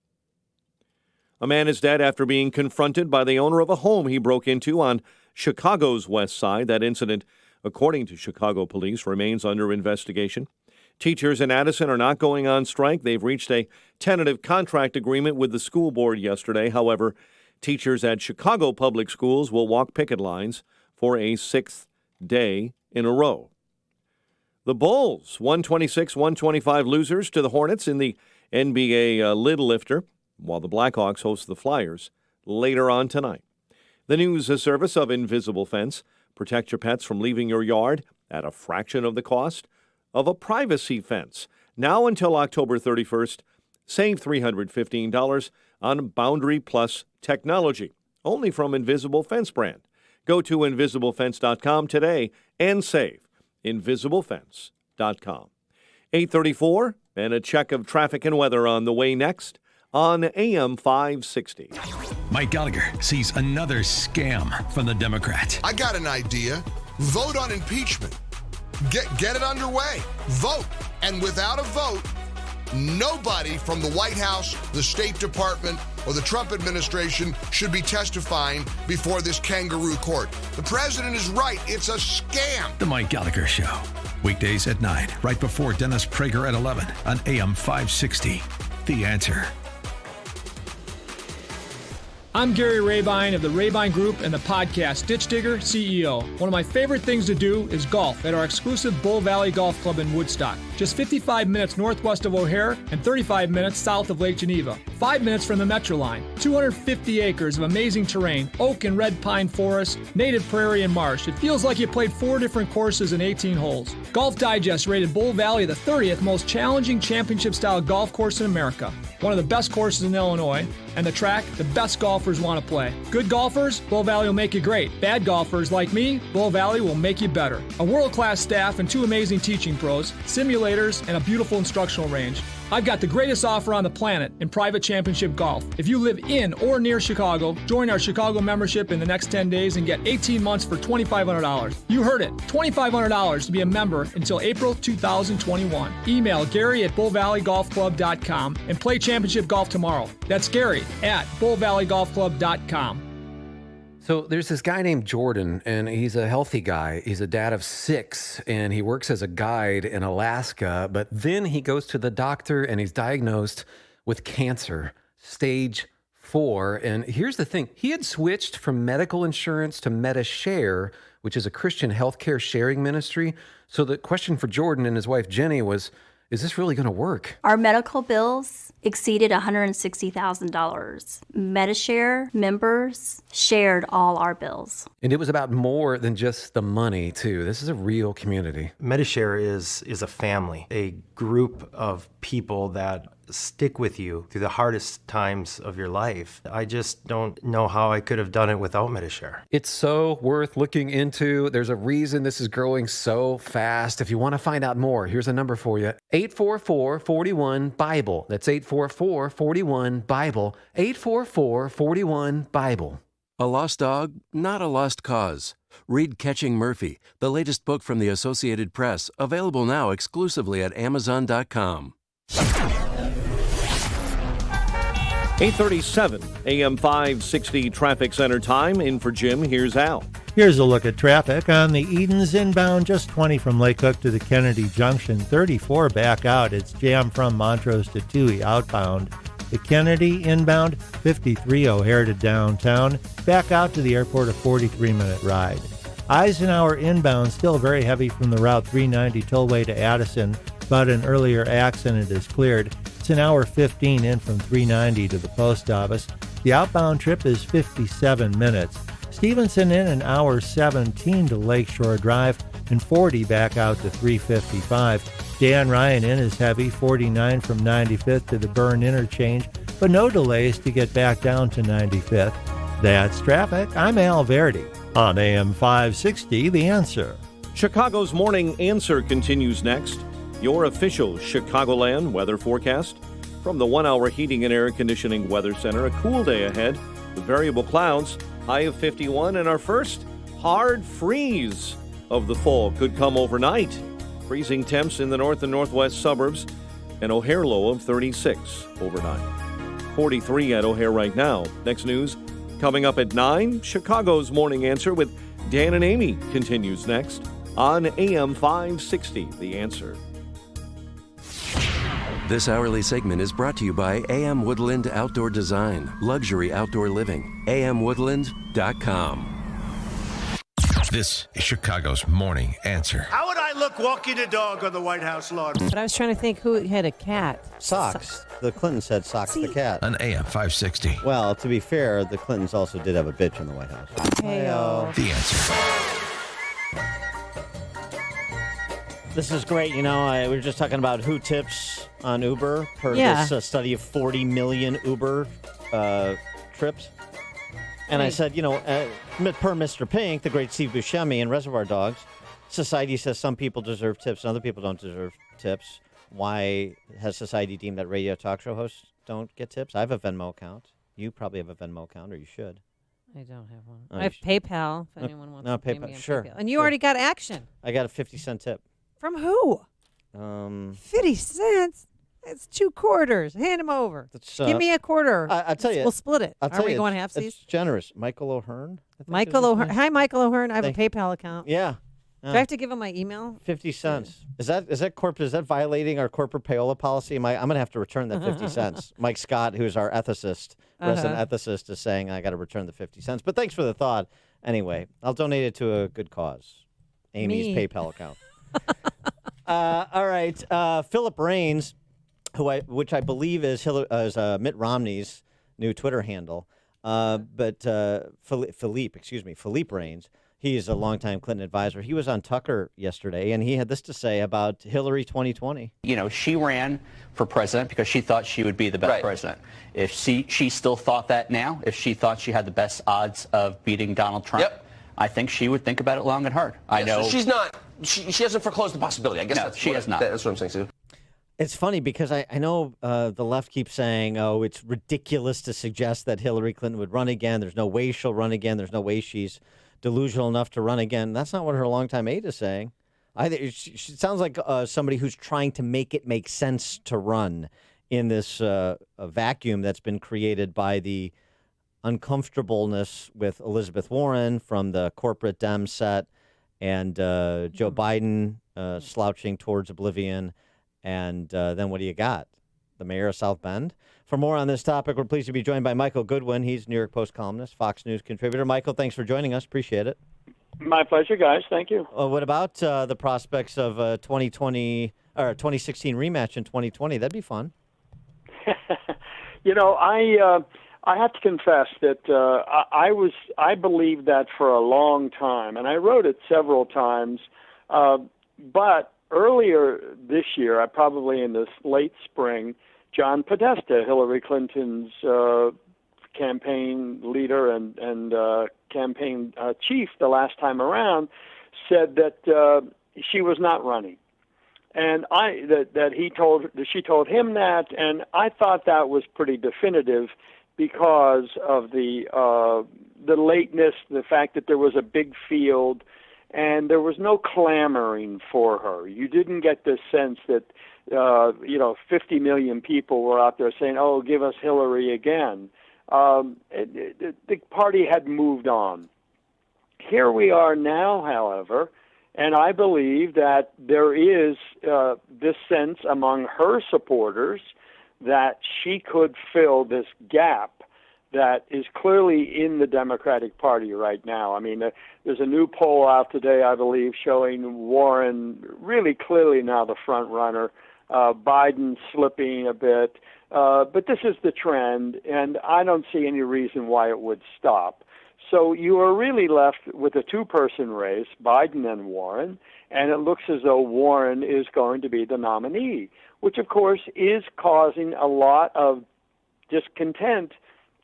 [SPEAKER 1] A man is dead after being confronted by the owner of a home he broke into on Chicago's west side. That incident, according to Chicago police, remains under investigation. Teachers in Addison are not going on strike. They've reached a tentative contract agreement with the school board yesterday. However, teachers at Chicago public schools will walk picket lines for a 6th day in a row. The Bulls, 126-125 losers to the Hornets in the NBA lid lifter, while the Blackhawks host the Flyers later on tonight. The news service of Invisible Fence. Protect your pets from leaving your yard at a fraction of the cost of a privacy fence. Now until October 31st, save $315 on Boundary Plus technology, only from Invisible Fence brand. Go to invisiblefence.com today and save. invisiblefence.com. 8:34 and a check of traffic and weather on the way next on AM 560.
[SPEAKER 3] Mike Gallagher sees another scam from the Democrats.
[SPEAKER 4] I got an idea. Vote on impeachment. Get it underway. Vote. And without a vote, nobody from the White House, the State Department, or the Trump administration should be testifying before this kangaroo court. The president is right. It's a scam.
[SPEAKER 3] The Mike Gallagher Show. Weekdays at 9, right before Dennis Prager at 11 on AM 560. The Answer.
[SPEAKER 13] I'm Gary Rabine of the Rabine Group and the podcast Ditch Digger CEO. One of my favorite things to do is golf at our exclusive Bull Valley Golf Club in Woodstock. Just 55 minutes northwest of O'Hare and 35 minutes south of Lake Geneva. 5 minutes from the Metro line. 250 acres of amazing terrain, oak and red pine forest, native prairie and marsh. It feels like you played 4 different courses in 18 holes. Golf Digest rated Bull Valley the 30th most challenging championship-style golf course in America. One of the best courses in Illinois, and the track the best golfers want to play. Good golfers, Bull Valley will make you great. Bad golfers like me, Bull Valley will make you better. A world-class staff and 2 amazing teaching pros, simulators, and a beautiful instructional range. I've got the greatest offer on the planet in private championship golf. If you live in or near Chicago, join our Chicago membership in the next 10 days and get 18 months for $2,500. You heard it, $2,500 to be a member until April 2021. Email Gary at bullvalleygolfclub.com and play championship golf tomorrow. That's Gary at bullvalleygolfclub.com.
[SPEAKER 23] So there's this guy named Jordan, and he's a healthy guy. He's a dad of 6, and he works as a guide in Alaska. But then he goes to the doctor, and he's diagnosed with cancer, stage 4. And here's the thing. He had switched from medical insurance to MediShare, which is a Christian healthcare sharing ministry. So the question for Jordan and his wife, Jenny, was, is this really going to work?
[SPEAKER 24] Our medical bills exceeded $160,000. MediShare members shared all our bills.
[SPEAKER 23] And it was about more than just the money, too. This is a real community.
[SPEAKER 25] MediShare is a family, a group of people that stick with you through the hardest times of your life. I just don't know how I could have done it without MediShare.
[SPEAKER 23] It's so worth looking into. There's a reason this is growing so fast. If you want to find out more, here's a number for you. 844-41-BIBLE. That's 844-41-BIBLE. 844-41-BIBLE.
[SPEAKER 6] A lost dog, not a lost cause. Read Catching Murphy, the latest book from the Associated Press, available now exclusively at Amazon.com.
[SPEAKER 1] 8:37 AM 560 Traffic Center time. In for Jim, here's Al.
[SPEAKER 11] Here's a look at traffic on the Edens inbound, just 20 from Lake Hook to the Kennedy Junction, 34 back out. It's jammed from Montrose to Toohey outbound. The Kennedy inbound, 53 O'Hare to downtown, back out to the airport, a 43-minute ride. Eisenhower inbound, still very heavy from the Route 390 tollway to Addison, but an earlier accident is cleared. It's an hour 15 in from 390 to the post office. The outbound trip is 57 minutes. Stevenson in an hour 17 to Lakeshore Drive and 40 back out to 355. Dan Ryan in is heavy, 49 from 95th to the Burn interchange, but no delays to get back down to 95th. That's traffic. I'm Al Verdi on AM 560, The Answer.
[SPEAKER 1] Chicago's Morning Answer continues next. Your official Chicagoland weather forecast from the 1 Hour Heating and Air Conditioning Weather Center. A cool day ahead with variable clouds, high of 51, and our first hard freeze of the fall could come overnight. Freezing temps in the north and northwest suburbs, an O'Hare low of 36 overnight. 43 at O'Hare right now. Next news coming up at 9. Chicago's Morning Answer with Dan and Amy continues next on AM 560, The Answer.
[SPEAKER 6] This hourly segment is brought to you by AM Woodland Outdoor Design, luxury outdoor living. amwoodland.com.
[SPEAKER 3] This is Chicago's Morning Answer.
[SPEAKER 2] How would I look walking a dog on the White House lawn?
[SPEAKER 14] But I was trying to think who had a cat.
[SPEAKER 10] Socks. The Clintons had Socks the cat.
[SPEAKER 3] On AM 560.
[SPEAKER 10] Well, to be fair, the Clintons also did have a bitch in the White House.
[SPEAKER 14] Hey-o.
[SPEAKER 3] The Answer.
[SPEAKER 10] This is great. You know, we were just talking about who tips on Uber per this study of 40 million Uber trips. And I said, you know, per Mr. Pink, the great Steve Buscemi in Reservoir Dogs, society says some people deserve tips and other people don't deserve tips. Why has society deemed that radio talk show hosts don't get tips? I have a Venmo account. You probably have a Venmo account, or you should.
[SPEAKER 14] I don't have one. I have PayPal, if anyone wants to pay me on
[SPEAKER 10] sure.
[SPEAKER 14] PayPal. And you already got action.
[SPEAKER 10] I got a 50-cent tip.
[SPEAKER 14] From who? 50 cents? That's 2 quarters. Hand them over. Give me a quarter.
[SPEAKER 10] I'll tell you.
[SPEAKER 14] We'll split it.
[SPEAKER 10] Are
[SPEAKER 14] we going halfsies?
[SPEAKER 10] It's generous. Michael O'Hearn.
[SPEAKER 14] Michael O'Hearn. Hi, Michael O'Hearn. I have a PayPal account.
[SPEAKER 10] Yeah.
[SPEAKER 14] Do I have to give him my email?
[SPEAKER 10] 50 cents. Is that violating our corporate payola policy? I'm going to have to return that 50 cents. Mike Scott, who's our ethicist, resident ethicist, is saying I got to return the 50 cents. But thanks for the thought. Anyway, I'll donate it to a good cause. Amy's PayPal account. All right. Philip Raines, which I believe is Mitt Romney's new Twitter handle. But Philippe Raines, he's a longtime Clinton advisor. He was on Tucker yesterday, and he had this to say about Hillary 2020.
[SPEAKER 8] You know, she ran for president because she thought she would be the best president. If she still thought that now, if she thought she had the best odds of beating Donald Trump, I think she would think about it long and hard. I know.
[SPEAKER 9] So she's not, she hasn't foreclosed the possibility. I guess
[SPEAKER 8] she has not.
[SPEAKER 9] That's what I'm saying, Sue.
[SPEAKER 10] It's funny because I know the left keeps saying, oh, it's ridiculous to suggest that Hillary Clinton would run again. There's no way she'll run again. There's no way she's delusional enough to run again. That's not what her longtime aide is saying. She sounds like somebody who's trying to make it make sense to run in this vacuum that's been created by the uncomfortableness with Elizabeth Warren from the corporate Dem set and Joe Biden slouching towards oblivion. And then what do you got? The mayor of South Bend? For more on this topic, we're pleased to be joined by Michael Goodwin. He's New York Post columnist, Fox News contributor. Michael, thanks for joining us. Appreciate it.
[SPEAKER 15] My pleasure, guys. Thank you.
[SPEAKER 10] What about the prospects of 2020 or 2016 rematch in 2020? That'd be fun.
[SPEAKER 15] You know, I have to confess that I believed that for a long time, and I wrote it several times. But earlier this year, probably in this late spring, John Podesta, Hillary Clinton's campaign leader and campaign chief the last time around, said that she was not running. And she told him that, and I thought that was pretty definitive because of the lateness, the fact that there was a big field, and there was no clamoring for her. You didn't get this sense that 50 million people were out there saying, "Oh, give us Hillary again." The party had moved on. Here we are now, however. And I believe that there is this sense among her supporters that she could fill this gap that is clearly in the Democratic Party right now. I mean, there's a new poll out today, I believe, showing Warren really clearly now the front runner, Biden slipping a bit. But this is the trend, and I don't see any reason why it would stop. So you are really left with a two-person race, Biden and Warren, and it looks as though Warren is going to be the nominee, which, of course, is causing a lot of discontent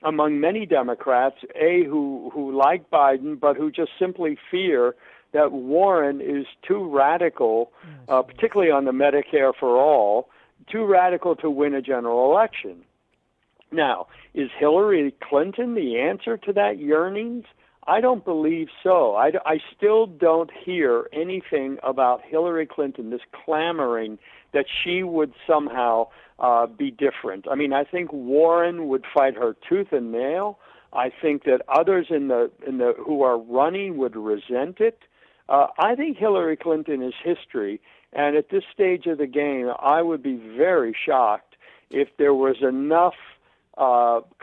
[SPEAKER 15] among many Democrats, who like Biden, but who just simply fear that Warren is too radical, particularly on the Medicare for All, too radical to win a general election. Now, is Hillary Clinton the answer to that yearnings? I don't believe so. I still don't hear anything about Hillary Clinton, this clamoring that she would somehow be different. I mean, I think Warren would fight her tooth and nail. I think that others in the who are running would resent it. I think Hillary Clinton is history, and at this stage of the game, I would be very shocked if there was enough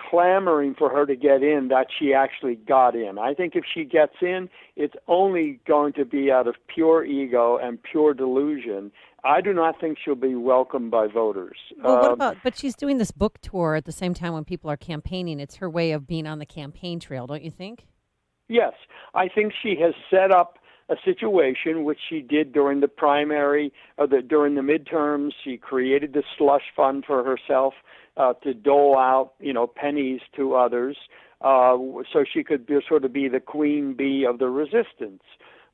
[SPEAKER 15] clamoring for her to get in that she actually got in. I think if she gets in, it's only going to be out of pure ego and pure delusion. I do not think she'll be welcomed by voters.
[SPEAKER 14] Well, what about, but she's doing this book tour at the same time when people are campaigning. It's her way of being on the campaign trail, don't you think?
[SPEAKER 15] Yes, I think she has set up a situation which she did during the primary, during the midterms. She created the slush fund for herself to dole out, pennies to others, so she could sort of be the queen bee of the resistance.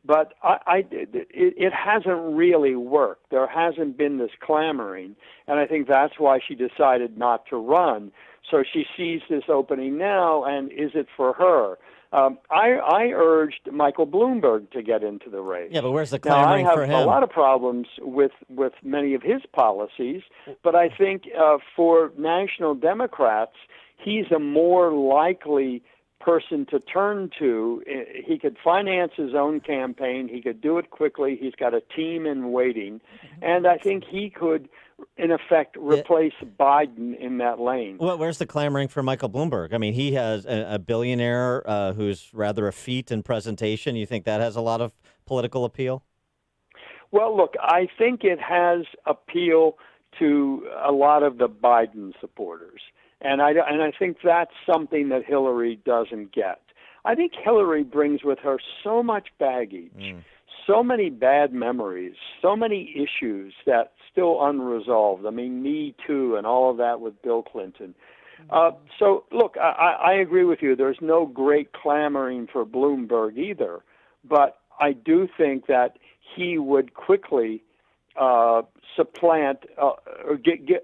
[SPEAKER 15] But it hasn't really worked. There hasn't been this clamoring, and I think that's why she decided not to run. So she sees this opening now, and is it for her? I urged Michael Bloomberg to get into the race.
[SPEAKER 10] Yeah, but where's the clamoring for him?
[SPEAKER 15] I have a lot of problems with many of his policies, but I think for national Democrats, he's a more likely person to turn to. He could finance his own campaign. He could do it quickly. He's got a team in waiting, and I think he could, in effect, replace Biden in that lane.
[SPEAKER 10] Well, where's the clamoring for Michael Bloomberg? I mean, he has a billionaire who's rather effete in presentation. You think that has a lot of political appeal?
[SPEAKER 15] Well, look, I think it has appeal to a lot of the Biden supporters. And I think that's something that Hillary doesn't get. I think Hillary brings with her so much baggage, so many bad memories, so many issues that still unresolved. I mean, Me Too and all of that with Bill Clinton. So, look, I agree with you. There's no great clamoring for Bloomberg either. But I do think that he would quickly supplant or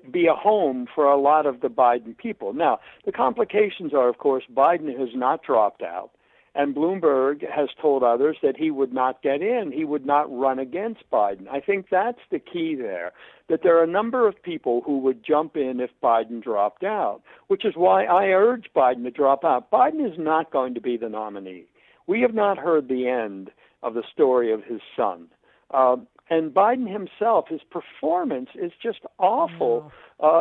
[SPEAKER 15] be a home for a lot of the Biden people. Now, the complications are, of course, Biden has not dropped out, and Bloomberg has told others that he would not get in. He would not run against Biden. I think that's the key there, that there are a number of people who would jump in if Biden dropped out, which is why I urge Biden to drop out. Biden is not going to be the nominee. We have not heard the end of the story of his son. And Biden himself, his performance is just awful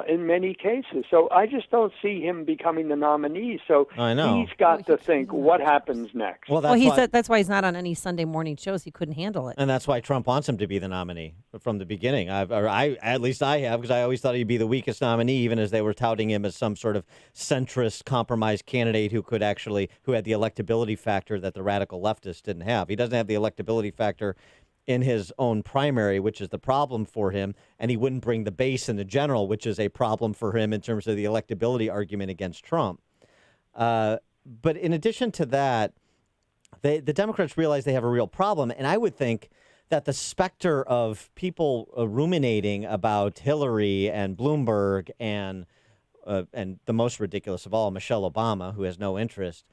[SPEAKER 15] in many cases. So I just don't see him becoming the nominee. So he's got to think, what happens next?
[SPEAKER 10] Well,
[SPEAKER 14] that's why he's not on any Sunday morning shows. He couldn't handle it.
[SPEAKER 10] And that's why Trump wants him to be the nominee from the beginning. At least I have, because I always thought he'd be the weakest nominee, even as they were touting him as some sort of centrist compromise candidate who had the electability factor that the radical leftists didn't have. He doesn't have the electability factor in his own primary, which is the problem for him, and he wouldn't bring the base in the general, which is a problem for him in terms of the electability argument against Trump. But in addition to that, the Democrats realize they have a real problem, and I would think that the specter of people ruminating about Hillary and Bloomberg and the most ridiculous of all, Michelle Obama, who has no interest,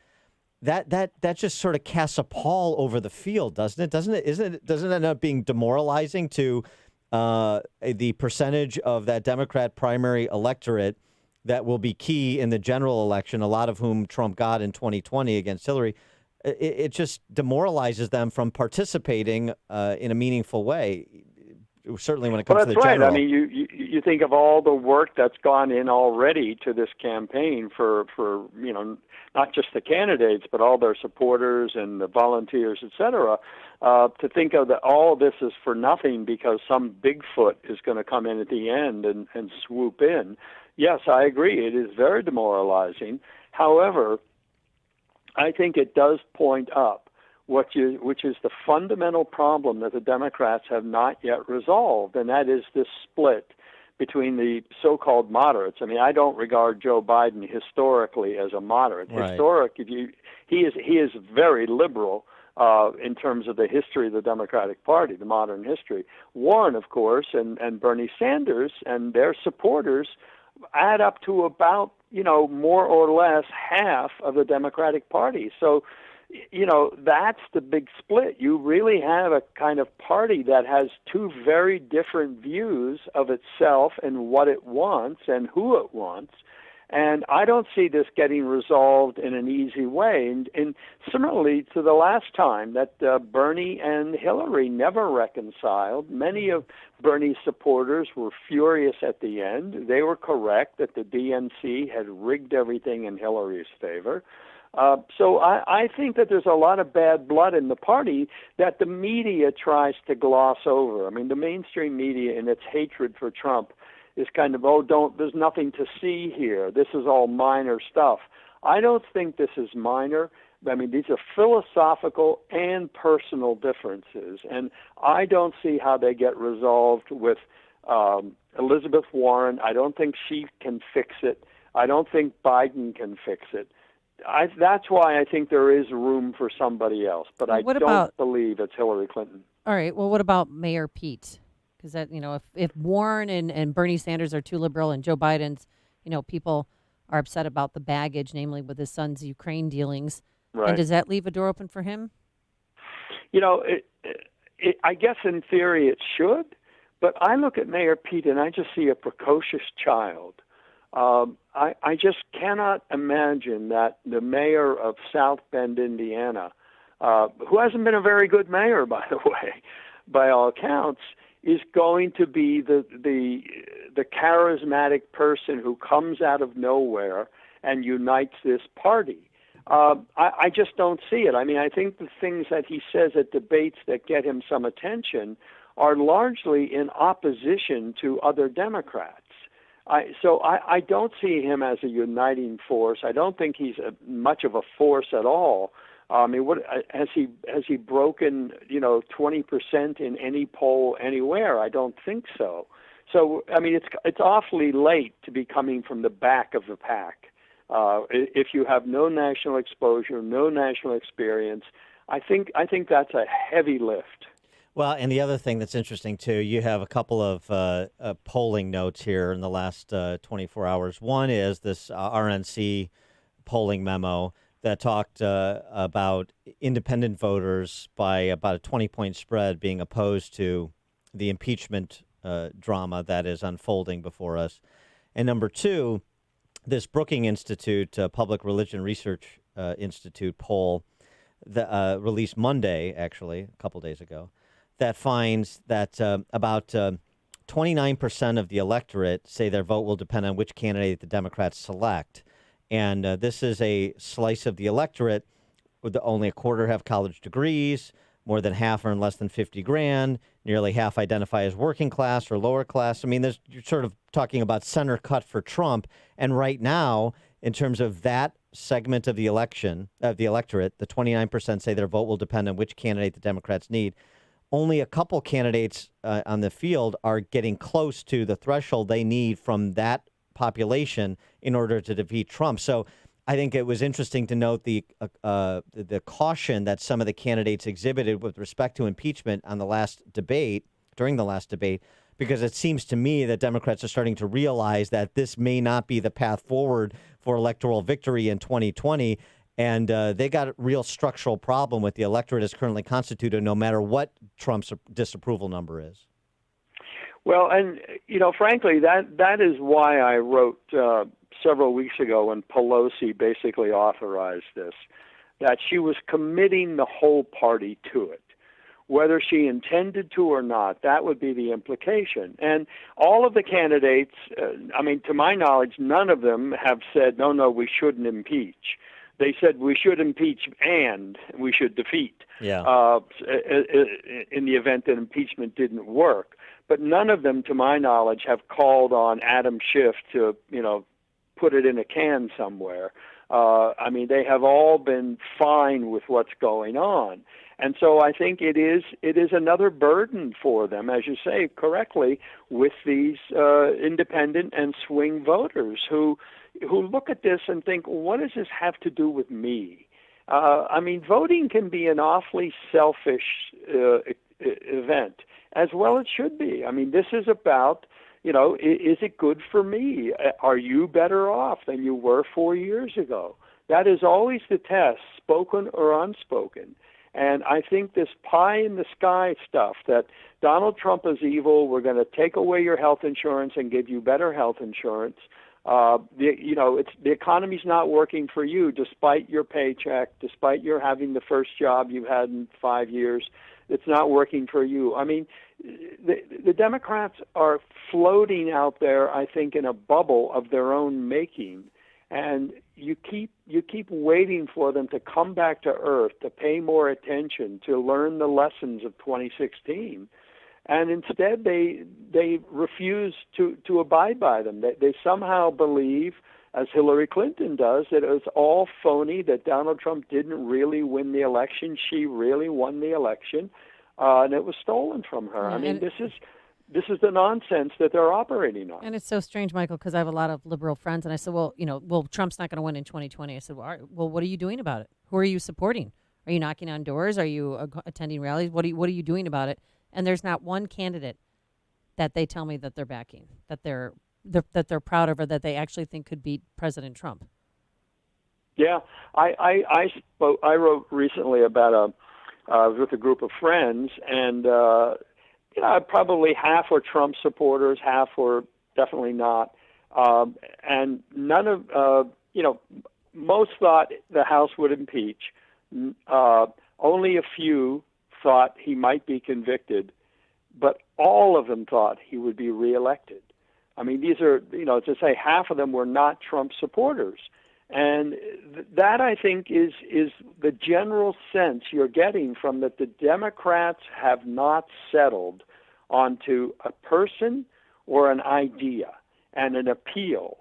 [SPEAKER 10] that just sort of casts a pall over the field, doesn't it? Doesn't it end up being demoralizing to the percentage of that Democrat primary electorate that will be key in the general election, a lot of whom Trump got in 2020 against Hillary? It just demoralizes them from participating in a meaningful way, certainly when it comes to the general.
[SPEAKER 15] That's right. I mean, you think of all the work that's gone in already to this campaign for not just the candidates, but all their supporters and the volunteers, et cetera, to think of all this is for nothing because some Bigfoot is going to come in at the end and swoop in. Yes, I agree. It is very demoralizing. However, I think it does point up which is the fundamental problem that the Democrats have not yet resolved, and that is this split between the so-called moderates. I mean, I don't regard Joe Biden historically as a moderate.
[SPEAKER 10] Right.
[SPEAKER 15] He is very liberal in terms of the history of the Democratic Party, the modern history. Warren, of course, and Bernie Sanders and their supporters add up to about, more or less half of the Democratic Party. So, that's the big split. You really have a kind of party that has two very different views of itself and what it wants and who it wants. And I don't see this getting resolved in an easy way. And similarly to the last time that Bernie and Hillary never reconciled, many of Bernie's supporters were furious at the end. They were correct that the DNC had rigged everything in Hillary's favor. So I think that there's a lot of bad blood in the party that the media tries to gloss over. I mean, the mainstream media in its hatred for Trump is kind of, there's nothing to see here. This is all minor stuff. I don't think this is minor. I mean, these are philosophical and personal differences, and I don't see how they get resolved with Elizabeth Warren. I don't think she can fix it. I don't think Biden can fix it. That's why I think there is room for somebody else, but I don't believe it's Hillary Clinton.
[SPEAKER 14] All right. Well, what about Mayor Pete? Because that, if Warren and Bernie Sanders are too liberal and Joe Biden's, people are upset about the baggage, namely with his son's Ukraine dealings.
[SPEAKER 15] Right.
[SPEAKER 14] And does that leave a door open for him?
[SPEAKER 15] I guess in theory it should, but I look at Mayor Pete and I just see a precocious child. I just cannot imagine that the mayor of South Bend, Indiana, who hasn't been a very good mayor, by the way, by all accounts, is going to be the charismatic person who comes out of nowhere and unites this party. I just don't see it. I mean, I think the things that he says at debates that get him some attention are largely in opposition to other Democrats. So I don't see him as a uniting force. I don't think he's much of a force at all. I mean, what has he broken? 20% in any poll anywhere? I don't think so. So I mean, it's awfully late to be coming from the back of the pack. If you have no national exposure, no national experience, I think that's a heavy lift.
[SPEAKER 10] Well, and the other thing that's interesting, too, you have a couple of polling notes here in the last 24 hours. One is this RNC polling memo that talked about independent voters by about a 20-point spread being opposed to the impeachment drama that is unfolding before us. And number two, this Brookings Institute, Public Religion Research Institute poll that released Monday, actually, a couple days ago, that finds that about 29% of the electorate say their vote will depend on which candidate the Democrats select. And this is a slice of the electorate with only a quarter have college degrees, more than half earn less than $50,000, nearly half identify as working class or lower class. I mean, you're sort of talking about center cut for Trump. And right now, in terms of that segment of the election, of the electorate, the 29% say their vote will depend on which candidate the Democrats need. Only a couple candidates on the field are getting close to the threshold they need from that population in order to defeat Trump. So I think it was interesting to note the caution that some of the candidates exhibited with respect to impeachment on the last debate, during the last debate, because it seems to me that Democrats are starting to realize that this may not be the path forward for electoral victory in 2020. And they got a real structural problem with the electorate as currently constituted, no matter what Trump's disapproval number is.
[SPEAKER 15] Well, and, frankly, that is why I wrote several weeks ago when Pelosi basically authorized this, that she was committing the whole party to it. Whether she intended to or not, that would be the implication. And all of the candidates, to my knowledge, none of them have said, no, we shouldn't impeach. They said we should impeach and we should defeat in the event that impeachment didn't work. But none of them, to my knowledge, have called on Adam Schiff to, put it in a can somewhere. They have all been fine with what's going on. And so I think it is another burden for them, as you say correctly, with these independent and swing voters who look at this and think, what does this have to do with me? Voting can be an awfully selfish event, as well it should be. This is about, is it good for me? Are you better off than you were 4 years ago? That is always the test, spoken or unspoken. And I think this pie in the sky stuff that Donald Trump is evil, we're going to take away your health insurance and give you better health insurance, The economy's not working for you, despite your paycheck, despite your having the first job you've had in 5 years. It's not working for you. I mean, the Democrats are floating out there, I think, in a bubble of their own making, and you keep waiting for them to come back to earth, to pay more attention, to learn the lessons of 2016. And instead, they refuse to abide by them. They somehow believe, as Hillary Clinton does, that it was all phony, that Donald Trump didn't really win the election. She really won the election, and it was stolen from her.
[SPEAKER 14] Yeah,
[SPEAKER 15] I mean, this is the nonsense that they're operating on.
[SPEAKER 14] And it's so strange, Michael, because I have a lot of liberal friends, and I said, well, Trump's not going to win in 2020. I said, well, all right, well, what are you doing about it? Who are you supporting? Are you knocking on doors? Are you attending rallies? What are you doing about it? And there's not one candidate that they tell me that they're backing, that they're proud of, or that they actually think could beat President Trump.
[SPEAKER 15] Yeah, I wrote recently about I was with a group of friends, and probably half were Trump supporters, half were definitely not, and none of most thought the House would impeach. Only a few thought he might be convicted, but all of them thought he would be reelected. I mean, these are, to say half of them were not Trump supporters. And that, I think, is the general sense you're getting from that the Democrats have not settled onto a person or an idea and an appeal.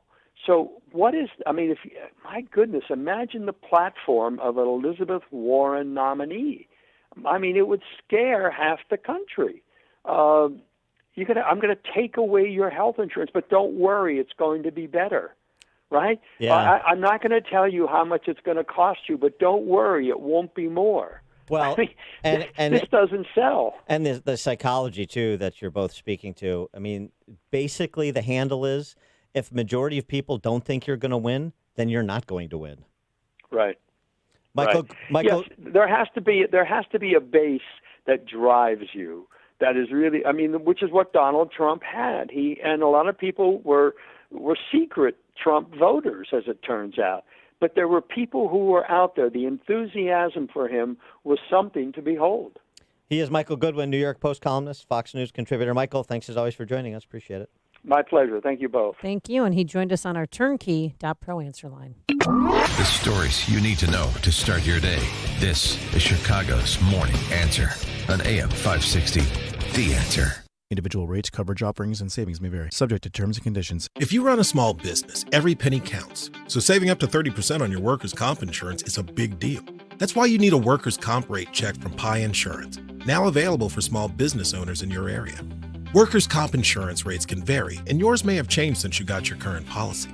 [SPEAKER 15] So my goodness, imagine the platform of an Elizabeth Warren nominee. I mean, it would scare half the country. I'm going to take away your health insurance, but don't worry, it's going to be better, right?
[SPEAKER 10] Yeah.
[SPEAKER 15] I'm not going to tell you how much it's going to cost you, but don't worry, it won't be more.
[SPEAKER 10] Well,
[SPEAKER 15] I mean, this doesn't sell.
[SPEAKER 10] And the psychology, too, that you're both speaking to. I mean, basically the handle is, if majority of people don't think you're going to win, then you're not going to win.
[SPEAKER 15] Right.
[SPEAKER 10] Michael,
[SPEAKER 15] yes, there has to be a base that drives you. That is really, which is what Donald Trump had. And a lot of people were secret Trump voters, as it turns out. But there were people who were out there. The enthusiasm for him was something to behold.
[SPEAKER 10] He is Michael Goodwin, New York Post columnist, Fox News contributor. Michael, thanks as always for joining us. Appreciate it.
[SPEAKER 15] My pleasure. Thank you both.
[SPEAKER 14] Thank you. And he joined us on our Turnkey.pro answer line.
[SPEAKER 3] The stories you need to know to start your day. This is Chicago's Morning Answer on AM 560. The Answer.
[SPEAKER 16] Individual rates, coverage offerings, and savings may vary. Subject to terms and conditions. If you run a small business, every penny counts. So saving up to 30% on your workers' comp insurance is a big deal. That's why you need a workers' comp rate check from Pi Insurance, now available for small business owners in your area. Workers' comp insurance rates can vary, and yours may have changed since you got your current policy.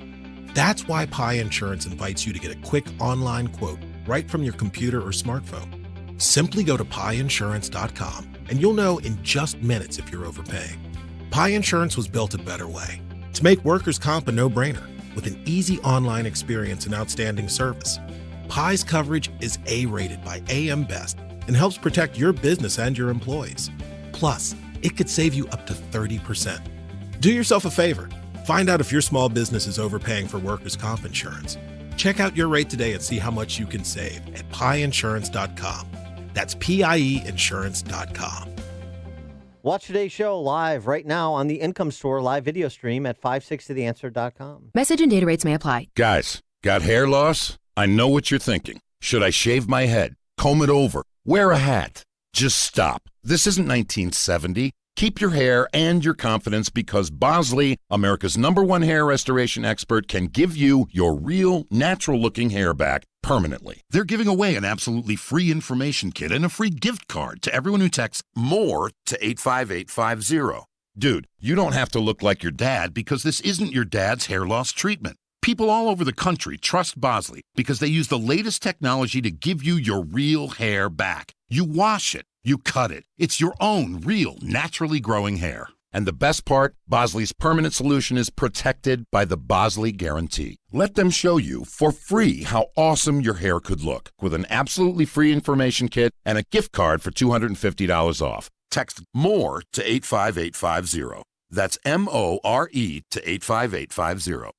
[SPEAKER 16] That's why Pi Insurance invites you to get a quick online quote right from your computer or smartphone. Simply go to piinsurance.com, and you'll know in just minutes if you're overpaying. Pi Insurance was built a better way, to make workers' comp a no-brainer, with an easy online experience and outstanding service. Pi's coverage is A-rated by AM Best and helps protect your business and your employees. Plus, it could save you up to 30%. Do yourself a favor. Find out if your small business is overpaying for workers' comp insurance. Check out your rate today and see how much you can save at piinsurance.com. That's pieinsurance.com.
[SPEAKER 10] Watch today's show live right now on the Income Store live video stream at 560theanswer.com.
[SPEAKER 17] Message and data rates may apply.
[SPEAKER 18] Guys, got hair loss? I know what you're thinking. Should I shave my head, comb it over, wear a hat? Just stop. This isn't 1970. Keep your hair and your confidence because Bosley, America's #1 hair restoration expert, can give you your real, natural-looking hair back permanently. They're giving away an absolutely free information kit and a free gift card to everyone who texts MORE to 85850. Dude, you don't have to look like your dad because this isn't your dad's hair loss treatment. People all over the country trust Bosley because they use the latest technology to give you your real hair back. You wash it. You cut it. It's your own real, naturally growing hair. And the best part, Bosley's permanent solution is protected by the Bosley Guarantee. Let them show you for free how awesome your hair could look with an absolutely free information kit and a gift card for $250 off. Text MORE to 85850. That's MORE to 85850.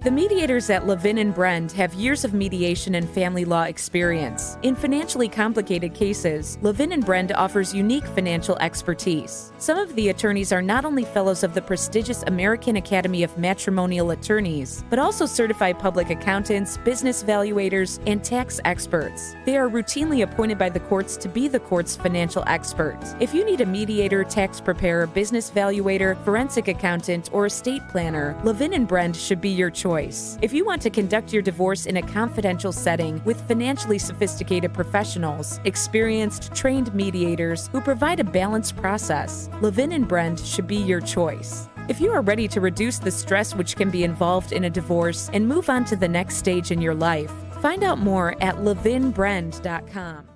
[SPEAKER 17] The mediators at Levin and Brend have years of mediation and family law experience. In financially complicated cases, Levin and Brend offers unique financial expertise. Some of the attorneys are not only fellows of the prestigious American Academy of Matrimonial Attorneys, but also certified public accountants, business valuators, and tax experts. They are routinely appointed by the courts to be the court's financial experts. If you need a mediator, tax preparer, business valuator, forensic accountant, or estate planner, Levin and Brend should be your choice. If you want to conduct your divorce in a confidential setting with financially sophisticated professionals, experienced, trained mediators who provide a balanced process, Levin and Brend should be your choice. If you are ready to reduce the stress which can be involved in a divorce and move on to the next stage in your life, find out more at levinbrend.com.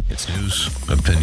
[SPEAKER 3] It's news, opinion.